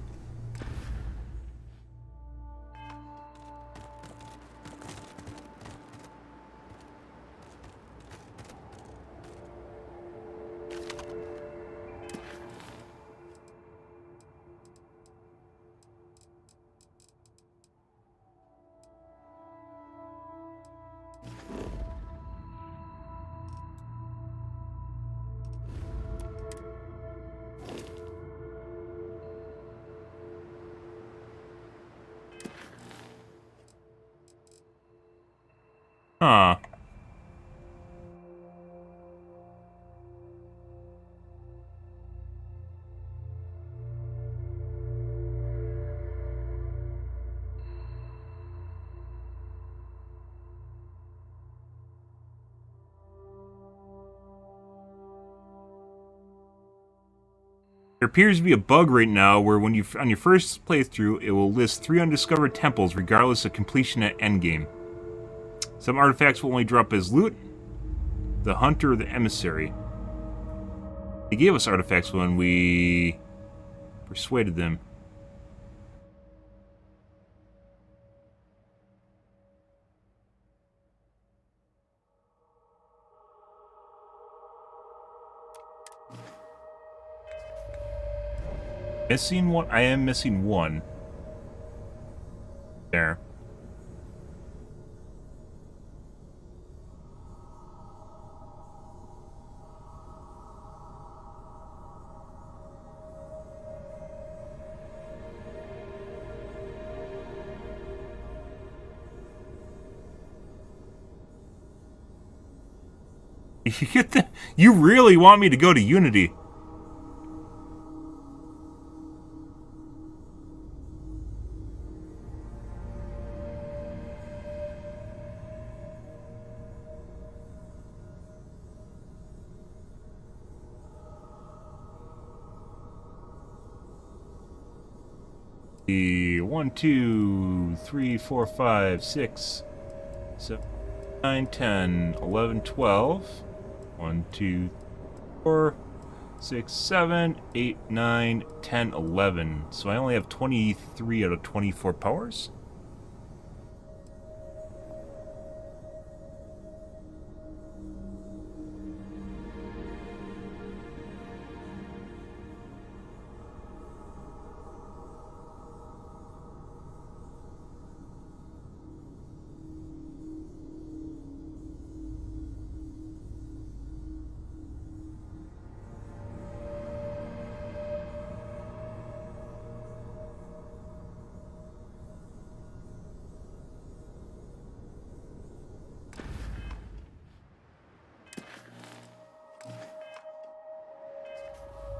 Huh. There appears to be a bug right now where when you on your first playthrough, it will list 3 undiscovered temples regardless of completion at endgame. Some artifacts will only drop as loot, the hunter or the emissary. They gave us artifacts when we persuaded them. Missing one? I am missing one. There. You get the, you really want me to go to Unity? The 1, 2, 3, 4, 5, 6, 7, 9, 10, 11, 12. 1, 2, 4, 6, 7, 8, 9, 10, 11. So I only have 23 out of 24 powers?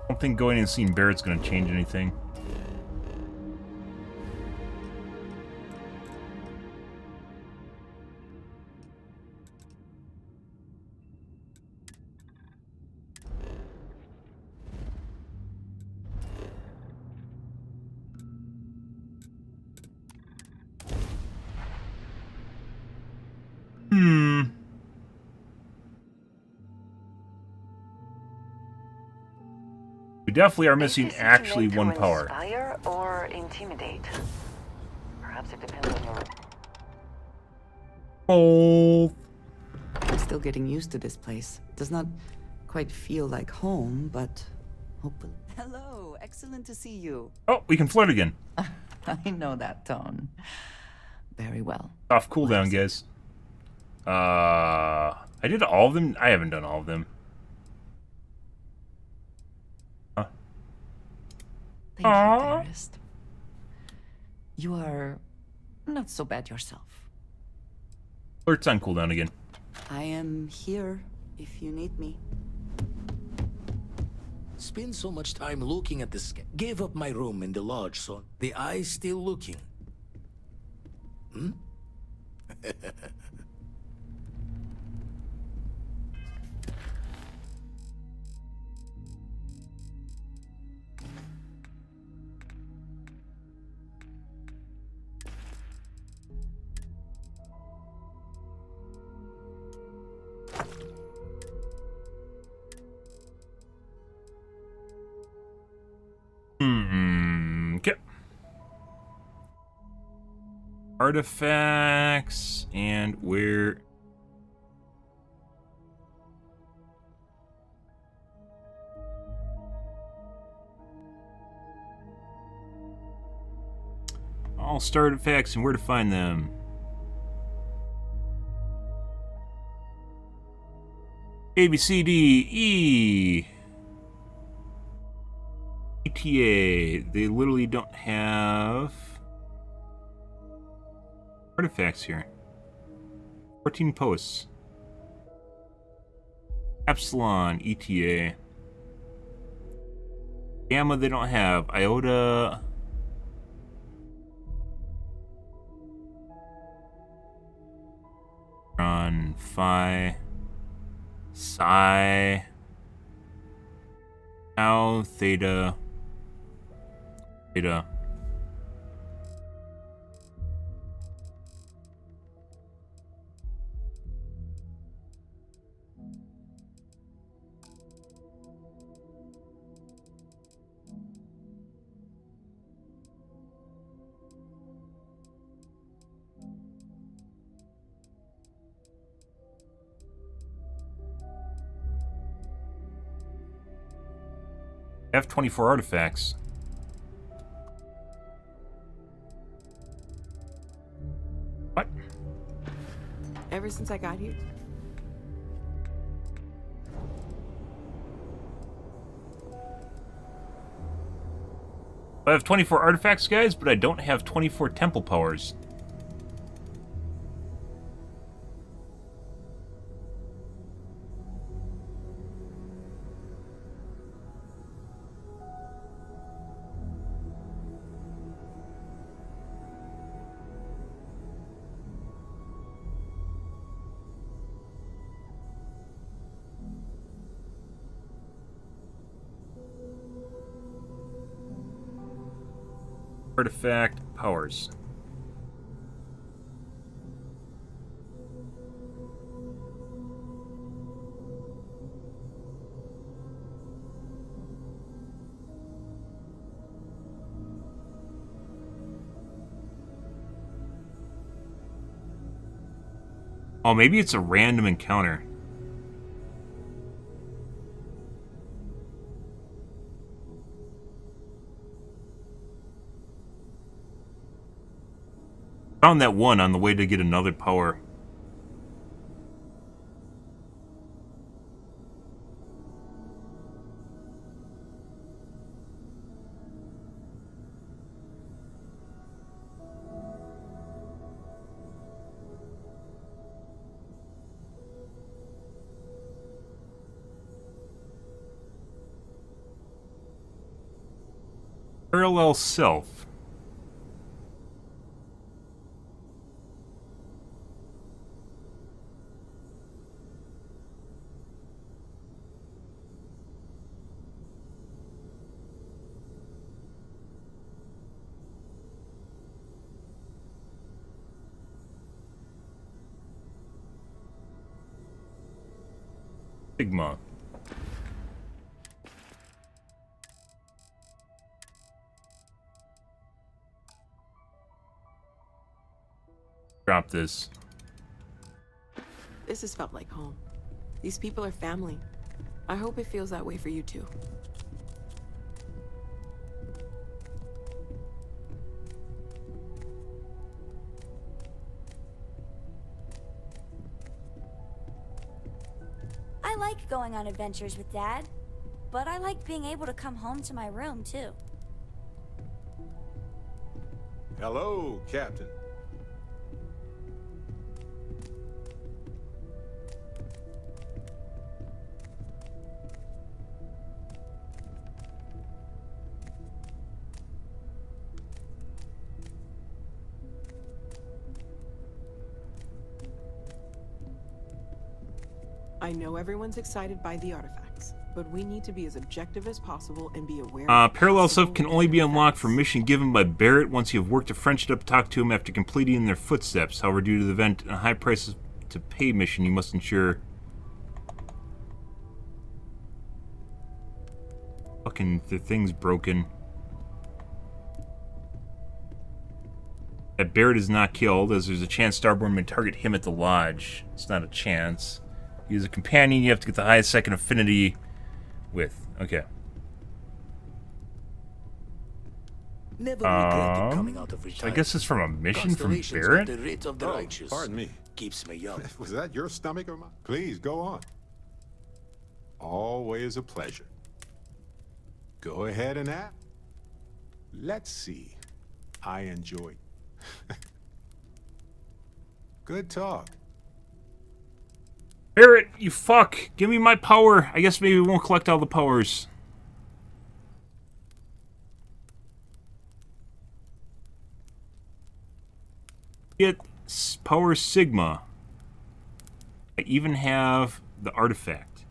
I don't think going and seeing Barrett's gonna change anything. We definitely are missing actually one power. Inspire or intimidate? Perhaps it depends on your. Oh. I'm still getting used to this place. Does not quite feel like home, but hopefully. Hello, excellent to see you. Oh, we can flirt again. I know that tone. Very well. Off cooldown, guys. I did all of them. I haven't done all of them. Thank you, dearest. You are not so bad yourself. Flirt's on cooldown again. I am here if you need me. Spend so much time looking at the sky. Gave up my room in the lodge, so the eye's still looking. Hmm? Okay. Artifacts and where. All star artifacts and where to find them. A, B, C, D, E. ETA. They literally don't have artifacts here. 14 posts. Epsilon, ETA. Gamma, they don't have. Iota. On Phi. Psi. Tau, Theta. Theta. I have 24 artifacts. Ever since I got here. I have 24 artifacts, guys, but I don't have 24 temple powers. Artifact powers. Oh, maybe it's a random encounter. Found that one on the way to get another power. Parallel self. Sigma. Drop this. This has felt like home. These people are family. I hope it feels that way for you too. I like going on adventures with Dad, but I like being able to come home to my room too. Hello, Captain. I know everyone's excited by the artifacts, but we need to be as objective as possible and be aware Parallel self can only be unlocked from mission given by Barrett once you have worked a friendship up, talk to him after completing in their footsteps. However, due to the event and a high price to pay mission, you must ensure... Fucking, the thing's broken. That Barrett is not killed, as there's a chance Starborn may target him at the lodge. It's not a chance. He's a companion you have to get the highest second affinity with. Okay. Never regretted coming out of I retirement. guess it's from a mission from Constellations Barrett? at the rate of the Oh, righteous. pardon me. Keeps me young. Was that your stomach or mine? Please, go on. Always a pleasure. Go ahead and ask. Let's see. I enjoyed. Good talk. Barrett, you fuck! Give me my power! I guess maybe we won't collect all the powers. Get power Sigma. I even have the artifact.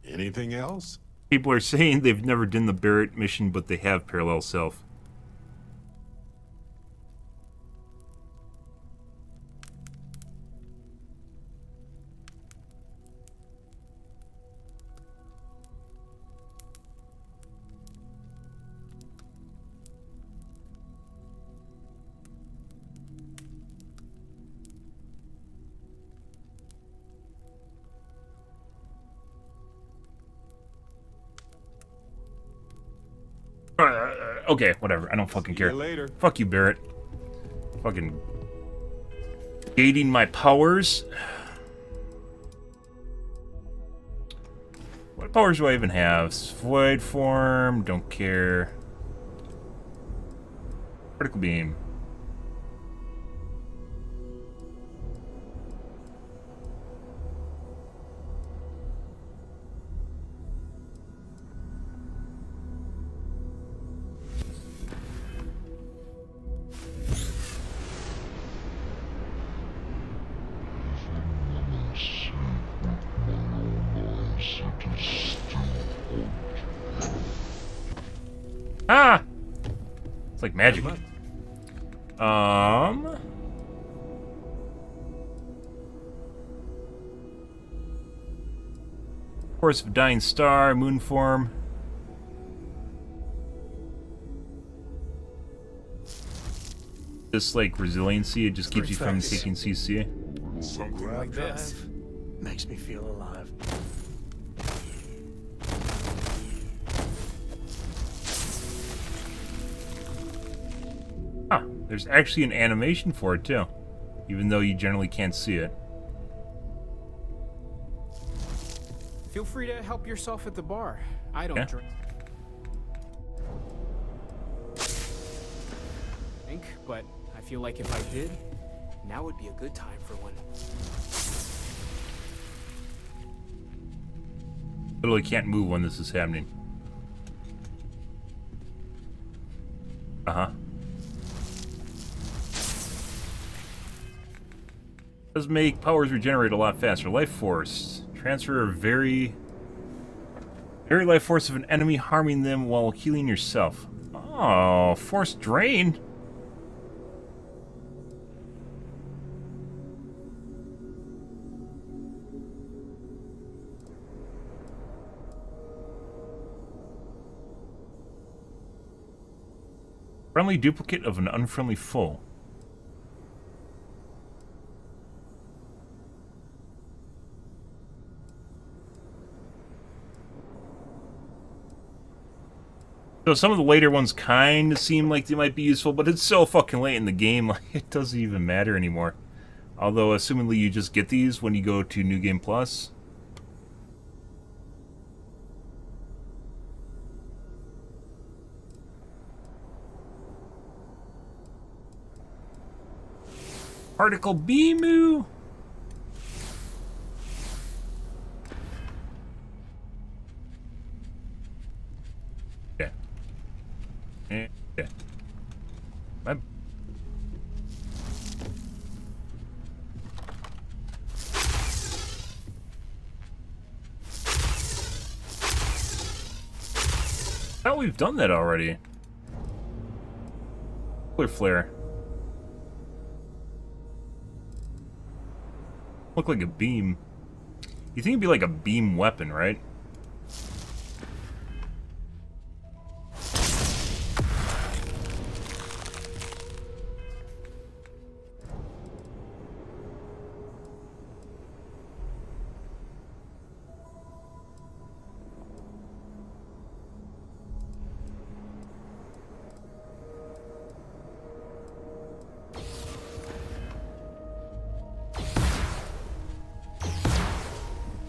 Anything else? People are saying they've never done the Barrett mission, but they have parallel self. Okay, whatever. I don't fucking care. See you later. Fuck you, Barrett. Fucking gating my powers. What powers do I even have? Void form. Don't care. Critical beam. Ah! It's like magic. Course of Dying Star, moon form. This like resiliency, it just keeps you from taking CC. Something like this makes me feel alive. Huh, there's actually an animation for it too, even though you generally can't see it. Feel free to help yourself at the bar. I don't drink, but I feel like if I did, now would be a good time for one. Literally can't move when this is happening. Uh-huh. Does make powers regenerate a lot faster. Life force. Transfer very life force of an enemy, harming them while healing yourself. Oh, force drain? Friendly duplicate of an unfriendly foe. So some of the later ones kind of seem like they might be useful, but it's so fucking late in the game, like it doesn't even matter anymore. Although, assumingly you just get these when you go to New Game Plus. Particle Beamu! Yeah. Yeah. My... Oh, we've done that already. Clear flare. Look like a beam. You think it'd be like a beam weapon, right?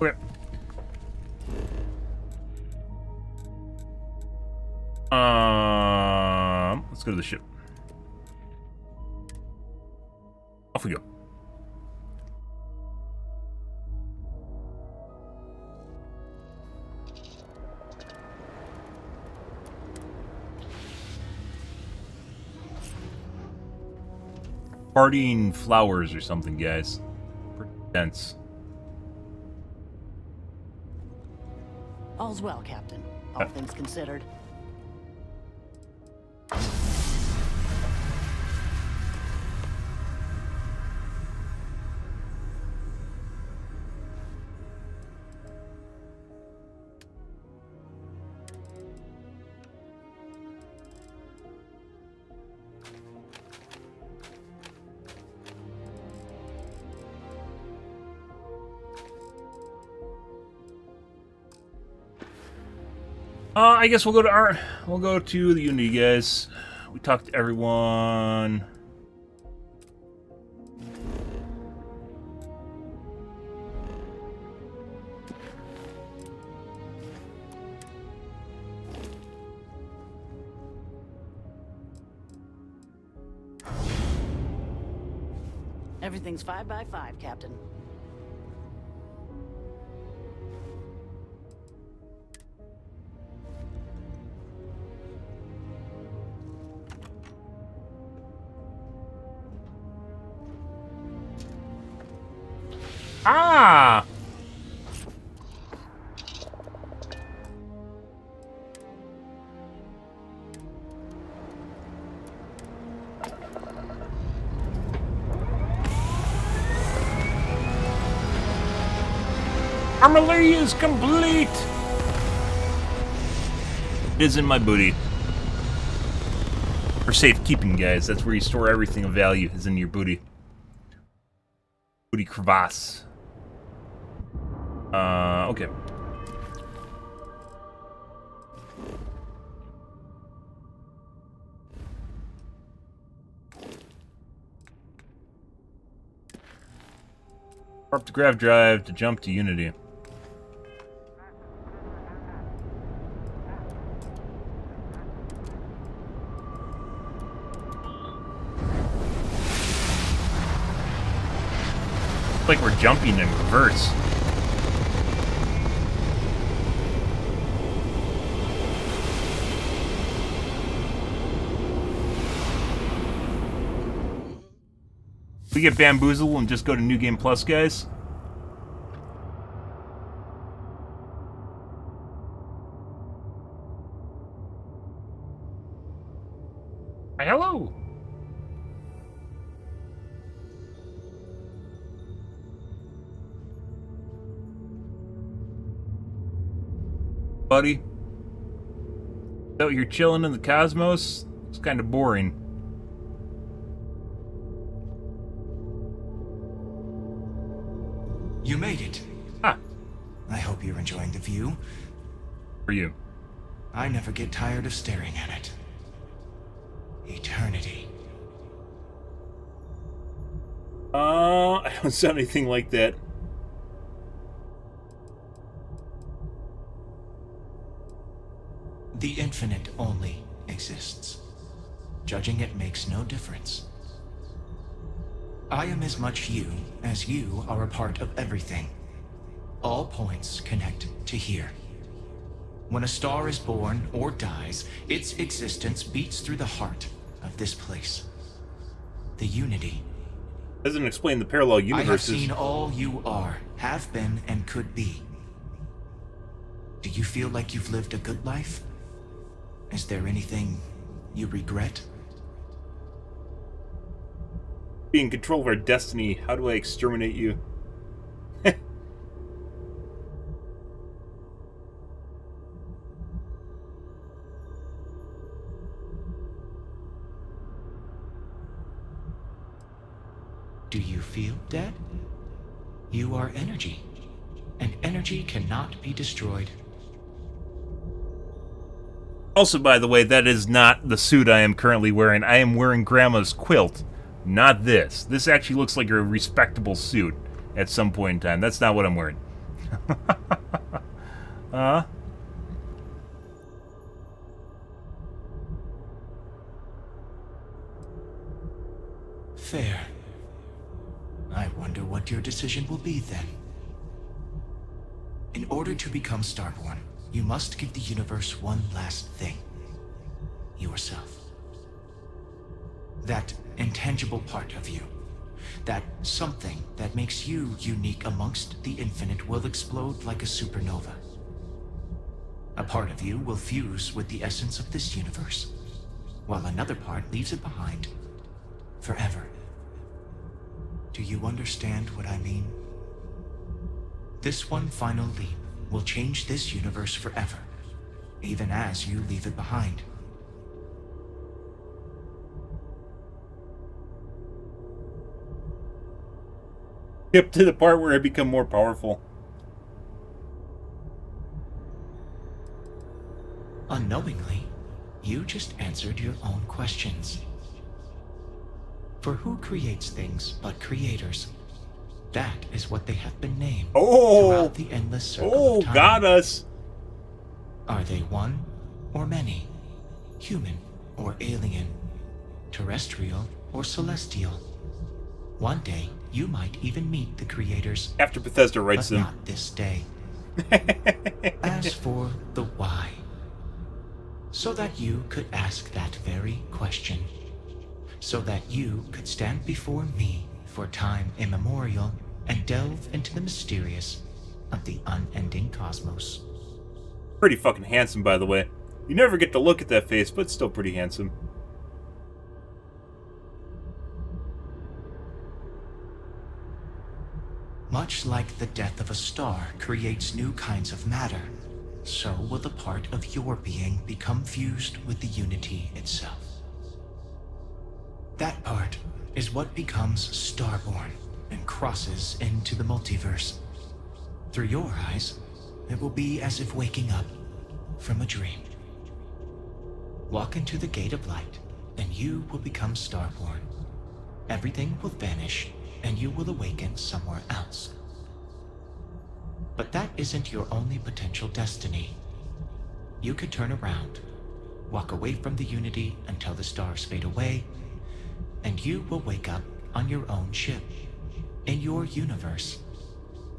Okay. Let's go to the ship. Off we go. Partying flowers or something, guys. Pretty dense. All's well, Captain. All things considered. I guess we'll go to the Unity guys. We talked to everyone. Everything's 5 by 5, Captain. Ah! Armalery is complete! It is in my booty. For safekeeping, guys. That's where you store everything of value, is in your booty. Booty crevasse. Okay. Up to grav drive to jump to Unity. It's like we're jumping in reverse. We get bamboozled and just go to New Game Plus, guys. Hello. Buddy. So you're chilling in the cosmos? It's kind of boring. You made it. Ah. I hope you're enjoying the view. For you. I never get tired of staring at it. Eternity. I don't sound anything like that. The infinite only exists. Judging it makes no difference. I am as much you as you are a part of everything. All points connect to here. When a star is born or dies, its existence beats through the heart of this place. The unity. Doesn't explain the parallel universes. I have seen all you are, have been, and could be. Do you feel like you've lived a good life? Is there anything you regret? Be in control of our destiny. How do I exterminate you? Do you feel dead? You are energy, and energy cannot be destroyed. Also, by the way, that is not the suit I am currently wearing. I am wearing Grandma's quilt, not this. This actually looks like a respectable suit at some point in time. That's not what I'm wearing. Fair. I wonder what your decision will be then. In order to become Starborn, you must give the universe one last thing. Yourself. That intangible part of you. That something that makes you unique amongst the infinite will explode like a supernova. A part of you will fuse with the essence of this universe, while another part leaves it behind forever. Do you understand what I mean? This one final leap will change this universe forever, even as you leave it behind. Skip to the part where I become more powerful. Unknowingly, you just answered your own questions. For who creates things but creators? That is what they have been named throughout the endless circle of time. Got us. Are they one or many? Human or alien? Terrestrial or celestial? One day, you might even meet the creators. After Bethesda writes but them. Not this day. As for the why, so that you could ask that very question, so that you could stand before me for time immemorial and delve into the mysterious of the unending cosmos. Pretty fucking handsome, by the way. You never get to look at that face, but still pretty handsome. Much like the death of a star creates new kinds of matter, so will the part of your being become fused with the unity itself. That part is what becomes starborn and crosses into the multiverse. Through your eyes, it will be as if waking up from a dream. Walk into the gate of light, and you will become starborn. Everything will vanish, and you will awaken somewhere else. But that isn't your only potential destiny. You could turn around, walk away from the unity until the stars fade away, and you will wake up on your own ship, in your universe.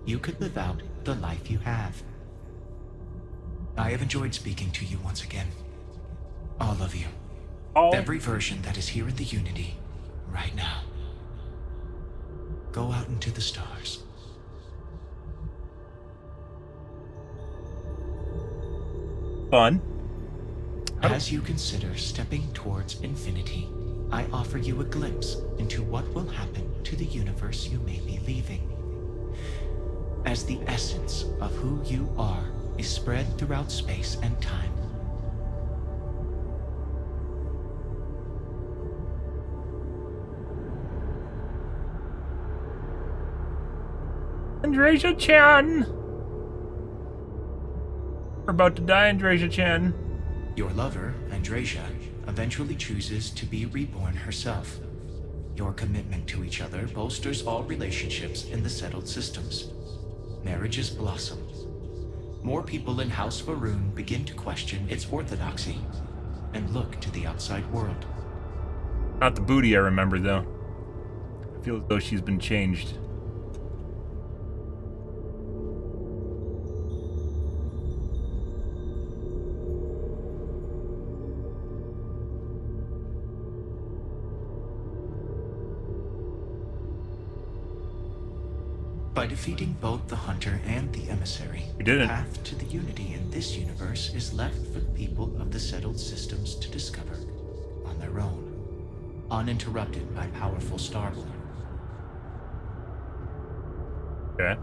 You could live out the life you have. I have enjoyed speaking to you once again. All of you. Every version that is here in the unity, right now. Go out into the stars. Fun. As you consider stepping towards infinity, I offer you a glimpse into what will happen to the universe you may be leaving. As the essence of who you are is spread throughout space and time. Andreja-chan! We're about to die, Andreja-chan. Your lover, Andreja, eventually chooses to be reborn herself. Your commitment to each other bolsters all relationships in the settled systems. Marriages blossom. More people in House Varun begin to question its orthodoxy and look to the outside world. Not the booty I remember, though. I feel as though she's been changed. By defeating both the hunter and the emissary, the path to the unity in this universe is left for the people of the settled systems to discover on their own, uninterrupted by powerful Starborn. Okay.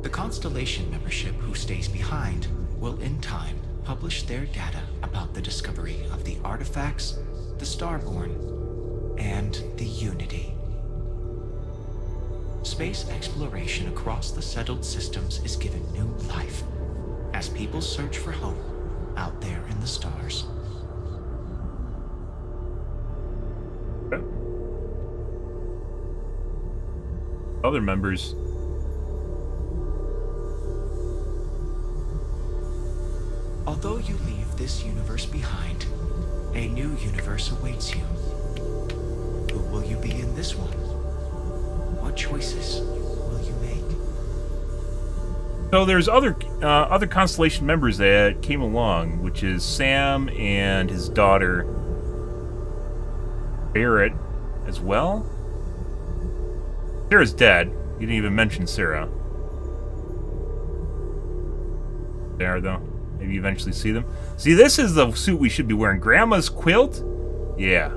The Constellation membership who stays behind will in time publish their data about the discovery of the artifacts, the Starborn, and the Unity. Space exploration across the settled systems is given new life as people search for home out there in the stars. Okay. Other members. Although you leave this universe behind, a new universe awaits you. Who will you be in this one? What choices will you make? So there's other Constellation members that came along, which is Sam and his daughter Barrett as well. Sarah's dead. You didn't even mention Sarah. There, though. Maybe you eventually see them. See, this is the suit we should be wearing. Grandma's quilt? Yeah.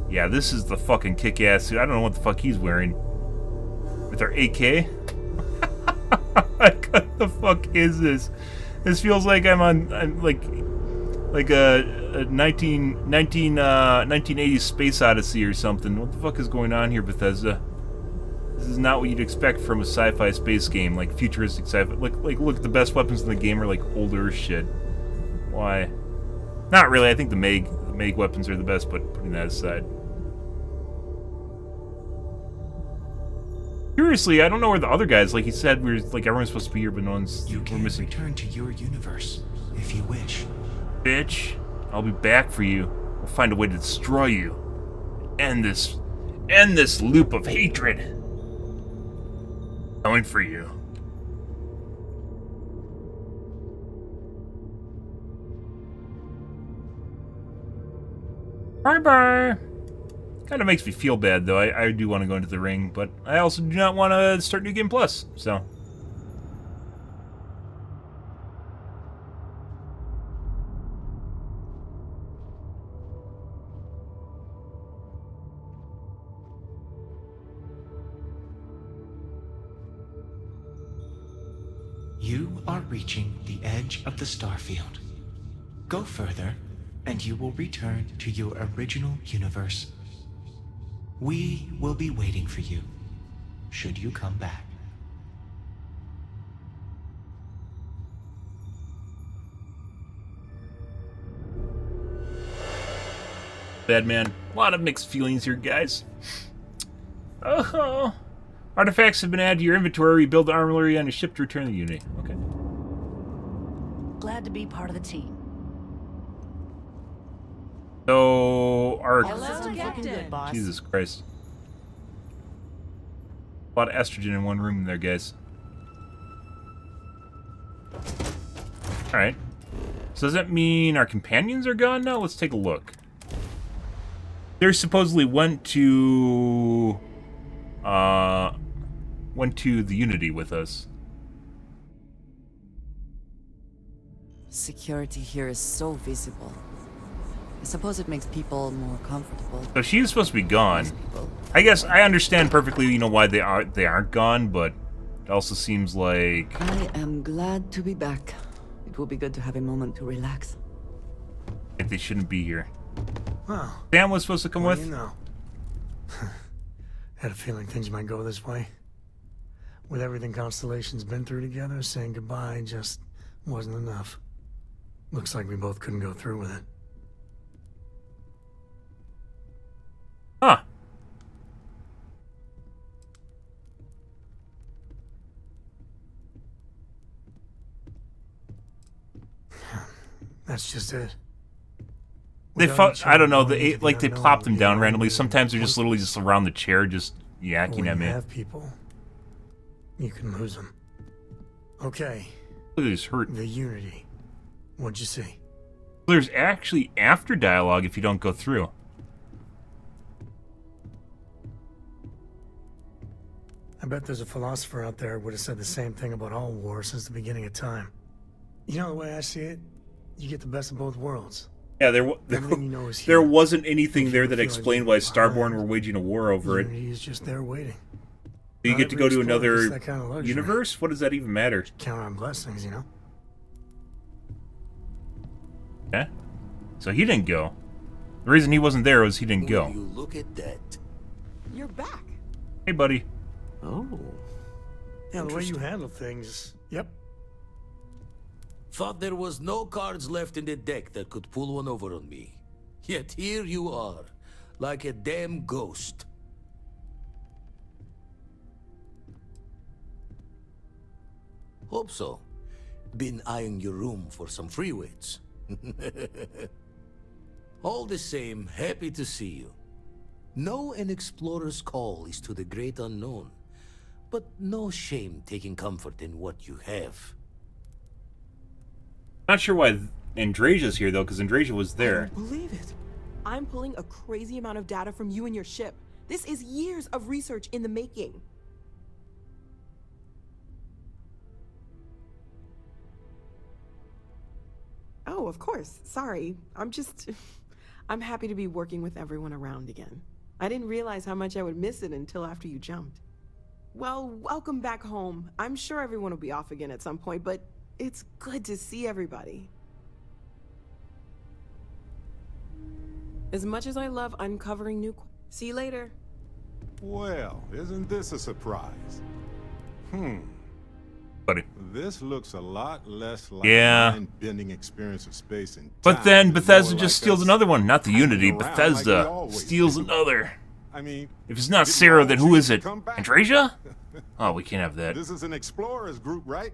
Yeah, this is the fucking kick-ass suit. I don't know what the fuck he's wearing. With our AK? What the fuck is this? This feels like I'm like a 1980s Space Odyssey or something. What the fuck is going on here, Bethesda? This is not what you'd expect from a sci-fi space game, like futuristic sci-fi. Like, look, the best weapons in the game are like older shit. Why? Not really. I think the Meg weapons are the best, but putting that aside. Curiously, I don't know where the other guys. Like he said, like everyone's supposed to be here, but no one's. We're missing. Return to your universe if you wish. Bitch, I'll be back for you. We'll find a way to destroy you. End this loop of hatred. Coming for you. Bye-bye. Kind of makes me feel bad, though. I do want to go into the ring, but I also do not want to start New Game Plus, so... You are reaching the edge of the Starfield. Go further, and you will return to your original universe. We will be waiting for you, should you come back. Bad man. A lot of mixed feelings here, guys. Oh. Artifacts have been added to your inventory. Rebuild the armory on your ship to return the Unity. Okay. Glad to be part of the team. So, our... Hello, Captain. Jesus Christ. A lot of estrogen in one room there, guys. Alright. So does that mean our companions are gone now? Let's take a look. They supposedly went to the Unity with us. Security here is so visible. I suppose it makes people more comfortable. So she's supposed to be gone. I guess I understand perfectly, you know, why they aren't gone, but it also seems like... I am glad to be back. It will be good to have a moment to relax. Like they shouldn't be here. Well, Sam was supposed to come with? You know. Had a feeling things might go this way. With everything Constellation's been through together, saying goodbye just wasn't enough. Looks like we both couldn't go through with it. Huh. That's just it. They fought, I don't know, they plopped them down randomly. Sometimes they're just literally just around the chair, just yakking at me. Have people, you can lose them. Okay. Look at this hurt. The Unity. What'd you see? There's actually after dialogue if you don't go through. I bet there's a philosopher out there who would have said the same thing about all wars since the beginning of time. You know the way I see it? You get the best of both worlds. Yeah, there wasn't anything there that explained why Starborn were waging a war over it. Unity is just there waiting. Do you get to go to another universe? What does that even matter? Count on blessings, you know? Yeah. So he didn't go. The reason he wasn't there was he didn't go. You look at that. You're back. Hey, buddy. Oh. Yeah, the way you handle things. Yep. Thought there was no cards left in the deck that could pull one over on me. Yet here you are, like a damn ghost. Hope so. Been eyeing your room for some free weights. All the same, happy to see you. Know an explorer's call is to the great unknown, but no shame taking comfort in what you have. Not sure why Andrasia's here, though, because Andrasia was there. I don't believe it. I'm pulling a crazy amount of data from you and your ship. This is years of research in the making. Oh, of course. Sorry. I'm happy to be working with everyone around again. I didn't realize how much I would miss it until after you jumped. Well, welcome back home. I'm sure everyone will be off again at some point, but it's good to see everybody. As much as I love uncovering new... See you later. Well, isn't this a surprise? Buddy. This looks a lot less like Yeah. a mind-bending experience of space and time. But then and Bethesda more just like steals us another one. Not the hanging Unity. around like we Bethesda always steals do. another. I mean, If it's not didn't Sarah, all then who choose is to it? come back? Andresia? Oh, we can't have that. This is an explorers group, right?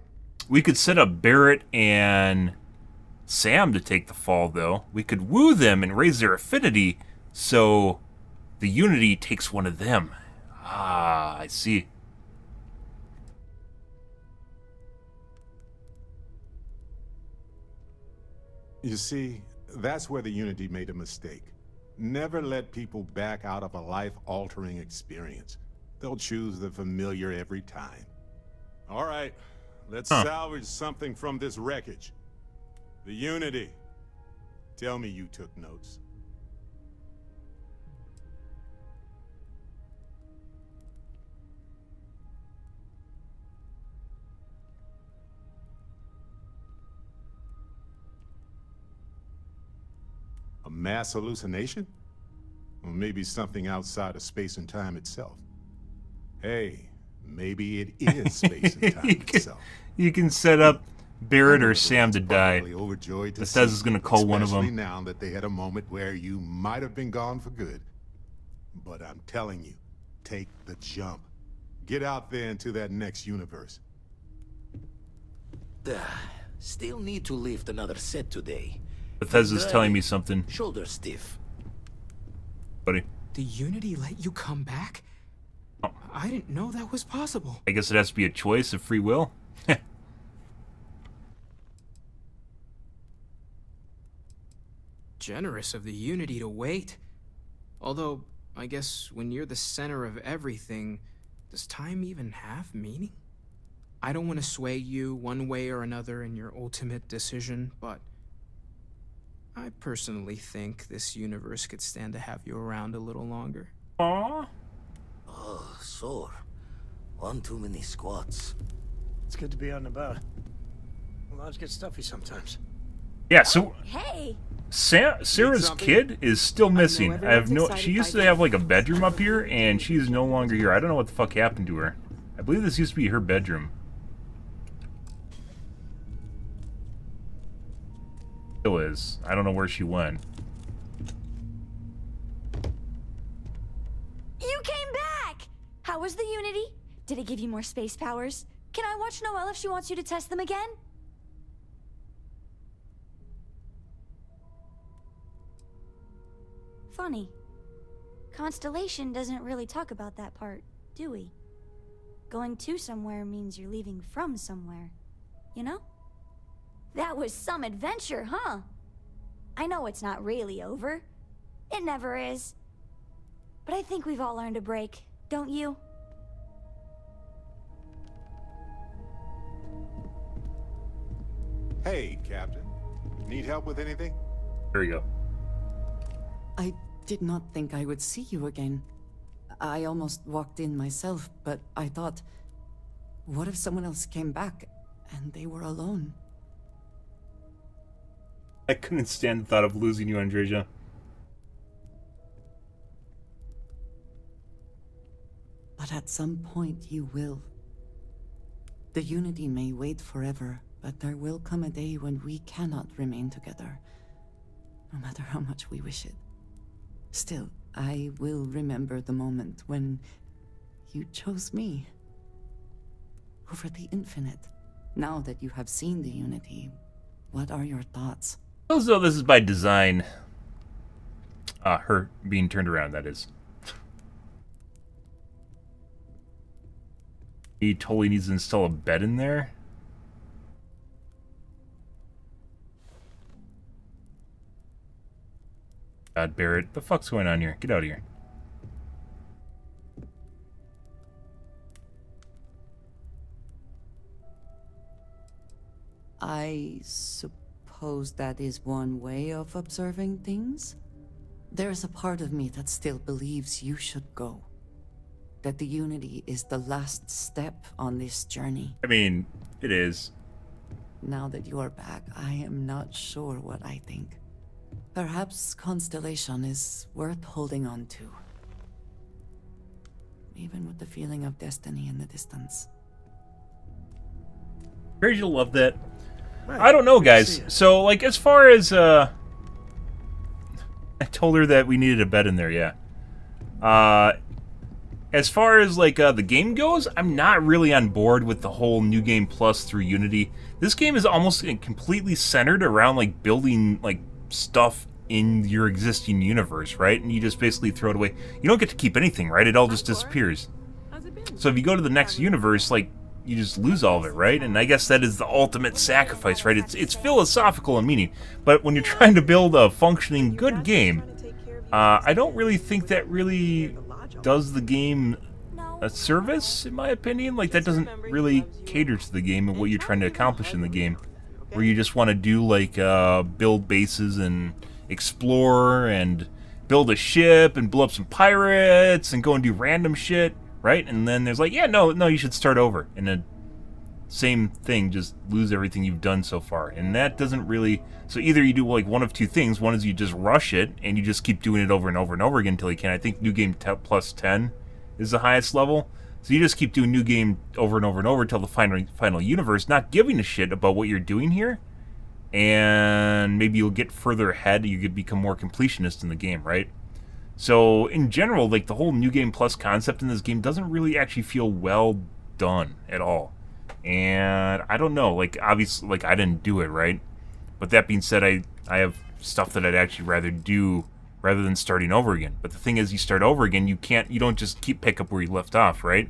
We could set up Barrett and Sam to take the fall, though. We could woo them and raise their affinity, so the Unity takes one of them. Ah, I see. You see, that's where the Unity made a mistake. Never let people back out of a life-altering experience. They'll choose the familiar every time. All right, let's salvage something from this wreckage. The Unity. Tell me you took notes. A mass hallucination? Or maybe something outside of space and time itself. Hey, maybe it is space and time itself. You can set up Barrett or Sam to die. Probably overjoyed to Bethesda's see, gonna call one of especially them. now that they had a moment where you might have been gone for good. But I'm telling you, take the jump. Get out there into that next universe. Still need to lift another set today. Bethesda's telling me something. Shoulder stiff. Buddy. The Unity let you come back? Oh. I didn't know that was possible. I guess it has to be a choice of free will. Generous of the Unity to wait. Although, I guess when you're the center of everything, does time even have meaning? I don't want to sway you one way or another in your ultimate decision, but I personally think this universe could stand to have you around a little longer. Aww. Oh, sore. One too many squats. It's good to be out and about. Lives get stuffy sometimes. Yeah, so Hey! Sarah's kid is still missing. I have no. She used to have like a bedroom up here, and she's no longer here. I don't know what the fuck happened to her. I believe this used to be her bedroom. Still is. I don't know where she went. You came back! How was the Unity? Did it give you more space powers? Can I watch Noelle if she wants you to test them again? Funny. Constellation doesn't really talk about that part, do we? Going to somewhere means you're leaving from somewhere, you know? That was some adventure, huh? I know it's not really over. It never is. But I think we've all earned a break, don't you? Hey, Captain. Need help with anything? There you go. I did not think I would see you again. I almost walked in myself, but I thought, what if someone else came back and they were alone? I couldn't stand the thought of losing you, Andresia. But at some point you will. The Unity may wait forever, but there will come a day when we cannot remain together, no matter how much we wish it. Still, I will remember the moment when you chose me over the infinite. Now that you have seen the Unity, what are your thoughts? Feels though this is by design. Her being turned around, that is. He totally needs to install a bed in there. God, Barrett, the fuck's going on here? Get out of here. I suppose that is one way of observing things. There's a part of me that still believes you should go. That the Unity is the last step on this journey. I mean, it is. Now that you are back, I am not sure what I think. Perhaps Constellation is worth holding on to. even with the feeling of destiny in the distance. Crazy to love that. I don't know, guys. So, like, as far as, I told her that we needed a bed in there, yeah. As far as, like, the game goes, I'm not really on board with the whole New Game Plus through Unity. This game is almost completely centered around, like, building, like, stuff in your existing universe, right? And you just basically throw it away. You don't get to keep anything, right? It all just disappears. So if you go to the next universe, like, you just lose all of it, right? And I guess that is the ultimate sacrifice, right? It's philosophical in meaning. But when you're trying to build a functioning good game, I don't really think that really does the game a service, in my opinion. Like, that doesn't really cater to the game and what you're trying to accomplish in the game. Where you just want to do, like, build bases and explore and build a ship and blow up some pirates and go and do random shit, right? And then there's like, yeah, no, you should start over. And then same thing, just lose everything you've done so far. And that doesn't really... So either you do, like, one of two things. One is you just rush it, and you just keep doing it over and over and over again until you can. I think New Game Plus 10 is the highest level. So you just keep doing New Game over and over and over until the final universe, not giving a shit about what you're doing here. And maybe you'll get further ahead. You could become more completionist in the game, right? So, in general, like, the whole New Game Plus concept in this game doesn't really actually feel well done at all. And I don't know, like, obviously, like, I didn't do it, right? But that being said, I have stuff that I'd actually rather do rather than starting over again. But the thing is, you start over again, you don't just pick up where you left off, right?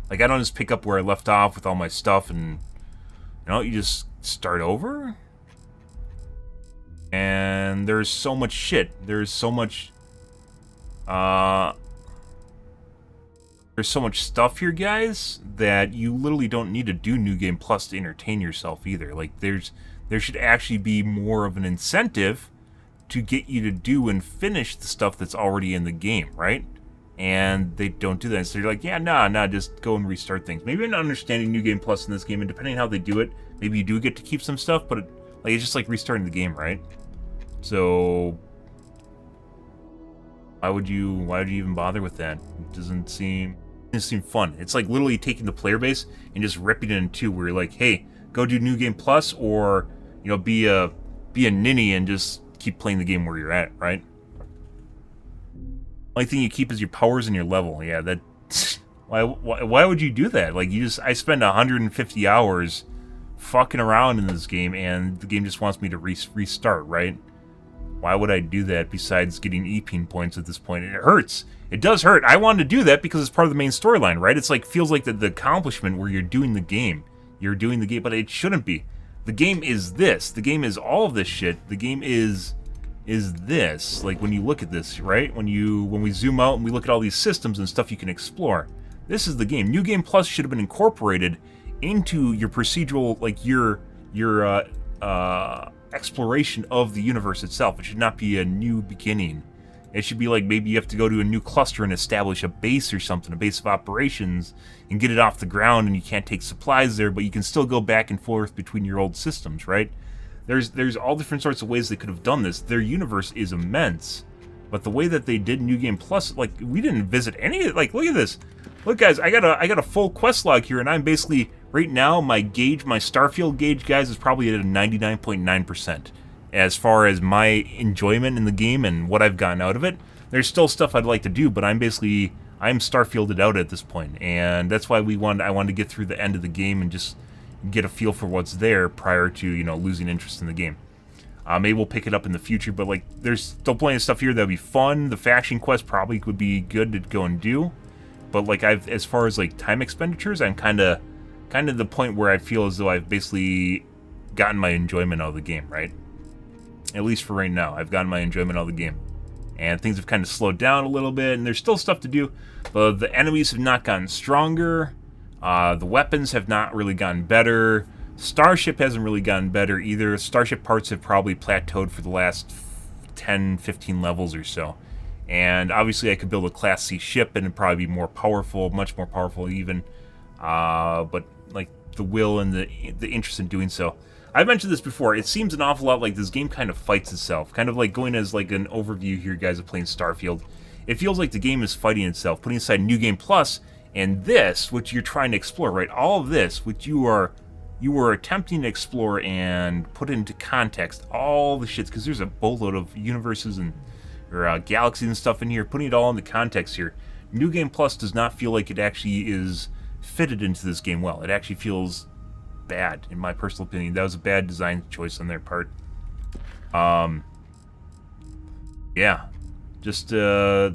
Like, I don't just pick up where I left off with all my stuff and, you just start over. And there's so much shit. There's so much stuff here, guys, that you literally don't need to do New Game Plus to entertain yourself either. Like, there should actually be more of an incentive to get you to do and finish the stuff that's already in the game, right? And they don't do that. So you're like, yeah, nah, just go and restart things. Maybe I'm not understanding New Game Plus in this game, and depending on how they do it, maybe you do get to keep some stuff, but it's just like restarting the game, right? So why would you even bother with that? It doesn't seem fun. It's like literally taking the player base and just ripping it in two, where you're like, hey, go do New Game Plus, or be a ninny and just keep playing the game where you're at, right? Only thing you keep is your powers and your level. Yeah, that why would you do that? Like, I spend 150 hours fucking around in this game, and the game just wants me to restart, right? Why would I do that besides getting EP points at this point? It hurts. It does hurt. I wanted to do that because it's part of the main storyline, right? It's like, feels like the accomplishment where you're doing the game. You're doing the game, but it shouldn't be. The game is this. The game is all of this shit. The game is this. Like, when you look at this, right? When we zoom out and we look at all these systems and stuff you can explore, this is the game. New Game Plus should have been incorporated into your procedural, like, your exploration of the universe itself. It should not be a new beginning. It should be like, maybe you have to go to a new cluster and establish a base or something, a base of operations, and get it off the ground, and you can't take supplies there, but you can still go back and forth between your old systems, right? There's all different sorts of ways they could have done this. Their universe is immense, but the way that they did New Game Plus, like, we didn't visit any. Like, look at this. Look, guys, I got a full quest log here, and I'm basically right now, my Starfield gauge, guys, is probably at a 99.9%. As far as my enjoyment in the game and what I've gotten out of it. There's still stuff I'd like to do, but I'm Starfielded out at this point, and that's why I wanted to get through the end of the game and just get a feel for what's there prior to, losing interest in the game. Maybe we'll pick it up in the future, but, like, there's still plenty of stuff here that'll be fun. The faction quest probably would be good to go and do, but, like, as far as, like, time expenditures, I'm kind of the point where I feel as though I've basically gotten my enjoyment out of the game, right? At least for right now, I've gotten my enjoyment out of the game. And things have kind of slowed down a little bit, and there's still stuff to do. But the enemies have not gotten stronger. The weapons have not really gotten better. Starship hasn't really gotten better either. Starship parts have probably plateaued for the last 10, 15 levels or so. And obviously I could build a Class C ship and it'd probably be more powerful, much more powerful even. But, like, the will and the interest in doing so. I've mentioned this before. It seems an awful lot like this game kind of fights itself. Kind of like going as, like, an overview here, guys, of playing Starfield. it feels like the game is fighting itself, putting aside New Game Plus and this, which you're trying to explore, right? All of this, which you are attempting to explore and put into context, all the shits, because there's a boatload of universes and galaxies and stuff in here, putting it all into context here. New Game Plus does not feel like it actually is fitted into this game well. It actually feels bad, in my personal opinion. That was a bad design choice on their part. Yeah, just the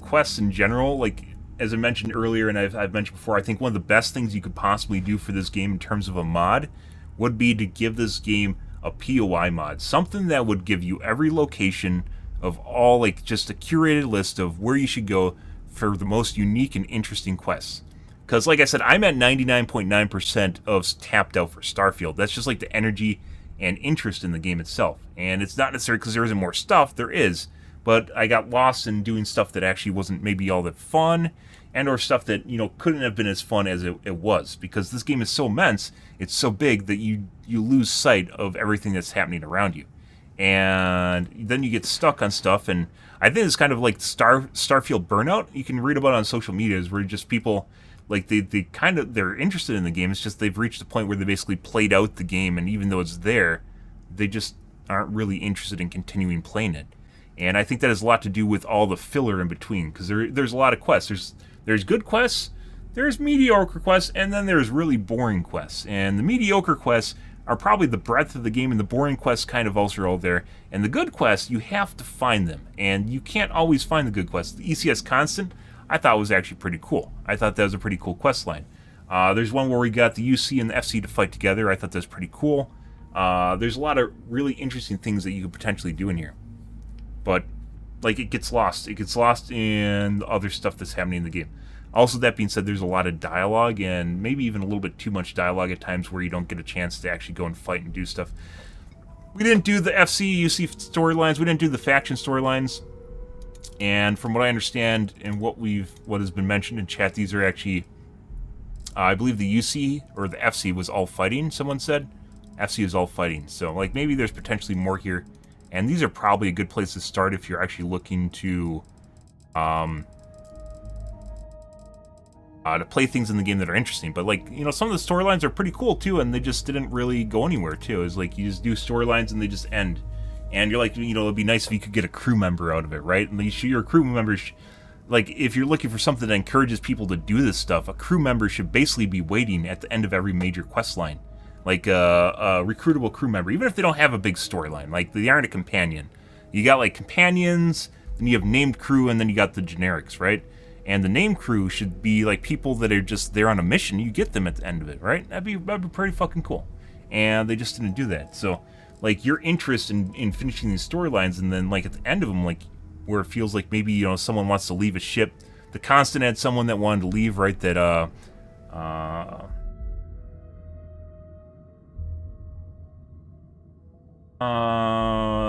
quests in general, like as I mentioned earlier and I've mentioned before, I think one of the best things you could possibly do for this game in terms of a mod would be to give this game a POI mod, something that would give you every location of all, like just a curated list of where you should go for the most unique and interesting quests. Because like I said, I'm at 99.9% of tapped out for Starfield. That's just like the energy and interest in the game itself. And it's not necessarily because there isn't more stuff, there is. But I got lost in doing stuff that actually wasn't maybe all that fun, and or stuff that, you know, couldn't have been as fun as it was. Because this game is so immense, it's so big that you lose sight of everything that's happening around you. And then you get stuck on stuff, and I think it's kind of like Starfield burnout. You can read about it on social media, where just people, like, they're interested in the game. It's just they've reached a point where they basically played out the game, and even though it's there, they just aren't really interested in continuing playing it. And I think that has a lot to do with all the filler in between, because there's a lot of quests. There's good quests, there's mediocre quests, and then there's really boring quests. And the mediocre quests are probably the breadth of the game, and the boring quests kind of also are all there. And the good quests, you have to find them, and you can't always find the good quests. The ECS Constant, I thought was actually pretty cool. I thought that was a pretty cool quest line. There's one where we got the UC and the FC to fight together. I thought that was pretty cool. There's a lot of really interesting things that you could potentially do in here. But, like, it gets lost. It gets lost in the other stuff that's happening in the game. Also, that being said, there's a lot of dialogue, and maybe even a little bit too much dialogue at times where you don't get a chance to actually go and fight and do stuff. We didn't do the FC, UC storylines. We didn't do the faction storylines. And from what I understand and what has been mentioned in chat, these are actually, I believe the UC or the FC was all fighting, someone said. FC is all fighting. So, like, maybe there's potentially more here. And these are probably a good place to start if you're actually looking to play things in the game that are interesting. But, like, you know, some of the storylines are pretty cool too, and they just didn't really go anywhere too. It's like you just do storylines and they just end. And you're like, you know, it'd be nice if you could get a crew member out of it, right? And your crew members, like, if you're looking for something that encourages people to do this stuff, a crew member should basically be waiting at the end of every major quest line. Like a recruitable crew member, even if they don't have a big storyline, like they aren't a companion. You got like companions, then you have named crew, and then you got the generics, right? And the named crew should be like people that are just there on a mission. You get them at the end of it, right? That'd be pretty fucking cool. And they just didn't do that. So, like, your interest in finishing these storylines, and then like at the end of them, like where it feels like maybe, you know, someone wants to leave a ship. The Constant had someone that wanted to leave, right? That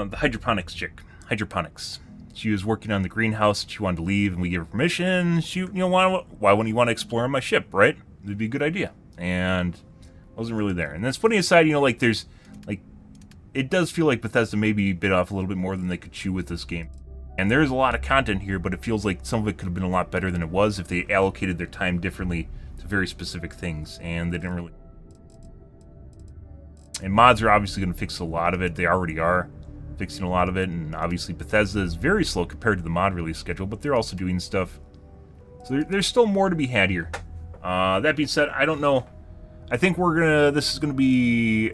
the hydroponics chick. Hydroponics. She was working on the greenhouse. She wanted to leave, and we gave her permission. She, you know, why wouldn't you want to explore on my ship, right? It'd be a good idea. And wasn't really there. And then putting aside, you know, like there's, like, it does feel like Bethesda maybe bit off a little bit more than they could chew with this game. And there is a lot of content here, but it feels like some of it could have been a lot better than it was if they allocated their time differently to very specific things, and they didn't really. And mods are obviously going to fix a lot of it. They already are fixing a lot of it, and obviously Bethesda is very slow compared to the mod release schedule, but they're also doing stuff. So there's still more to be had here. That being said, I don't know. I think this is gonna be,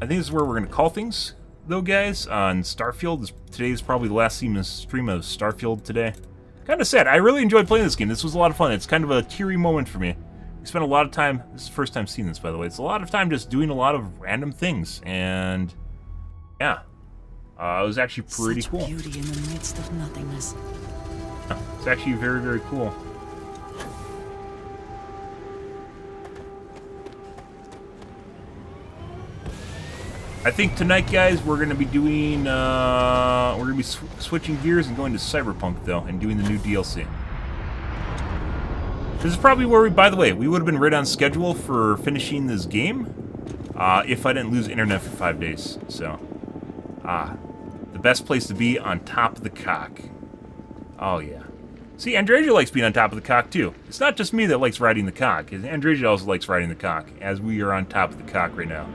I think this is where we're gonna call things, though, guys, on Starfield. Today is probably the last stream of Starfield today. Kind of sad. I really enjoyed playing this game. This was a lot of fun. It's kind of a teary moment for me. We spent a lot of time, this is the first time seeing this, by the way, it's a lot of time just doing a lot of random things, and yeah, it was actually pretty cool. Beauty in the midst of nothingness. Yeah, it's actually very, very cool. I think tonight, guys, we're going to be doing, we're going to be switching gears and going to Cyberpunk, though, and doing the new DLC. This is probably where by the way, we would have been right on schedule for finishing this game if I didn't lose internet for 5 days. So, the best place to be, on top of the cock. Oh, yeah. See, Andreja likes being on top of the cock, too. It's not just me that likes riding the cock. Andreja also likes riding the cock, as we are on top of the cock right now.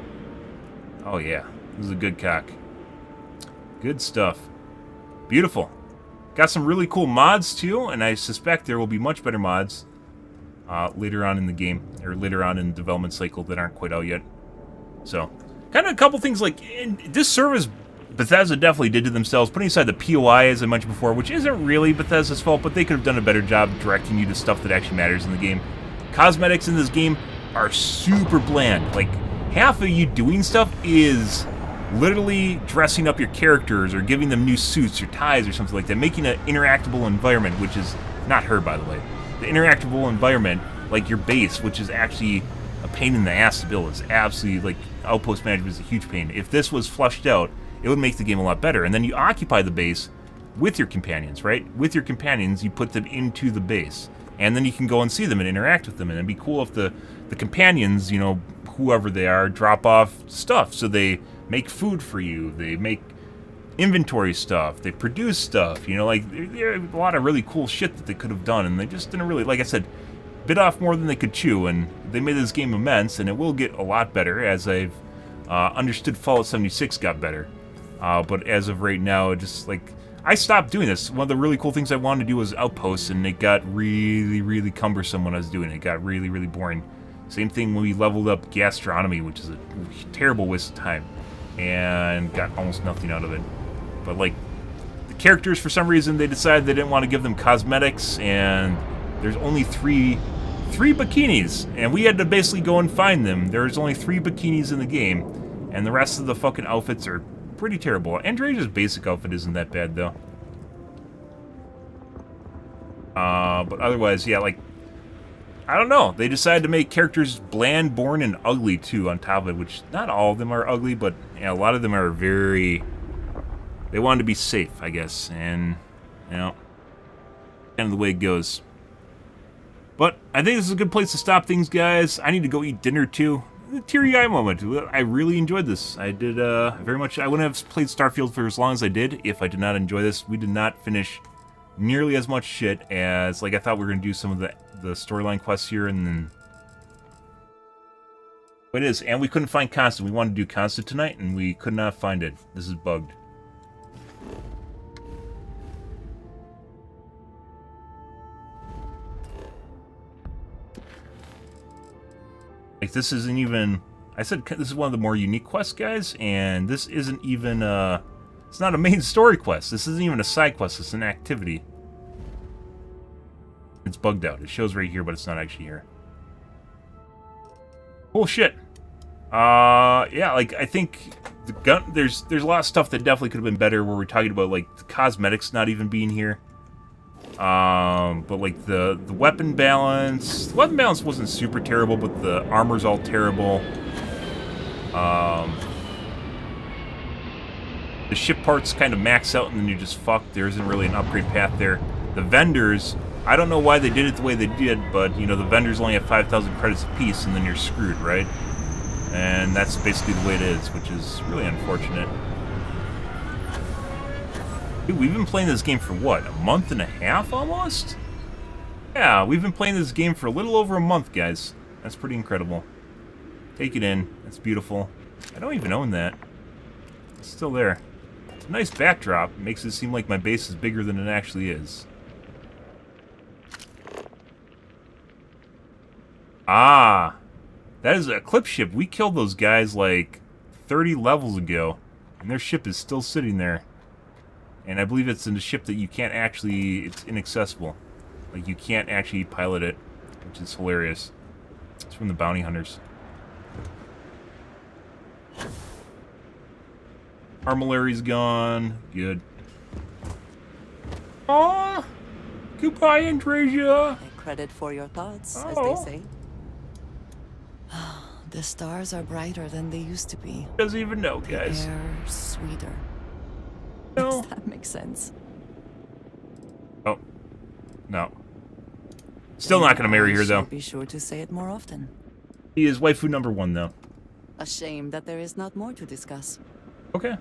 Oh, yeah. This is a good cock. Good stuff. Beautiful. Got some really cool mods, too, and I suspect there will be much better mods later on in the game, or later on in the development cycle that aren't quite out yet. So, kind of a couple things like, this service Bethesda definitely did to themselves, putting aside the POI, as I mentioned before, which isn't really Bethesda's fault, but they could have done a better job directing you to stuff that actually matters in the game. Cosmetics in this game are super bland. Like, half of you doing stuff is literally dressing up your characters or giving them new suits or ties or something like that, making an interactable environment, which is not her, by the way. The interactable environment, like your base, which is actually a pain in the ass to build. It's absolutely, like, outpost management is a huge pain. If this was flushed out, it would make the game a lot better. And then you occupy the base with your companions, right? With your companions, you put them into the base. And then you can go and see them and interact with them. And it'd be cool if the companions, you know, whoever they are, drop off stuff. So they make food for you. They make inventory stuff. They produce stuff. You know, like, there are a lot of really cool shit that they could have done. And they just didn't really, like I said, bit off more than they could chew. And they made this game immense. And it will get a lot better, as I've understood Fallout 76 got better. But as of right now, it just, like, I stopped doing this. One of the really cool things I wanted to do was outposts, and it got really, really cumbersome when I was doing it. It got really, really boring. Same thing when we leveled up gastronomy, which is a terrible waste of time, and got almost nothing out of it. But, like, the characters, for some reason, they decided they didn't want to give them cosmetics, and there's only three bikinis, and we had to basically go and find them. There's only 3 bikinis in the game, and the rest of the fucking outfits are pretty terrible. Andreja's basic outfit isn't that bad, though. But otherwise, yeah, like, I don't know. They decided to make characters bland, boring, and ugly, too, on top of it, which not all of them are ugly, but yeah, a lot of them are very... They wanted to be safe, I guess, and, you know, kind of the way it goes. But I think this is a good place to stop things, guys. I need to go eat dinner, too. A teary-eye moment. I really enjoyed this. I did very much. I wouldn't have played Starfield for as long as I did if I did not enjoy this. We did not finish nearly as much shit as, like, I thought we were going to do some of the storyline quests here, and then... It is, and we couldn't find Constant. We wanted to do Constant tonight, and we could not find it. This is bugged. Like, this isn't even... I said this is one of the more unique quests, guys, and this isn't even, it's not a main story quest. This isn't even a side quest. It's an activity. It's bugged out. It shows right here, but it's not actually here. Cool shit. Yeah, like, I think the gun... There's a lot of stuff that definitely could have been better, where we're talking about, like, the cosmetics not even being here. But like the weapon balance wasn't super terrible, but the armor's all terrible. The ship parts kind of max out and then you're just fucked. There isn't really an upgrade path there. The vendors, I don't know why they did it the way they did, but you know, the vendors only have 5,000 credits apiece and then you're screwed, right? And that's basically the way it is, which is really unfortunate. Dude, we've been playing this game for what, a month and a half almost? Yeah, we've been playing this game for a little over a month, guys. That's pretty incredible. Take it in. That's beautiful. I don't even own that. It's still there. It's a nice backdrop. It makes it seem like my base is bigger than it actually is. Ah! That is an Eclipse ship. We killed those guys like 30 levels ago, and their ship is still sitting there. And I believe it's in a ship that you can't actually... It's inaccessible. Like, you can't actually pilot it, which is hilarious. It's from the Bounty Hunters. Armillary's gone. Good. Aww! Goodbye, Andreja! Credit for your thoughts, as Oh. they say. The stars are brighter than they used to be. Doesn't even know, guys. The air sweeter. No. Does that make sense? Oh. No. Still not gonna marry her, though. Be sure to say it more often. He is waifu number 1, though. A shame that there is not more to discuss. Okay.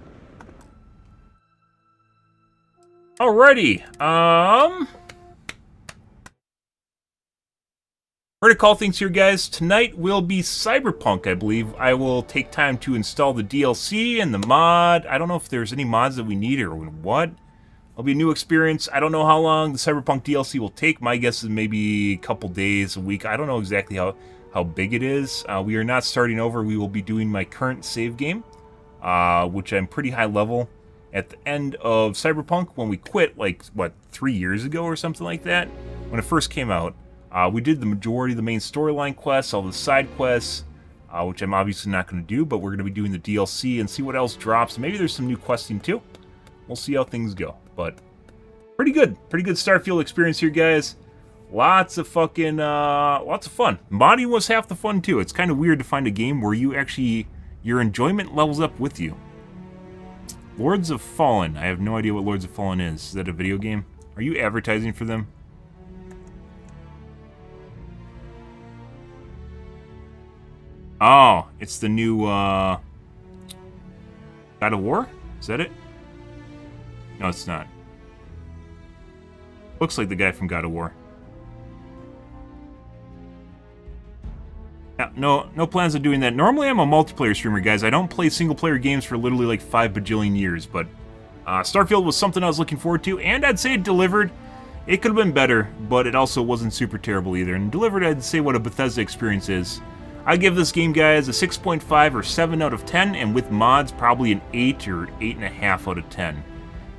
Alrighty. Where to call things here, guys. Tonight will be Cyberpunk, I believe. I will take time to install the DLC and the mod. I don't know if there's any mods that we need or what. It'll be a new experience. I don't know how long the Cyberpunk DLC will take. My guess is maybe a couple days, a week. I don't know exactly how big it is. We are not starting over. We will be doing my current save game, which I'm pretty high level. At the end of Cyberpunk, when we quit, like, what, 3 years ago or something like that? When it first came out. We did the majority of the main storyline quests, all the side quests, which I'm obviously not going to do, but we're going to be doing the DLC and see what else drops. Maybe there's some new questing too. We'll see how things go, but pretty good Starfield experience here, guys. Lots of fun. Modding was half the fun too. It's kind of weird to find a game where your enjoyment levels up with you. Lords of Fallen. I have no idea what Lords of Fallen is. Is that a video game? Are you advertising for them? Oh, it's the new, God of War? Is that it? No, it's not. Looks like the guy from God of War. Yeah, no plans of doing that. Normally I'm a multiplayer streamer, guys. I don't play single-player games for literally like 5 bajillion years, but Starfield was something I was looking forward to, and I'd say it delivered. It could have been better, but it also wasn't super terrible either. And delivered, I'd say, what a Bethesda experience is. I give this game, guys, a 6.5 or 7 out of 10, and with mods, probably an 8 or 8.5 out of 10.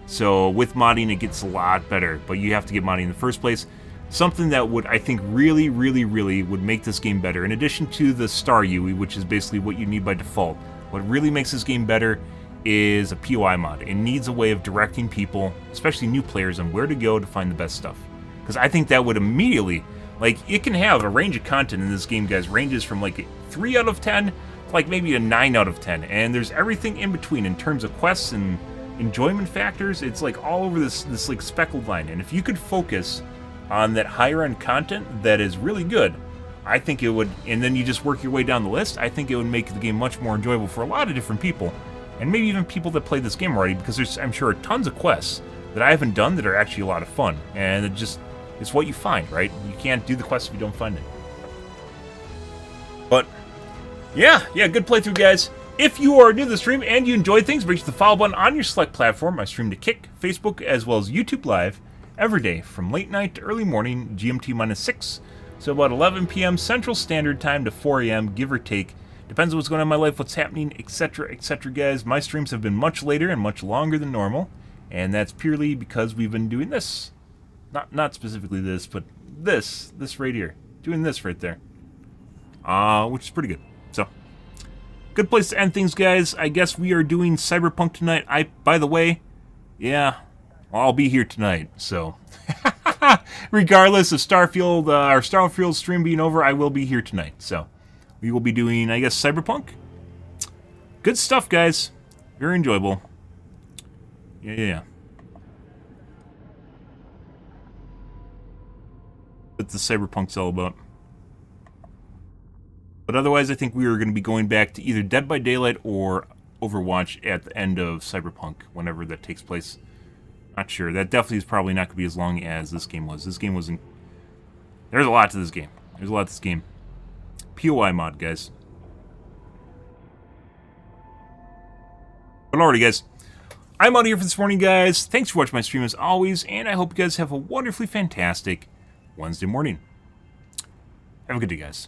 So with modding, it gets a lot better, but you have to get modding in the first place. Something that would, I think, really would make this game better, in addition to the Star UI, which is basically what you need by default. What really makes this game better is a POI mod. It needs a way of directing people, especially new players, on where to go to find the best stuff. Because I think that would immediately... Like, it can have a range of content in this game, guys. Ranges from, like, a 3 out of 10 to, like, maybe a 9 out of 10. And there's everything in between in terms of quests and enjoyment factors. It's, like, all over this like, speckled line. And if you could focus on that higher-end content that is really good, I think it would... And then you just work your way down the list, I think it would make the game much more enjoyable for a lot of different people. And maybe even people that play this game already, because there's, I'm sure, tons of quests that I haven't done that are actually a lot of fun. And it just... It's what you find, right? You can't do the quest if you don't find it. But, yeah, good playthrough, guys. If you are new to the stream and you enjoy things, reach the follow button on your select platform. I stream to Kick, Facebook, as well as YouTube Live every day from late night to early morning, GMT-6. So about 11 p.m. Central Standard Time to 4 a.m., give or take. Depends on what's going on in my life, what's happening, etc., guys. My streams have been much later and much longer than normal, and that's purely because we've been doing this. Not specifically this, but this right here. Doing this right there. Which is pretty good. So, good place to end things, guys. I guess we are doing Cyberpunk tonight. By the way, yeah, I'll be here tonight, so. Regardless of Starfield, our Starfield stream being over, I will be here tonight. So, we will be doing, I guess, Cyberpunk. Good stuff, guys. Very enjoyable. Yeah. What the Cyberpunk's all about. But otherwise, I think we are going to be going back to either Dead by Daylight or Overwatch at the end of Cyberpunk, whenever that takes place. Not sure. That definitely is probably not going to be as long as this game was. This game wasn't... There's a lot to this game. POI mod, guys. But alrighty, guys. I'm out of here for this morning, guys. Thanks for watching my stream as always, and I hope you guys have a wonderfully fantastic Wednesday morning. Have a good day, guys.